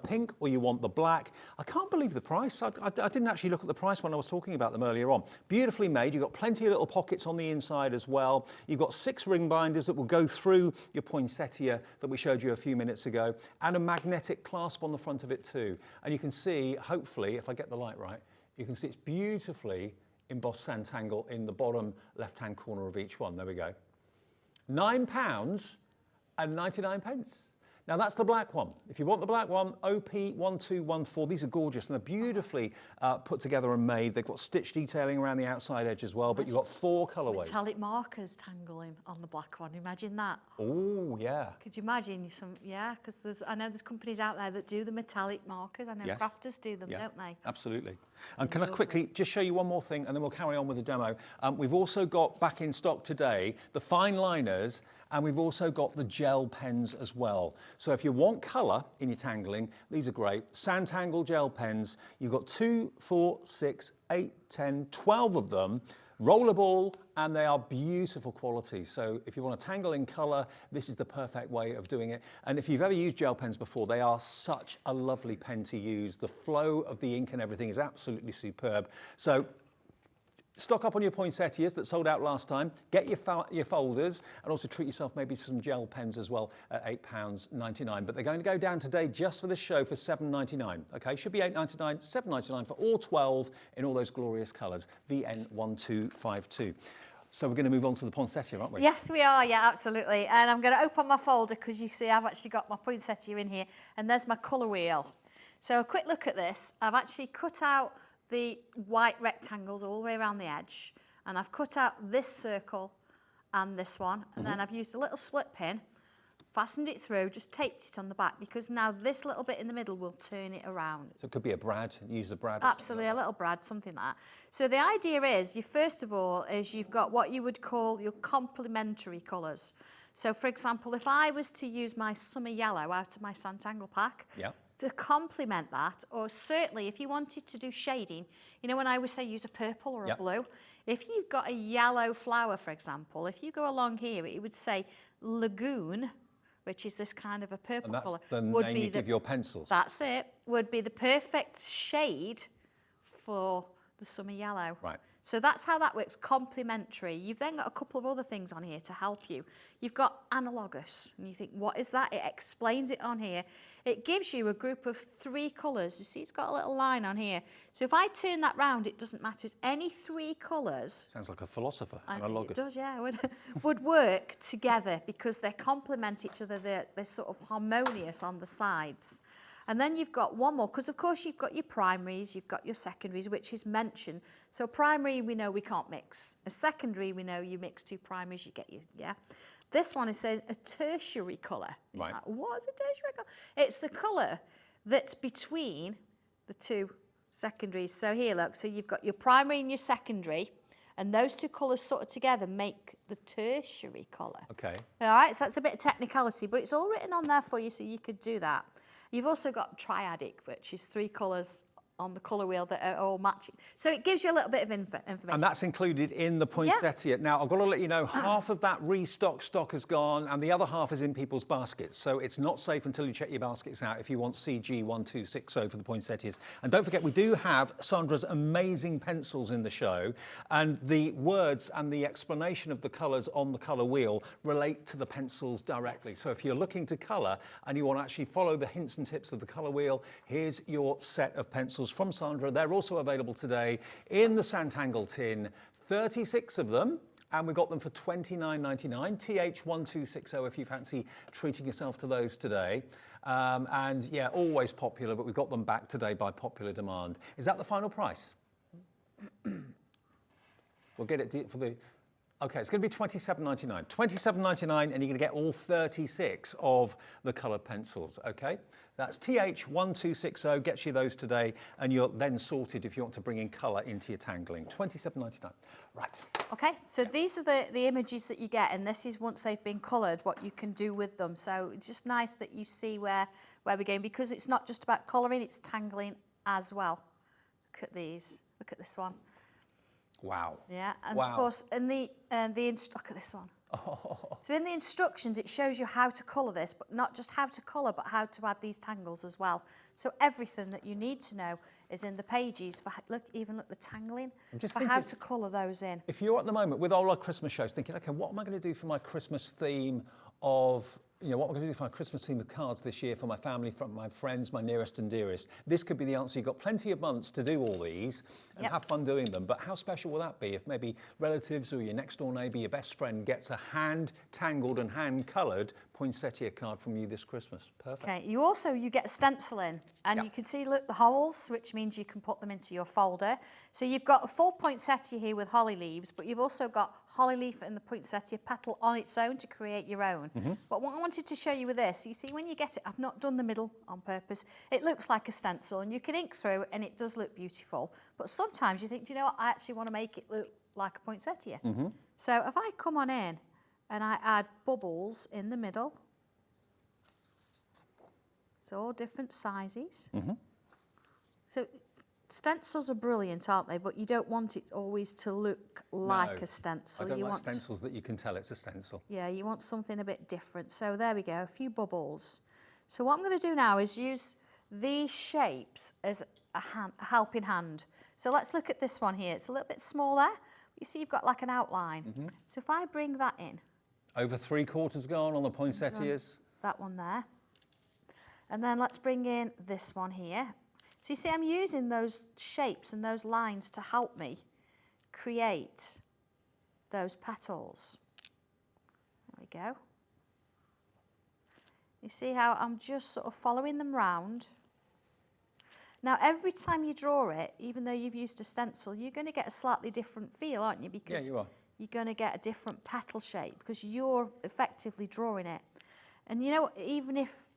pink, or you want the black. I can't believe the price. I didn't actually look at the price when I was talking about them earlier on. Beautifully made. You've got plenty of little pockets on the inside as well. You've got 6 ring binders that will go through your poinsettia that we showed you a few minutes ago, and a magnetic clasp on the front of it too. And you can see, hopefully, if I get the light right, you can see it's beautifully embossed Sanntangle in the bottom left-hand corner of each one. There we go. £9.99. Now that's the black one. If you want the black one, OP1214. These are gorgeous and they're beautifully put together and made. They've got stitch detailing around the outside edge as well, but you've got 4 colourways. Metallic markers tangling on the black one. Imagine that. Oh, yeah. Could you imagine some? Yeah, because I know there's companies out there that do the metallic markers. I know crafters do them, don't they? Absolutely. And can I quickly just show you one more thing, and then we'll carry on with the demo. We've also got back in stock today the fine liners, and we've also got the gel pens as well. So if you want colour in your tangling, these are great. Sanntangle gel pens. You've got 2, 4, 6, 8, 10, 12 of them. Rollerball, and they are beautiful quality. So if you want to tangle in colour, this is the perfect way of doing it. And if you've ever used gel pens before, they are such a lovely pen to use. The flow of the ink and everything is absolutely superb. So stock up on your poinsettias that sold out last time. Get your folders, and also treat yourself maybe some gel pens as well at £8.99. But they're going to go down today just for this show for £7.99. Okay, should be £8.99, £7.99 for all 12 in all those glorious colours. VN1252. So we're going to move on to the poinsettia, aren't we? Yes, we are. Yeah, absolutely. And I'm going to open my folder because you see I've actually got my poinsettia in here, and there's my colour wheel. So a quick look at this. I've actually cut out the white rectangles all the way around the edge, and I've cut out this circle and this one, and then I've used a little split pin, fastened it through, just taped it on the back, because now this little bit in the middle will turn it around. So it could be a brad, use a brad. Absolutely, a little brad, something like that. So the idea is, first of all, is you've got what you would call your complementary colours. So for example, if I was to use my summer yellow out of my Sanntangle pack, to complement that, or certainly if you wanted to do shading, you know when I always say use a purple or a blue, if you've got a yellow flower, for example, if you go along here, it would say lagoon which is this kind of a purple And that's colour, the would name be you give your pencils. That's it. Would be the perfect shade for the summer yellow. Right. So that's how that works, complementary. You've then got a couple of other things on here to help you. You've got analogous, and you think, what is that? It explains it on here. It gives you a group of 3 colours. You see, it's got a little line on here. So if I turn that round, it doesn't matter. It's any 3 colours. Sounds like a philosopher. It does, yeah. Would work together because they complement each other. They're sort of harmonious on the sides. And then you've got one more, because of course you've got your primaries, you've got your secondaries, which is mentioned. So primary, we know we can't mix. A secondary, we know you mix 2 primaries, you get your, yeah. This one is a tertiary colour. Right. Like, what is a tertiary colour? It's the colour that's between the 2 secondaries. So here, look, so you've got your primary and your secondary, and those 2 colours sort of together make the tertiary colour. Okay. All right, so that's a bit of technicality, but it's all written on there for you so you could do that. You've also got triadic, which is 3 colours on the colour wheel that are all matching. So it gives you a little bit of information. And that's included in the poinsettia. Now, I've got to let you know, half of that restock stock has gone and the other half is in people's baskets. So it's not safe until you check your baskets out if you want CG1260 for the poinsettias. And don't forget, we do have Sandra's amazing pencils in the show, and the words and the explanation of the colours on the colour wheel relate to the pencils directly. Yes. So if you're looking to colour and you want to actually follow the hints and tips of the colour wheel, here's your set of pencils from Sandra. They're also available today in the Sanntangle tin, 36 of them, and we got them for $29.99, TH1260 if you fancy treating yourself to those today. And yeah, always popular, but we've got them back today by popular demand. Is that the final price? We'll get it for the... Okay, it's going to be $27.99. $27.99, and you're going to get all 36 of the coloured pencils, okay? That's TH1260, gets you those today, and you're then sorted if you want to bring in colour into your tangling. $27.99. Right. Okay, so these are the images that you get, and this is once they've been coloured, what you can do with them. So it's just nice that you see where we're going, because it's not just about colouring, it's tangling as well. Look at these. Look at this one. Wow. Yeah, and wow. Of course, in look at this one. Oh. So in the instructions, it shows you how to colour this, but not just how to colour, but how to add these tangles as well. So everything that you need to know is in the pages for, even the tangling, for how to colour those in. If you're at the moment with all our Christmas shows thinking, okay, what am I going to do for my Christmas theme of, what am I going to do for my Christmas theme of cards this year for my family, from my friends, my nearest and dearest? This could be the answer. You've got plenty of months to do all these and have fun doing them. But how special will that be if maybe relatives or your next door neighbour, your best friend gets a hand-tangled and hand-coloured poinsettia card from you this Christmas? Perfect. Okay, you get a stencil in, and you can see, look, the holes, which means you can put them into your folder. So you've got a full poinsettia here with holly leaves, but you've also got holly leaf and the poinsettia petal on its own to create your own. But what I wanted to show you with this, you see when you get it, I've not done the middle on purpose, it looks like a stencil and you can ink through and it does look beautiful. But sometimes you think, do you know what, I actually want to make it look like a poinsettia. So if I come on in and I add bubbles in the middle, so all different sizes. So stencils are brilliant, aren't they? But you don't want it always to look like a stencil. I don't like stencils that you can tell it's a stencil. Yeah, you want something a bit different. So there we go, a few bubbles. So what I'm going to do now is use these shapes as a helping hand. So let's look at this one here. It's a little bit smaller. You see you've got like an outline. So if I bring that in. Over 3/4 gone on the poinsettias. That one there. And then let's bring in this one here. So you see I'm using those shapes and those lines to help me create those petals. There we go. You see how I'm just sort of following them round. Now every time you draw it, even though you've used a stencil, you're going to get a slightly different feel, aren't you? Because you are. You're going to get a different petal shape because you're effectively drawing it. And you know, even if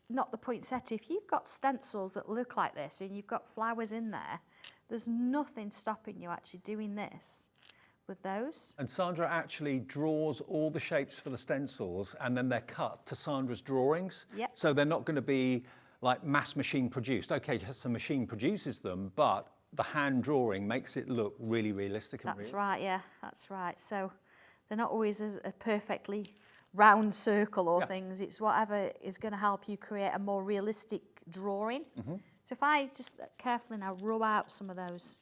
not the poinsettia, if you've got stencils that look like this and you've got flowers in there, there's nothing stopping you actually doing this with those. And Sandra actually draws all the shapes for the stencils and then they're cut to Sandra's drawings. Yep. So they're not going to be like mass machine produced. Okay, yes, the machine produces them, but the hand drawing makes it look really realistic. That's right, yeah, that's right. So they're not always as perfectly round circle or things. It's whatever is going to help you create a more realistic drawing. So if I just carefully now rub out some of those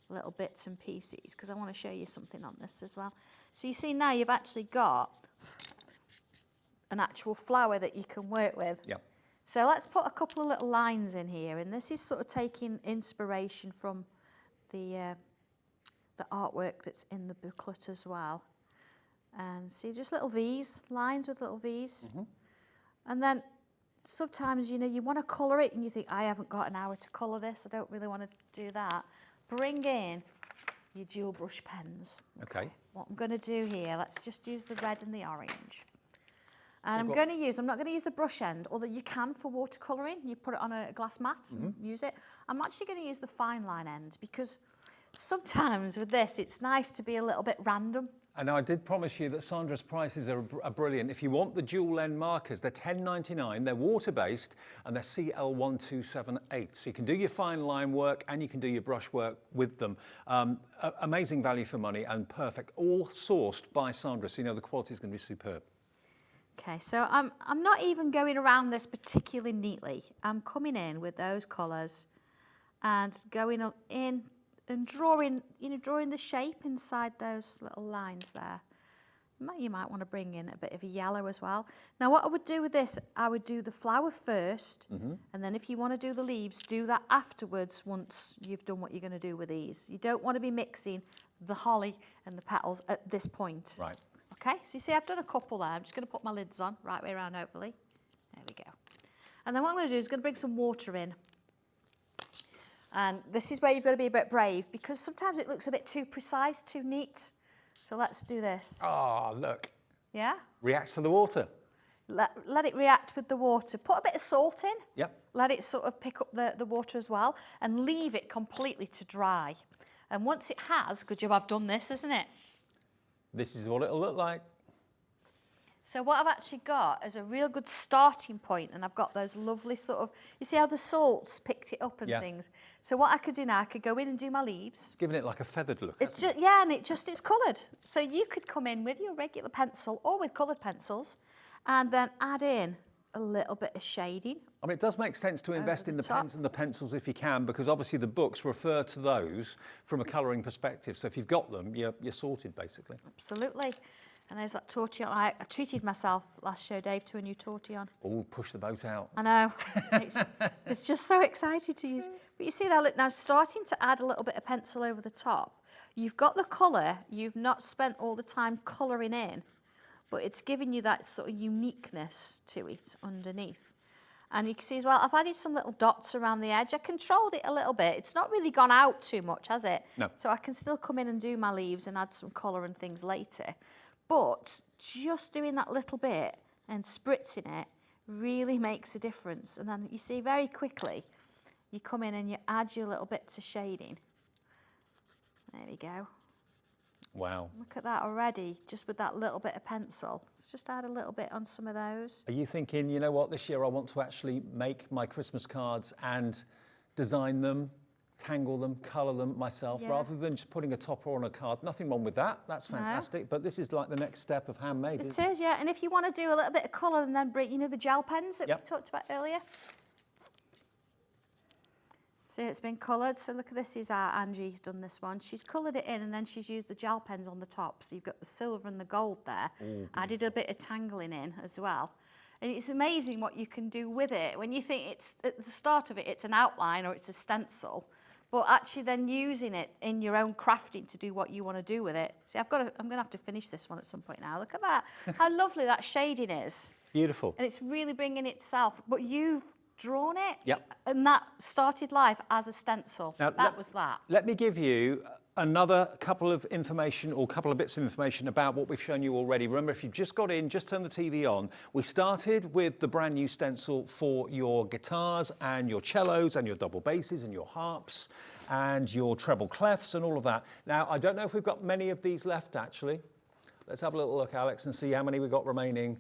little bits and pieces, because I want to show you something on this as well. So you see now you've actually got an actual flower that you can work with. Yep. So let's put a couple of little lines in here, and this is sort of taking inspiration from the artwork that's in the booklet as well. And see, just little V's, lines with little V's. And then sometimes, you know, you want to colour it and you think, I haven't got an hour to colour this, I don't really want to do that. Bring in your dual brush pens. Okay. What I'm going to do here, let's just use the red and the orange. And I'm not going to use the brush end, although you can for watercolouring. You put it on a glass mat and use it. I'm actually going to use the fine line end because sometimes with this, it's nice to be a little bit random. And I did promise you that Sandra's prices are brilliant. If you want the dual end markers, they're $10.99, they're water-based, and they're CL1278. So you can do your fine line work and you can do your brush work with them. Amazing value for money and perfect, all sourced by Sandra, so you know the quality is going to be superb. Okay, so I'm not even going around this particularly neatly. I'm coming in with those colours and going in and drawing the shape inside those little lines there. You might want to bring in a bit of a yellow as well. Now what I would do with this, I would do the flower first, and then if you want to do the leaves, do that afterwards once you've done what you're going to do with these. You don't want to be mixing the holly and the petals at this point. Right. Okay, so you see I've done a couple there. I'm just going to put my lids on, right way around hopefully. There we go. And then what I'm going to do is going to bring some water in. And this is where you've got to be a bit brave because sometimes it looks a bit too precise, too neat. So let's do this. Oh, look. Yeah? Reacts to the water. Let it react with the water. Put a bit of salt in. Yep. Let it sort of pick up the water as well and leave it completely to dry. And once it has, good job I've done this, isn't it? This is what it'll look like. So what I've actually got is a real good starting point, and I've got those lovely sort of, you see how the salt's picked it up and things. So what I could do now, I could go in and do my leaves. Giving it like a feathered look. It's just, yeah, and it's coloured. So you could come in with your regular pencil or with coloured pencils and then add in a little bit of shading. I mean, it does make sense to invest in the pens and the pencils if you can, because obviously the books refer to those from a colouring perspective. So if you've got them, you're sorted, basically. Absolutely. And there's that tortillon. I treated myself last show, Dave, to a new tortillon. Oh, push the boat out. I know. It's just so excited to use. But you see that, look, now starting to add a little bit of pencil over the top. You've got the colour. You've not spent all the time colouring in, but it's giving you that sort of uniqueness to it underneath. And you can see as well, I've added some little dots around the edge. I controlled it a little bit. It's not really gone out too much, has it? No. So I can still come in and do my leaves and add some colour and things later. But just doing that little bit and spritzing it really makes a difference. And then you see very quickly, you come in and you add your little bits of shading. There we go. Wow. Look at that already, just with that little bit of pencil. Let's just add a little bit on some of those. Are you thinking, you know what, this year I want to actually make my Christmas cards and design them, tangle them, colour them myself, rather than just putting a topper on a card? Nothing wrong with that. That's fantastic. No. But this is like the next step of handmade. It is, yeah. And if you want to do a little bit of colour and then bring, you know, the gel pens that we talked about earlier. See, it's been coloured. So look at this. Is our Angie's done this one. She's coloured it in and then she's used the gel pens on the top. So you've got the silver and the gold there. I did a bit of tangling in as well. And it's amazing what you can do with it. When you think it's at the start of it, it's an outline or it's a stencil. But actually then using it in your own crafting to do what you want to do with it. See, I'm going to have to finish this one at some point now. Look at that. How lovely that shading is. Beautiful. And it's really bringing itself. But you've drawn it. Yep. And that started life as a stencil. Now, that was that. Let me give you another couple of information or couple of bits of information about what we've shown you already. Remember, if you've just got in, just turn the TV on. We started with the brand new stencil for your guitars and your cellos and your double basses and your harps and your treble clefs and all of that. Now, I don't know if we've got many of these left, actually. Let's have a little look, Alex, and see how many we've got remaining.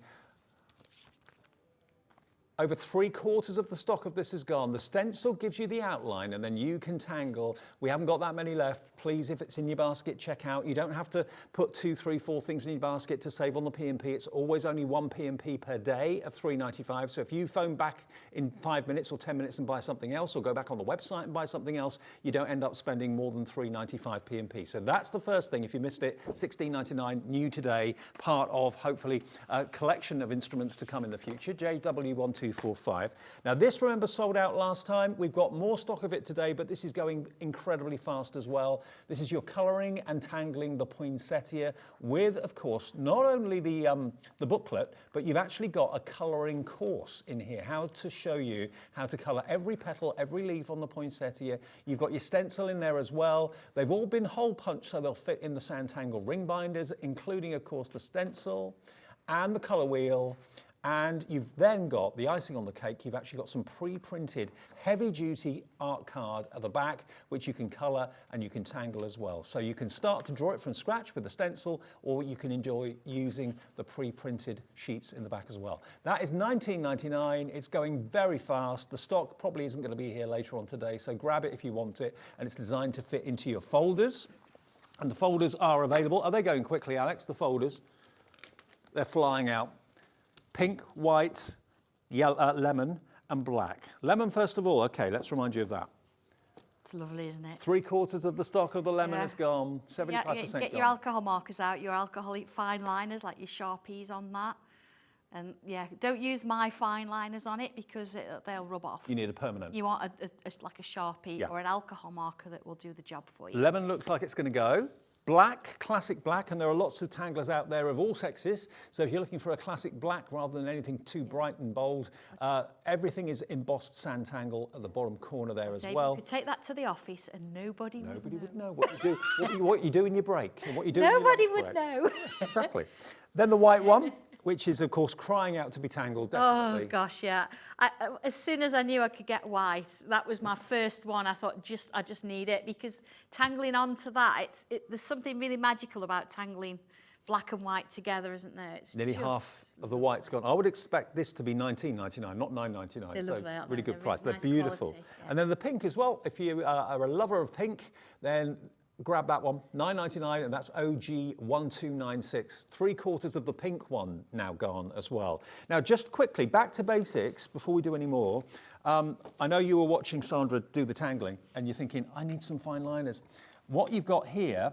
Over 3/4 of the stock of this is gone. The stencil gives you the outline and then you can tangle. We haven't got that many left. Please, if it's in your basket, check out. You don't have to put 2, 3, 4 things in your basket to save on the P&P. It's always only 1 P&P per day of £3.95. So if you phone back in 5 minutes or 10 minutes and buy something else, or go back on the website and buy something else, you don't end up spending more than £3.95 P&P. So that's the first thing. If you missed it, £16.99, new today, part of hopefully a collection of instruments to come in the future. JW1245. Now this, remember, sold out last time. We've got more stock of it today, but this is going incredibly fast as well. This is your colouring and tangling the poinsettia with, of course, not only the booklet, but you've actually got a colouring course in here, how to show you how to colour every petal, every leaf on the poinsettia. You've got your stencil in there as well. They've all been hole punched so they'll fit in the Sanntangle ring binders, including, of course, the stencil and the colour wheel. And you've then got the icing on the cake. You've actually got some pre-printed heavy-duty art card at the back, which you can colour and you can tangle as well. So you can start to draw it from scratch with the stencil, or you can enjoy using the pre-printed sheets in the back as well. That is £19.99. It's going very fast. The stock probably isn't going to be here later on today, so grab it if you want it. And it's designed to fit into your folders. And the folders are available. Are they going quickly, Alex, the folders? They're flying out. Pink, white, yellow, lemon and black. Lemon first of all. Okay, let's remind you of that. It's lovely, isn't it? 3/4 of the stock of the lemon is gone, 75% Get gone. your alcohol markers out, your alcohol fine liners, like your Sharpies on that. And yeah, don't use my fine liners on it because they'll rub off. You need a permanent. You want like a Sharpie or an alcohol marker that will do the job for you. Lemon looks like it's going to go. Black, classic black, and there are lots of tanglers out there of all sexes. So if you're looking for a classic black rather than anything too bright and bold, everything is embossed Sanntangle at the bottom corner there as well. You could take that to the office and nobody would know what you do, what you do in your break, and what you do. Nobody would know. Exactly. Then the white one, which is, of course, crying out to be tangled, definitely. Oh, gosh, yeah. As soon as I knew I could get white, that was my first one. I thought, I just need it, because tangling onto that, there's something really magical about tangling black and white together, isn't there? It's nearly half of the white's gone. I would expect this to be £19.99, not £9.99. They're lovely, aren't really they? good price. Really They're beautiful. quality, yeah. And then the pink as well. If you are a lover of pink, then grab that one, £9.99, and that's OG1296. 3/4 of the pink one now gone as well. Now, just quickly, back to basics before we do any more. I know you were watching Sandra do the tangling, and you're thinking, I need some fine liners. What you've got here,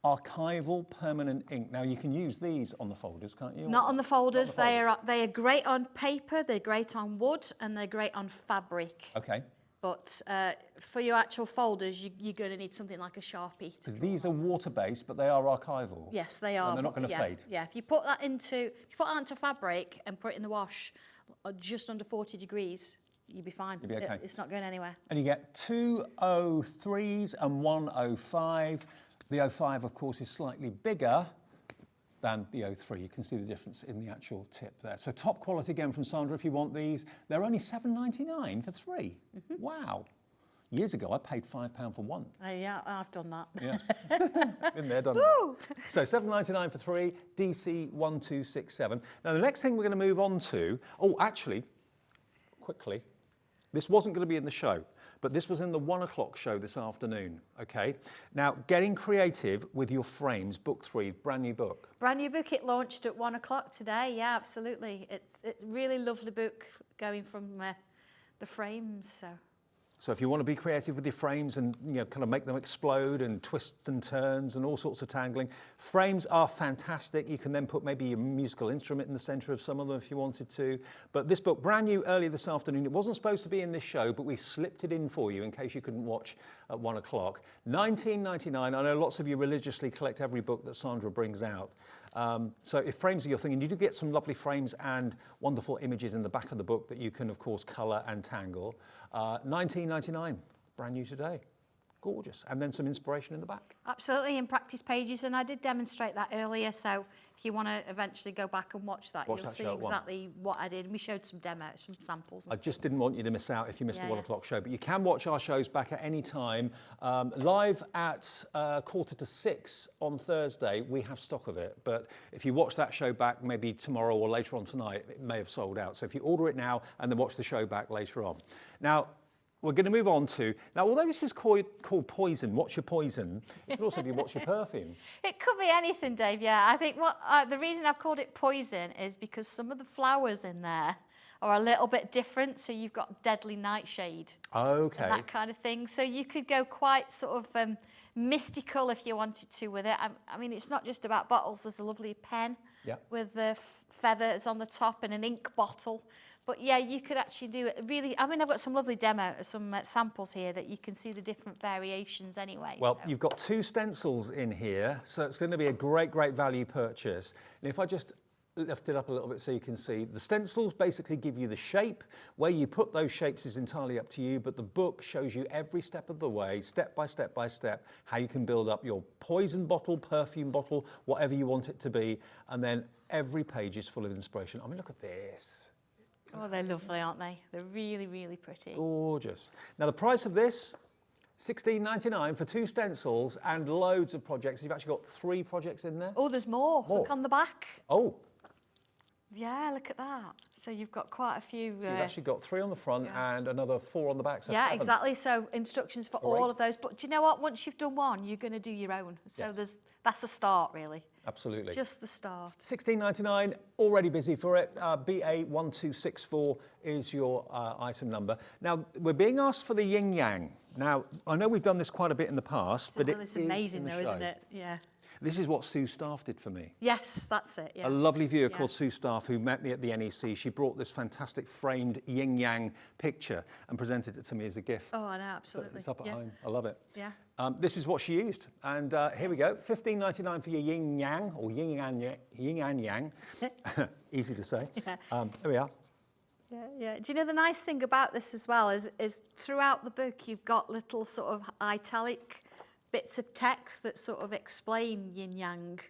archival permanent ink. Now, you can use these on the folders, can't you? Not on the folders. They are great on paper, they're great on wood, and they're great on fabric. Okay. But for your actual folders, you're going to need something like a Sharpie. Because these are water-based, but they are archival. Yes, they are. And they're not going to fade. Yeah, if you put that into fabric and put it in the wash, just under 40 degrees, you'll be fine. You'll be okay. It's not going anywhere. And you get 2 03s and 1 05. The 05, of course, is slightly bigger than the 03. You can see the difference in the actual tip there. So top quality again from Sandra if you want these. They're only £7.99 for 3. Wow. Years ago, I paid £5 for one. Yeah, I've done that. Yeah. Been there, done that. So £7.99 for 3, DC1267. Now, the next thing we're going to move on to, actually, quickly, this wasn't going to be in the show, but this was in the 1 o'clock show this afternoon, okay? Now, getting creative with your frames, book 3, brand new book. Brand new book, it launched at 1 o'clock today, yeah, absolutely. It's a really lovely book going from the frames, so. So if you want to be creative with your frames and kind of make them explode and twists and turns and all sorts of tangling, frames are fantastic. You can then put maybe your musical instrument in the centre of some of them if you wanted to. But this book, brand new earlier this afternoon, it wasn't supposed to be in this show, but we slipped it in for you in case you couldn't watch at 1 o'clock. £19.99. I know lots of you religiously collect every book that Sandra brings out. So if frames are your thing, and you do get some lovely frames and wonderful images in the back of the book that you can, of course, colour and tangle. £19.99, brand new today. Gorgeous. And then some inspiration in the back. Absolutely, in practice pages, and I did demonstrate that earlier, so if you want to eventually go back and watch that, you'll see exactly what I did. We showed some demos, some samples. I just didn't want you to miss out if you missed the 1 o'clock show, but you can watch our shows back at any time. Live at 5:45 on Thursday, we have stock of it, but if you watch that show back maybe tomorrow or later on tonight, it may have sold out. So if you order it now and then watch the show back later on. Now, we're going to move on to, now although this is called Poison, What's Your Poison, it could also be What's Your Perfume. It could be anything, Dave, yeah. I think the reason I've called it Poison is because some of the flowers in there are a little bit different, so you've got deadly nightshade. Okay. That kind of thing. So you could go quite sort of mystical if you wanted to with it. I mean, it's not just about bottles. There's a lovely pen with the feathers on the top and an ink bottle. But yeah, you could actually do it really. I mean, I've got some lovely some samples here that you can see the different variations anyway. Well, you've got 2 stencils in here, so it's going to be a great, great value purchase. And if I just lift it up a little bit so you can see, the stencils basically give you the shape. Where you put those shapes is entirely up to you, but the book shows you every step of the way, step by step by step, how you can build up your poison bottle, perfume bottle, whatever you want it to be. And then every page is full of inspiration. I mean, look at this. Oh, they're lovely, aren't they? They're really, really pretty. Gorgeous. Now, the price of this, $16.99 for 2 stencils and loads of projects. You've actually got 3 projects in there. Oh, there's more. Look on the back. Oh. Yeah, look at that. So you've got quite a few. So you've actually got 3 on the front and another 4 on the back. So yeah, 7. exactly. So instructions for all of those. But do you know what? Once you've done one, you're going to do your own. So that's a start, really. Absolutely. Just the start. $16.99, already busy for it. BA1264 is your item number. Now, we're being asked for the yin yang. Now, I know we've done this quite a bit in the past, but it's amazing though, isn't it? Yeah. This is what Sue Staff did for me. Yes, that's it. Yeah. A lovely viewer called Sue Staff who met me at the NEC. She brought this fantastic framed yin-yang picture and presented it to me as a gift. Oh, I know, absolutely. So it's up at home. I love it. Yeah. This is what she used. And here we go. $15.99 for your yin-yang or yin-and-yang. Easy to say. Yeah. Here we are. Yeah. Do you know the nice thing about this as well is throughout the book you've got little sort of italic bits of text that sort of explain yin-yang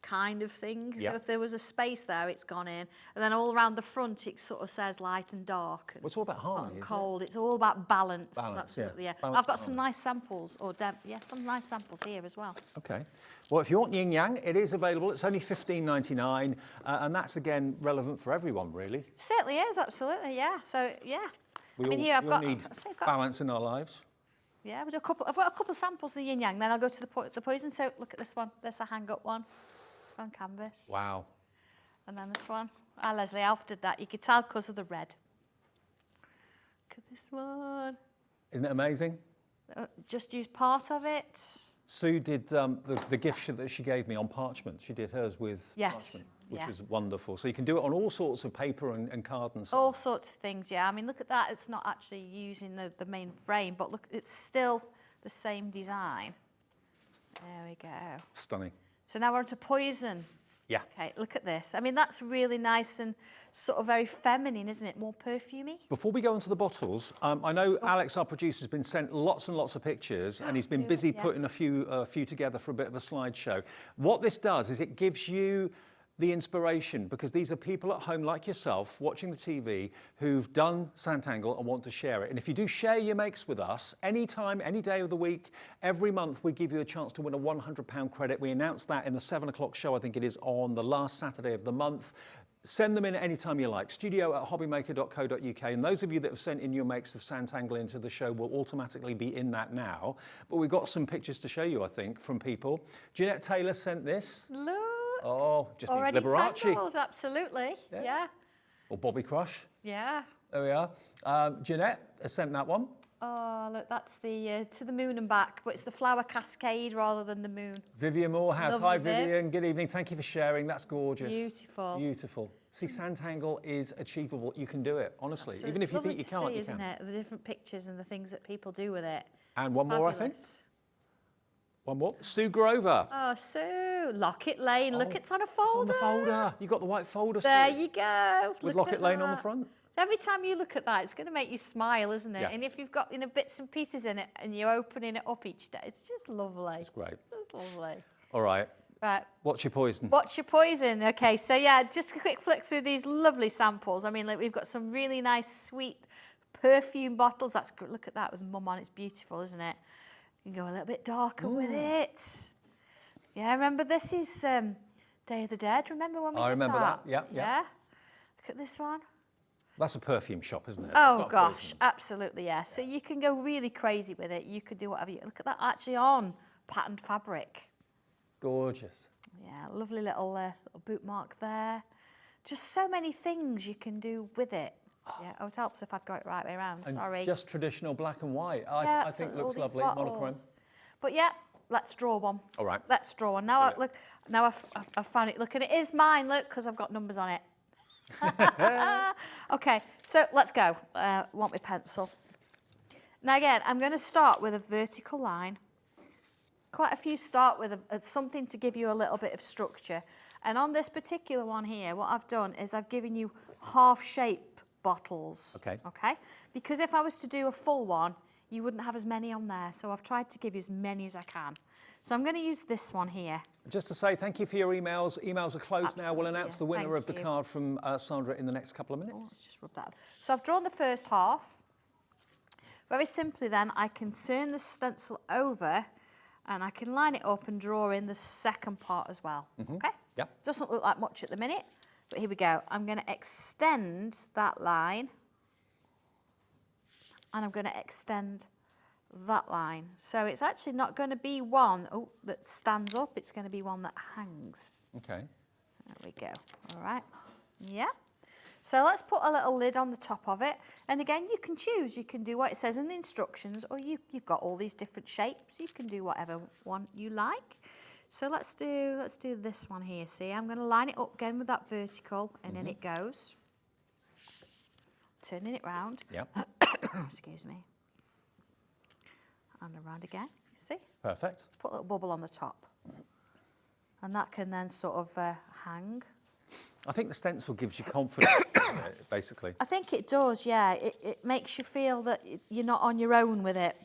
kind of thing. So if there was a space there, it's gone in. And then all around the front, it sort of says light and dark. And it's all about harmony, and cold. It's all about balance. Balance, absolutely, yeah. I've got some nice samples, some nice samples here as well. Okay. Well, if you want yin-yang, it is available. It's only $15.99, and that's, again, relevant for everyone, really. It certainly is, absolutely, yeah. So, yeah. We all need balance in our lives. Yeah, I've got a couple of samples of the yin yang. Then I'll go to the poison. So look at this one. There's a hang up one. It's on canvas. Wow. And then this one. Leslie Alf did that. You could tell because of the red. Look at this one. Isn't it amazing? Just use part of it. Sue did the gift that she gave me on parchment. She did hers with parchment, which was wonderful. So you can do it on all sorts of paper and card and stuff. All sorts of things, yeah. I mean, look at that. It's not actually using the main frame, but look, it's still the same design. There we go. Stunning. So now we're on to poison. Yeah. Okay, look at this. I mean, that's really nice and sort of very feminine, isn't it? More perfumey. Before we go into the bottles, I know Alex, our producer, has been sent lots and lots of pictures, and he's been busy putting a few together for a bit of a slideshow. What this does is it gives you the inspiration, because these are people at home like yourself watching the TV who've done Sanntangle and want to share it. And if you do share your makes with us, anytime, any day of the week, every month we give you a chance to win a £100 credit. We announce that in the 7 o'clock show, I think it is, on the last Saturday of the month. Send them in at any time you like, studio@hobbymaker.co.uk. And those of you that have sent in your makes of Sanntangle into the show will automatically be in that now. But we've got some pictures to show you, I think, from people. Jeanette Taylor sent this. Look. Oh, just needs already Liberace. tangled, absolutely. Yeah. Or Bobby Crush. Yeah. There we are. Jeanette has sent that one. Oh, look, that's the To the Moon and Back, but it's the flower cascade rather than the moon. Vivian Morehouse. Lovely, Hi, Vivian. Good evening. Thank you for sharing. That's gorgeous. Beautiful. Beautiful. See, Sanntangle is achievable. You can do it, honestly. Absolutely. Even if you think you can't, you isn't it? The different pictures and the things that people do with it. And one more, I think. One more. Sue Grover. Oh, Sue. Locket Lane. Look, it's on a folder. It's on the folder. You got the white folder, There Sue. you go. With Look Locket at Lane that. on the front. Every time you look at that, it's going to make you smile, isn't it? Yeah. And if you've got bits and pieces in it and you're opening it up each day, it's just lovely. It's great. It's just lovely. All right. Right. What's your poison? What's your poison? Okay, so yeah, just a quick flick through these lovely samples. I mean, like, we've got some really nice, sweet perfume bottles. That's good. Look at that with Mum on. It's beautiful, isn't it? You can go a little bit darker with it. Yeah, remember this is Day of the Dead. Remember when we did that? I remember that. Yeah. Look at this one. That's a perfume shop, isn't it? Oh It's not gosh, poison. absolutely, yeah. So you can go really crazy with it. You could do whatever you... Look at that, actually on patterned fabric. Gorgeous. Yeah, lovely little boot mark there. Just so many things you can do with it. Yeah, oh, it helps if I've got it right way around, And sorry. just traditional black and white. Yeah, I think all looks these lovely. bottles. Monochrome. But yeah, let's draw one. All right. Let's draw one. Now, I've found it. Look, and it is mine, look, because I've got numbers on it. Okay, so let's go. Want my pencil. Now again, I'm going to start with a vertical line. Quite a few start with something to give you a little bit of structure. And on this particular one here, what I've done is I've given you half-shape bottles. Okay. Okay? Because if I was to do a full one, you wouldn't have as many on there. So I've tried to give you as many as I can. So I'm going to use this one here. Just to say thank you for your emails. Emails are closed now. We'll Absolutely, announce yeah. the winner Thank of the you. card from Sandra in the next couple of minutes. Oh, let's just rub that. So I've drawn the first half. Very simply then, I can turn the stencil over and I can line it up and draw in the second part as well. Okay? Yeah. Doesn't look like much at the minute, but here we go. I'm going to extend that line and I'm going to extend that line. So it's actually not going to be one that stands up, it's going to be one that hangs. Okay. There we go. All right. Yeah. So let's put a little lid on the top of it. And again, you can choose. You can do what it says in the instructions, or you've got all these different shapes. You can do whatever one you like. So let's do this one here. See, I'm going to line it up again with that vertical, and in it goes. Turning it round. Yeah. Excuse me. And around again. You see? Perfect. Let's put a little bubble on the top. And that can then sort of hang. I think the stencil gives you confidence, doesn't it, basically. I think it does, yeah. It makes you feel that you're not on your own with it.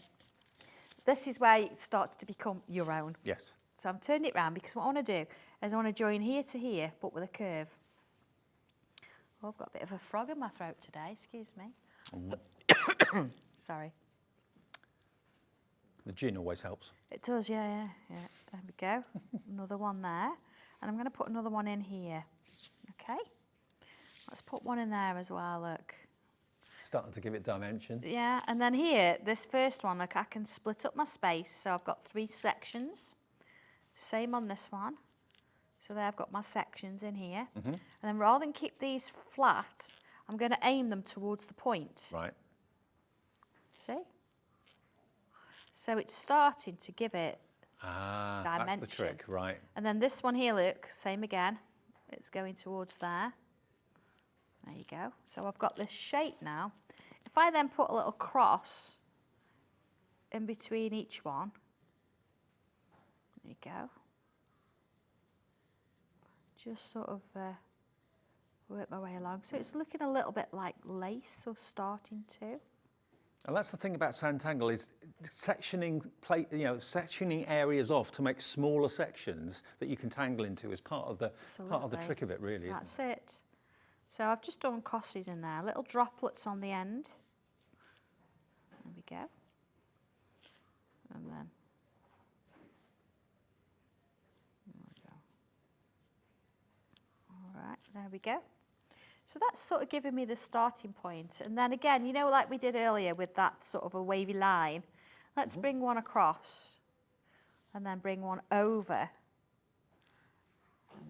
This is where it starts to become your own. Yes. So I'm turning it round because what I want to do is I want to join here to here, but with a curve. Oh, I've got a bit of a frog in my throat today, excuse me. Sorry. The gin always helps. It does, yeah. There we go. Another one there. And I'm going to put another one in here. Okay. Let's put one in there as well, look. Starting to give it dimension. Yeah, and then here, this first one, look, I can split up my space. So I've got 3 sections. Same on this one. So there I've got my sections in here. And then rather than keep these flat, I'm going to aim them towards the point. Right. See? So it's starting to give it dimension. That's the trick, right. And then this one here, look, same again. It's going towards there. There you go. So I've got this shape now. If I then put a little cross in between each one, there you go. Just sort of work my way along. So it's looking a little bit like lace or starting to. And that's the thing about Sanntangle is sectioning areas off to make smaller sections that you can tangle into is part of the trick of it, really. That's isn't it? it. So I've just done crosses in there, little droplets on the end. There we go. And then there we go. All right, there we go. So that's sort of giving me the starting point. And then again, you know, like we did earlier with that sort of a wavy line, let's bring one across and then bring one over.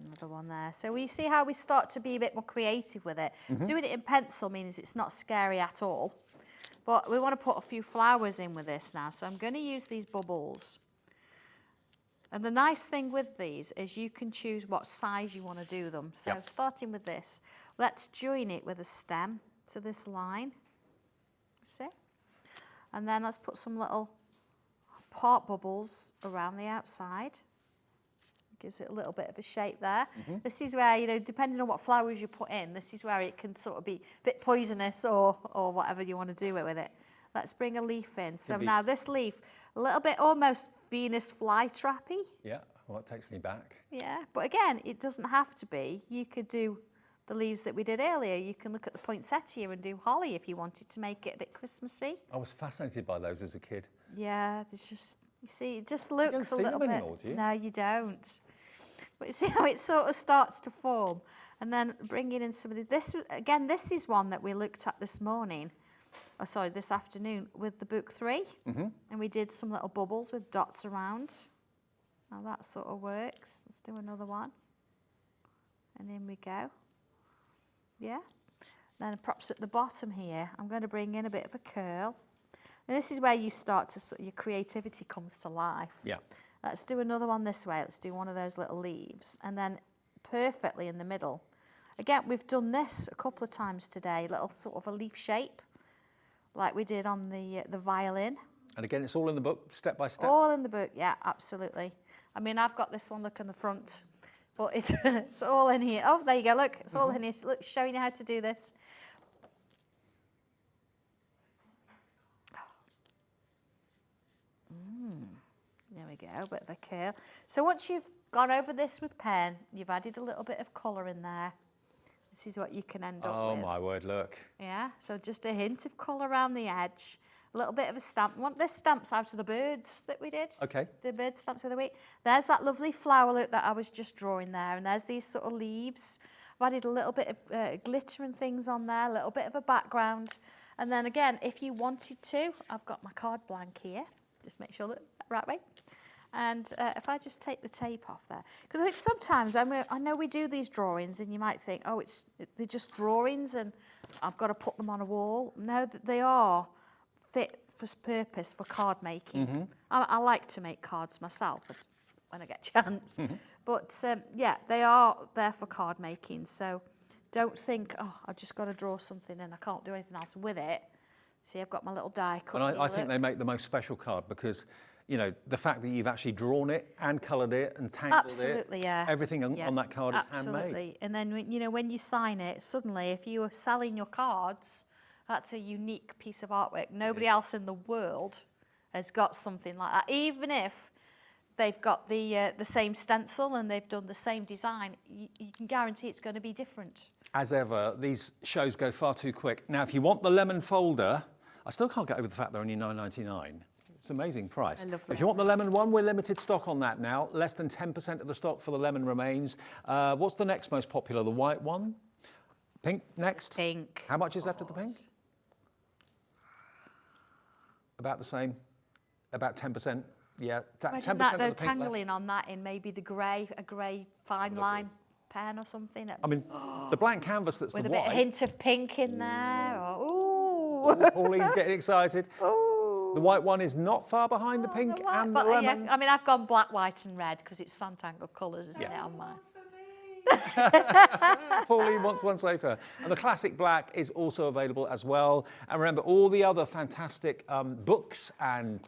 Another one there. So we see how we start to be a bit more creative with it. Doing it in pencil means it's not scary at all. But we want to put a few flowers in with this now. So I'm going to use these bubbles. And the nice thing with these is you can choose what size you want to do them. So starting with this, let's join it with a stem to this line. See? And then let's put some little part bubbles around the outside. Gives it a little bit of a shape there. This is where, you know, depending on what flowers you put in, this is where it can sort of be a bit poisonous or whatever you want to do with it. Let's bring a leaf in. So now this leaf, a little bit almost Venus flytrappy. Yeah, well, it takes me back. Yeah, but again, it doesn't have to be. You could do the leaves that we did earlier. You can look at the poinsettia and do holly if you wanted to make it a bit Christmassy. I was fascinated by those as a kid. Yeah, there's just, you see, it just looks a little bit. bit. Anymore, do you? No, you don't. But you see how it sort of starts to form. And then bringing in some of this, again, this is one that we looked at this morning. Oh, sorry, this afternoon with the book 3. And we did some little bubbles with dots around. Now that sort of works. Let's do another one. And in we go. Yeah. Then perhaps at the bottom here, I'm going to bring in a bit of a curl. And this is where you start to, your creativity comes to life. Yeah. Let's do another one this way. Let's do one of those little leaves. And then perfectly in the middle. Again, we've done this a couple of times today, little sort of a leaf shape, like we did on the violin. And again, it's all in the book, step by step? All in the book, yeah, absolutely. I mean, I've got this one, look in the front, but it's all in here. Oh, there you go, look, it's all in here. Look, showing you how to do this. There we go, a bit of a curl. So once you've gone over this with pen, you've added a little bit of colour in there. This is what you can end up with. Oh my word, look. Yeah, so just a hint of colour around the edge, a little bit of a stamp. This stamp's out of the birds that we did. Okay. The bird stamps of the week. There's that lovely flower look that I was just drawing there, and there's these sort of leaves. I've added a little bit of glitter and things on there, a little bit of a background. And then again, if you wanted to, I've got my card blank here. Just make sure that right way. And if I just take the tape off there, because I think sometimes, I know we do these drawings and you might think, oh, they're just drawings and I've got to put them on a wall. No, they are fit for purpose for card making. I like to make cards myself when I get a chance. But yeah, they are there for card making. So don't think, oh, I've just got to draw something and I can't do anything else with it. See, I've got my little die cut. And I think they make the most special card because, you know, the fact that you've actually drawn it and coloured it and tangled Absolutely, it. Yeah. Everything on that card is Absolutely. handmade. And then, you know, when you sign it, suddenly, if you are selling your cards, that's a unique piece of artwork. Nobody else in the world has got something like that. Even if they've got the same stencil and they've done the same design, you can guarantee it's going to be different. As ever, these shows go far too quick. Now, if you want the lemon folder, I still can't get over the fact they're only $9.99. It's an amazing price. I love If you want the lemon one, we're limited stock on that now. Less than 10% of the stock for the lemon remains. What's the next most popular? The white one? Pink next? Pink. How much is left of the pink? About the same. About 10%. Yeah, 10% Imagine of that, the though, pink tangling left. on that in maybe a grey fine line pen or something. I mean, the blank canvas that's with the a bit white. of hint of pink in there. Or, ooh. Pauline's getting excited. Ooh. The white one is not far behind the pink and the lemon. Yeah, I mean, I've gone black, white and red because it's Sanntangle colours, isn't it, on mine? Pauline wants one safer. And the classic black is also available as well. And remember, all the other fantastic books and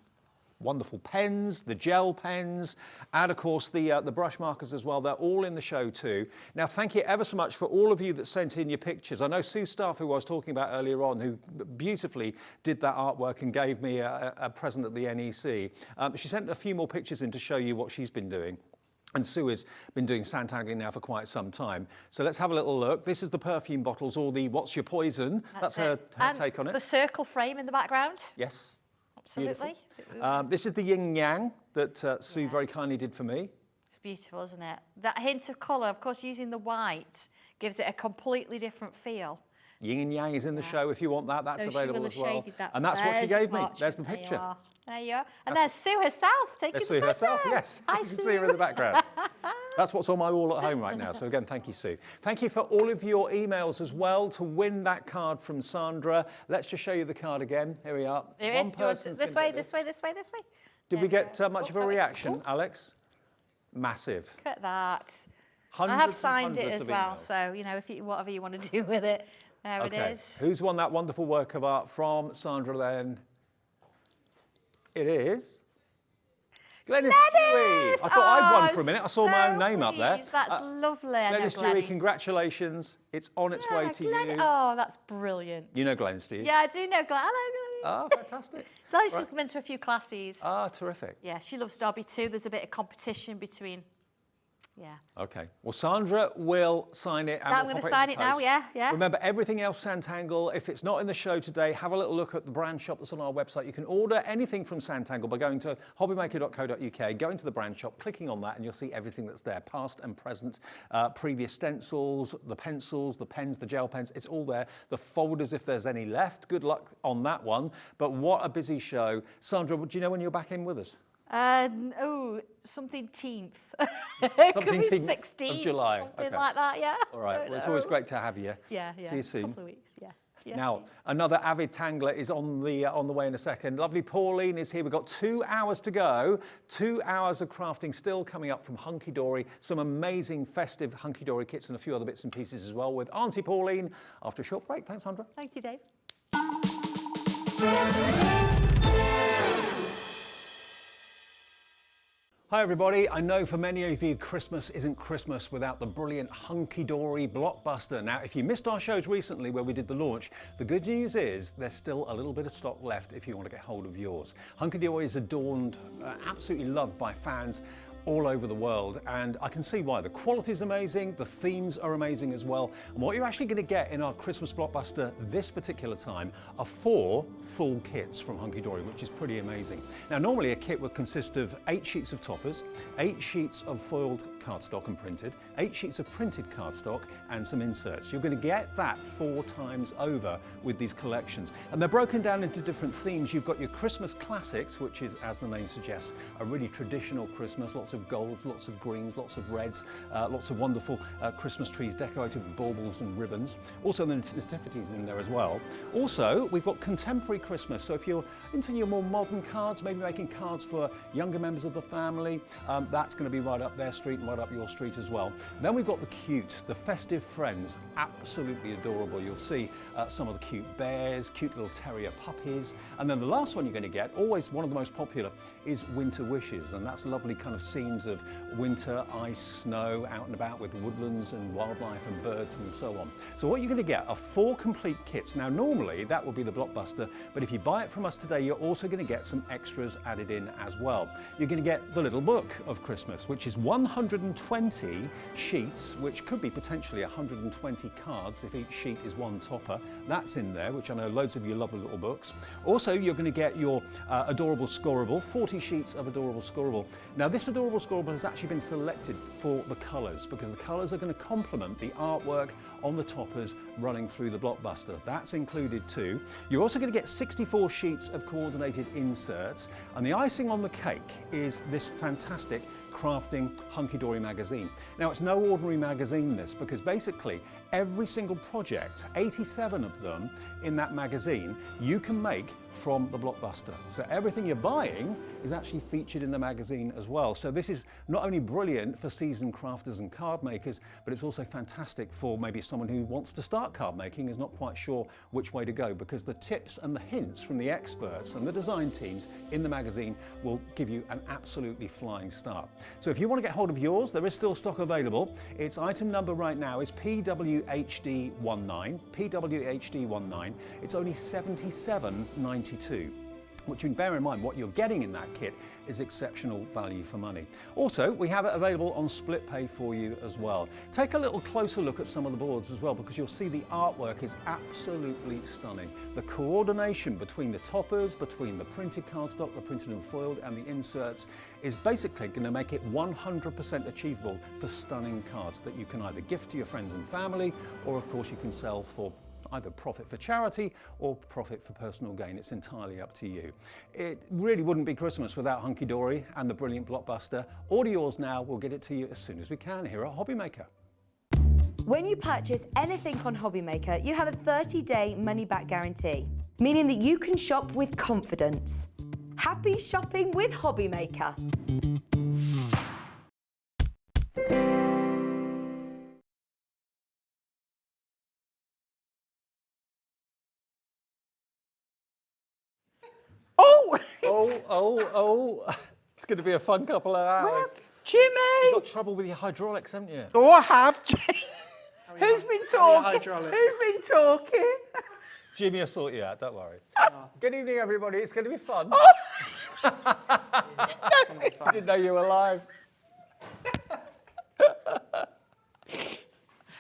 wonderful pens, the gel pens, and of course the brush markers as well. They're all in the show too. Now, thank you ever so much for all of you that sent in your pictures. I know Sue Staff, who I was talking about earlier on, who beautifully did that artwork and gave me a present at the NEC. She sent a few more pictures in to show you what she's been doing. And Sue has been doing Sanntangling now for quite some time. So let's have a little look. This is the perfume bottles, or the What's Your Poison? That's her take on it. The circle frame in the background. Yes. Absolutely. This is the yin yang that Sue very kindly did for me. It's beautiful, isn't it? That hint of colour, of course, using the white gives it a completely different feel. Yin and yang is in the show. If you want that, that's So available as well. That. And that's what she gave me. Parchment. There's the picture. There you are. And there's Sue herself taking There's the Sue photo. herself, yes. Hi, You can Sue. see her in the background. That's what's on my wall at home right now. So again, thank you, Sue. Thank you for all of your emails as well to win that card from Sandra. Let's just show you the card again. Here we are. Here One it is. person's This gonna way, get this way, this way, this way. Did we get much of a reaction, Alex? Massive. Look at that. Hundreds I have and signed it hundreds as of well, emails. so, you know, whatever you want to do with it, there it is. Who's won that wonderful work of art from Sandra then? It is... Glenys Dewey. I thought I'd won for a minute. I saw my own name up there. That's lovely. I know Glenys Dewey, congratulations. It's on its way to you. Oh, that's brilliant. You know Glenys, do you? Yeah, I do know Glenys. Hello, Glenys. Oh, fantastic. Glenys just been to a few classes. Ah, terrific. Yeah, she loves Derby too. There's a bit of competition between... Yeah. Okay. Well, Sandra will sign it. And I'm going to sign it now, yeah. Remember, everything else Sanntangle, if it's not in the show today, have a little look at the brand shop that's on our website. You can order anything from Sanntangle by going to hobbymaker.co.uk, going to the brand shop, clicking on that, and you'll see everything that's there, past and present, previous stencils, the pencils, the pens, the gel pens, it's all there. The folders, if there's any left. Good luck on that one. But what a busy show. Sandra, do you know when you're back in with us? Something 10th. Something 10th 16th, of July. Something like that, yeah. All right. Well, it's always great to have you. Yeah. See you soon. A couple of weeks, yeah. Now, another avid tangler is on the way in a second. Lovely Pauline is here. We've got 2 hours to go. 2 hours of crafting still coming up from Hunkydory. Some amazing festive Hunkydory kits and a few other bits and pieces as well with Auntie Pauline after a short break. Thanks, Sandra. Thank you, Dave. Hi everybody, I know for many of you Christmas isn't Christmas without the brilliant Hunkydory blockbuster. Now if you missed our shows recently where we did the launch, the good news is there's still a little bit of stock left if you want to get hold of yours. Hunkydory is adorned, absolutely loved by fans all over the world, and I can see why. The quality is amazing, the themes are amazing as well, and what you're actually going to get in our Christmas blockbuster this particular time are 4 full kits from Hunkydory, which is pretty amazing. Now normally a kit would consist of 8 sheets of toppers, 8 sheets of foiled cardstock and printed, 8 sheets of printed cardstock and some inserts. You're going to get that 4 times over with these collections, and they're broken down into different themes. You've got your Christmas classics, which is, as the name suggests, a really traditional Christmas, lots of golds, lots of greens, lots of reds, lots of wonderful Christmas trees decorated with baubles and ribbons. Also the nativities in there as well. Also, we've got contemporary Christmas, so if you're into your more modern cards, maybe making cards for younger members of the family, that's going to be right up their street and right up your street as well. Then we've got the cute, the festive friends, absolutely adorable. You'll see some of the cute bears, cute little terrier puppies, and then the last one you're going to get, always one of the most popular, is winter wishes, and that's lovely kind of scenes of winter, ice, snow, out and about with woodlands and wildlife and birds and so on. So what you're going to get are 4 complete kits. Now normally that will be the blockbuster, but if you buy it from us today, you're also going to get some extras added in as well. You're going to get the little book of Christmas, which is 120 sheets, which could be potentially 120 cards if each sheet is 1 topper. That's in there, which I know loads of you love the little books. Also, you're going to get your adorable scoreable, 40 sheets of adorable scoreable. Now this adorable scoreable has actually been selected for the colours, because the colours are going to complement the artwork on the toppers running through the blockbuster. That's included too. You're also going to get 64 sheets of coordinated inserts, and the icing on the cake is this fantastic crafting Hunkydory magazine. Now it's no ordinary magazine this, because basically every single project, 87 of them in that magazine, you can make from the blockbuster. So everything you're buying is actually featured in the magazine as well. So this is not only brilliant for seasoned crafters and card makers, but it's also fantastic for maybe someone who wants to start card making, is not quite sure which way to go, because the tips and the hints from the experts and the design teams in the magazine will give you an absolutely flying start. So if you want to get hold of yours, there is still stock available. Its item number right now is PWHD19. PWHD19. It's only $77.92. Which you can bear in mind, what you're getting in that kit is exceptional value for money. Also, we have it available on split pay for you as well. Take a little closer look at some of the boards as well, because you'll see the artwork is absolutely stunning. The coordination between the toppers, between the printed cardstock, the printed and foiled, and the inserts is basically going to make it 100% achievable for stunning cards that you can either gift to your friends and family, or of course you can sell for either profit for charity or profit for personal gain. It's entirely up to you. It really wouldn't be Christmas without Hunkydory and the brilliant blockbuster. Order yours now. We'll get it to you as soon as we can here at Hobbymaker. When you purchase anything on Hobbymaker, you have a 30-day money-back guarantee, meaning that you can shop with confidence. Happy shopping with Hobbymaker. going to be a fun couple of hours. Well, Jimmy! You've got trouble with your hydraulics, haven't you? Oh, I have. Who's been talking? hydraulics? Who's been talking? Jimmy will sort you out, don't worry. Good evening, everybody. It's going to be fun. I didn't know you were live.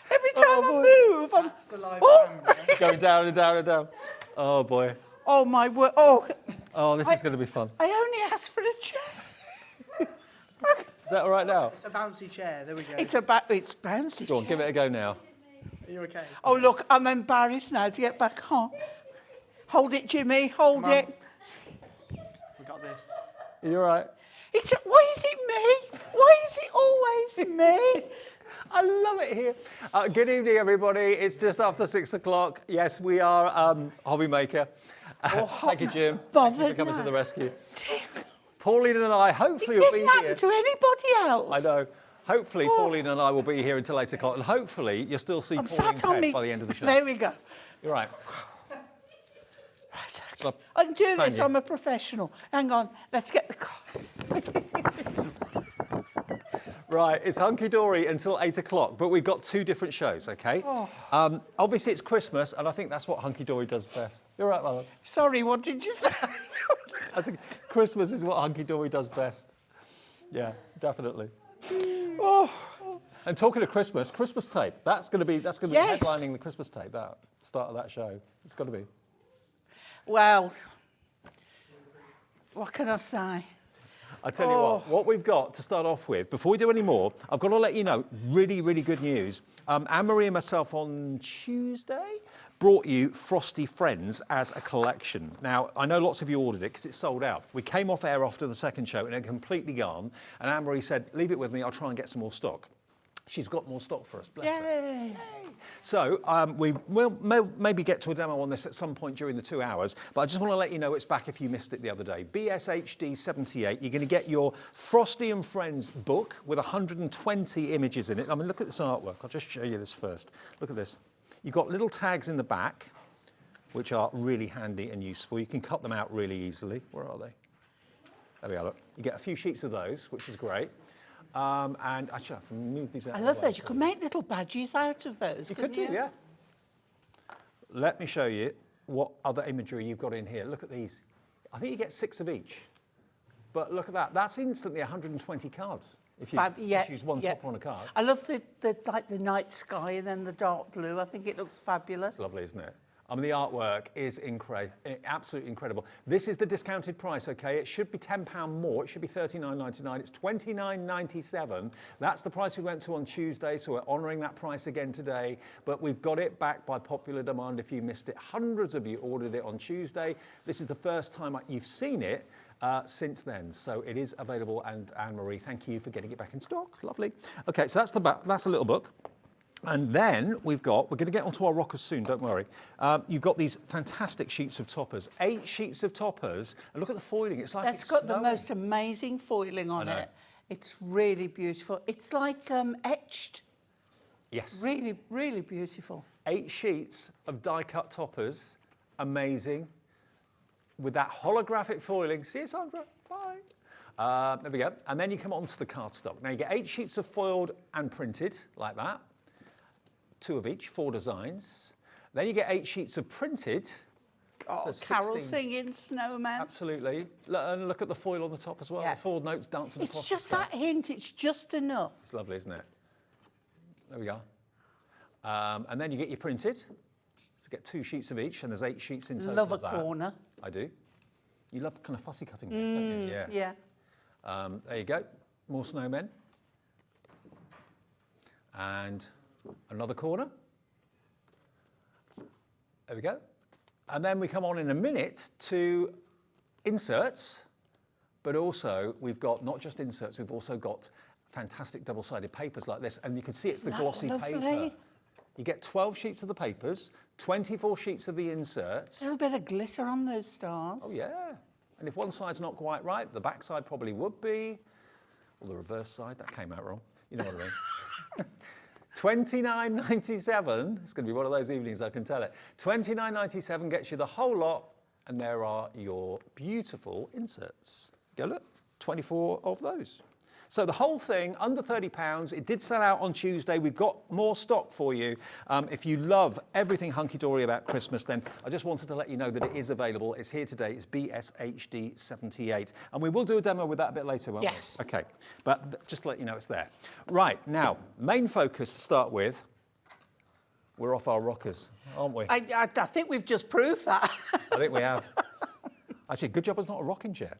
Every time I move, I'm... That's the live Oh. camera. Going down and down and down. Oh, boy. Oh, my word. Oh, Oh, this is going to be fun. I only asked for a chair. Is that all right now? It's a bouncy chair. There we go. It's bouncy. Go on, give it a go now. Are you okay? Oh, look, I'm embarrassed now to get back on. Hold it, Jimmy. Hold Come on. it. We got this. Are you all right? Why is it me? Why is it always me? I love it here. Good evening, everybody. It's just after 6 o'clock. Yes, we are Hobbymaker. Thank you, Jim. Thank you for coming to the rescue. Pauline and I hopefully will be Didn't here. happen to anybody else. I know. Hopefully, Pauline and I will be here until 8 o'clock, and hopefully you'll still see I'm Pauline's sat on head me. by the end of the show. There we go. You're right. Shall I'm doing phone this. you? I'm a professional. Hang on. Let's get the car. Right, it's Hunkydory until 8 o'clock, but we've got two different shows, okay? Obviously, it's Christmas, and I think that's what Hunkydory does best. You're right, Alan. Sorry, what did you say? I think Christmas is what Hunkydory does best. Yeah, definitely. Oh, And talking of Christmas, Christmas tape. That's going to be Yes. headlining the Christmas tape. That start of that show. It's got to be. well, what can I say? I tell you what we've got to start off with, before we do any more, I've got to let you know, really, really good news. Anne-Marie and myself on Tuesday brought you Frosty Friends as a collection. Now, I know lots of you ordered it because it's sold out. We came off air after the second show and it had completely gone. And Anne-Marie said, leave it with me, I'll try and get some more stock. She's got more stock for us, bless her. Yay. So we will maybe get to a demo on this at some point during the 2 hours, but I just want to let you know it's back if you missed it the other day. BSHD 78, you're going to get your Frosty and Friends book with 120 images in it. I mean, look at this artwork. I'll just show you this first. Look at this. You've got little tags in the back, which are really handy and useful. You can cut them out really easily. Where are they? There we are, look. You get a few sheets of those, which is great. And actually, I can move these out. I of the love way. those. You could make little badges out of those. You could do, yeah. Let me show you what other imagery you've got in here. Look at these. I think you get 6 of each. But look at that. That's instantly 120 cards. If you just use one top on a card. I love the night sky and then the dark blue. I think it looks fabulous. It's lovely, isn't it? I mean, the artwork is absolutely incredible. This is the discounted price, okay? It should be £10 more. It should be $39.99. It's $29.97. That's the price we went to on Tuesday, so we're honouring that price again today. But we've got it back by popular demand if you missed it. Hundreds of you ordered it on Tuesday. This is the first time you've seen it since then. So it is available, and Anne-Marie, thank you for getting it back in stock. Lovely. Okay, so that's the back. That's a little book. And then we're going to get onto our rockers soon, don't worry. You've got these fantastic sheets of toppers, 8 sheets of toppers. And look at the foiling, it's like That's it's got snowing. the most amazing foiling on it. It's really beautiful. It's like etched. Yes. Really, really beautiful. 8 sheets of die-cut toppers, amazing. With that holographic foiling. See you, Sandra. Bye. There we go. And then you come on to the cardstock. Now you get 8 sheets of foiled and printed, like that. 2 of each, 4 designs. Then you get 8 sheets of printed. Oh, so carol 16. singing snowman. Absolutely. And look at the foil on the top as well. Yeah. The foiled notes dancing across It's just the top. that hint. It's just enough. It's lovely, isn't it? There we go. And then you get your printed. So get 2 sheets of each, and there's 8 sheets in total. Love a of that. corner. I do. You love kind of fussy cutting bits, don't you? Yeah. Yeah. There you go. More snowmen. And another corner. There we go. And then we come on in a minute to inserts, but also we've got not just inserts, we've also got fantastic double-sided papers like this, and you can see it's the glossy paper. You get 12 sheets of the papers, 24 sheets of the inserts. A little bit of glitter on those stars. Oh yeah. And if one side's not quite right, the back side probably would be, or the reverse side. That came out wrong. You know what I mean. $29.97. It's going to be one of those evenings, I can tell it. $29.97 gets you the whole lot, and there are your beautiful inserts. Go look. 24 of those. So the whole thing, under £30. It did sell out on Tuesday. We've got more stock for you. If you love everything hunky-dory about Christmas, then I just wanted to let you know that it is available. It's here today. It's BSHD 78. And we will do a demo with that a bit later, won't we? Yes. Okay. But just to let you know it's there. Right, now, main focus to start with, we're off our rockers, aren't we? I think we've just proved that. I think we have. Actually, good job it's not a rocking chair.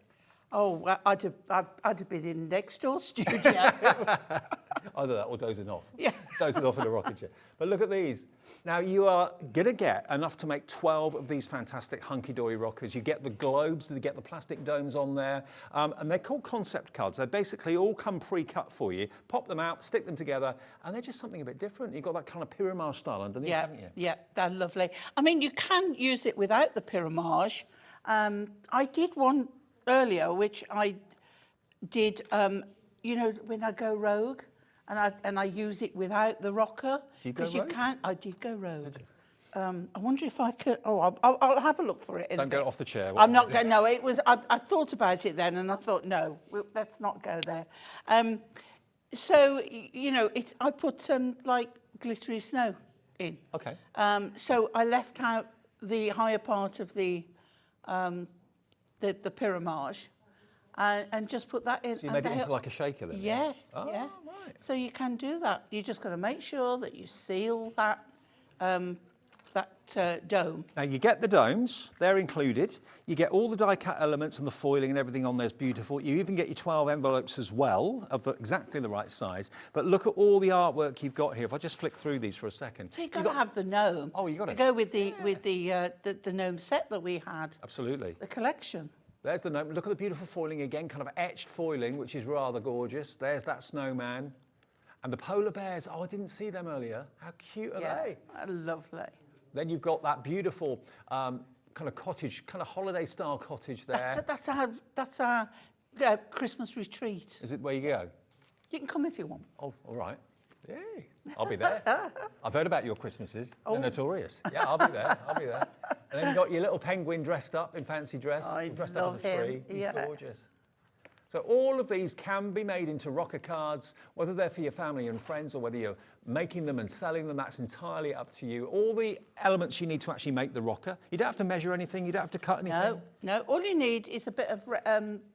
Oh, well, I'd have been in next door studio. Either that or dozing off. Yeah. Dozing off in a rocking chair. But look at these. Now, you are going to get enough to make 12 of these fantastic hunky-dory rockers. You get the globes, you get the plastic domes on there, and they're called concept cards. They basically all come pre-cut for you. Pop them out, stick them together, and they're just something a bit different. You've got that kind of pyramide style underneath, haven't you? Yeah, they're lovely. I mean, you can use it without the pyramage. I did one earlier, which I did, you know, when I go rogue, and I use it without the rocker. Do you go rogue? I did go rogue. Did you? I wonder if I could. Oh, I'll have a look for it. Don't go off the chair. I'm not going. No, it was. I thought about it then, and I thought, no, let's not go there. So you know, I put like glittery snow in. Okay. So I left out the higher part of the pyramage, and just put that in. So you made it into like a shaker then? Yeah, Oh, yeah. right. So you can do that. You just got to make sure that you seal that dome. Now you get the domes, they're included. You get all the die-cut elements and the foiling and everything on there's beautiful. You even get your 12 envelopes as well, of exactly the right size. But look at all the artwork you've got here. If I just flick through these for a second. So you've got to have the gnome. Oh, you got to it. go with the gnome set that we had. Absolutely. The collection. There's the gnome. Look at the beautiful foiling again, kind of etched foiling, which is rather gorgeous. There's that snowman. And the polar bears. Oh, I didn't see them earlier. How cute are they? Lovely. Then you've got that beautiful kind of cottage, kind of holiday-style cottage there. That's our Christmas retreat. Is it where you go? You can come if you want. Oh, all right. Yay. I'll be there. I've heard about your Christmases. They're notorious. Yeah, I'll be there. I'll be there. And then you've got your little penguin dressed up in fancy dress. Dressed up as a tree. He's gorgeous. So all of these can be made into rocker cards, whether they're for your family and friends or whether you're making them and selling them, that's entirely up to you. All the elements you need to actually make the rocker. You don't have to measure anything, you don't have to cut anything. No, all you need is a bit of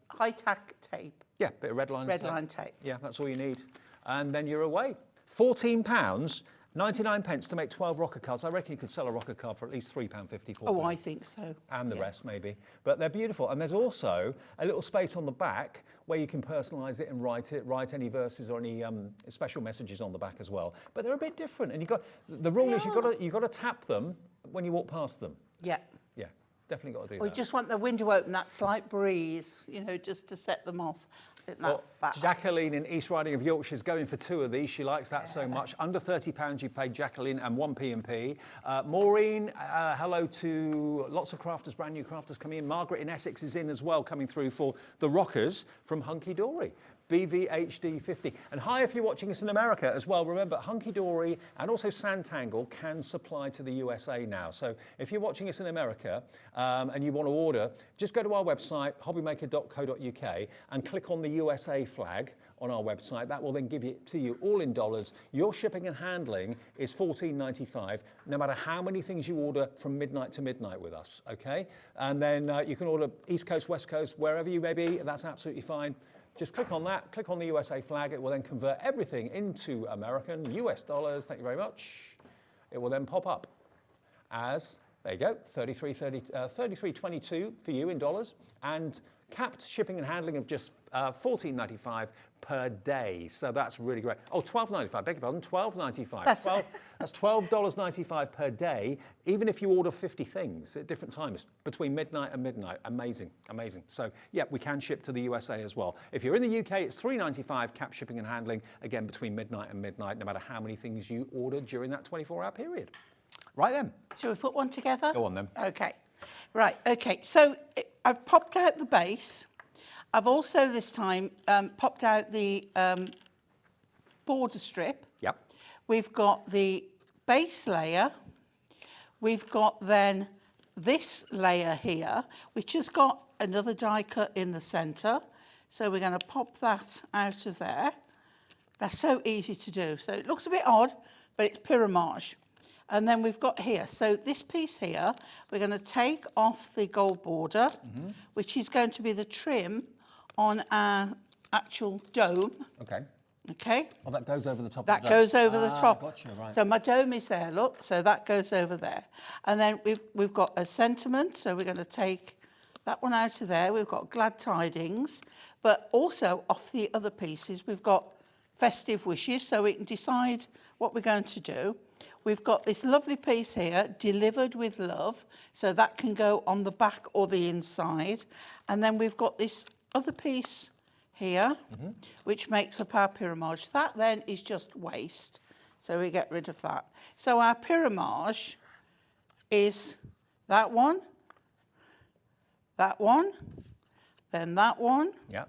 high-tack tape. Yeah, a bit of red line tape. Yeah, that's all you need. And then you're away. £14, 99 pence to make 12 rocker cards. I reckon you could sell a rocker card for at least £3.50. Oh, I think so. And the rest, maybe. But they're beautiful. And there's also a little space on the back where you can personalise it and write any verses or any special messages on the back as well. But they're a bit different. And the rule is you've got to tap them when you walk past them. Yeah. Yeah, definitely got to do Or that. you just want the window open, that slight breeze, you know, just to set them off. Well, Jacqueline in East Riding of Yorkshire is going for 2 of these. She likes that so much. Under £30 you paid Jacqueline and 1 P&P. Maureen, hello to lots of crafters, brand new crafters coming in. Margaret in Essex is in as well, coming through for the rockers from Hunkydory. BVHD 50. And hi if you're watching us in America as well. Remember, Hunkydory and also Sanntangle can supply to the USA now. So if you're watching us in America and you want to order, just go to our website, hobbymaker.co.uk, and click on the USA flag on our website. That will then give it to you all in dollars. Your shipping and handling is $14.95, no matter how many things you order from midnight to midnight with us, okay? And then you can order East Coast, West Coast, wherever you may be, that's absolutely fine. Just click on that, click on the USA flag. It will then convert everything into American, US dollars. Thank you very much. It will then pop up as, there you go, $33.22 for you in dollars, and capped shipping and handling of just $14.95 per day. So that's really great. Oh, $12.95, beg your pardon, $12.95. That's $12.95 per day, even if you order 50 things at different times between midnight and midnight. Amazing, amazing. So yeah, we can ship to the USA as well. If you're in the UK, it's $3.95 cap shipping and handling, again, between midnight and midnight, no matter how many things you order during that 24-hour period. Right then. Shall we put one together? Go on then. Okay. Right, okay. So I've popped out the base. I've also this time popped out the border strip. Yep. We've got the base layer. We've got then this layer here, which has got another die cut in the centre. So we're going to pop that out of there. That's so easy to do. So it looks a bit odd, but it's pyramage. And then we've got here, so this piece here, we're going to take off the gold border, which is going to be the trim on our actual dome. Okay. Okay? Oh, that goes over the top That of the dome. goes over the top. Gotcha, right. So my dome is there, look, so that goes over there. And then we've got a sentiment, so we're going to take that one out of there. We've got glad tidings, but also off the other pieces, we've got festive wishes, so we can decide what we're going to do. We've got this lovely piece here, delivered with love, so that can go on the back or the inside. And then we've got this other piece here, which makes up our pyramage. That then is just waste, so we get rid of that. So our pyramage is that one, then that one, Yeah.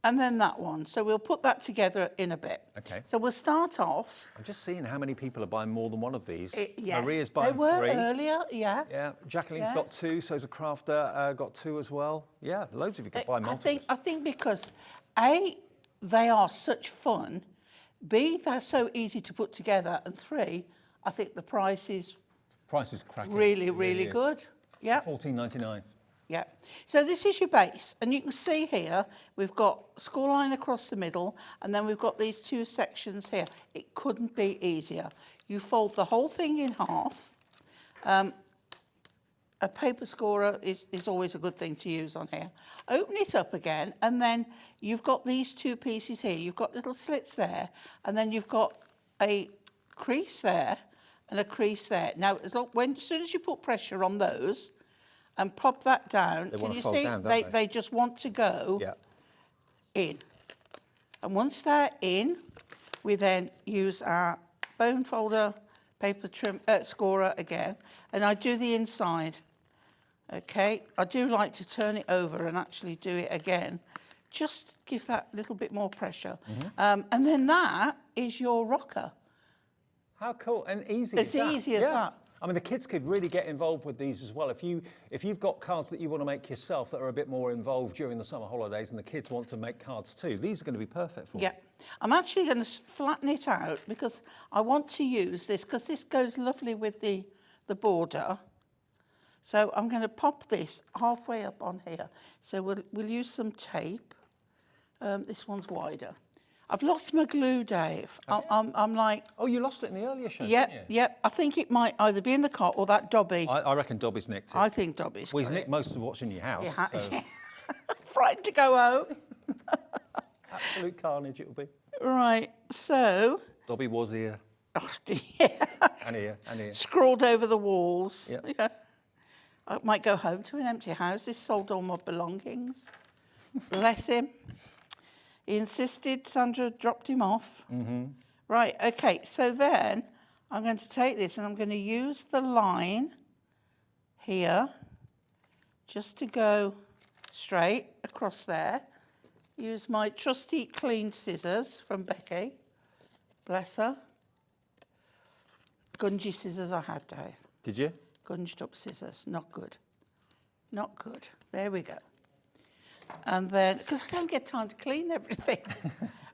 and then that one. So we'll put that together in a bit. Okay. So we'll start off. I'm just seeing how many people are buying more than one of these. Yeah. Maria's They buying were 3. earlier, yeah. Yeah, Jacqueline's Yeah. got 2, so's a crafter, got 2 as well. Yeah, loads of you could buy multiples. I think because A, they are such fun. B, they're so easy to put together. And 3, I think the price is Price is cracking. really, It really is. good. Yeah. $14.99. Yeah. So this is your base, and you can see here we've got score line across the middle, and then we've got these 2 sections here. It couldn't be easier. You fold the whole thing in half. A paper scorer is always a good thing to use on here. Open it up again, and then you've got these 2 pieces here. You've got little slits there, and then you've got a crease there and a crease there. Now, as soon as you put pressure on those, and pop that down. They Can want to you fold see? down, don't They just want to go Yeah. in. And once they're in, we then use our bone folder paper trim scorer again, and I do the inside. Okay, I do like to turn it over and actually do it again. Just give that little bit more pressure. And then that is your rocker. How cool and easy It's is that? easy as that. I mean, the kids could really get involved with these as well. If you've got cards that you want to make yourself that are a bit more involved during the summer holidays and the kids want to make cards too, these are going to be perfect for Yeah, I'm actually going to flatten it out because I want to use this because this goes lovely with the border. So I'm going to pop this halfway up on here. So we'll use some tape. This one's wider. I've lost my glue, Dave. I'm like... Oh, you lost it in the earlier show, Yep, didn't you? yep. I think it might either be in the car or that Dobby. I reckon Dobby's nicked it. I think Dobby's Well, he's got nicked it. most of what's in your house. So Frightened to go home. absolute carnage it'll be. Right, so... Dobby was here, Oh, dear. and here, and here. Scrawled over the walls. Yep. Yeah. I might go home to an empty house. This sold all my belongings. Bless him. He insisted. Sandra dropped him off. Right, okay, so then I'm going to take this and I'm going to use the line here just to go straight across there. Use my trusty clean scissors from Becky. Bless her. Gungy scissors I had, Dave. Did you? Gunged up scissors, not good. Not good. There we go. And then, because I don't get time to clean everything.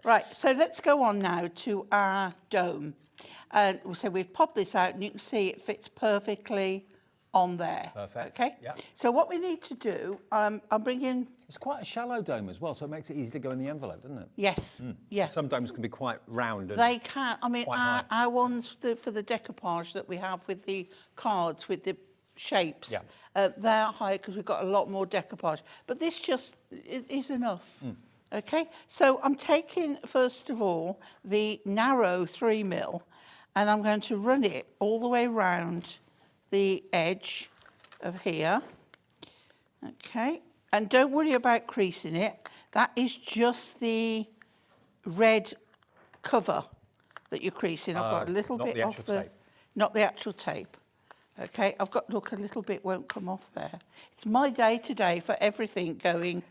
Right, so let's go on now to our dome. And so we've popped this out and you can see it fits perfectly on there. Perfect, Okay? yeah. So what we need to do, I'm bringing, It's quite a shallow dome as well, so it makes it easy to go in the envelope, doesn't it? yes, yeah. Some domes can be quite round. And They can. I mean, Quite high. our ones for the decoupage that we have with the cards, with the shapes, Yeah. they're higher because we've got a lot more decoupage. But this just is enough. Okay, so I'm taking, first of all, the narrow 3mm, and I'm going to run it all the way round the edge of here. Okay, and don't worry about creasing it. That is just the red cover that you're creasing. I've got a little not bit the off actual tape. Not the actual tape. Okay, I've got, look, a little bit won't come off there. It's my day today for everything going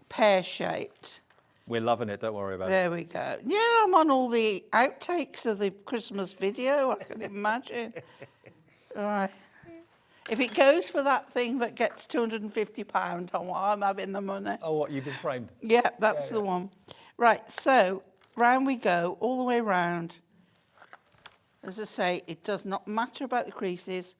pear-shaped. we're loving it, don't worry about it. There we go. Yeah, I'm on all the outtakes of the Christmas video, I can imagine. Right. If it goes for that thing that gets £250, I'm having the money. Oh, what, you've been framed? Yeah, that's the one. Right, so round we go, all the way round. As I say, it does not matter about the creases.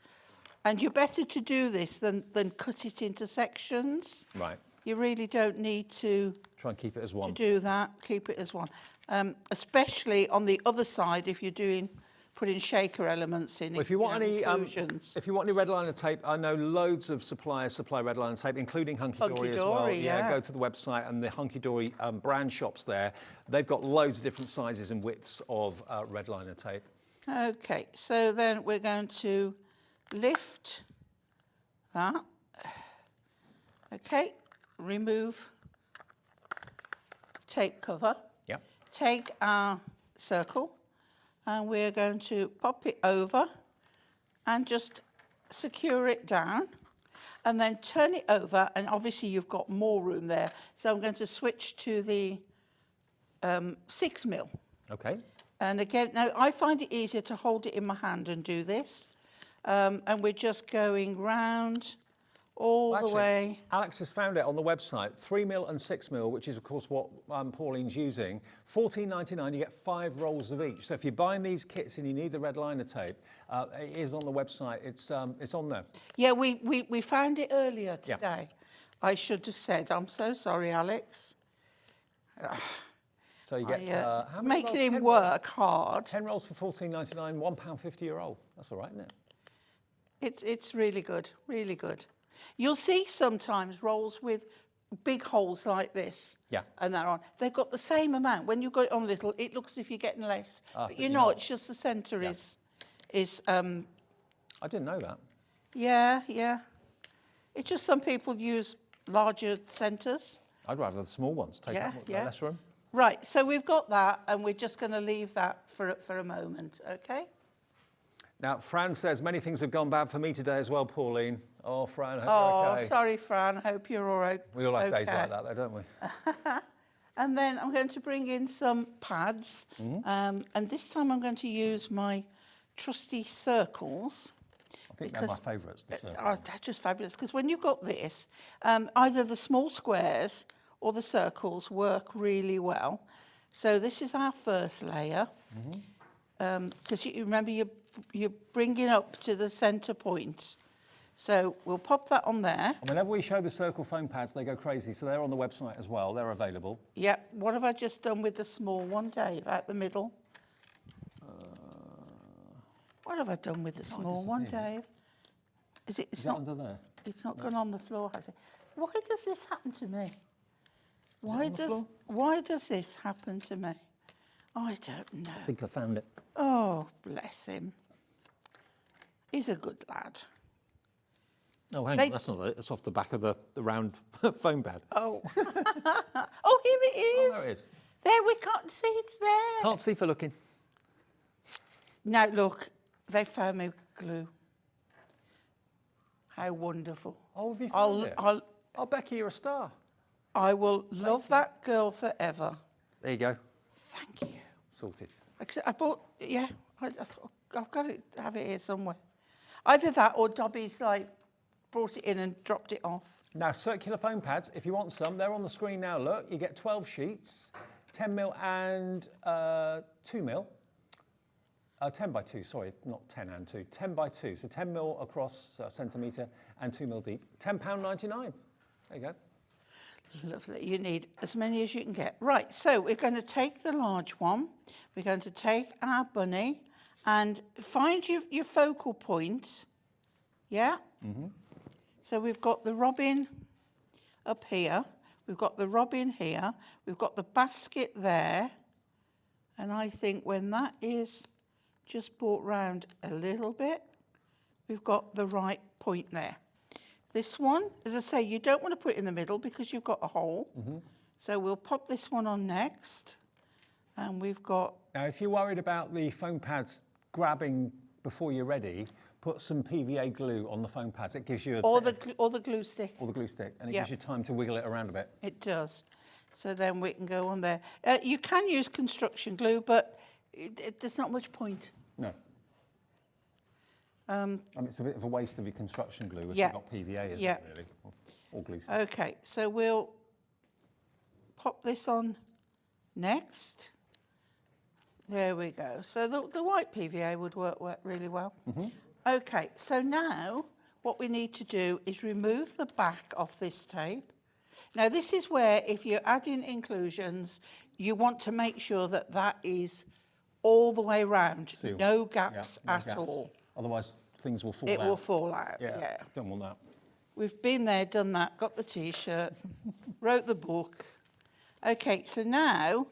And you're better to do this than cut it into sections. Right. You really don't need to Try and keep it as one. to do that. Keep it as one. Especially on the other side if you're putting shaker elements in. Well, if you want any red liner tape, I know loads of suppliers supply red liner tape, including Hunkydory as well. Hunkydory, yeah. Go to the website and the Hunkydory brand shops there. They've got loads of different sizes and widths of red liner tape. Okay, so then we're going to lift that. Okay, remove tape cover. Yep. Take our circle and we're going to pop it over and just secure it down and then turn it over, and obviously you've got more room there. So I'm going to switch to the 6mm. Okay. And again, now I find it easier to hold it in my hand and do this. And we're just going round all the way. Alex has found it on the website, 3mm and 6mm, which is of course what Pauline's using. $14.99, you get 5 rolls of each. So if you're buying these kits and you need the red liner tape, it is on the website. It's on there. Yeah, we found it earlier today. Yeah. I should have said, I'm so sorry, Alex. So you get how many making rolls? him work hard. 10 rolls for $14.99, £1.50 a roll. That's all right, isn't it? It's really good, really good. You'll see sometimes rolls with big holes like this. Yeah. And they're on. They've got the same amount. When you got it on little, it looks as if you're getting less. But you're not. It's just the centre is. I didn't know that. Yeah, yeah. It's just some people use larger centres. I'd rather the small ones take up less room. Right. So we've got that, and we're just going to leave that for a moment. Okay. Now, Fran says, many things have gone bad for me today as well, Pauline. Oh, Fran, I hope you're okay. Sorry, Fran. I hope you're all right. We all have days like that, though, don't we? And then I'm going to bring in some pads. And this time I'm going to use my trusty circles. I think they're my favourites, the circles. Oh, they're just fabulous. Because when you've got this, either the small squares or the circles work really well. So this is our first layer. Because you remember, you're bringing up to the centre point. So we'll pop that on there. And whenever we show the circle foam pads, they go crazy. So they're on the website as well. They're available. Yeah. What have I just done with the small one, Dave, out the middle? What have I done with the small one, Dave? Is it not under there? It's not gone on the floor, has it? Why does this happen to me? Why does this happen to me? I don't know. I think I found it. Oh, bless him. He's a good lad. Oh, hang on, that's not it. It's off the back of the round foam pad. Oh. Oh, here it is. Oh, there it is. There, we can't see it's there. Can't see for looking. Now, look, they found me glue. How wonderful. Oh, have you found it? Oh, Becky, you're a star. I will love that girl forever. There you go. Thank you. Sorted. I bought, I thought, I've got to have it here somewhere. Either that or Dobby's brought it in and dropped it off. Now, circular foam pads, if you want some, they're on the screen now, look. You get 12 sheets, 10mm and 2mm. 10 by 2, sorry, not 10 and 2, 10 by 2. So 10mm across centimetre and 2mm deep. £10.99. There you go. Lovely. You need as many as you can get. Right, so we're going to take the large one. We're going to take our bunny and find your focal point. Yeah? So we've got the robin up here. We've got the robin here. We've got the basket there. And I think when that is just brought round a little bit, we've got the right point there. This one, as I say, you don't want to put it in the middle because you've got a hole. So we'll pop this one on next. And we've got... Now, if you're worried about the foam pads grabbing before you're ready, put some PVA glue on the foam pads. It gives you or the glue stick. Or the glue stick, and it gives you time to wiggle it around a bit. It does. So then we can go on there. You can use construction glue, but there's not much point. No. I mean, it's a bit of a waste of your construction glue if Yeah. you've got PVA, isn't Yeah. it, really? Or glue stick. Okay, so we'll pop this on next. There we go. So the white PVA would work really well. Okay, so now what we need to do is remove the back of this tape. Now this is where, if you're adding inclusions, you want to make sure that that is all the way round, Sealed. no gaps Yeah, no at gaps. all. Otherwise, things will fall It out. will fall out, Yeah, yeah. don't want that. We've been there, done that, got the T-shirt, wrote the book. Okay, so now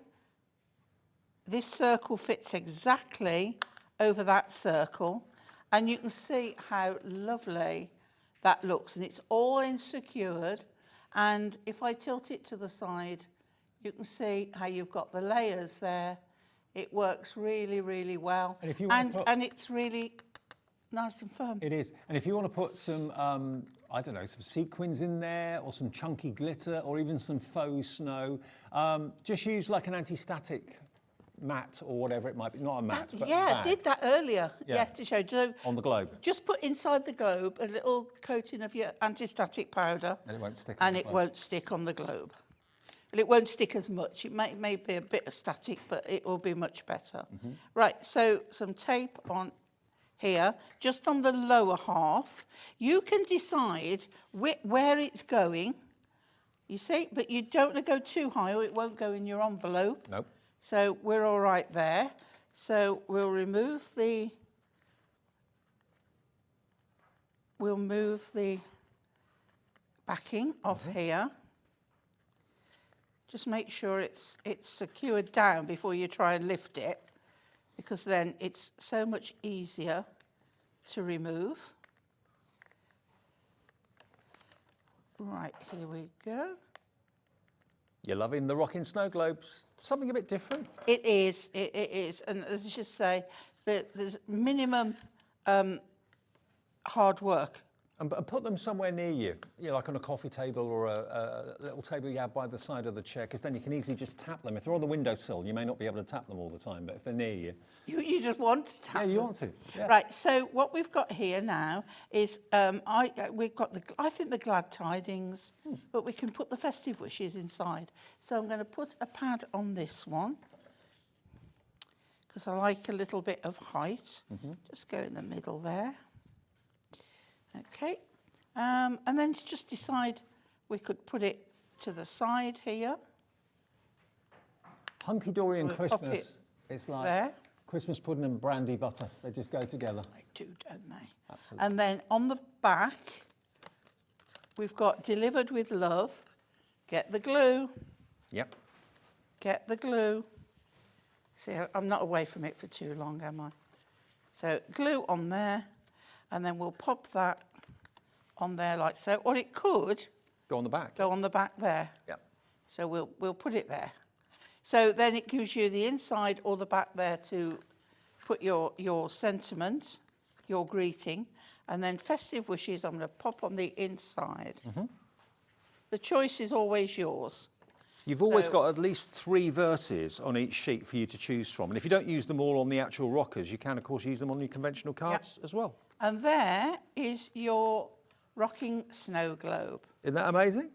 this circle fits exactly over that circle, and you can see how lovely that looks, and it's all insecured. And if I tilt it to the side, you can see how you've got the layers there. It works really, really well. And if you want to put- and it's really nice and firm. It is. And if you want to put some, I don't know, some sequins in there or some chunky glitter or even some faux snow, just use like an anti-static mat or whatever it might be. Not a mat, but a Yeah, I bag did that earlier. Yeah. Yeah, to show. So on the globe. just put inside the globe a little coating of your anti-static powder. And it won't stick on And the it globe. won't stick on the globe. Well, it won't stick as much. It may be a bit of static, but it will be much better. Right, so some tape on here, just on the lower half. You can decide where it's going, you see, but you don't want to go too high or it won't go in your envelope. Nope. So we're all right there. So we'll move the backing off here. Just make sure it's secured down before you try and lift it, because then it's so much easier to remove. Right, here we go. You're loving the Rocking Snowglobes. Something a bit different. It is, it is. And as I just say, there's minimum hard work. And put them somewhere near you, like on a coffee table or a little table you have by the side of the chair, because then you can easily just tap them. If they're on the windowsill, you may not be able to tap them all the time, but if they're near you... You just want to tap Yeah, you them. want to. Yeah. Right, so what we've got here now is, we've got I think the glad tidings, but we can put the festive wishes inside. So I'm going to put a pad on this one, because I like a little bit of height. Just go in the middle there. Okay, and then to just decide, we could put it to the side here. Hunkydory and We'll pop Christmas, it's like there. Christmas pudding and brandy butter. They just go together. They do, don't they? Absolutely. And then on the back, we've got delivered with love. Get the glue. Yep. Get the glue. See, I'm not away from it for too long, am I? So glue on there, and then we'll pop that on there like so. Or it could Go on the back. go on the back there. Yep. So we'll put it there. So then it gives you the inside or the back there to put your sentiment, your greeting, and then festive wishes I'm going to pop on the inside. The choice is always yours. You've always So- got at least 3 verses on each sheet for you to choose from. And if you don't use them all on the actual rockers, you can, of course, use them on your conventional cards as well. And there is your rocking snow globe. Isn't that amazing?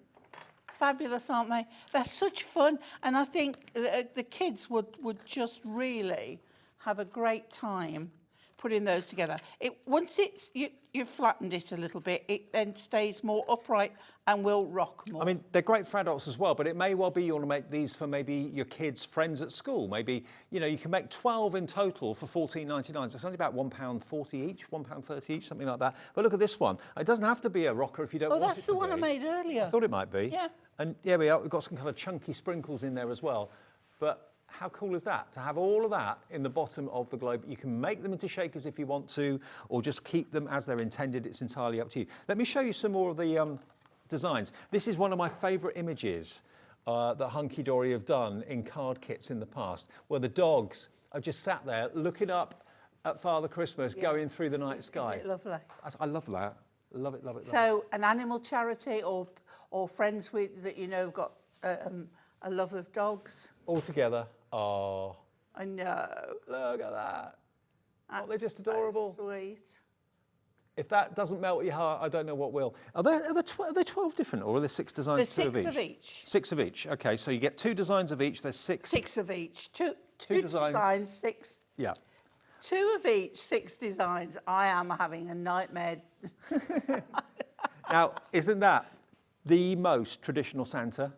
Fabulous, aren't they? They're such fun, and I think the kids would just really have a great time putting those together. Once you've flattened it a little bit, it then stays more upright and will rock more. I mean, they're great for adults as well, but it may well be you want to make these for maybe your kids' friends at school. Maybe, you can make 12 in total for £14.99. So it's only about £1.40 each, £1.30 each, something like that. But look at this one. It doesn't have to be a rocker if you don't want it to be. that's the one I made earlier. I thought it might be. Yeah. And yeah, we've got some kind of chunky sprinkles in there as well. But how cool is that? To have all of that in the bottom of the globe. You can make them into shakers if you want to, or just keep them as they're intended. It's entirely up to you. Let me show you some more of the designs. This is one of my favourite images that Hunkydory have done in card kits in the past, where the dogs are just sat there looking up at Father Christmas going through the night sky. Isn't it lovely? I love that. Love it, love it, love it. So an animal charity or friends with that have got a love of dogs. All together. Oh, I know. look at that. Oh, they're just That's so adorable. sweet. If that doesn't melt your heart, I don't know what will. Are there 12 different, or are there 6 designs? There's 6 of of each. 6 of each. Okay, so you get 2 designs of each. There's 6. 6 of each. Two designs. designs, 6. Yeah. 2 of each, 6 designs. I am having a nightmare. Now, isn't that the most traditional Santa?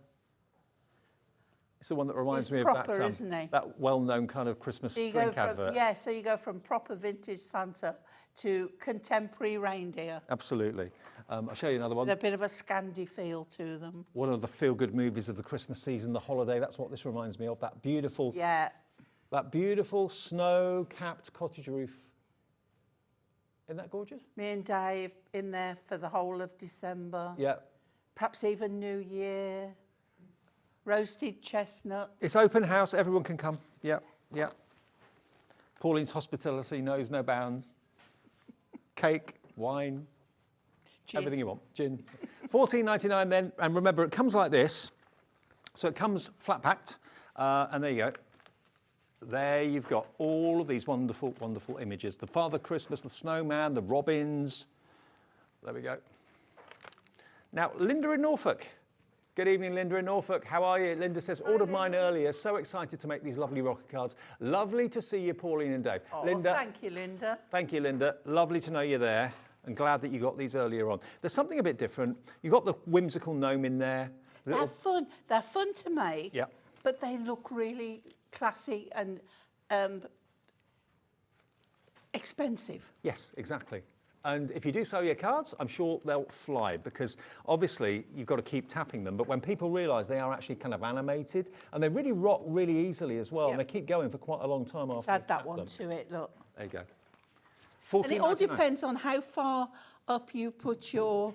It's the one that reminds He's me proper, of that, isn't he? that well-known kind of Christmas So you drink go from, advert. yeah, so you go from proper vintage Santa to contemporary reindeer. Absolutely. I'll show you another one. With a bit of a Scandi feel to them. One of the feel-good movies of the Christmas season, The Holiday. That's what this reminds me of. That beautiful snow-capped cottage roof. Isn't that gorgeous? Me and Dave in there for the whole of December. Yeah. Perhaps even New Year. Roasted chestnut. It's open house. Everyone can come. Yeah, yeah. Pauline's hospitality knows no bounds. Cake, wine, Gin. everything you want. Gin. $14.99 then. And remember, it comes like this. So it comes flat packed. And there you go. There you've got all of these wonderful, wonderful images. The Father Christmas, the snowman, the robins. There we go. Now, Linda in Norfolk. Good evening, Linda in Norfolk. How are you? Linda says, ordered mine earlier. So excited to make these lovely rocker cards. Lovely to see you, Pauline and Dave. Oh, Linda. thank you, Linda. Thank you, Linda. Lovely to know you're there. And glad that you got these earlier on. There's something a bit different. You've got the whimsical gnome in there. They're fun. They're fun to make. Yeah. But they look really classy and expensive. Yes, exactly. And if you do sell your cards, I'm sure they'll fly, because obviously you've got to keep tapping them. But when people realise they are actually kind of animated, and they really rock really easily as well, and they keep going for quite a long time after. Add that one to it, look. There you go. And it all depends on how far up you put your...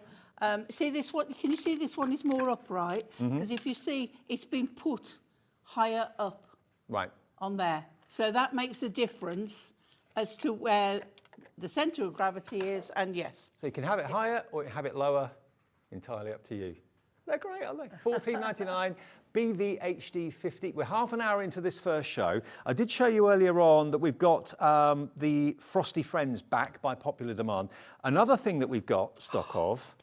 see this one? Can you see this one is more upright? Because if you see, it's been put higher up on there. So that makes a difference as to where the centre of gravity is, and yes. So you can have it higher or you have it lower, entirely up to you. They're great, aren't they? $14.99, BVHD 50. We're half an hour into this first show. I did show you earlier on that we've got the Frosty Friends back by popular demand. Another thing that we've got stock of,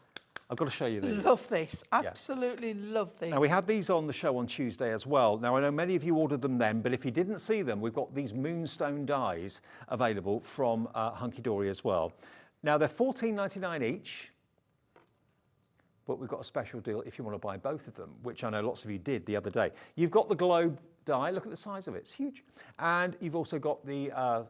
I've got to show you these. Love this, absolutely love these. Now, we had these on the show on Tuesday as well. Now, I know many of you ordered them then, but if you didn't see them, we've got these moonstone dies available from Hunkydory as well. Now, they're $14.99 each, but we've got a special deal if you want to buy both of them, which I know lots of you did the other day. You've got the globe die. Look at the size of it. It's huge. And you've also got the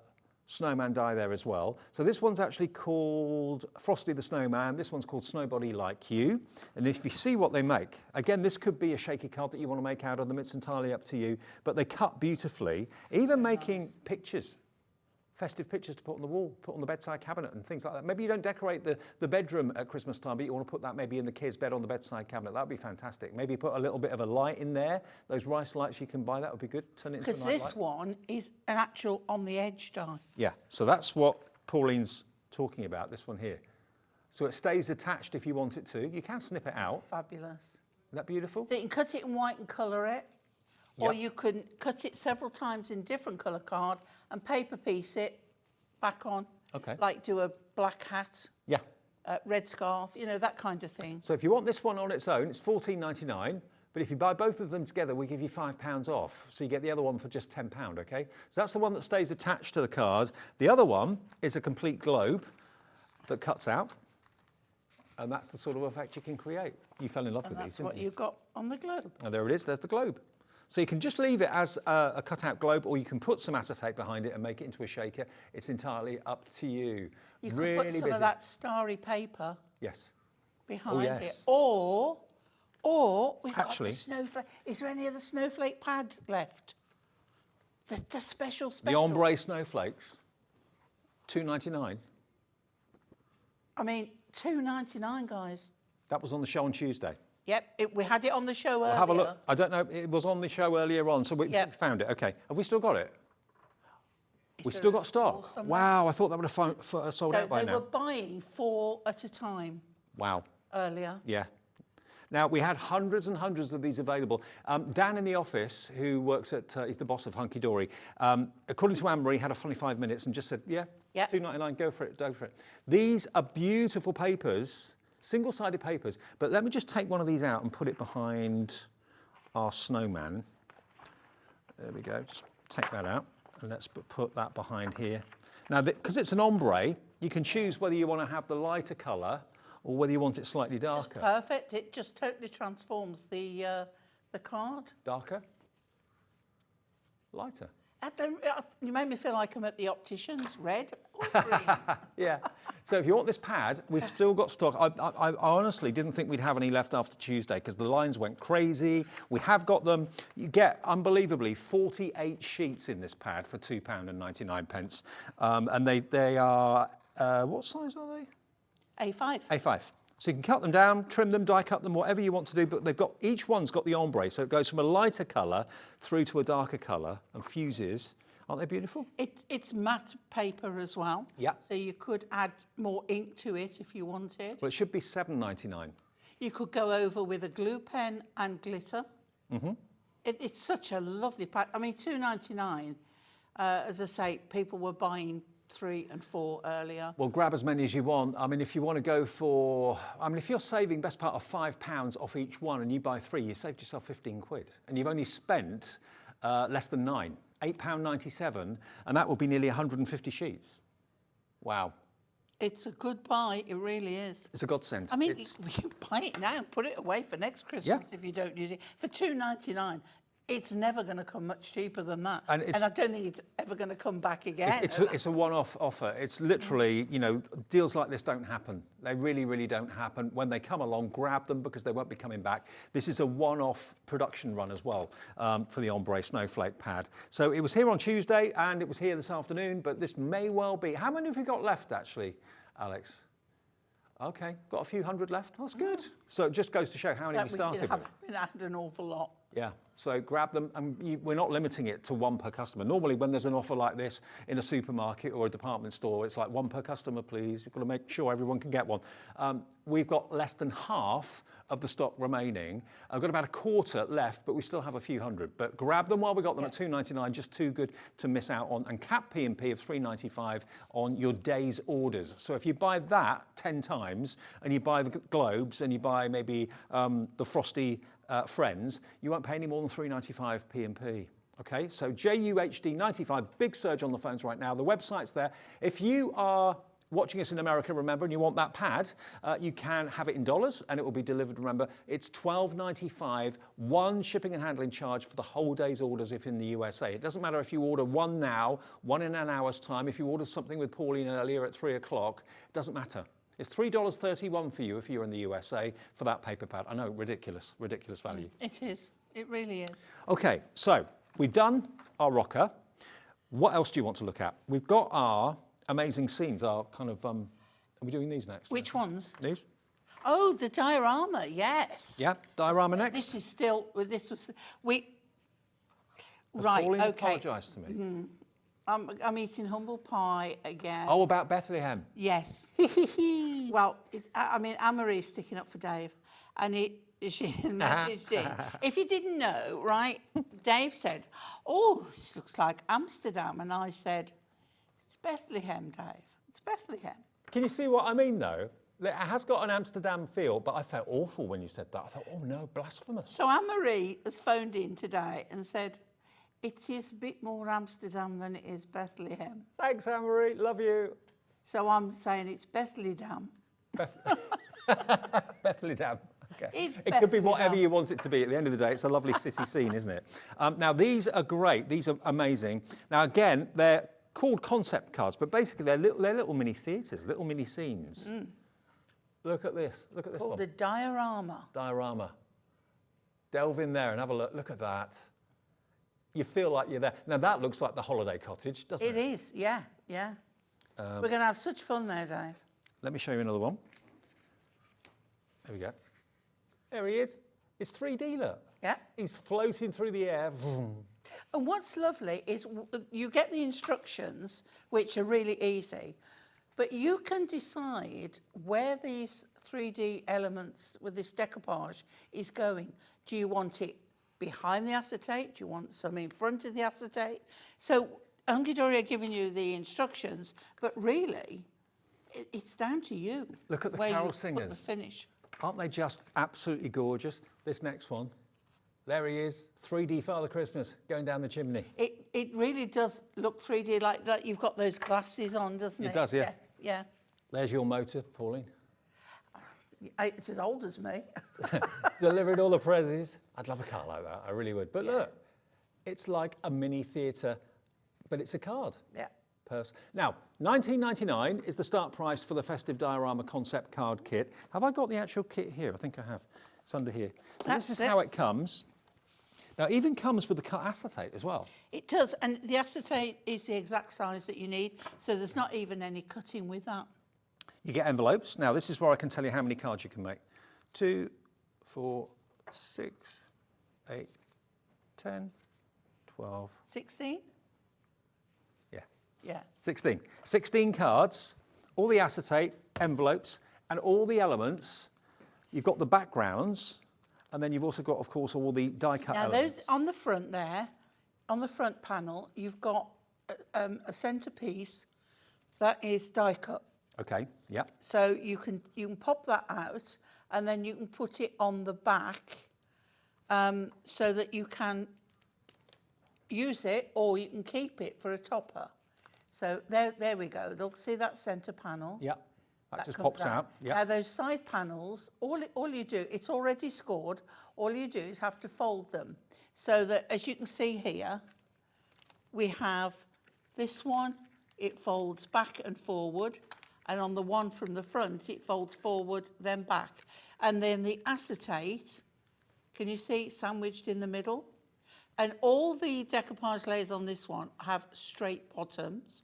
snowman die there as well. So this one's actually called Frosty the Snowman. This one's called Snowbody Like You. And if you see what they make, again, this could be a shaky card that you want to make out of them. It's entirely up to you. But they cut beautifully. Even making pictures, festive pictures to put on the wall, put on the bedside cabinet and things like that. Maybe you don't decorate the bedroom at Christmas time, but you want to put that maybe in the kids' bed on the bedside cabinet. That would be fantastic. Maybe put a little bit of a light in there. Those rice lights you can buy, that would be good. Turn it into a night light. Because this one is an actual on the edge die. Yeah, so that's what Pauline's talking about, this one here. So it stays attached if you want it to. You can snip it out. Fabulous. Isn't that beautiful? So you can cut it in white and colour it, or you can cut it several times in different colour card and paper piece it back on. Okay. Like do a black hat. Yeah. Red scarf, you know, that kind of thing. So if you want this one on its own, it's $14.99. But if you buy both of them together, we give you £5 off. So you get the other one for just £10, okay? So that's the one that stays attached to the card. The other one is a complete globe that cuts out. And that's the sort of effect you can create. You fell in love with these, That's didn't what you? you've got on the globe. And there it is, there's the globe. So you can just leave it as a cutout globe, or you can put some acetate behind it and make it into a shaker. It's entirely up to you. You can really put some busy. of that starry paper behind yes. it. Or we've Actually- got the snowflake. Is there any other snowflake pad left? The special. The ombre snowflakes, $2.99. I mean, $2.99, guys. That was on the show on Tuesday. Yep, we had it on the show earlier. Have a look. I don't know. It was on the show earlier on, so we found it. Okay. Have we still got it? We've still got stock. Wow, I thought that would have sold out by they now. were buying 4 at a time Wow. earlier. Yeah. Now, we had hundreds and hundreds of these available. Dan in the office, who works at, he's the boss of Hunkydory, according to Anne-Marie, had a funny 5 minutes and just said, yeah, $2.99, go for it, go for it. These are beautiful papers, single-sided papers, but let me just take one of these out and put it behind our snowman. There we go, just take that out and let's put that behind here. Now, because it's an ombre, you can choose whether you want to have the lighter colour or whether you want it slightly darker. It's perfect. It just totally transforms the card. Darker? Lighter? You made me feel like I'm at the opticians. Red or green? Yeah. So if you want this pad, we've still got stock. I honestly didn't think we'd have any left after Tuesday because the lines went crazy. We have got them. You get, unbelievably, 48 sheets in this pad for £2.99. And they are, what size are they? A5. A5. So you can cut them down, trim them, die cut them, whatever you want to do, but they've got, each one's got the ombre, so it goes from a lighter colour through to a darker colour and fuses. Aren't they beautiful? It's matte paper as well. Yeah. So you could add more ink to it if you wanted. Well, it should be £7.99. You could go over with a glue pen and glitter. Mm-hmm. It's such a lovely pack. I mean, £2.99, as I say, people were buying 3 and 4 earlier. Well, grab as many as you want. I mean, if you want to go for, I mean, if you're saving best part of £5 off each one and you buy 3, you saved yourself 15 quid. And you've only spent less than 9, £8.97, and that will be nearly 150 sheets. Wow. It's a good buy, it really is. It's a godsend. I mean, you buy it now and put it away for next Christmas if you don't use it. For £2.99, it's never going to come much cheaper than that. And I don't think it's ever going to come back again. It's a one-off offer. It's literally, you know, deals like this don't happen. They really, really don't happen. When they come along, grab them because they won't be coming back. This is a one-off production run as well for the ombre snowflake pad. So it was here on Tuesday and it was here this afternoon, but this may well be. How many have you got left, actually, Alex? Okay, got a few hundred left. That's good. So it just goes to show how many we started with. We had an awful lot. Yeah, so grab them, and we're not limiting it to 1 per customer. Normally, when there's an offer like this in a supermarket or a department store, it's like 1 per customer, please. You've got to make sure everyone can get one. We've got less than half of the stock remaining. I've got about a quarter left, but we still have a few hundred. But grab them while we got them at £2.99, just too good to miss out on. And cap P&P of £3.95 on your day's orders. So if you buy that 10 times, and you buy the globes, and you buy maybe the frosty Friends, you won't pay any more than £3.95 P&P. Okay, so JUHD 95, big surge on the phones right now. The website's there. If you are watching us in America, remember, and you want that pad, you can have it in dollars and it will be delivered. Remember, it's $12.95, 1 shipping and handling charge for the whole day's orders if in the USA. It doesn't matter if you order 1 now, 1 in an hour's time. If you order something with Pauline earlier at 3 o'clock, it doesn't matter. It's $3.31 for you if you're in the USA for that paper pad. I know, ridiculous value. It is. It really is. Okay, so we've done our rocker. What else do you want to look at? We've got our amazing scenes, our kind of, are we doing these next? Which ones? These? Oh, the diorama, yes. Yeah, diorama next. This is still, Pauline apologise to me. I'm eating humble pie again. Oh, about Bethlehem. Yes. Well, Anne-Marie's sticking up for Dave, and she messaged in. If you didn't know, right, Dave said, oh, this looks like Amsterdam, and I said, it's Bethlehem, Dave. It's Bethlehem. Can you see what I mean, though? It has got an Amsterdam feel, but I felt awful when you said that. I thought, oh no, blasphemous. So Anne-Marie has phoned in today and said, it is a bit more Amsterdam than it is Bethlehem. Thanks, Anne-Marie. Love you. So I'm saying it's Bethlehem. Bethlehem. Okay. It could be whatever you want it to be. At the end of the day, it's a lovely city scene, isn't it? Now, these are great. These are amazing. Now, again, they're called concept cards, but basically they're little mini theatres, little mini scenes. Mm. Look at this. Look at this called one. A diorama. Diorama. Delve in there and have a look. Look at that. You feel like you're there. Now, that looks like the holiday cottage, doesn't it? It is, yeah, yeah. We're going to have such fun there, Dave. Let me show you another one. There we go. There he is. It's 3D, look. Yeah. He's floating through the air. Vroom. And what's lovely is you get the instructions, which are really easy, But you can decide where these 3D elements with this decoupage is going. Do you want it behind the acetate? Do you want some in front of the acetate? So Hunkydory are giving you the instructions, but really, it's down to you. Look at the where carol you singers. Put the finish. Aren't they just absolutely gorgeous? This next one, there he is, 3D Father Christmas going down the chimney. It really does look 3D, like you've got those glasses on, doesn't it? It does, yeah. Yeah. There's your motor, Pauline. It's as old as me. Delivering all the prezzies. I'd love a car like that, I really would. But look, it's like a mini theatre, but it's a card. Yeah. Purse. Now, $19.99 is the start price for the Festive Diorama Concept Card Kit. Have I got the actual kit here? I think I have. It's under here. So this is how it comes. Now, it even comes with the cut acetate as well. It does, and the acetate is the exact size that you need, so there's not even any cutting with that. You get envelopes. Now, this is where I can tell you how many cards you can make. 2, 4, 6, 8, 10, 12. 16? Yeah. Yeah. 16. 16 cards, all the acetate, envelopes, and all the elements. You've got the backgrounds, and then you've also got, of course, all the die-cut elements. Those on the front there, on the front panel, you've got a centerpiece that is die-cut. Okay, yeah. So you can pop that out, and then you can put it on the back, so that you can use it, or you can keep it for a topper. So there we go. Look, see that centre panel? Yeah, that just comes pops out. Yeah. Now those side panels, all you do, it's already scored. All you do is have to fold them, so that, as you can see here, we have this one. It folds back and forward, and on the one from the front, it folds forward, then back. And then the acetate, can you see it sandwiched in the middle? And all the decoupage layers on this one have straight bottoms.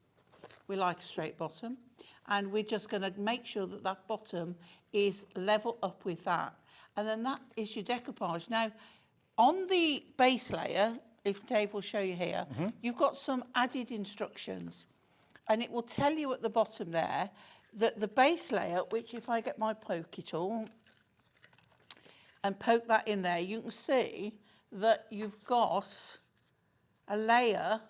We like a straight bottom. And we're just going to make sure that that bottom is level up with that. And then that is your decoupage. Now, on the base layer, if Dave will show you here, you've got some added instructions. And it will tell you at the bottom there that the base layer, which if I get my pokey tool and poke that in there, you can see that you've got a layer.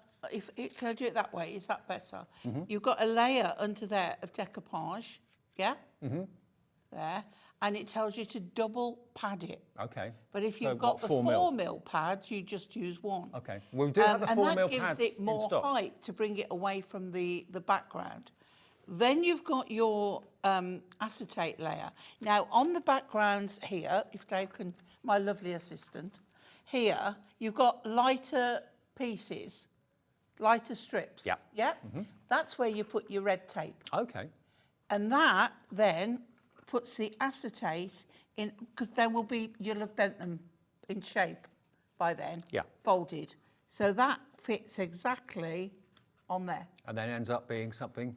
Can I do it that way? Is that better? You've got a layer under there of decoupage, yeah? There. And it tells you to double pad it. Okay. But if So you've got what, the 4 4 mil? mil pad, you just use one. Okay. We do have the 4 mil and pads that gives it in more stock. height to bring it away from the background. Then you've got your acetate layer. Now, on the backgrounds here, if Dave can, my lovely assistant, here, you've got lighter pieces, lighter strips. Yeah. Yeah? That's where you put your red tape. Okay. And that then puts the acetate in, because there will be, you'll have bent them in shape by then. Yeah. Folded. So that fits exactly on there. And then ends up being something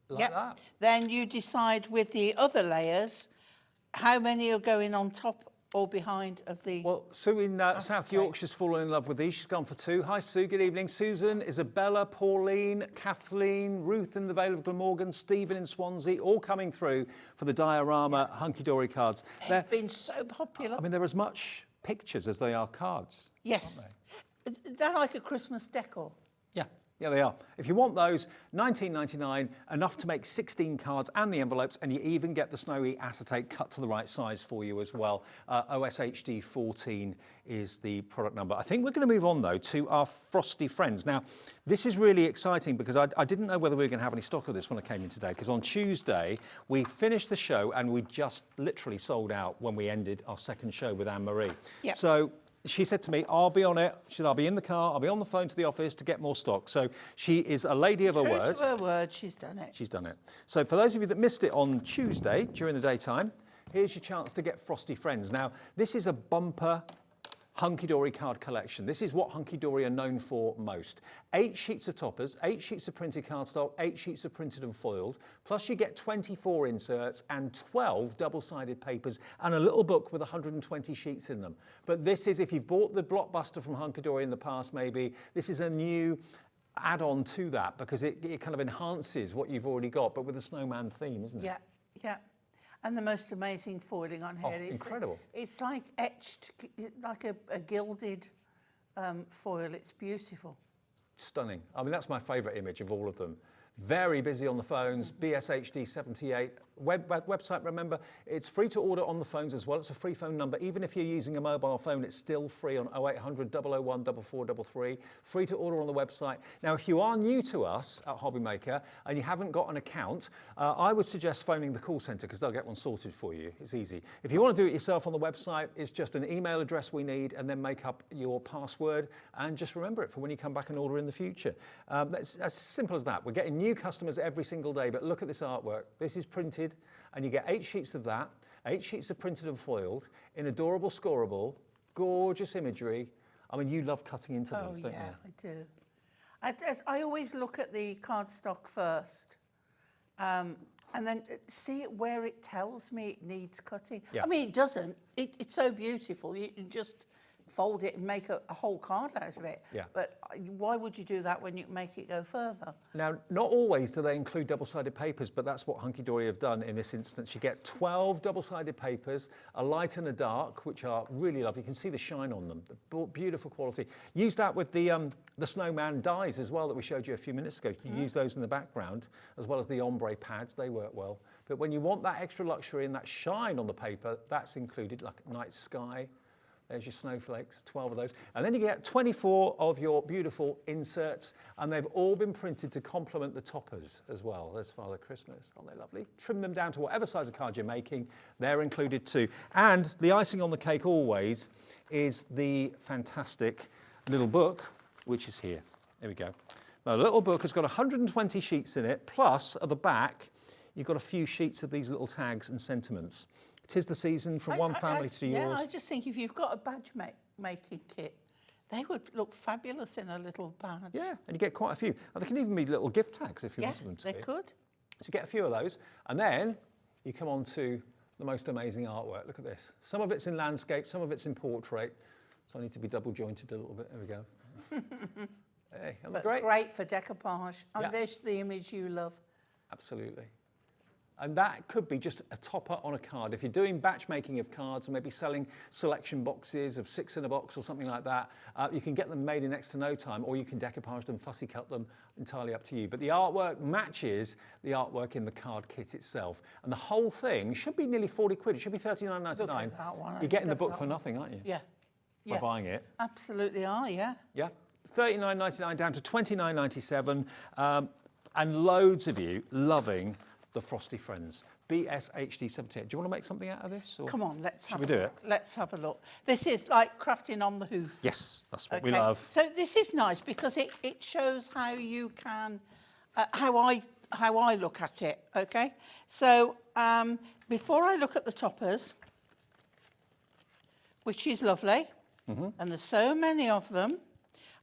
like that. Then you decide with the other layers how many are going on top or behind of the... Well, Sue in South Yorkshire's fallen in love with these. She's gone for 2. Hi, Sue. Good evening. Susan, Isabella, Pauline, Kathleen, Ruth in the Vale of Glamorgan, Stephen in Swansea, all coming through for the diorama Hunkydory cards. They've been so popular. I mean, they're as much pictures as they are cards. Yes. They're like a Christmas decor. Yeah, they are. If you want those, $19.99, enough to make 16 cards and the envelopes, and you even get the snowy acetate cut to the right size for you as well. OSHD 14 is the product number. I think we're going to move on, though, to our frosty friends. Now, this is really exciting because I didn't know whether we were going to have any stock of this when I came in today, because on Tuesday, we finished the show and we just literally sold out when we ended our second show with Anne-Marie. Yep. So she said to me, I'll be on it. She said, I'll be in the car. I'll be on the phone to the office to get more stock. So she is a lady of her word. True to her word, she's done it. She's done it. So for those of you that missed it on Tuesday during the daytime, here's your chance to get frosty friends. Now, this is a bumper Hunkydory card collection. This is what Hunkydory are known for most. 8 sheets of toppers, 8 sheets of printed cardstock, 8 sheets of printed and foiled, plus you get 24 inserts and 12 double-sided papers and a little book with 120 sheets in them. But this is, if you've bought the blockbuster from Hunkydory in the past maybe, this is a new add on to that because it kind of enhances what you've already got, but with a snowman theme, isn't it? Yeah, yeah. And the most amazing foiling on here is incredible. It's like etched, like a gilded foil. It's beautiful. Stunning. I mean, that's my favourite image of all of them. Very busy on the phones, BSHD78. Website, remember, it's free to order on the phones as well. It's a free phone number. Even if you're using a mobile phone, it's still free on 0800 001 4433. Free to order on the website. Now, if you are new to us at Hobbymaker and you haven't got an account, I would suggest phoning the call centre because they'll get one sorted for you. It's easy. If you want to do it yourself on the website, it's just an email address we need and then make up your password and just remember it for when you come back and order in the future. That's as simple as that. We're getting new customers every single day, but look at this artwork. This is printed and you get 8 sheets of that, 8 sheets of printed and foiled in adorable scoreable, gorgeous imagery. I mean, you love cutting into those, don't you? I do. I always look at the cardstock first and then see it where it tells me it needs cutting. Yeah. I mean, it doesn't. It's so beautiful. You can just fold it and make a whole card out of it. Yeah. But why would you do that when you can make it go further? Now, not always do they include double-sided papers, but that's what Hunkydory have done in this instance. You get 12 double-sided papers, a light and a dark, which are really lovely. You can see the shine on them, the beautiful quality. Use that with the snowman dies as well that we showed you a few minutes ago. You use those in the background, as well as the ombre pads, they work well. But when you want that extra luxury and that shine on the paper, that's included, like night sky. There's your snowflakes, 12 of those. And then you get 24 of your beautiful inserts, and they've all been printed to complement the toppers as well. There's Father Christmas, aren't they lovely? Trim them down to whatever size of card you're making. They're included too. And the icing on the cake always is the fantastic little book, which is here. There we go. Now, the little book has got 120 sheets in it, plus at the back, you've got a few sheets of these little tags and sentiments. 'Tis the season from one family to yours. Yeah, I just think if you've got a badge making kit, they would look fabulous in a little badge. Yeah, and you get quite a few. And they can even be little gift tags if you wanted them to be. They could. So you get a few of those, and then you come on to the most amazing artwork. Look at this. Some of it's in landscape, some of it's in portrait. So I need to be double jointed a little bit. There we go. Hey, isn't that great? Great for decoupage. And Yeah. there's the image you love. Absolutely. And that could be just a topper on a card. If you're doing batch making of cards and maybe selling selection boxes of 6 in a box or something like that, you can get them made in next to no time, or you can decoupage them, fussy cut them, entirely up to you. But the artwork matches the artwork in the card kit itself. And the whole thing should be nearly 40 quid. It should be £39.99. that one. You're getting the book for nothing, aren't you? Yeah. By buying it. Absolutely are, yeah. Yeah. £39.99 down to £29.97. And loads of you loving the Frosty Friends, BSHD78. Do you want to make something out of this? Or Come on, let's have we do a look. Let's have a look. This is like crafting on the hoof. Yes, that's what we love. So this is nice because it shows how you can, how I look at it, okay? So before I look at the toppers, which is lovely, and there's so many of them,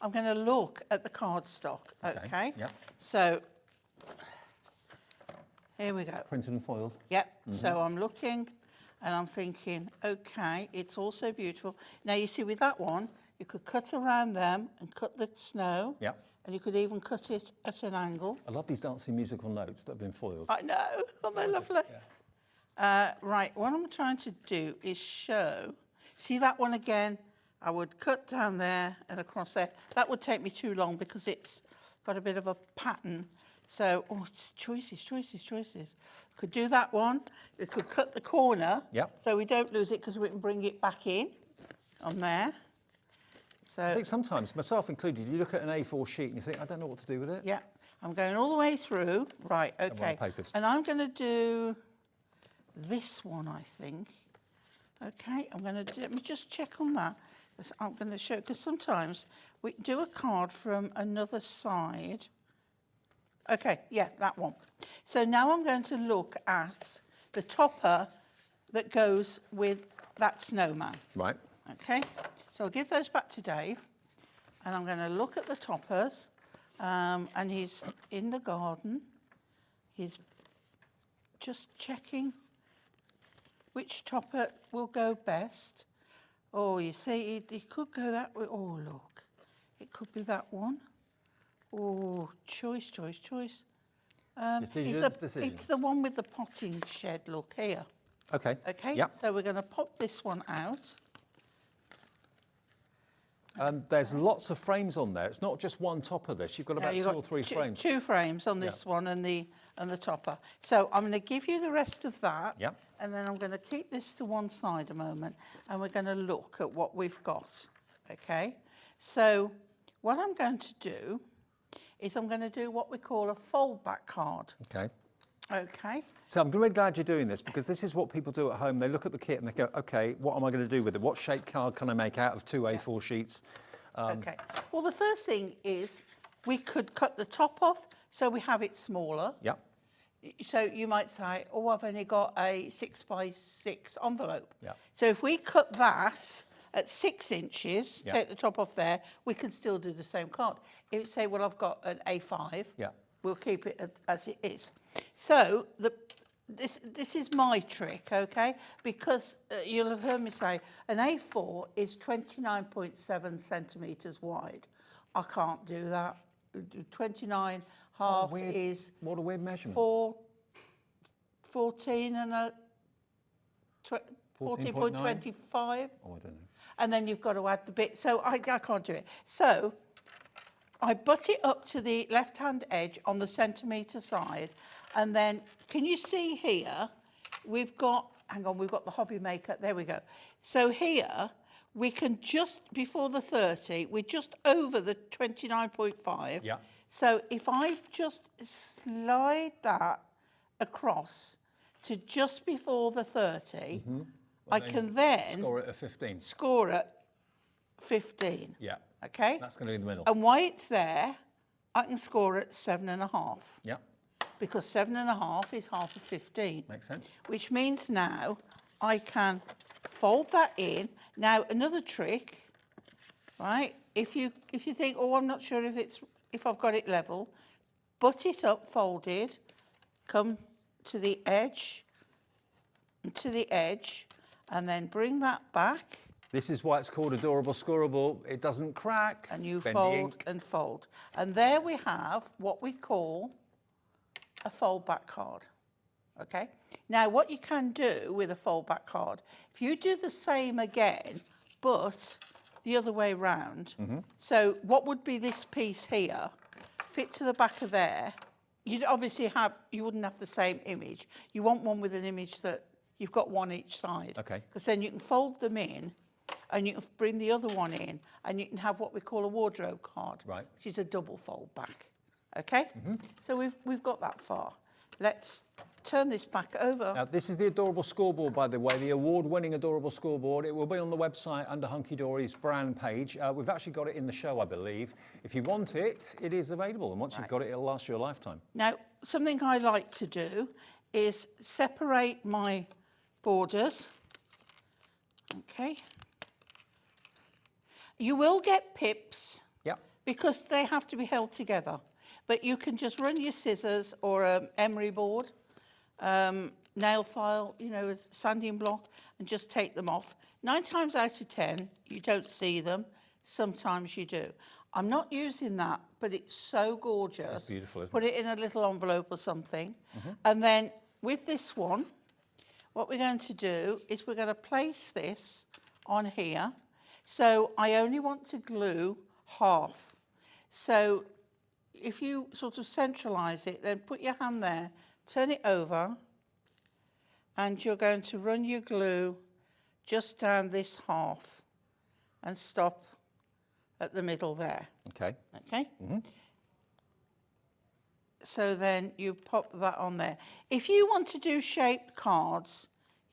I'm going to look at the cardstock, okay? Yep. So here we go. Printed and foiled. Yep. So I'm looking and I'm thinking, okay, it's also beautiful. Now you see with that one, you could cut around them and cut the snow. Yep. And you could even cut it at an angle. I love these dancing musical notes that have been foiled. I know, aren't they lovely? Right, what I'm trying to do is show, see that one again? I would cut down there and across there. That would take me too long because it's got a bit of a pattern. So, it's choices. Could do that one. We could cut the corner. Yep. So we don't lose it because we can bring it back in on there. So, I think sometimes, myself included, you look at an A4 sheet and you think, I don't know what to do with it. yeah, I'm going all the way through. Right, okay. papers. And I'm going to do this one, I think. Okay, let me just check on that. I'm going to show, because sometimes we do a card from another side. Okay, yeah, that one. So now I'm going to look at the topper that goes with that snowman. Right. Okay, so I'll give those back to Dave, and I'm going to look at the toppers, and he's in the garden. He's just checking which topper will go best. Oh, you see, it could go that way. Oh, look, it could be that one. Oh, choice. Decisions. It's the one with the potting shed look here. Okay. Okay, Yep. so we're going to pop this one out. And there's lots of frames on there. It's not just one top of this. You've got about You've two got or three frames. Two frames on this one and the topper. So I'm going to give you the rest of that. Yep. And then I'm going to keep this to one side a moment and we're going to look at what we've got. Okay. So what I'm going to do is I'm going to do what we call a fold back card. Okay. Okay. So I'm really glad you're doing this because this is what people do at home. They look at the kit and they go, okay, what am I going to do with it? What shape card can I make out of two A4 sheets? Okay. Well, the first thing is we could cut the top off so we have it smaller. Yep. So you might say, oh, I've only got a 6x6 envelope. Yep. So if we cut that at 6 inches, Yep. take the top off there, we can still do the same card. If you say, well, I've got an A5, Yep. we'll keep it as it is. So this is my trick, okay? Because you'll have heard me say an A4 is 29.7 centimetres wide. I can't do that. 29 half is What a weird measurement. 14 and a 14.25. Oh, I don't know. And then you've got to add the bit. So I can't do it. So I butt it up to the left-hand edge on the centimetre side. And then, can you see here, we've got, hang on, we've got the Hobbymaker. There we go. So here, we can just, before the 30, we're just over the 29.5. Yeah. So if I just slide that across to just before the 30, I can then Score it at 15. score at 15. Yeah. Okay? That's going to be in the middle. And while it's there, I can score at 7.5. Yeah. Because 7.5 is half of 15. Makes sense. Which means now I can fold that in. Now another trick, right? If you think, oh, I'm not sure if I've got it level, butt it up folded, come to the edge, and then bring that back. This is why it's called Adorable Scoreable. It doesn't crack. And you Bend the fold ink. and fold. And there we have what we call a fold back card. Okay? Now, what you can do with a fold back card, if you do the same again, but the other way round, so what would be this piece here, fit to the back of there, you'd obviously you wouldn't have the same image. You want one with an image that you've got one each side. Okay. Because then you can fold them in and you can bring the other one in and you can have what we call a wardrobe card. Right. Which is a double fold back. Okay? So we've got that far. Let's turn this back over. Now, this is the Adorable Scoreboard, by the way, the award-winning Adorable Scoreboard. It will be on the website under Hunkydory's brand page. We've actually got it in the show, I believe. If you want it, it is available. And once you've got it, it'll last you a lifetime. Now, something I like to do is separate my borders. Okay. You will get pips Yep. because they have to be held together. But you can just run your scissors or an emery board, nail file, a sanding block, and just take them off. 9 times out of 10, you don't see them. Sometimes you do. I'm not using that, but it's so gorgeous. It's beautiful, isn't Put it in a little envelope or something. And then with this one, what we're going to do is we're going to place this on here. So I only want to glue half. So if you sort of centralise it, then put your hand there, turn it over, and you're going to run your glue just down this half and stop at the middle there. Okay. Okay? So then you pop that on there. If you want to do shaped cards,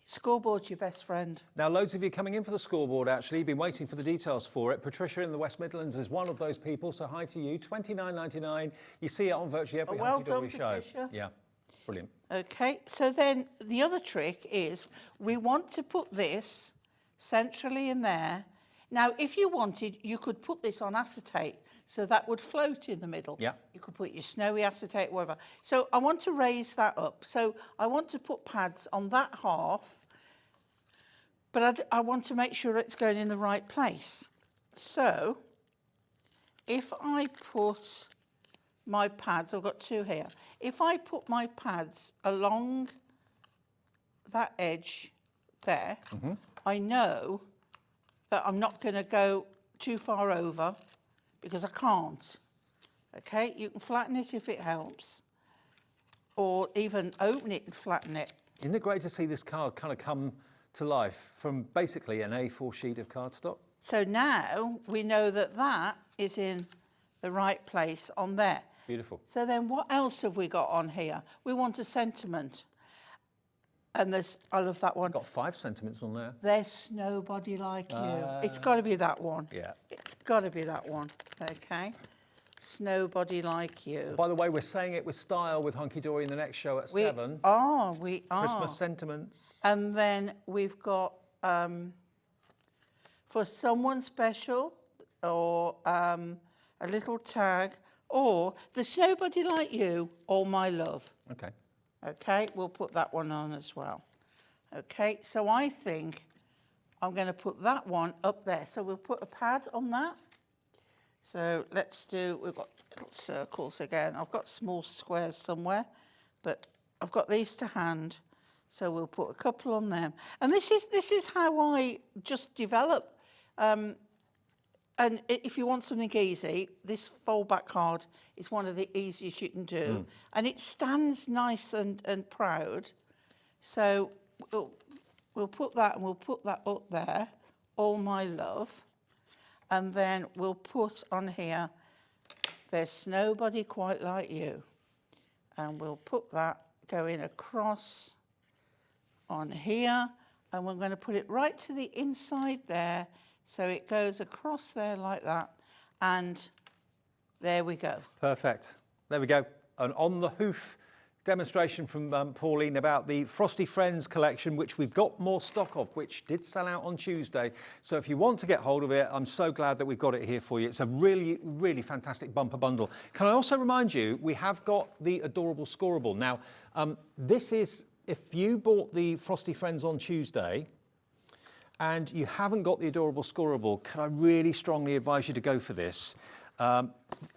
scoreboard's your best friend. Now, loads of you coming in for the scoreboard, actually. You've been waiting for the details for it. Patricia in the West Midlands is one of those people, so hi to you. $29.99. You see it on virtually every Well Hunkydory done, show. Patricia. Yeah, brilliant. Okay, so then the other trick is we want to put this centrally in there. Now, if you wanted, you could put this on acetate, so that would float in the middle. Yeah. You could put your snowy acetate, whatever. So I want to raise that up. So I want to put pads on that half, but I want to make sure it's going in the right place. So if I put my pads, I've got 2 here. If I put my pads along that edge there, I know that I'm not going to go too far over because I can't. Okay, you can flatten it if it helps, or even open it and flatten it. Isn't it great to see this card kind of come to life from basically an A4 sheet of cardstock? So now we know that that is in the right place on there. Beautiful. So then what else have we got on here? We want a sentiment. And there's, I love that one. Got 5 sentiments on there. There's nobody like you. It's got to be that one. Yeah. It's got to be that one. Okay. Nobody like you. By the way, we're saying it with style with Hunkydory in the next show at 7. We are. Christmas sentiments. And then we've got for someone special, or a little tag, or there's nobody like you, all my love. Okay. Okay, we'll put that one on as well. Okay, so I think I'm going to put that one up there. So we'll put a pad on that. So let's do, we've got little circles again. I've got small squares somewhere, but I've got these to hand. So we'll put a couple on them. And this is how I just develop. And if you want something easy, this fold-back card is one of the easiest you can do. And it stands nice and proud. So we'll put that, and we'll put that up there, all my love. And then we'll put on here, there's nobody quite like you. And we'll put that going across on here. And we're going to put it right to the inside there. So it goes across there like that, and there we go. Perfect. There we go. An on the hoof demonstration from Pauline about the Frosty Friends collection, which we've got more stock of, which did sell out on Tuesday. So if you want to get hold of it, I'm so glad that we've got it here for you. It's a really, really fantastic bumper bundle. Can I also remind you, we have got the adorable scoreable. Now, this is, if you bought the Frosty Friends on Tuesday, and you haven't got the adorable scoreable, can I really strongly advise you to go for this?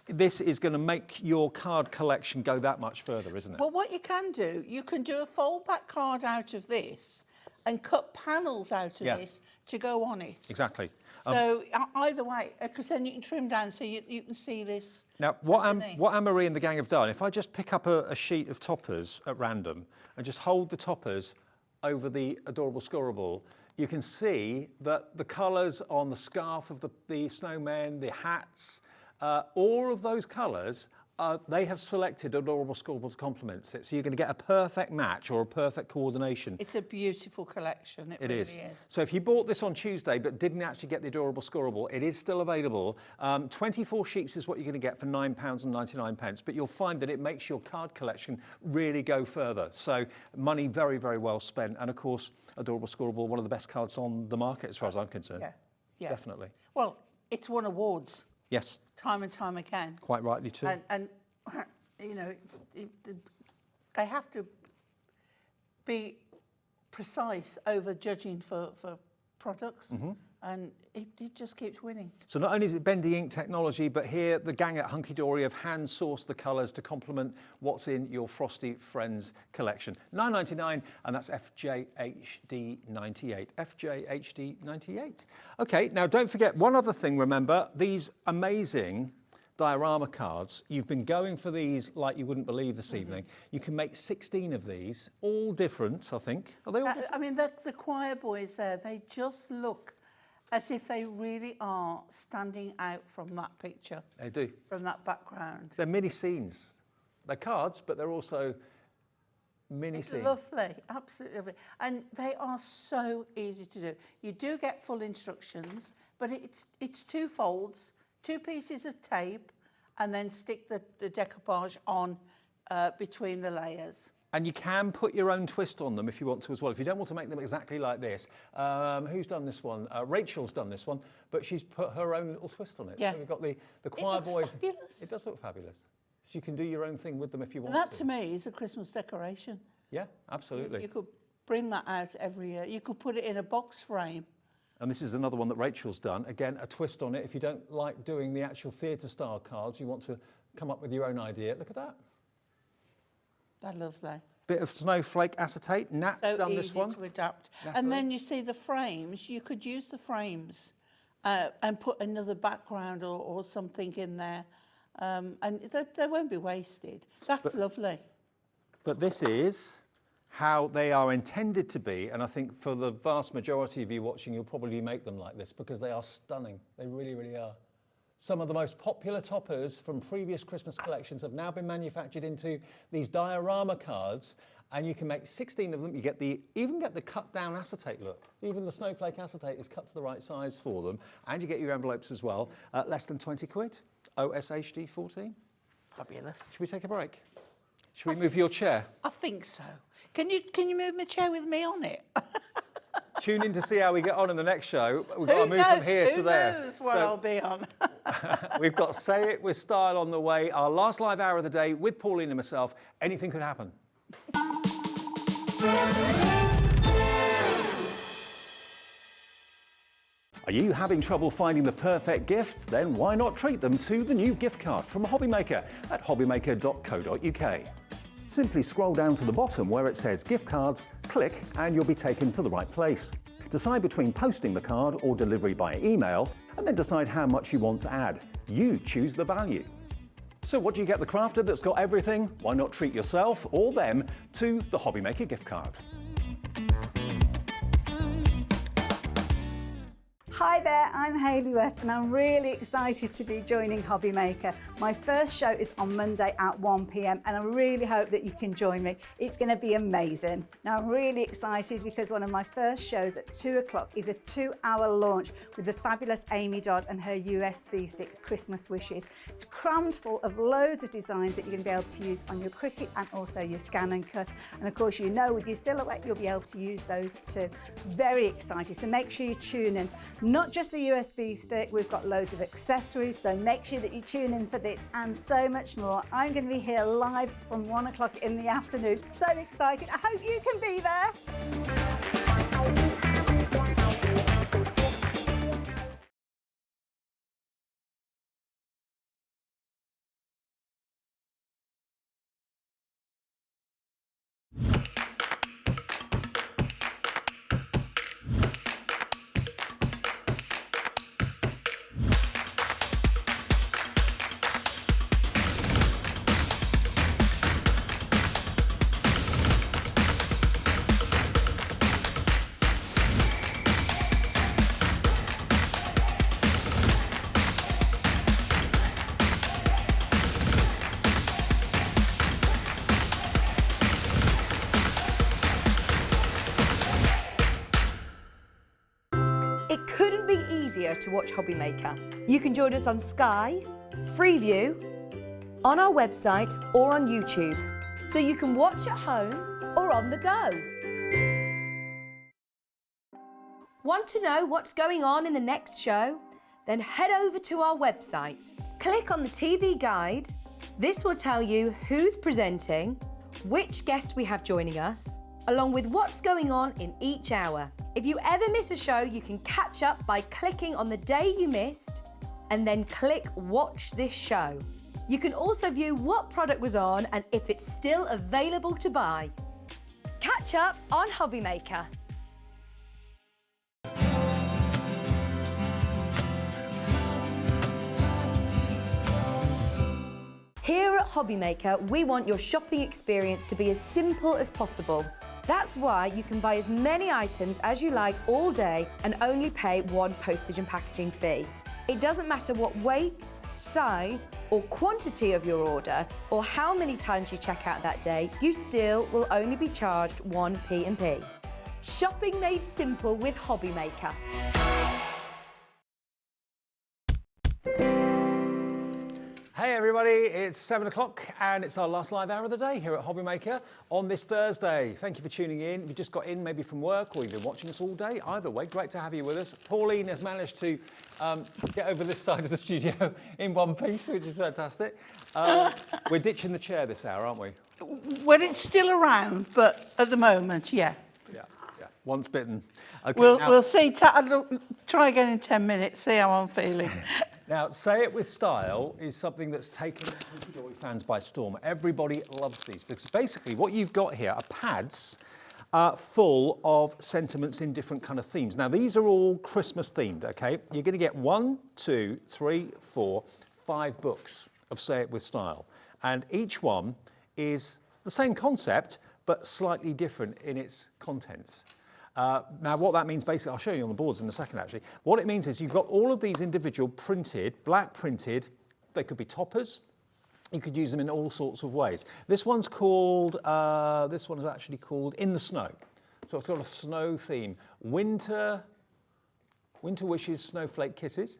This is going to make your card collection go that much further, isn't it? Well, what you can do a fold-back card out of this and cut panels out of this to go on it. Exactly. So either way, because then you can trim down so you can see this. Now, what Anne-Marie and the gang have done, if I just pick up a sheet of toppers at random and just hold the toppers over the adorable scoreable, you can see that the colours on the scarf of the snowmen, the hats, all of those colours, they have selected adorable scoreable to complement it. So you're going to get a perfect match or a perfect coordination. It's a beautiful collection. It really is. So if you bought this on Tuesday but didn't actually get the adorable scoreable, it is still available. 24 sheets is what you're going to get for £9.99, but you'll find that it makes your card collection really go further. So money very, very well spent. And of course, adorable scoreable, one of the best cards on the market as far as I'm concerned. Yeah. Definitely. Well, it's won awards. Yes. Time and time again. Quite rightly too. And you know, they have to be precise over judging for products, and it just keeps winning. So not only is it bendy ink technology, but here the gang at Hunkydory have hand-sourced the colours to complement what's in your Frosty Friends collection. £9.99, and that's FJHD 98. FJHD 98. Okay, now don't forget one other thing, remember, these amazing diorama cards. You've been going for these like you wouldn't believe this evening. You can make 16 of these, all different, I think. Are they all different? I mean, the choir boys there, they just look as if they really are standing out from that picture. They do. From that background. They're mini scenes. They're cards, but they're also mini scenes. Lovely, absolutely lovely. And they are so easy to do. You do get full instructions, but it's 2 folds, 2 pieces of tape, and then stick the decoupage on between the layers. And you can put your own twist on them if you want to as well. If you don't want to make them exactly like this. Who's done this one? Rachel's done this one, but she's put her own little twist on it. Yeah. So we've got the choir boys. Fabulous. It does look fabulous. So you can do your own thing with them if you want And that to. to me is a Christmas decoration. Yeah, absolutely. You could bring that out every year. You could put it in a box frame. And this is another one that Rachel's done. Again, a twist on it. If you don't like doing the actual theatre style cards, you want to come up with your own idea. Look at that. They're lovely. Bit of snowflake acetate. Nat's done this one. So easy to adapt. Natalie. And then you see the frames. You could use the frames and put another background or something in there. And they won't be wasted. That's lovely. But this is how they are intended to be, and I think for the vast majority of you watching, you'll probably make them like this because they are stunning. They really, really are. Some of the most popular toppers from previous Christmas collections have now been manufactured into these diorama cards, and you can make 16 of them. You get even get the cut down acetate look. Even the snowflake acetate is cut to the right size for them, and you get your envelopes as well. Less than 20 quid. OSHD 14. Fabulous. Should we take a break? Should we move your chair? I think so. Can you move my chair with me on it? Tune in to see how we get on in the next show. We've got to move from here to there. Who knows what I'll be on? We've got Say It With Style on the way. Our last live hour of the day with Pauline and myself. Anything could happen. Are you having trouble finding the perfect gift? Then why not treat them to the new gift card from Hobbymaker at hobbymaker.co.uk. Simply scroll down to the bottom where it says gift cards, click and you'll be taken to the right place. Decide between posting the card or delivery by email and then decide how much you want to add. You choose the value. So what do you get the crafter that's got everything? Why not treat yourself or them to the Hobbymaker gift card? Hi there, I'm Hayley West and I'm really excited to be joining Hobbymaker. My first show is on Monday at 1 p.m. and I really hope that you can join me. It's going to be amazing. Now I'm really excited because one of my first shows at 2 o'clock is a 2-hour launch with the fabulous Amy Dodd and her USB stick Christmas Wishes. It's crammed full of loads of designs that you're going to be able to use on your Cricut and also your Scan and Cut. And of course, you know, with your silhouette, you'll be able to use those too. Very excited, so make sure you tune in. Not just the USB stick, we've got loads of accessories, so make sure that you tune in for this and so much more. I'm going to be here live from 1 o'clock in the afternoon. So excited. I hope you can be there. It couldn't be easier to watch Hobbymaker. You can join us on Sky, Freeview, on our website or on YouTube. So you can watch at home or on the go. Want to know what's going on in the next show? Then head over to our website. Click on the TV guide. This will tell you who's presenting, which guest we have joining us, along with what's going on in each hour. If you ever miss a show, you can catch up by clicking on the day you missed and then click Watch This Show. You can also view what product was on and if it's still available to buy. Catch up on Hobbymaker. Here at Hobbymaker, we want your shopping experience to be as simple as possible. That's why you can buy as many items as you like all day and only pay one postage and packaging fee. It doesn't matter what weight, size or quantity of your order or how many times you check out that day, you still will only be charged one P&P. Shopping made simple with Hobbymaker. Hey everybody, it's 7 o'clock and it's our last live hour of the day here at Hobbymaker on this Thursday. Thank you for tuning in. If you just got in maybe from work or you've been watching us all day, either way, great to have you with us. Pauline has managed to get over this side of the studio in one piece, which is fantastic. We're ditching the chair this hour, aren't we? Well, it's still around, but at the moment, yeah. Yeah. Once bitten. Okay, We'll see. I'll try again in 10 minutes, see how I'm feeling. Now, Say It With Style is something that's taken Hunkydory fans by storm. Everybody loves these because basically what you've got here are pads full of sentiments in different kind of themes. Now, these are all Christmas themed, okay? You're going to get 1, 2, 3, 4, 5 books of Say It With Style. And each one is the same concept, but slightly different in its contents. Now, what that means, basically, I'll show you on the boards in a second, actually. What it means is you've got all of these individual printed, black printed, they could be toppers. You could use them in all sorts of ways. This one's called, this one is actually called In the Snow. So it's got a snow theme. Winter Wishes, Snowflake Kisses.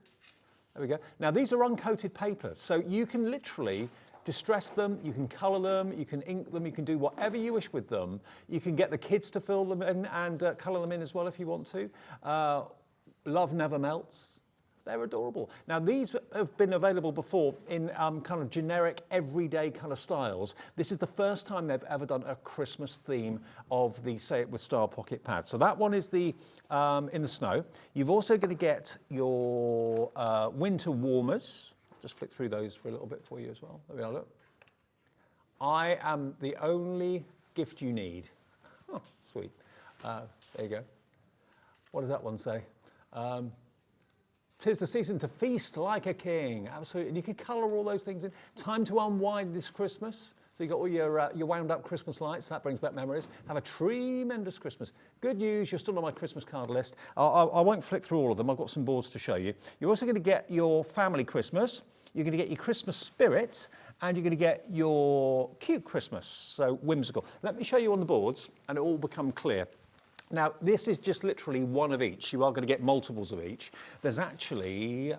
There we go. Now, these are uncoated papers, so you can literally distress them, you can colour them, you can ink them, you can do whatever you wish with them. You can get the kids to fill them in and colour them in as well if you want to. Love Never Melts. They're adorable. Now, these have been available before in kind of generic, everyday kind of styles. This is the first time they've ever done a Christmas theme of the Say It With Style pocket pad. So that one is the In the Snow. You've also going to get your winter warmers. Just flick through those for a little bit for you as well. There we are, look. I am the only gift you need. Oh, sweet. There you go. What does that one say? 'Tis the season to feast like a king. Absolutely. And you can colour all those things in. Time to unwind this Christmas. So you've got all your wound up Christmas lights. That brings back memories. Have a tremendous Christmas. Good news, you're still on my Christmas card list. I won't flick through all of them. I've got some boards to show you. You're also going to get your family Christmas. You're going to get your Christmas spirit. And you're going to get your cute Christmas. So whimsical. Let me show you on the boards and it will become clear. Now, this is just literally one of each. You are going to get multiples of each. There's actually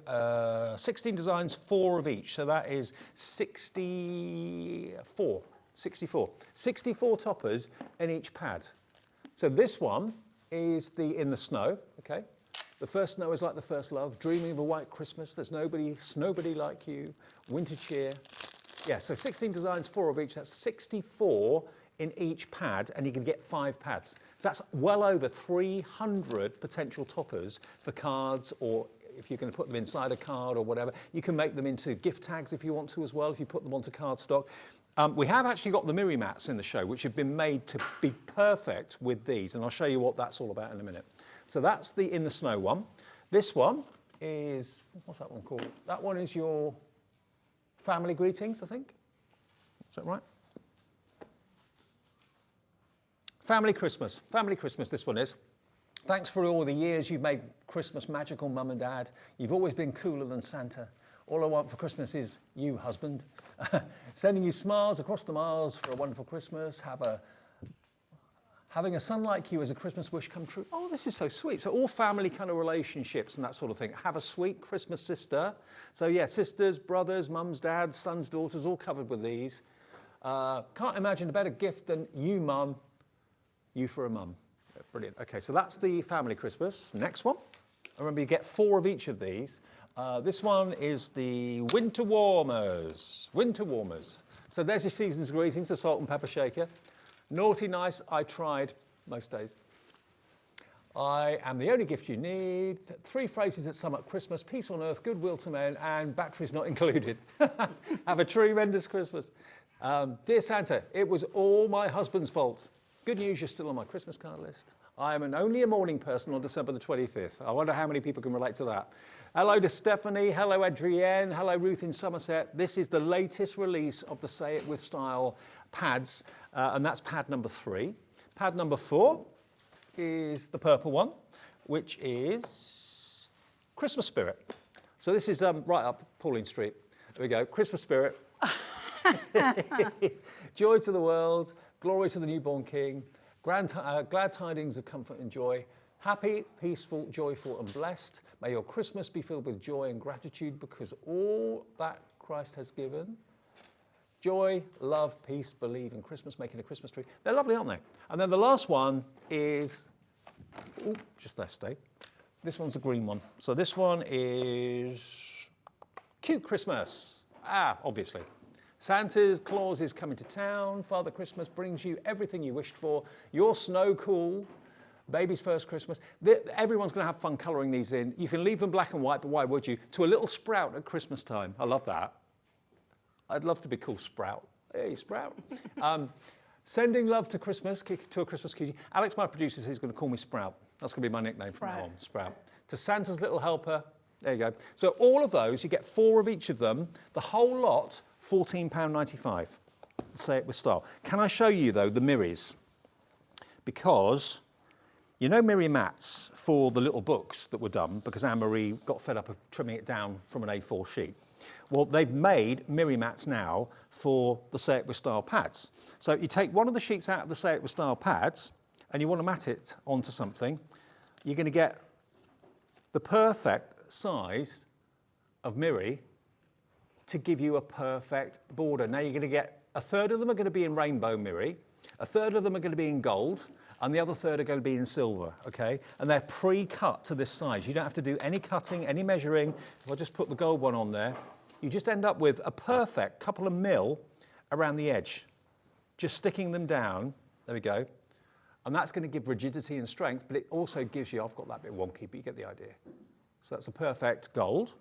16 designs, 4 of each. So that is 64. 64 toppers in each pad. So this one is the In the Snow, okay? The first snow is like the first love, dreaming of a white Christmas. There's nobody like you, winter cheer. Yeah, so 16 designs, 4 of each. That's 64 in each pad, and you can get 5 pads. That's well over 300 potential toppers for cards, or if you're going to put them inside a card or whatever. You can make them into gift tags if you want to as well, if you put them onto cardstock. We have actually got the Miri mats in the show, which have been made to be perfect with these, and I'll show you what that's all about in a minute. So that's the In the Snow one. This one is, what's that one called? That one is your family greetings, I think. Is that right? Family Christmas, this one is. Thanks for all the years you've made Christmas magical, Mum and Dad. You've always been cooler than Santa. All I want for Christmas is you, husband. Sending you smiles across the miles for a wonderful Christmas. Having a son like you as a Christmas wish come true. Oh, this is so sweet. So all family kind of relationships and that sort of thing. Have a sweet Christmas sister. So yeah, sisters, brothers, mums, dads, sons, daughters, all covered with these. Can't imagine a better gift than you, Mum. You for a mum. Brilliant. Okay, so that's the family Christmas. Next one. Remember, you get 4 of each of these. This one is the winter warmers. Winter warmers. So there's your season's greetings, the salt and pepper shaker. Naughty, nice, I tried most days. I am the only gift you need. 3 phrases that sum up Christmas: peace on earth, goodwill to men, and batteries not included. Have a tremendous Christmas. Dear Santa, it was all my husband's fault. Good news, you're still on my Christmas card list. I am only a morning person on December the 25th. I wonder how many people can relate to that. Hello to Stephanie, hello Adrienne, hello Ruth in Somerset. This is the latest release of the Say It With Style pads, and that's pad number 3. Pad number 4 is the purple one, which is Christmas Spirit. So this is right up Pauline Street. There we go, Christmas Spirit. Joy to the world. Glory to the newborn King, glad tidings of comfort and joy, happy, peaceful, joyful and blessed. May your Christmas be filled with joy and gratitude because all that Christ has given. Joy, love, peace, believe in Christmas, making a Christmas tree. They're lovely, aren't they? And then the last one is, just there, stay. This one's a green one. So this one is Cute Christmas. Obviously. Santa's Claus is coming to town. Father Christmas brings you everything you wished for. Your snow cool. baby's first Christmas. Everyone's going to have fun colouring these in. You can leave them black and white, but why would you? To a little Sprout at Christmas time. I love that. I'd love to be called Sprout. Hey, Sprout. Sending love to Christmas, to a Christmas cutie. Alex, my producer, says he's going to call me Sprout. That's going to be my nickname from now on, Sprout. To Santa's little helper. There you go. So all of those, you get 4 of each of them. The whole lot, £14.95. Say it with style. Can I show you, though, the Mirries? Because, you know Mirri mats for the little books that were done, because Anne-Marie got fed up of trimming it down from an A4 sheet. Well, they've made Mirri mats now for the Say It With Style pads. So you take one of the sheets out of the Say It With Style pads, and you want to mat it onto something, you're going to get the perfect size of Mirri to give you a perfect border. Now you're going to get a third of them are going to be in rainbow Mirri, a third of them are going to be in gold, and the other third are going to be in silver, okay? And they're pre-cut to this size. You don't have to do any cutting, any measuring. If I just put the gold one on there, you just end up with a perfect couple of mil around the edge, just sticking them down. There we go. And that's going to give rigidity and strength, but it also gives you, I've got that bit wonky, but you get the idea. So that's a perfect gold.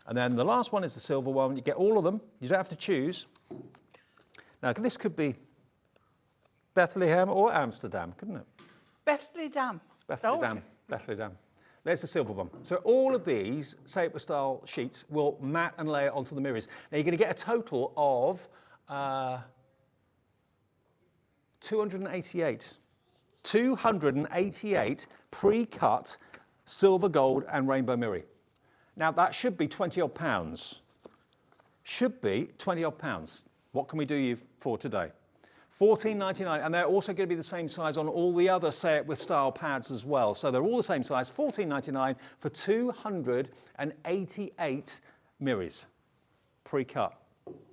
And then the last one is the silver one. You get all of them. You don't have to choose. Now, this could be Bethlehem or Amsterdam, couldn't it? Bethlehem. Bethlehem. Bethlehem. There's the silver one. So all of these Say It With Style sheets will mat and layer onto the Mirris. Now, you're going to get a total of 288 pre-cut silver, gold and rainbow Mirri. Now that should be 20 odd pounds. Should be 20 odd pounds. What can we do you for today? £14.99, and they're also going to be the same size on all the other Say It With Style pads as well. So they're all the same size, £14.99 for 288 Mirris, pre-cut.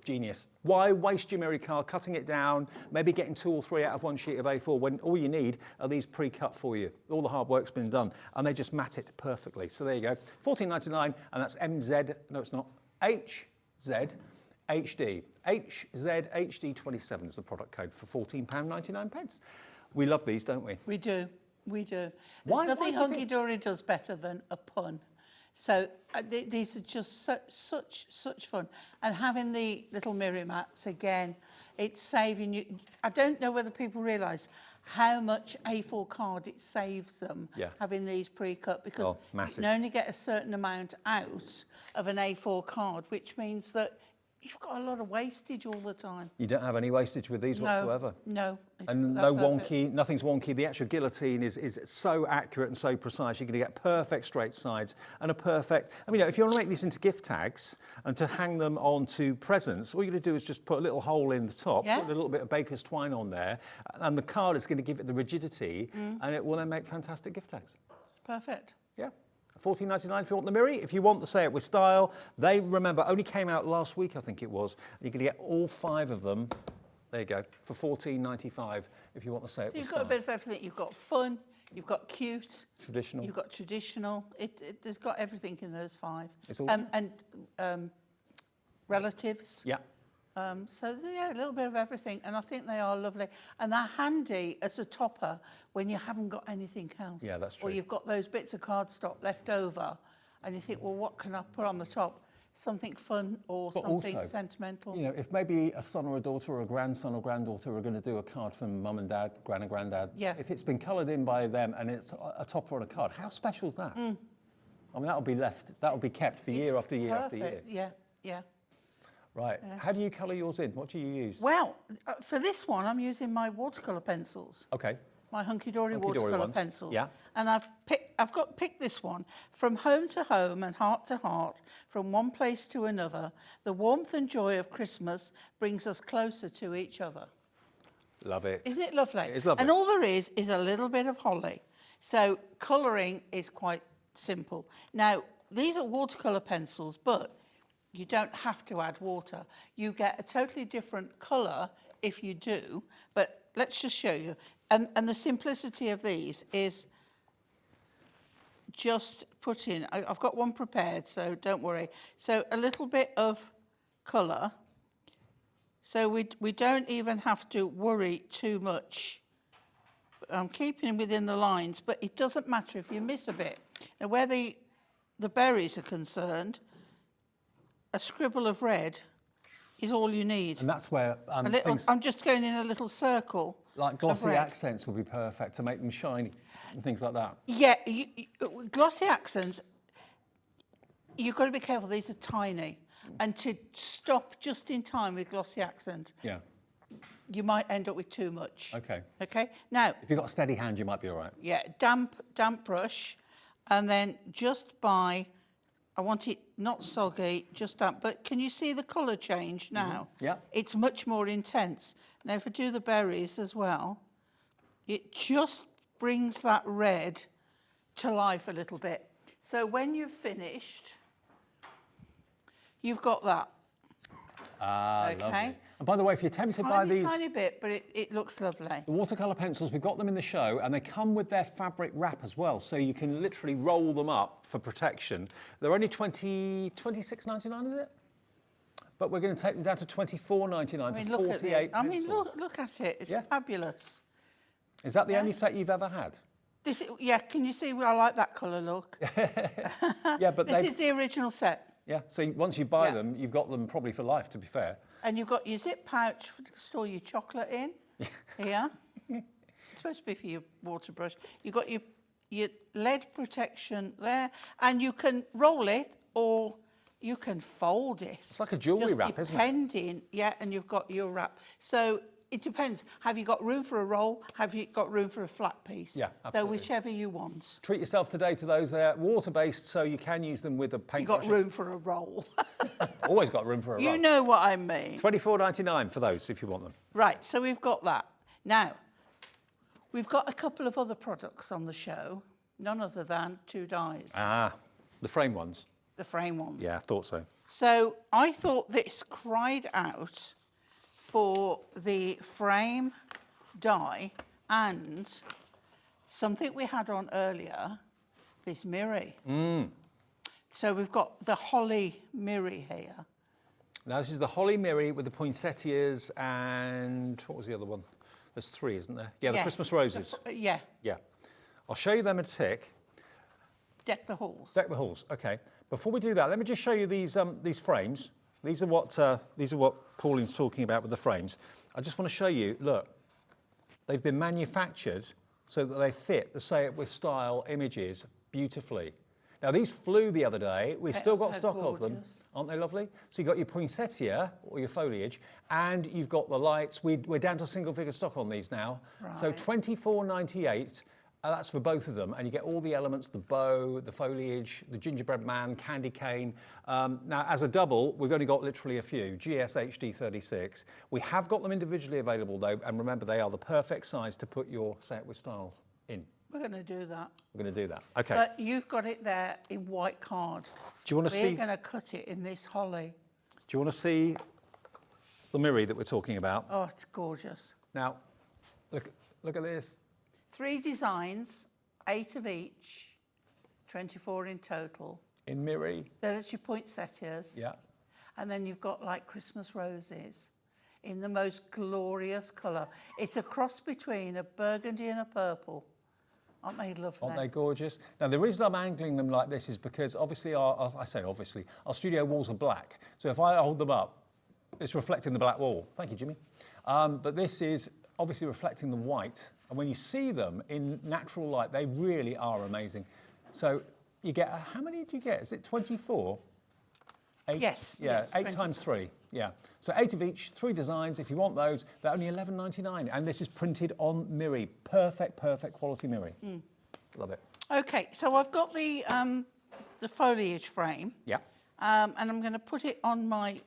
Genius. Why waste your Mirri card cutting it down, maybe getting 2 or 3 out of one sheet of A4 when all you need are these pre-cut for you. All the hard work's been done, and they just mat it perfectly. So there you go, £14.99, and that's MZ, no it's not, HZ HD. HZHD27 is the product code for £14.99. We love these, don't we? We do, we do. Why- There's nothing why do you Hunkydory does better than a pun. So these are just such fun. And having the little Mirri mats, again, it's saving you. I don't know whether people realise how much A4 card it saves them having these pre-cut, because you can only get a certain amount out of an A4 card, which means that you've got a lot of wastage all the time. You don't have any wastage with these whatsoever. No. And no wonky, nothing's wonky. The actual guillotine is so accurate and so precise. You're going to get perfect straight sides and a perfect... I mean, if you want to make these into gift tags and to hang them onto presents, all you're going to do is just put a little hole in the top, put a little bit of baker's twine on there, and the card is going to give it the rigidity, and it will then make fantastic gift tags. Perfect. Yeah. £14.99 if you want the Mirri. If you want the Say It With Style, they, remember, only came out last week, I think it was. You can get all 5 of them, there you go, for £14.95 if you want the Say It With Style. You've got a bit of everything. You've got fun, you've got cute. Traditional. You've got traditional. There's got everything in those 5. It's all and relatives. Yeah. So, yeah, a little bit of everything. And I think they are lovely. And they're handy as a topper when you haven't got anything else. Yeah, that's true. Or you've got those bits of cardstock left over and you think, well, what can I put on the top? Something fun or something also, sentimental. You know, if maybe a son or a daughter or a grandson or granddaughter are going to do a card from mum and dad, gran and granddad, if it's been coloured in by them and it's a topper on a card, how special is that? I mean, that'll be kept for year after year after year. Yeah. Right. Yeah. How do you colour yours in? What do you use? Well, for this one, I'm using my watercolour pencils. Okay. My Hunkydory watercolour pencils. Yeah. And I've picked this one. From home to home and heart to heart, from one place to another, the warmth and joy of Christmas brings us closer to each other. Love it. Isn't it lovely? It is lovely. And all there is a little bit of holly. So colouring is quite simple. Now, these are watercolour pencils, but you don't have to add water. You get a totally different colour if you do, but let's just show you. And the simplicity of these is just put in, I've got one prepared, so don't worry. So a little bit of colour. So we don't even have to worry too much I'm keeping within the lines, but it doesn't matter if you miss a bit. Now, where the berries are concerned, a scribble of red is all you need. And that's where I'm just going in a little circle. like glossy accents would be perfect to make them shiny and things like that. Yeah, glossy accents, you've got to be careful. These are tiny. And to stop just in time with glossy accent, Yeah. you might end up with too much. Okay. Okay? Now, If you've got a steady hand, you might be all right. yeah, damp brush, and then just by, I want it not soggy, just damp. But can you see the colour change now? Yeah. It's much more intense. Now, if I do the berries as well, it just brings that red to life a little bit. So when you've finished, you've got that. Ah, Okay. lovely. And by the way, if you're tempted by these... Tiny bit, but it looks lovely. The watercolour pencils, we've got them in the show, and they come with their fabric wrap as well, so you can literally roll them up for protection. They're only $26.99, is it? But we're going to take them down to $24.99 for 48 pencils. Look at it. It's Yeah. fabulous. Is that the only set you've ever had? Can you see? I like that colour look. Yeah, but This is the original set. Yeah, so once you buy Yeah. them, you've got them probably for life, to be fair. And you've got your zip pouch to store your chocolate in. Here. It's supposed to be for your water brush. You've got your lead protection there, and you can roll it or you can fold it. It's like a jewellery wrap, isn't it? Depending, yeah, and you've got your wrap. So it depends. Have you got room for a roll? Have you got room for a flat piece? Yeah, So absolutely. whichever you want. Treat yourself today to those. They're water-based, so you can use them with a You've paintbrush. got room for a roll. Always got room for a You rub. know what I mean. $24.99 for those, if you want them. Right, so we've got that. Now, we've got a couple of other products on the show, none other than 2 dyes, Ah, the frame ones. the frame ones. Yeah, I thought so. So I thought this cried out for the frame dye and something we had on earlier, this mirror. So we've got the holly mirror here. Now, this is the holly mirror with the poinsettias and... what was the other one? There's 3, isn't there? Yeah, the Yes, Christmas roses. Yeah, Yeah. I'll show you them in a tick. deck the halls. Deck the halls. Okay. Before we do that, let me just show you these frames. These are what Pauline's talking about with the frames. I just want to show you. Look, they've been manufactured so that they fit the Say It With Style images beautifully. Now these flew the other day. We've still got stock of them, aren't they lovely? So you've got your poinsettia or your foliage, and you've got the lights. We're down to single-figure stock on these now. Right. So $24.98. That's for both of them, and you get all the elements, the bow, the foliage, the gingerbread man, candy cane. Now, as a double, we've only got literally a few, GSHD 36. We have got them individually available, though, and remember, they are the perfect size to put your Say It With Styles in. We're going to do that. We're going to do that. Okay. But you've got it there in white card. Do you want to see? We're going to cut it in this holly. Do you want to see the mirror that we're talking about? Oh, it's gorgeous. Now, look at this. 3 designs, 8 of each, 24 in total. In mirror. There's your poinsettias. Yeah. And then you've got like Christmas roses in the most glorious colour. It's a cross between a burgundy and a purple. Aren't they lovely? Aren't they gorgeous? Now, the reason I'm angling them like this is because obviously our studio walls are black. So if I hold them up, it's reflecting the black wall. Thank you, Jimmy. But this is obviously reflecting the white. And when you see them in natural light, they really are amazing. So you get, how many do you get? Is it 24? 8? Yes. Yeah, yes, 8 times 3. Yeah. So 8 of each, 3 designs. If you want those, they're only $11.99. And this is printed on mirror. Perfect quality mirror. Love it. Okay, so I've got the foliage frame. Yeah. And I'm going to put it on my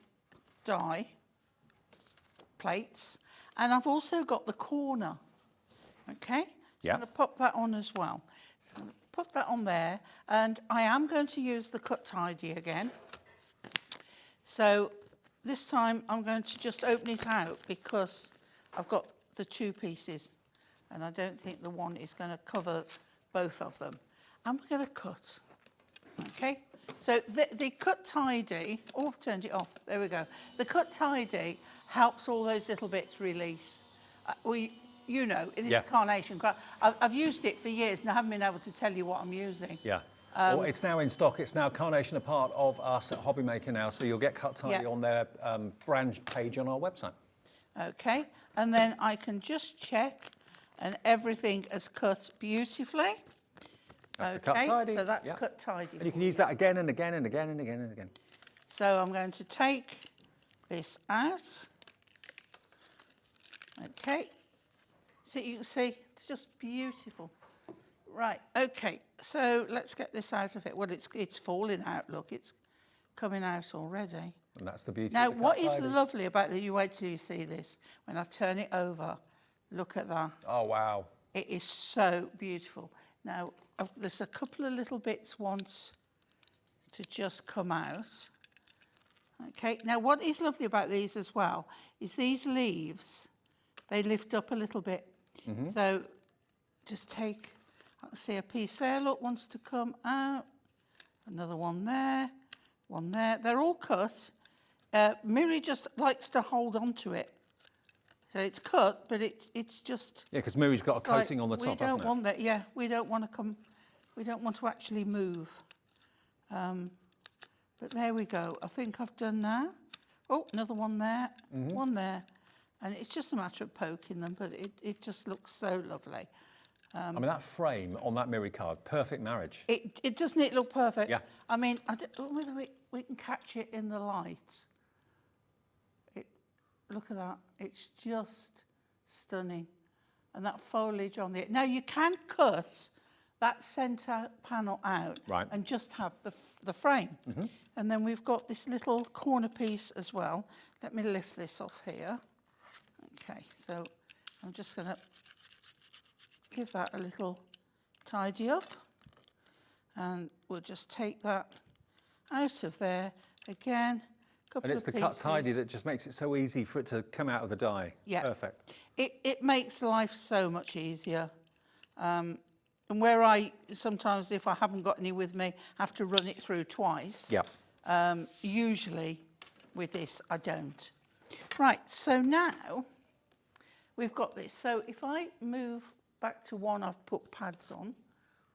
die plates. And I've also got the corner. Okay? So Yeah. I'm going to pop that on as well. So I'm going to put that on there. And I am going to use the cut tidy again. So this time I'm going to just open it out because I've got the 2 pieces. And I don't think the one is going to cover both of them. I'm going to cut. Okay? So the cut tidy, oh, I've turned it off. There we go. The cut tidy helps all those little bits release. you know, it is Yeah. carnation craft. I've used it for years and I haven't been able to tell you what I'm using. Yeah. Well, it's now in stock. It's now Carnation, a part of us at Hobbymaker now, so you'll get Cut Tidy on their brand page on our website. Okay, and then I can just check and everything is cut beautifully. That's the Okay, Cut Tidy. so that's Yeah. cut tidy. And you can use that again and again and again and again and again. So I'm going to take this out. Okay, so you can see it's just beautiful. Right, okay, so let's get this out of it. Well, it's falling out, look, it's coming out already. And that's the beauty Now, of the what Cut is Tidy. lovely about the, you wait till you see this, when I turn it over, look at that. Oh, wow. It is so beautiful. Now, there's a couple of little bits want to just come out. Okay, now what is lovely about these as well is these leaves, they lift up a little bit. So just take, I can see a piece there, look, wants to come out. Another one there, one there. They're all cut. Miri just likes to hold on to it. So it's cut, but it's just... Yeah, because Miri's got a coating on the top, we hasn't don't it? want that, yeah, we don't want to come, we don't want to actually move. But there we go, I think I've done now. Oh, another one there, one there. And it's just a matter of poking them, but it just looks so lovely. I mean, that frame on that Miri card, perfect marriage. It doesn't it look perfect? Yeah. I mean, I don't know whether we can catch it in the light. Look at that, it's just stunning. And that foliage on the... Now, you can cut that centre panel out and just have the frame. And then we've got this little corner piece as well. Let me lift this off here. Okay, so I'm just going to give that a little tidy up. And we'll just take that out of there again. And it's the Cut Tidy that just makes it so easy for it to come out of the die. Yeah. Perfect. It makes life so much easier. And where I sometimes, if I haven't got any with me, have to run it through twice. Yeah. Usually with this, I don't. Right, so now we've got this. So if I move back to one I've put pads on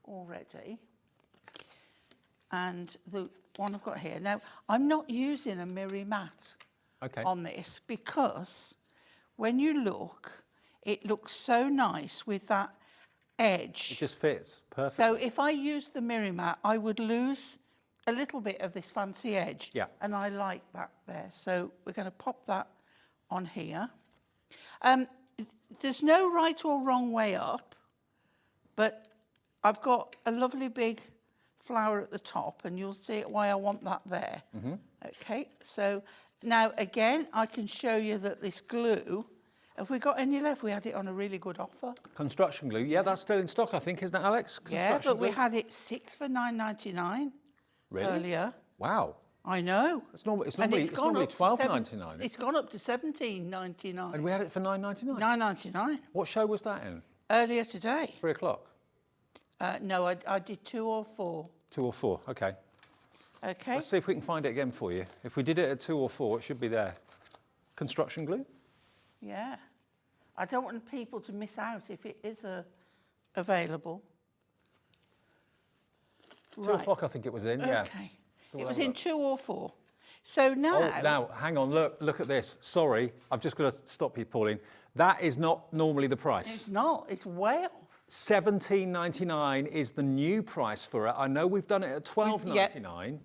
already, and the one I've got here. Now, I'm not using a Miri mat on this because when you look, it looks so nice with that edge. It just fits perfect. So if I use the Miri mat, I would lose a little bit of this fancy edge. Yeah. And I like that there. So we're going to pop that on here. There's no right or wrong way up, but I've got a lovely big flower at the top, and you'll see why I want that there. Okay, so now again, I can show you that this glue, have we got any left? We had it on a really good offer. Construction glue, yeah, that's still in stock, I think, isn't it, Alex? Yeah, but we had it 6 for £9.99 earlier. Wow. I know. It's normally £12.99. It's gone up to £17.99. And we had it for £9.99. £9.99 What show was that in? earlier today. 3 o'clock? No, I did 2 or 4. 2 or 4, okay. Okay. Let's see if we can find it again for you. If we did it at 2 or 4, it should be there. Construction glue? Yeah. I don't want people to miss out if it is available. 2 o'clock, I think it was in, yeah. Okay. It was in 2 or 4. So now... Oh, now, hang on, look at this. Sorry, I've just got to stop you, Pauline. That is not normally the price. It's not. It's way off. $17.99 is the new price for it. I know we've done it at $12.99.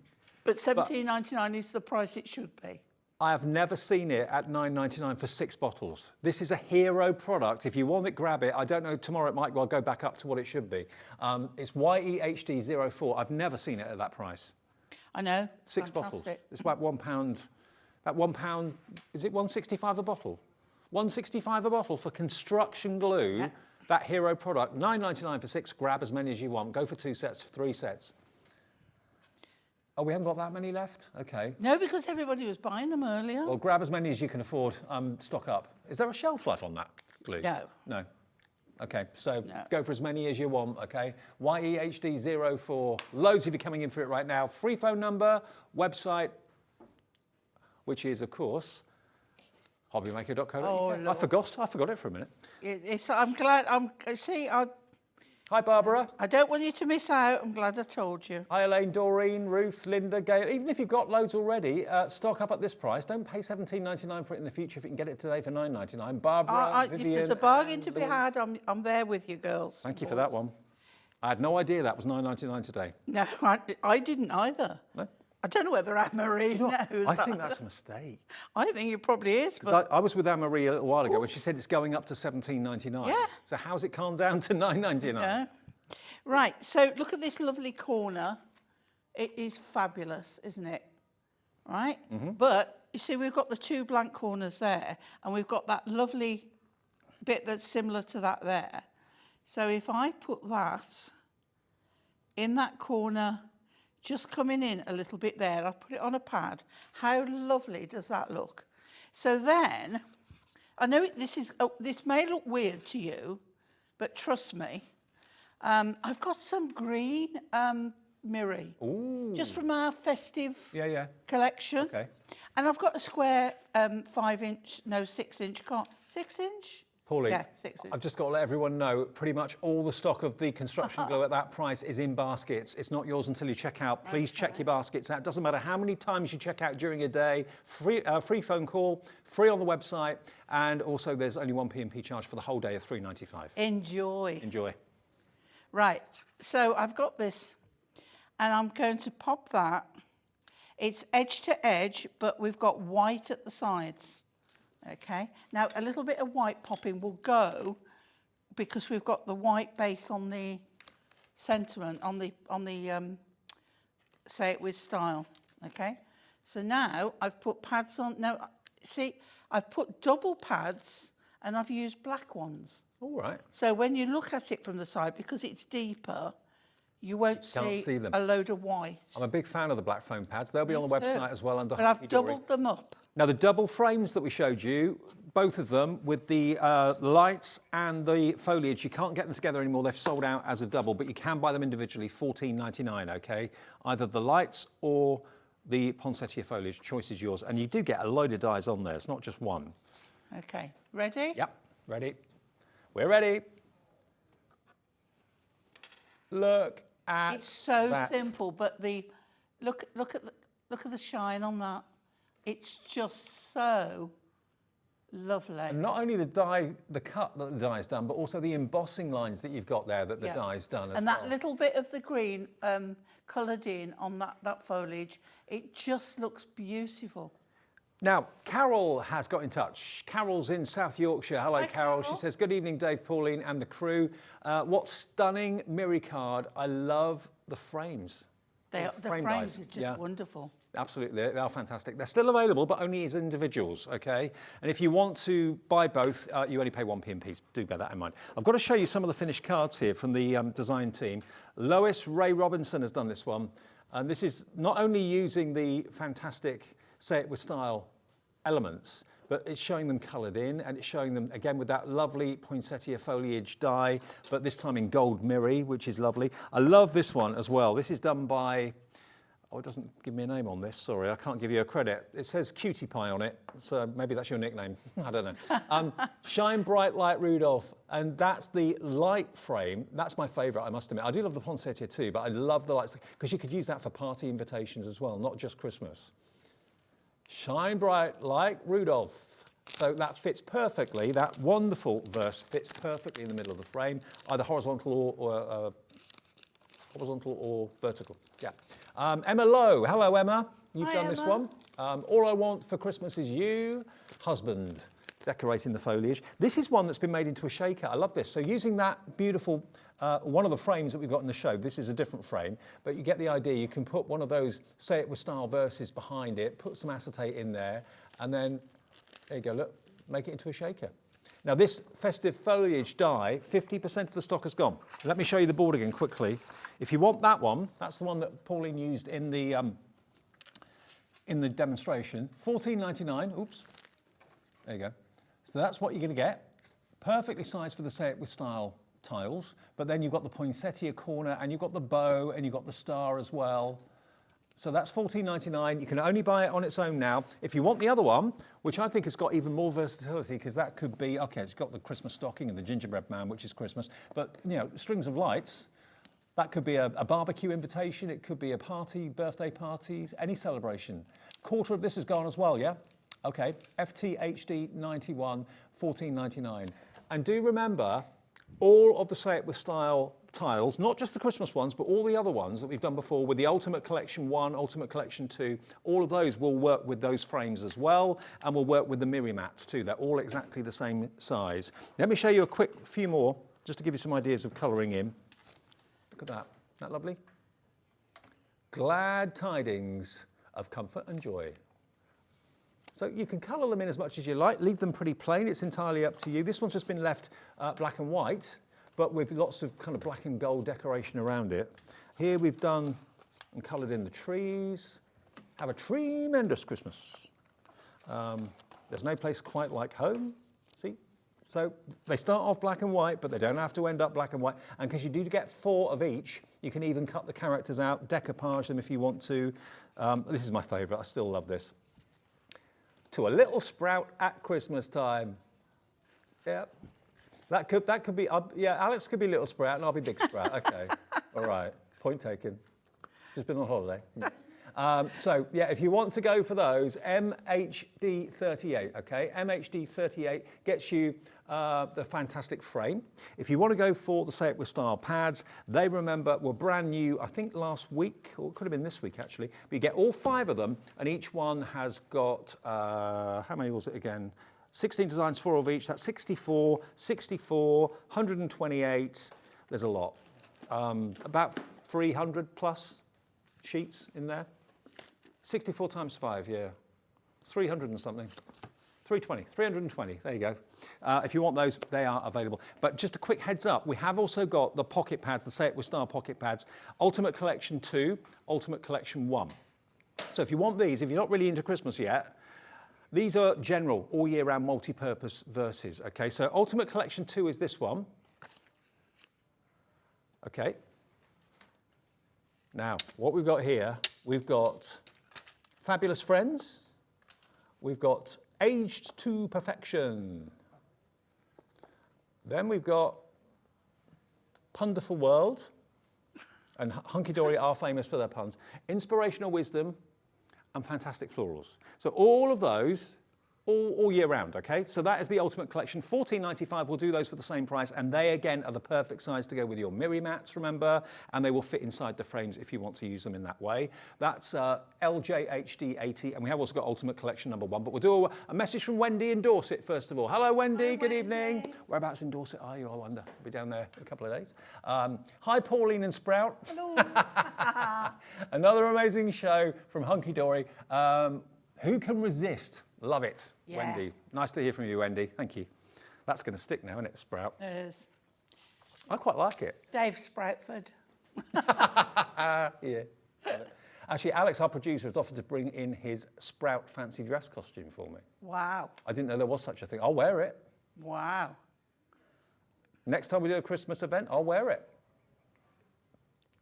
But $17.99 is the price it should be. I have never seen it at $9.99 for 6 bottles. This is a hero product. If you want it, grab it. I don't know, tomorrow it might well go back up to what it should be. It's YEHD04. I've never seen it at that price. I know. 6 bottles. It's about £1. That £1, is it $1.65 a bottle? $1.65 a bottle for construction glue. Yeah. That hero product, $9.99 for 6. Grab as many as you want. Go for 2 sets, 3 sets. Oh, we haven't got that many left? Okay. No, because everybody was buying them earlier. Well, grab as many as you can afford. Stock up. Is there a shelf life on that glue? No. No. Okay, so go for as many as you want, okay? YEHD04. Loads of you coming in for it right now. Free phone number, website, which is, of course, Hobbymaker.co.uk. Oh, I forgot it for a minute. I'm glad. Hi, Barbara. I don't want you to miss out. I'm glad I told you. Hi, Elaine, Doreen, Ruth, Linda, Gail. Even if you've got loads already, stock up at this price. Don't pay $17.99 for it in the future if you can get it today for $9.99. Barbara, Vivian, if there's a bargain to be Louise. had, I'm there with you, girls. Thank you for that one. I had no idea that was $9.99 today. No, I didn't either. No? I don't know whether Anne-Marie knows. I think that's a mistake. I think it probably is. But I was with Anne-Marie a little while ago when she said it's going up to $17.99. Yeah. So how's it calmed down to $9.99? yeah. Right, so look at this lovely corner. It is fabulous, isn't it? Right? But you see, we've got the two blank corners there, and we've got that lovely bit that's similar to that there. So if I put that in that corner, just coming in a little bit there, I'll put it on a pad. How lovely does that look? So then, I know this may look weird to you, but trust me, I've got some green mirri, just from our festive collection. Okay. And I've got a square 6-inch, 6-inch? Pauline, Yeah, 6 inch. I've just got to let everyone know, pretty much all the stock of the construction glue at that price is in baskets. It's not yours until you check out. Please check your baskets out. Doesn't matter how many times you check out during a day. Free phone call, free on the website, and also there's only one P&P charge for the whole day of $3.95. Enjoy. Enjoy. Right, so I've got this, and I'm going to pop that. It's edge to edge, but we've got white at the sides. Okay, now a little bit of white popping will go because we've got the white base on the sentiment, on the say it with style. Okay, so now I've put pads on. Now, see, I've put double pads and I've used black ones. All right. So when you look at it from the side, because it's deeper, you won't see them. a load of white. I'm a big fan of the black foam pads. They'll be on the website as well under But I've Hunkydory. doubled them up. Now, the double frames that we showed you, both of them with the lights and the foliage, you can't get them together anymore. They've sold out as a double, but you can buy them individually, $14.99, okay? Either the lights or the poinsettia foliage, choice is yours. And you do get a load of dies on there. It's not just one. Okay, ready? Yep, ready. We're ready. Look at It's so that. simple, but look at the shine on that. It's just so lovely. And not only the cut that the die's done, but also the embossing lines that you've got there that the die's done as well. And that little bit of the green coloured in on that foliage, it just looks beautiful. Now, Carol has got in touch. Carol's in South Yorkshire. Hello, Hi, Carol. Carol. She says, good evening, Dave, Pauline and the crew. What stunning mirror card. I love the frames. The frame frames dies. are just wonderful. Absolutely, they are fantastic. They're still available, but only as individuals, okay? And if you want to buy both, you only pay 1p a piece. Do bear that in mind. I've got to show you some of the finished cards here from the design team. Lois Ray Robinson has done this one. And this is not only using the fantastic Say It With Style elements, but it's showing them coloured in, and it's showing them, again, with that lovely poinsettia foliage die, but this time in gold mirror, which is lovely. I love this one as well. This is done by... Oh, it doesn't give me a name on this. Sorry, I can't give you a credit. It says Cutie Pie on it, so maybe that's your nickname. I don't know. Shine Bright Light Rudolph, and that's the light frame. That's my favourite, I must admit. I do love the poinsettia too, but I love the lights, because you could use that for party invitations as well, not just Christmas. Shine Bright Light Rudolph. So that fits perfectly, that wonderful verse fits perfectly in the middle of the frame, either horizontal or vertical. Yeah. Emma Lowe. Hello, Emma. You've done this one. All I Want for Christmas Is You. Husband. Decorating the foliage. This is one that's been made into a shaker. I love this. So using that beautiful, one of the frames that we've got in the show, this is a different frame, but you get the idea. You can put one of those Say It With Style verses behind it, put some acetate in there, and then, there you go, look, make it into a shaker. Now this festive foliage die, 50% of the stock has gone. Let me show you the board again quickly. If you want that one, that's the one that Pauline used in the demonstration. $14.99. Oops. There you go. So that's what you're going to get. Perfectly sized for the Say It With Style tiles. But then you've got the poinsettia corner, and you've got the bow, and you've got the star as well. So that's $14.99. You can only buy it on its own now. If you want the other one, which I think has got even more versatility, because that could be, okay, it's got the Christmas stocking and the gingerbread man, which is Christmas, but you know, strings of lights, that could be a barbecue invitation, it could be a party, birthday parties, any celebration. Quarter of this is gone as well, yeah? Okay, FTHD 91, $14.99. And do remember, all of the Say It With Style tiles, not just the Christmas ones, but all the other ones that we've done before with the Ultimate Collection 1, Ultimate Collection 2, all of those will work with those frames as well, and will work with the mirror mats too. They're all exactly the same size. Let me show you a quick few more, just to give you some ideas of colouring in. Look at that. Isn't that lovely? Glad tidings of comfort and joy. So you can colour them in as much as you like, leave them pretty plain, it's entirely up to you. This one's just been left black and white, but with lots of kind of black and gold decoration around it. Here we've done and coloured in the trees. Have a tremendous Christmas. There's no place quite like home, see? So they start off black and white, but they don't have to end up black and white. And because you do get 4 of each, you can even cut the characters out, decoupage them if you want to. This is my favourite, I still love this. To a little sprout at Christmas time. Yeah. That could be, yeah, Alex could be little sprout and I'll be big sprout. Okay, all right, point taken. Just been on holiday. So yeah, if you want to go for those, MHD38, okay? MHD38 gets you the fantastic frame. If you want to go for the Say It With Style pads, they were brand new, I think last week, or it could have been this week actually, but you get all 5 of them and each one has got, how many was it again? 16 designs, 4 of each, that's 64, 64, 128, there's a lot. About 300 plus sheets in there. 64 times 5, yeah. 300 and something. 320, there you go. If you want those, they are available. But just a quick heads up, we have also got the pocket pads, the Say It With Style pocket pads, Ultimate Collection 2, Ultimate Collection 1. So if you want these, if you're not really into Christmas yet, these are general, all year round, multi-purpose verses, okay? So Ultimate Collection 2 is this one. Okay. Now, what we've got here, we've got Fabulous Friends. We've got Aged to Perfection. Then we've got Punderful World. And Hunkydory are famous for their puns. Inspirational Wisdom and Fantastic Florals. So all of those, all year round, okay? So that is the Ultimate Collection. $14.95, we'll do those for the same price, and they, again, are the perfect size to go with your mirror mats, remember? And they will fit inside the frames if you want to use them in that way. That's LJHD80, and we have also got Ultimate Collection number 1, but we'll do a message from Wendy in Dorset, first of all. Hello, Wendy, Hello, good Wendy. evening. Whereabouts in Dorset are you, I wonder? We'll be down there in a couple of days. Hi, Pauline and Sprout. Hello. Another amazing show from Hunkydory. Who can resist? Love it, Yeah. Wendy. Nice to hear from you, Wendy. Thank you. That's going to stick now, isn't it, Sprout? It is. I quite like it. Dave Sproutford. Yeah. Actually, Alex, our producer, has offered to bring in his Sprout fancy dress costume for me. Wow. I didn't know there was such a thing. I'll wear it. Wow. Next time we do a Christmas event, I'll wear it.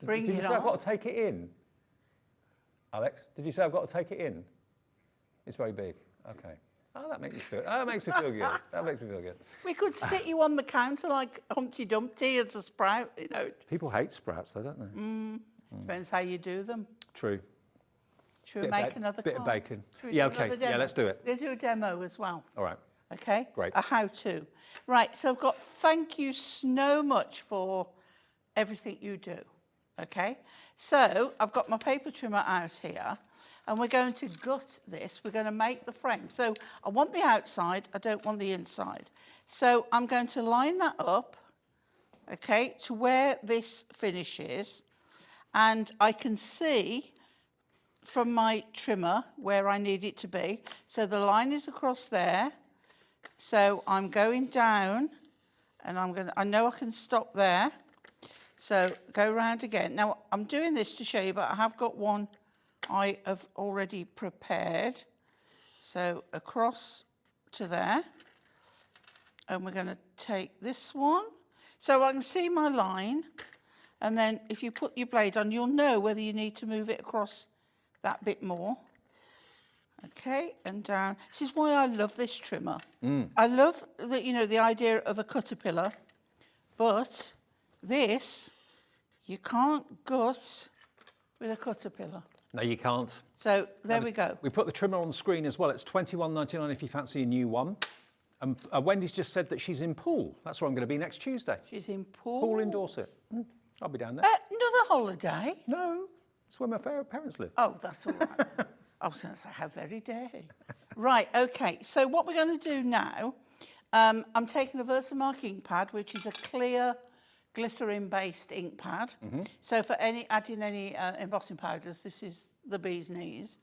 Bring Did you it say I've on. got to take it in? Alex, did you say I've got to take it in? It's very big. Okay. Oh, that makes me feel good. That makes me feel good. We could sit you on the counter like Humpty Dumpty as a sprout, you know. People hate sprouts, though, don't they? Depends how you do them. True. Should we make another bit of card? bacon. Should we Yeah, do okay. another Yeah, demo? let's do it. We'll do a demo as well. All right. Okay? Great. A how-to. Right, so I've got thank you so much for everything you do. Okay? So I've got my paper trimmer out here, and we're going to gut this. We're going to make the frame. So I want the outside, I don't want the inside. So I'm going to line that up, okay, to where this finishes. And I can see from my trimmer where I need it to be. So the line is across there. So I'm going down, and I know I can stop there. So go round again. Now I'm doing this to show you, but I have got one I have already prepared. So across to there. And we're going to take this one. So I can see my line. And then if you put your blade on, you'll know whether you need to move it across that bit more. Okay, and down. This is why I love this trimmer. I love the idea of a caterpillar, but this you can't gut with a caterpillar. No, you can't. So there we go. We put the trimmer on the screen as well. It's $21.99 if you fancy a new one. And Wendy's just said that she's in Poole. That's where I'm going to be next Tuesday. She's in Poole. Poole in Dorset. I'll be down there. Another holiday? No, it's where my parents live. Oh, that's all right. I was going to say, how very dare. Right, okay. So what we're going to do now, I'm taking a Versamark ink pad, which is a clear glycerin-based ink pad. So for adding any embossing powders, this is the bee's knees.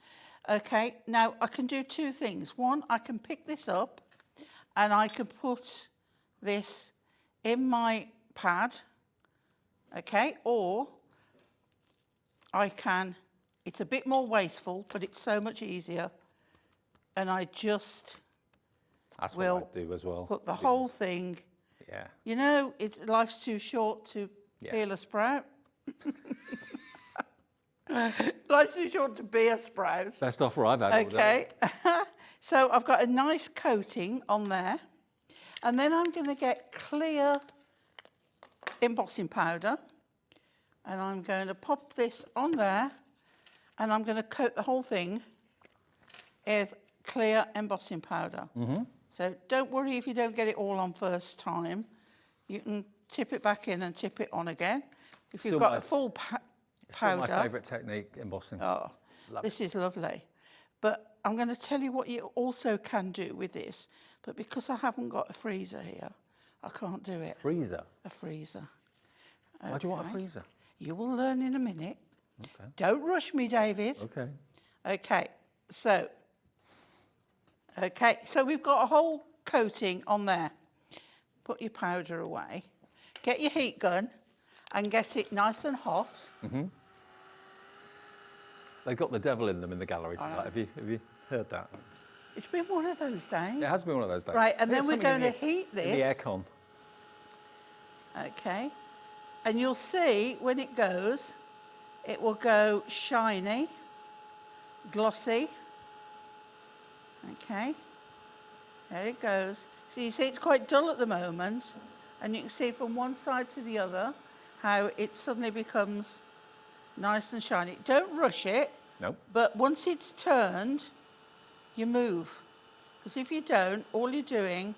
Okay, now I can do two things. One, I can pick this up and I can put this in my pad, okay, or I can, it's a bit more wasteful, but it's so much easier, and I just That's will what I do as well. put the whole thing, Yeah. you know, life's too short to peel a sprout. Life's too short to be a sprout. Best offer I've had all day. Okay, so I've got a nice coating on there, and then I'm going to get clear embossing powder, and I'm going to pop this on there, and I'm going to coat the whole thing with clear embossing powder. So don't worry if you don't get it all on first time. You can tip it back in and tip it on again. If you've got a full powder. Still my favourite technique, embossing. Oh, this is lovely. But I'm going to tell you what you also can do with this. But because I haven't got a freezer here, I can't do it. Freezer? A freezer. Why do you want a freezer? You will learn in a minute. Okay. Don't rush me, David. Okay. Okay, so we've got a whole coating on there. Put your powder away. Get your heat gun and get it nice and hot. They've got the devil in them in the gallery tonight. Have you heard that? It's been one of those days. It has been one of those days. Right, and There's then we're something going to heat this. in the aircon. Okay, and you'll see when it goes, it will go shiny, glossy. Okay, there it goes. So you see it's quite dull at the moment, and you can see from one side to the other how it suddenly becomes nice and shiny. Don't rush it. Nope. But once it's turned, you move. Because if you don't, all you're doing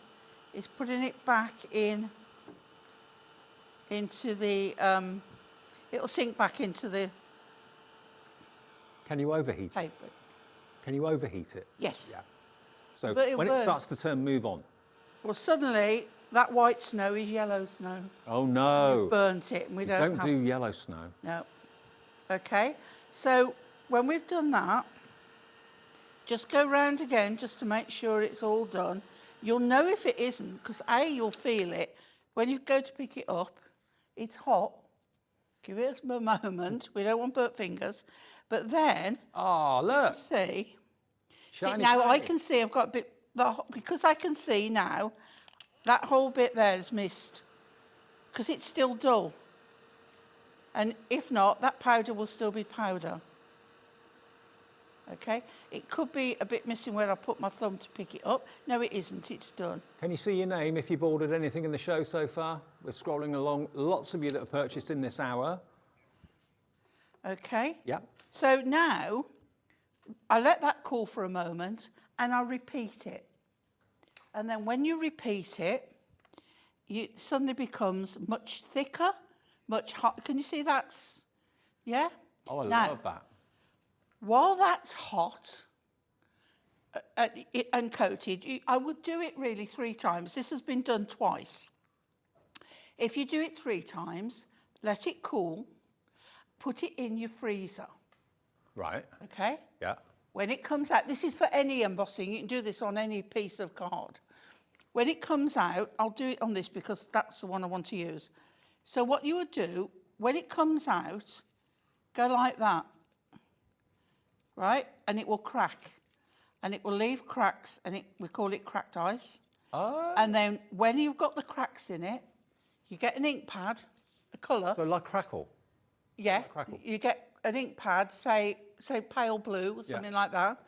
is putting it back into the, it'll sink back into the Can you overheat it? paper. Can you overheat it? Yes. Yeah. So But it'll when it burn. starts to turn, move on. Well, suddenly that white snow is yellow snow. Oh no. Burnt it, and we don't have... do yellow snow. No. Okay, so when we've done that, just go round again just to make sure it's all done. You'll know if it isn't, because you'll feel it. When you go to pick it up, it's hot. Give it a moment. We don't want burnt fingers. But then, Oh, look. see Shiny now I clay. can see I've got a bit, because I can see now, that whole bit there is missed, because it's still dull. And if not, that powder will still be powder. Okay? It could be a bit missing where I put my thumb to pick it up. No, it isn't. It's done. Can you see your name if you've ordered anything in the show so far? We're scrolling along. Lots of you that have purchased in this hour. Okay? Yeah. So now, I let that cool for a moment, and I repeat it. And then when you repeat it, it suddenly becomes much thicker, much hot. Can you see that's, yeah? Oh, I Now, love that. While that's hot and coated, I would do it really 3 times. This has been done twice. If you do it 3 times, let it cool, put it in your freezer, Right. okay? Yeah. When it comes out, this is for any embossing, you can do this on any piece of card. When it comes out, I'll do it on this because that's the one I want to use. So what you would do, when it comes out, go like that, right? And it will crack, and it will leave cracks, and we call it cracked ice. Oh. And then when you've got the cracks in it, you get an ink pad, a colour. So like crackle. Yeah, Crackle. you get an ink pad, say pale blue or something like that.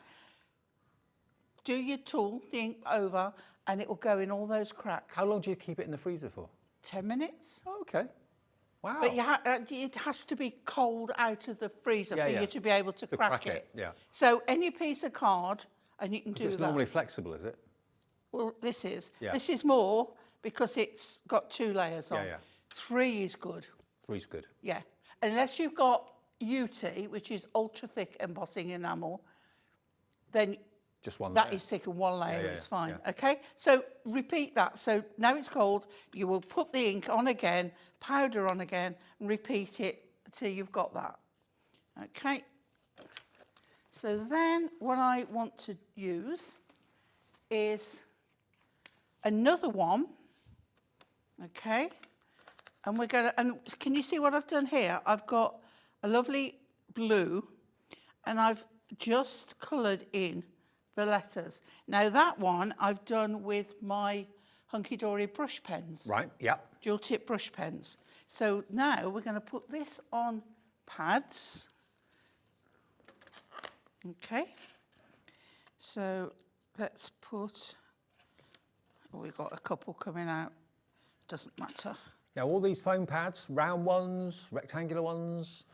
Do your tool, the ink over, and it will go in all those cracks. How long do you keep it in the freezer for? 10 minutes. Oh, okay. Wow. But it has to be cold out of the freezer for you to be able to crack it. Yeah. So any piece of card, and you can do It's that. normally flexible, is it? Well, this is. Yeah. This is more because it's got 2 layers on. Yeah. 3 is good. 3's good. Yeah. Unless you've got UT, which is ultra thick embossing enamel, then Just one that layer. is thick and 1 layer is fine. yeah. Okay. So repeat that. So now it's cold. You will put the ink on again, powder on again, and repeat it until you've got that. Okay. So then what I want to use is another one. Okay. And we're going to, and can you see what I've done here? I've got a lovely blue and I've just coloured in the letters. Now that one I've done with my Hunkydory brush pens. Right, yeah. Dual tip brush pens. So now we're going to put this on pads. Okay. So let's put, we've got a couple coming out. Doesn't matter. Now, all these foam pads, round ones, rectangular ones,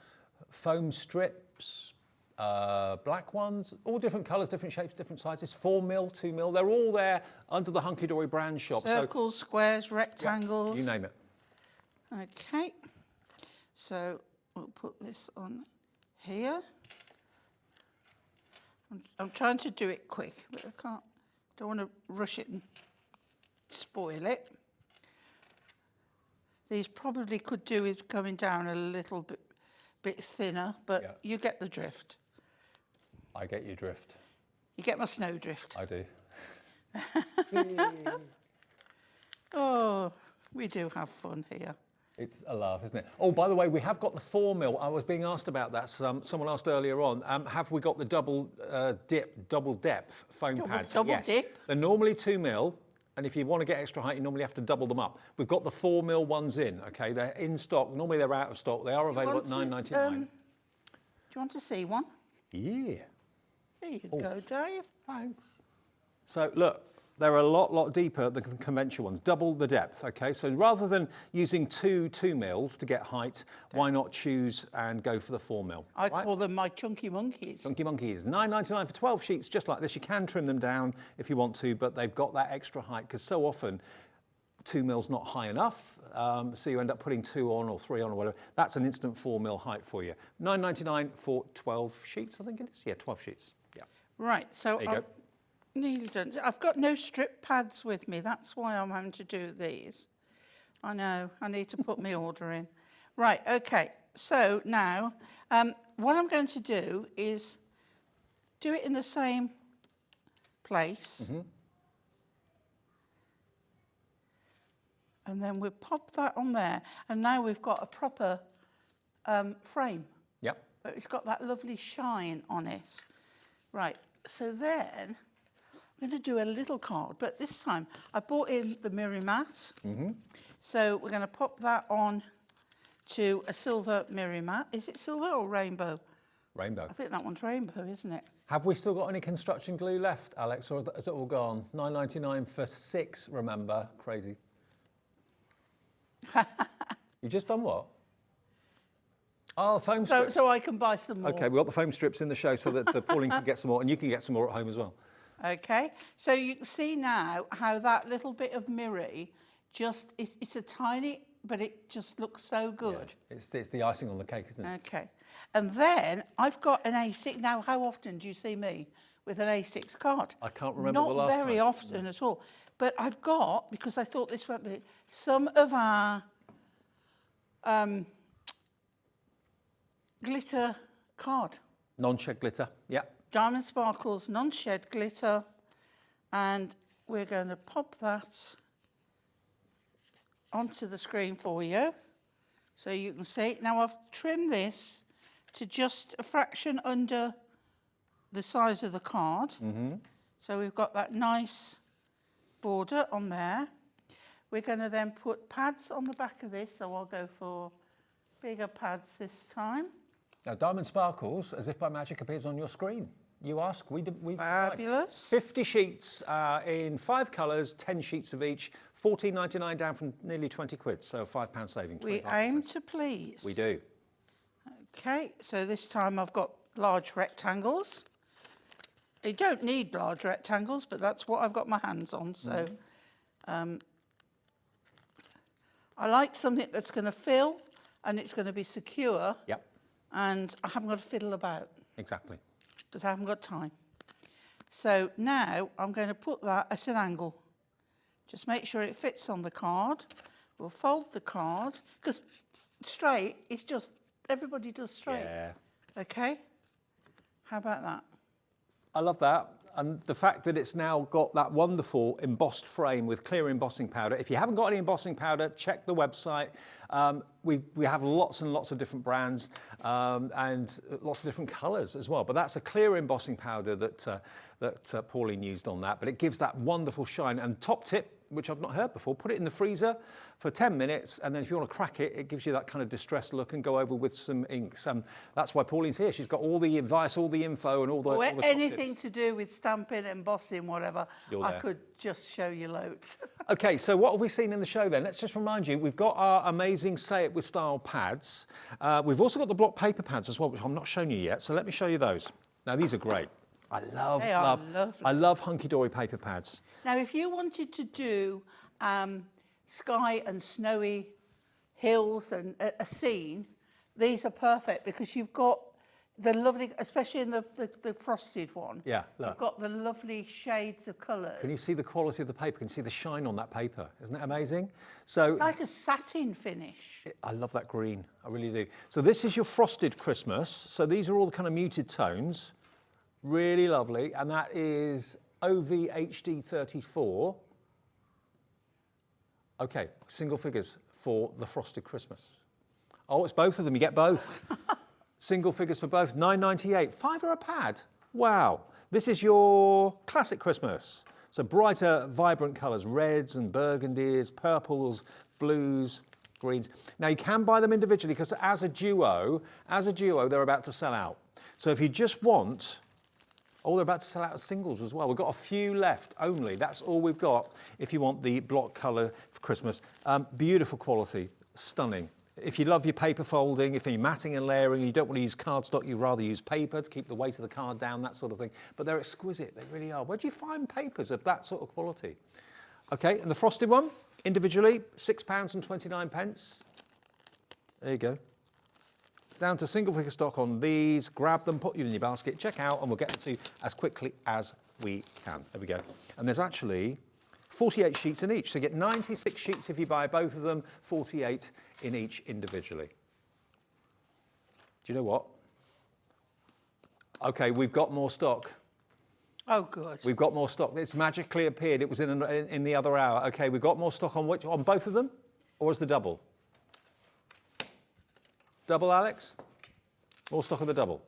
foam strips, black ones, all different colours, different shapes, different sizes, 4mm, 2mm, they're all there under the Hunkydory brand shop. Circles, squares, rectangles. You name it. Okay. So we'll put this on here. I'm trying to do it quick, but I can't. Don't want to rush it and spoil it. These probably could do with coming down a little bit thinner, but you get the drift. I get your drift. You get my snow drift. I do. Oh, we do have fun here. It's a laugh, isn't it? Oh, by the way, we have got the 4mm. I was being asked about that. Someone asked earlier on, have we got the double depth foam pads? Double yes. dip? They're normally 2mm. And if you want to get extra height, you normally have to double them up. We've got the 4mm ones in, okay? They're in stock. Normally they're out of stock. They are available at $9.99. Do you want to see one? Yeah. Here you go, Dave. Thanks. So look, they're a lot deeper than the conventional ones, double the depth, okay? So rather than using 2mm to get height, why not choose and go for the 4mm? I call them my chunky monkeys. Chunky monkeys, $9.99 for 12 sheets, just like this. You can trim them down if you want to, but they've got that extra height because so often 2mm not high enough, so you end up putting 2 on or 3 on or whatever. That's an instant 4mm height for you. $9.99 for 12 sheets, I think it is. Yeah, 12 sheets. Yeah. Right, so There you go. Nearly done. I've got no strip pads with me. That's why I'm having to do these. I know. I need to put my order in. Right. Okay. So now, what I'm going to do is do it in the same place. Mm-hmm. And then we'll pop that on there. And now we've got a proper frame. Yep. But it's got that lovely shine on it. Right. So then I'm going to do a little card, but this time I bought in the mirror mat. Mm-hmm. So we're going to pop that on to a silver mirror mat. Is it silver or rainbow? Rainbow. I think that one's rainbow, isn't it? Have we still got any construction glue left, Alex, or is it all gone? $9.99 for 6, remember? Crazy. You just done what? Oh, foam strips. So I can buy some more. Okay, we've got the foam strips in the show so that Pauline can get some more, and you can get some more at home as well. Okay, so you can see now how that little bit of mirror just, it's a tiny, but it just looks so good. Yeah, it's the icing on the cake, isn't it? Okay, and then I've got an A6. Now, how often do you see me with an A6 card? I can't remember the last Not very time. often at all. But I've got, because I thought this won't be, some of our glitter card. Non-shed glitter, yeah. Diamond Sparkles non-shed glitter, and we're going to pop that onto the screen for you so you can see. Now I've trimmed this to just a fraction under the size of the card. Mm-hmm. So we've got that nice border on there. We're going to then put pads on the back of this, so I'll go for bigger pads this time. Now, Diamond Sparkles, as if by magic, appears on your screen. You ask, we Fabulous. 50 sheets in 5 colours, 10 sheets of each, £14.99 down from nearly 20 quid, so a £5 saving. We 25%. aim to please. We do. Okay, so this time I've got large rectangles. You don't need large rectangles, but that's what I've got my hands on. So I like something that's going to fill and it's going to be secure. Yep, And I haven't got to fiddle about exactly. because I haven't got time. So now I'm going to put that at an angle. Just make sure it fits on the card. We'll fold the card because straight, it's just, everybody does straight. Yeah. Okay? How about that? I love that. And the fact that it's now got that wonderful embossed frame with clear embossing powder. If you haven't got any embossing powder, check the website. We have lots and lots of different brands and lots of different colours as well. But that's a clear embossing powder that Pauline used on that. But it gives that wonderful shine. And top tip, which I've not heard before, put it in the freezer for 10 minutes, and then if you want to crack it, it gives you that kind of distressed look and go over with some inks. That's why Pauline's here. She's got all the advice, all the info, and all the top anything tips. to do with stamping, embossing, whatever, You're I there. could just show you loads. Okay, so what have we seen in the show then? Let's just remind you, we've got our amazing Say It With Style pads. We've also got the block paper pads as well, which I'm not showing you yet, so let me show you those. Now, these are great. I love Hunkydory paper pads. Now, if you wanted to do sky and snowy hills and a scene, these are perfect because you've got the lovely, especially in the frosted one. Yeah, look. You've got the lovely shades of colours. Can you see the quality of the paper? Can you see the shine on that paper? Isn't that amazing? So It's like a satin finish. I love that green. I really do. So this is your frosted Christmas. So these are all the kind of muted tones. Really lovely. And that is OVHD34. Okay, single figures for the frosted Christmas. Oh, it's both of them. You get both. Single figures for both. £9.98. £5 a pad. Wow. This is your classic Christmas. So brighter, vibrant colours, reds and burgundies, purples, blues, greens. Now you can buy them individually because as a duo, they're about to sell out. So if you just want, they're about to sell out as singles as well. We've got a few left only. That's all we've got if you want the block colour for Christmas. Beautiful quality, stunning. If you love your paper folding, if you're matting and layering, you don't want to use cardstock, you'd rather use paper to keep the weight of the card down, that sort of thing. But they're exquisite, they really are. Where do you find papers of that sort of quality? Okay, and the frosted one, individually, £6.29. There you go. Down to single figure stock on these. Grab them, put them in your basket, check out, and we'll get them to you as quickly as we can. There we go. And there's actually 48 sheets in each. So you get 96 sheets if you buy both of them, 48 in each individually. Do you know what? Okay, we've got more stock. Oh, good. We've got more stock. It's magically appeared. It was in the other hour. Okay, we've got more stock on both of them, or is the double? Double, Alex? More stock on the double.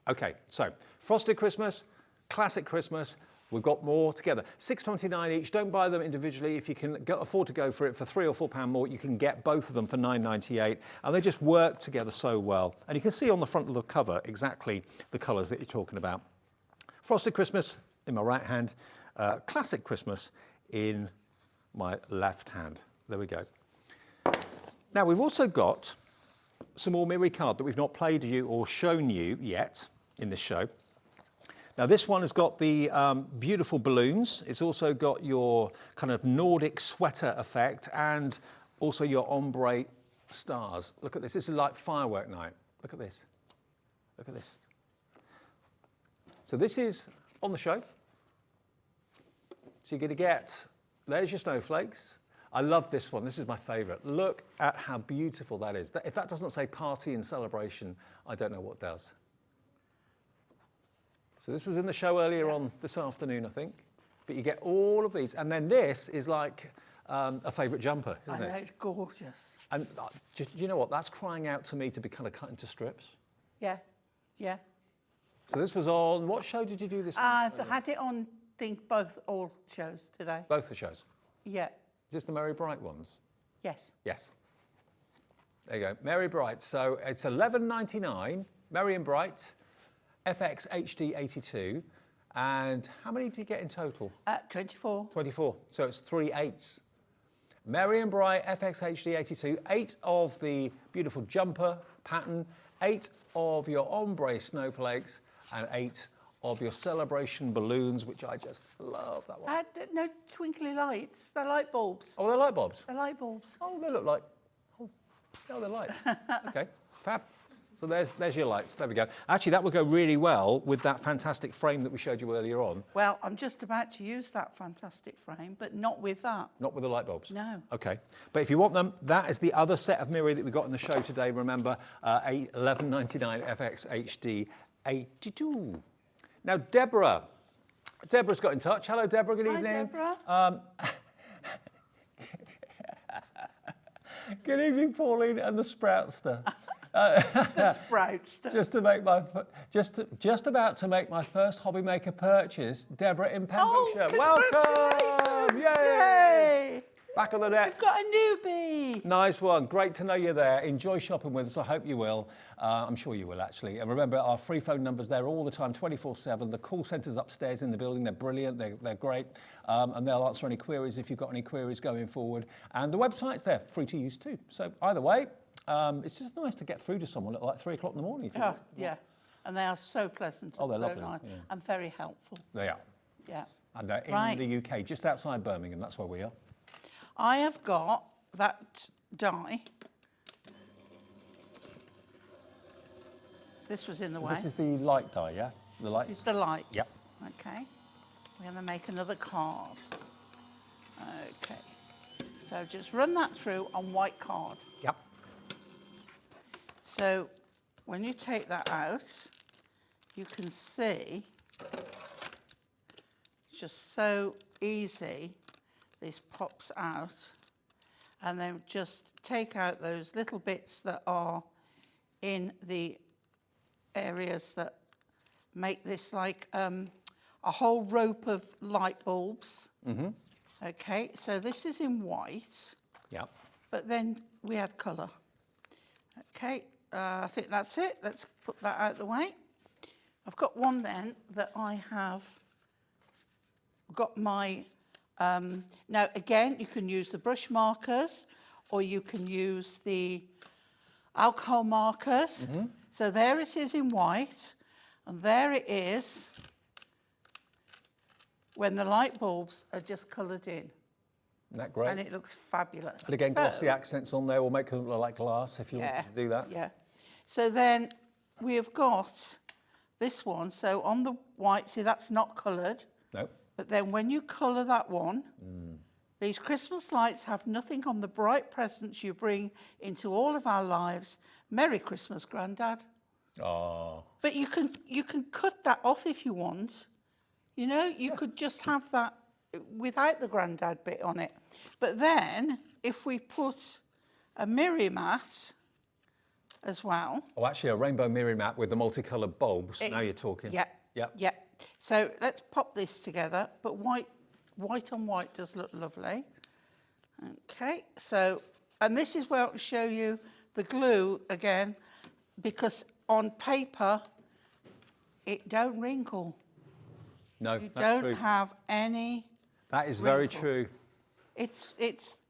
Okay, so frosted Christmas, classic Christmas. We've got more together. £6.29 each. Don't buy them individually. If you can afford to go for it for £3 or £4 more, you can get both of them for £9.98. And they just work together so well. And you can see on the front of the cover exactly the colours that you're talking about. Frosted Christmas in my right hand. Classic Christmas in my left hand. There we go. Now, we've also got some more Miri card that we've not played you or shown you yet in this show. Now this one has got the beautiful balloons. It's also got your kind of Nordic sweater effect and also your ombre stars. Look at this. This is like firework night. Look at this. Look at this. So this is on the show. So you're going to get, there's your snowflakes. I love this one. This is my favourite. Look at how beautiful that is. If that doesn't say party and celebration, I don't know what does. So this was in the show earlier on this afternoon, I think. But you get all of these. And then this is like a favourite jumper, isn't it? It's gorgeous. And do you know what? That's crying out to me to be kind of cut into strips. Yeah, yeah. So this was on, what show did you do this? I've had it on, all shows today. Both the shows. Yeah. Is this the Merry Bright ones? Yes. Yes. There you go, Merry Bright. So it's $11.99, Merry and Bright, FX HD 82. And how many do you get in total? 24. 24, so it's 3 8s. Merry and Bright, FX HD 82, 8 of the beautiful jumper pattern, 8 of your ombre snowflakes, and 8 of your celebration balloons, which I just love that one. No twinkly lights, they're light bulbs. Oh, they're light bulbs? They're light bulbs. Oh, they look like, oh, they're lights. Okay, fab. So there's your lights, there we go. Actually, that would go really well with that fantastic frame that we showed you earlier on. Well, I'm just about to use that fantastic frame, but not with that. Not with the light bulbs? No. Okay. But if you want them, that is the other set of mirror that we got in the show today. Remember, $11.99 FX HD 82. Now, Deborah's got in touch. Hello, Deborah, good evening. Deborah. Good evening, Pauline and the Sproutster. The Sproutster. Just about to make my first Hobbymaker purchase, Deborah in Pembrokeshire. Welcome! Yay! Yay! Back on the net. We've got a newbie. Nice one. Great to know you're there. Enjoy shopping with us. I hope you will. I'm sure you will, actually. And remember, our free phone number's there all the time, 24/7. The call centre's upstairs in the building. They're brilliant. They're great. And they'll answer any queries if you've got any queries going forward. And the website's there, free to use too. So either way, it's just nice to get through to someone at like 3 o'clock in the morning. If you want. Yeah. And they are so pleasant. Oh, they're and so lovely, nice yeah. and very helpful. They are. Yeah. And in Right. the UK, just outside Birmingham. That's where we are. I have got that die. This was in the way. This is the light die, yeah? The lights? This is the light. Yep. Okay. We're going to make another card. Okay. So just run that through on white card. Yep. So when you take that out, you can see it's just so easy. This pops out, and then just take out those little bits that are in the areas that make this like a whole rope of light bulbs. Mm-hmm. Okay, so this is in white. Yep. But then we add colour. Okay, I think that's it. Let's put that out of the way. I've got one then that I have got my... now, again, you can use the brush markers or you can use the alcohol markers. Mm-hmm. So there it is in white, and there it is when the light bulbs are just coloured in. Isn't that great? And it looks fabulous. And again, glossy accents on there will make them look like glass if you wanted to do that. Yeah. So then we have got this one. So on the white, see, that's not coloured. No. But then when you colour that one, these Christmas lights have nothing on the bright presents you bring into all of our lives. Merry Christmas, Grandad. Oh. But you can cut that off if you want. You know, you could just have that without the Grandad bit on it. But then, if we put a mirror mat as well. Oh, actually, a rainbow mirror mat with the multicoloured bulbs. Now you're talking. Yeah. Yeah. Yeah. So let's pop this together, but white on white does look lovely. Okay, so, and this is where I'll show you the glue again, because on paper, it don't wrinkle. No, You that's don't true. have any That is very wrinkle. true. It's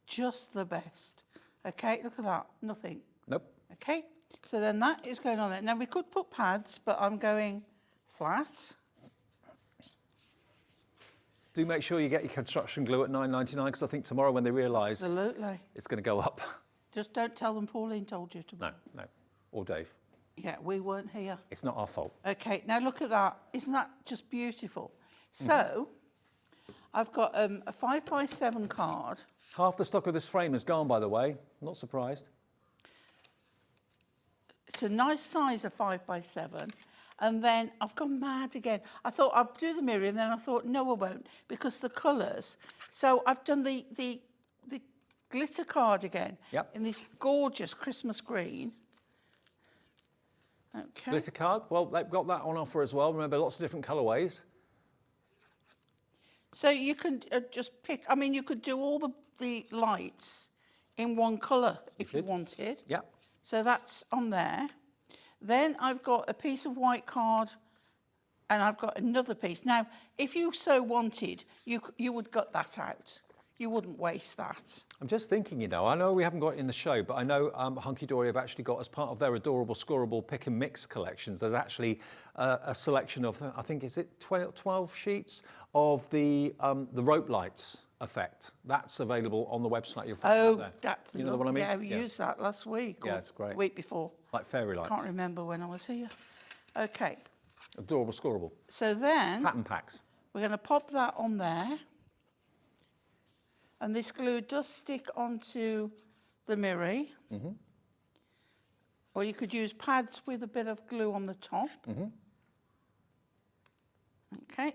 just the best. Okay, look at that, nothing. Nope. Okay, so then that is going on there. Now we could put pads, but I'm going flat. Do make sure you get your construction glue at $9.99 because I think tomorrow when they realise Absolutely. it's going to go up. Just don't tell them Pauline told you to. No. Or Dave. Yeah, we weren't here. It's not our fault. Okay, now look at that. Isn't that just beautiful? So, I've got a 5x7 card. Half the stock of this frame is gone, by the way. Not surprised. It's a nice size of 5x7. And then I've gone mad again. I thought I'd do the mirror, and then I thought, no, I won't, because the colours. So I've done the glitter card again. Yep. In this gorgeous Christmas green. Okay. Glitter card. Well, they've got that on offer as well. Remember, lots of different colourways. So you can just pick, I mean, you could do all the lights in one colour if you wanted. Yep. So that's on there. Then I've got a piece of white card and I've got another piece. Now, if you so wanted, you would gut that out. You wouldn't waste that. I'm just thinking, you know, I know we haven't got it in the show, but I know Hunkydory have actually got, as part of their adorable, scoreable pick and mix collections, there's actually a selection of, I think, is it 12 sheets of the rope lights effect. That's available on the website. You'll find there. That's you know what I mean? Yeah, we used that last week. Yeah, it's great. Week before. Like fairy lights. Can't remember when I was here. Okay. Adorable, scoreable. So then Pattern packs. we're going to pop that on there. And this glue does stick onto the mirror. Or you could use pads with a bit of glue on the top. Okay.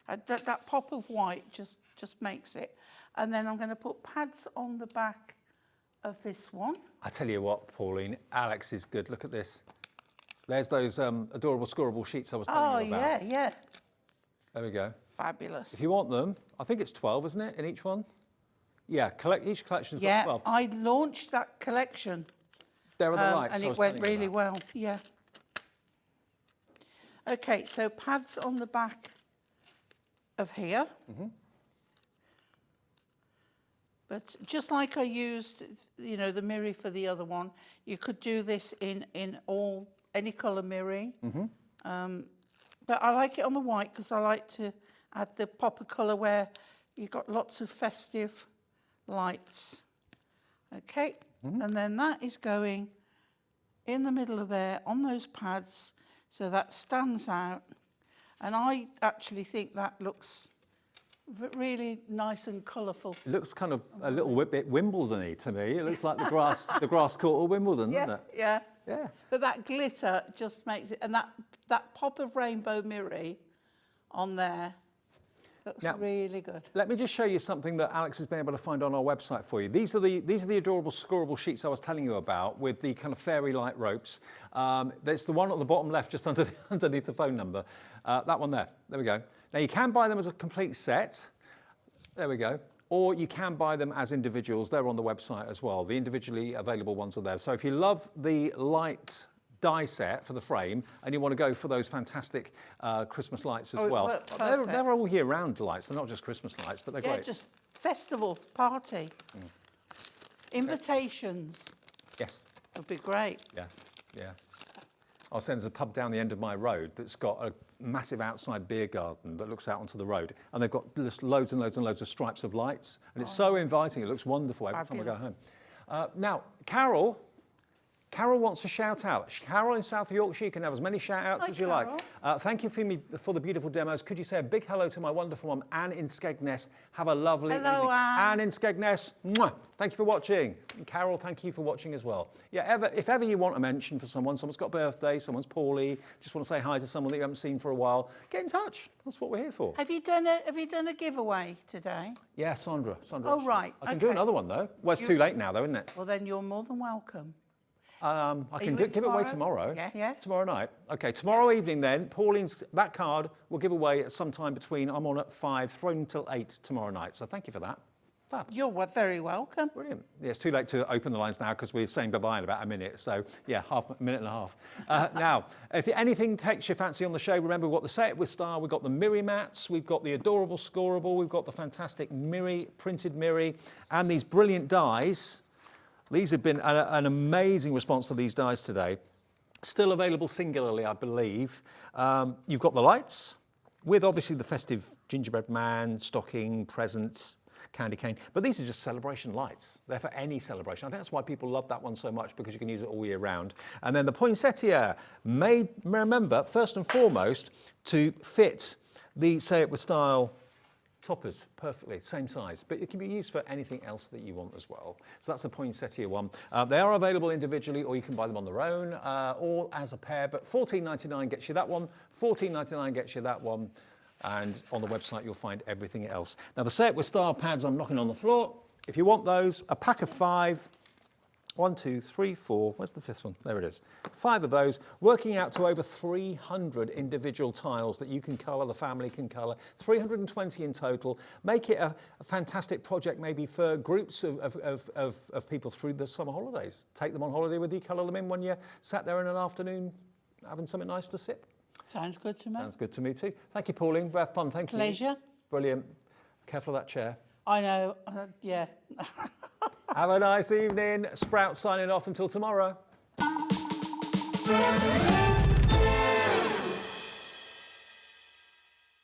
That pop of white just makes it. And then I'm going to put pads on the back of this one. I tell you what, Pauline, Alex is good. Look at this. There's those adorable, scoreable sheets I was telling you about. Oh, yeah. There we go. Fabulous. If you want them, I think it's 12, isn't it, in each one? Yeah, each collection's got 12. Yeah, I launched that collection. There are the lights. And I it was went telling you really about. well, yeah. Okay, so pads on the back of here. But just like I used, you know, the mirror for the other one, you could do this in any colour mirror. But I like it on the white because I like to add the pop of colour where you've got lots of festive lights. Okay, and then that is going in the middle of there on those pads, so that stands out. And I actually think that looks really nice and colourful. It looks kind of a little bit Wimbledon-y to me. It looks like the grass court of Wimbledon, doesn't it? Yeah. Yeah. But that glitter just makes it, and that pop of rainbow mirror on there looks really good. Let me just show you something that Alex has been able to find on our website for you. These are the adorable scoreable sheets I was telling you about with the kind of fairy light ropes. There's the one at the bottom left, just underneath the phone number. That one there. There we go. Now you can buy them as a complete set. There we go. Or you can buy them as individuals. They're on the website as well. The individually available ones are there. So if you love the light die set for the frame and you want to go for those fantastic Christmas lights as well. They're all year round lights. They're not just Christmas lights, but they're great. Just festival, party, invitations. Yes. Would be great. Yeah. I'll send a pub down the end of my road that's got a massive outside beer garden that looks out onto the road, and they've got just loads and loads and loads of stripes of lights, and it's so inviting. It looks wonderful every time I go home. Now, Carol wants a shout out. Carol in South Yorkshire, you can have as many shout outs as you like. Thank you for the beautiful demos. Could you say a big hello to my wonderful mum, Anne in Skegness? Have a lovely evening. Anne in Skegness. Mwah. Thank you for watching. And Carol, thank you for watching as well. Yeah, if ever you want a mention for someone's got a birthday, someone's poorly, just want to say hi to someone that you haven't seen for a while, get in touch. That's what we're here for. Have you done a giveaway today? Yeah, Sandra. Oh, right. I can do another one though. Well, it's too late now though, isn't it? Well, then you're more than welcome. I can give it away tomorrow. Yeah. Tomorrow night. Okay, tomorrow evening then, Pauline's, that card will give away at some time between, I'm on at 5, thrown until 8 tomorrow night. So thank you for that. Fab. You're very welcome. Brilliant. Yeah, it's too late to open the lines now because we're saying bye-bye in about a minute. So yeah, a minute and a half. Now, if anything takes your fancy on the show, remember we've got the Say It With Style, we've got the Mirror mats, we've got the adorable scoreable, we've got the fantastic printed mirror, and these brilliant dies. These have been an amazing response to these dies today. Still available singularly, I believe. You've got the lights with obviously the festive gingerbread man, stocking, present, candy cane. But these are just celebration lights. They're for any celebration. I think that's why people love that one so much, because you can use it all year round. And then the poinsettia, made, remember, first and foremost, to fit the Say It With Style toppers perfectly, same size, but it can be used for anything else that you want as well. So that's a poinsettia one. They are available individually, or you can buy them on their own, or as a pair, but $14.99 gets you that one, $14.99 gets you that one, and on the website you'll find everything else. Now the Say It With Style pads, I'm knocking on the floor. If you want those, a pack of 5, 1, 2, 3, 4, where's the fifth one? There it is. 5 of those, working out to over 300 individual tiles that you can colour, the family can colour, 320 in total. Make it a fantastic project maybe for groups of people through the summer holidays. Take them on holiday with you, colour them in when you're sat there in an afternoon having something nice to sip. Sounds good to me. Sounds good to me too. Thank you, Pauline. Very fun, thank you. Pleasure. Brilliant. Careful of that chair. I know, yeah. Have a nice evening. Sprout signing off until tomorrow.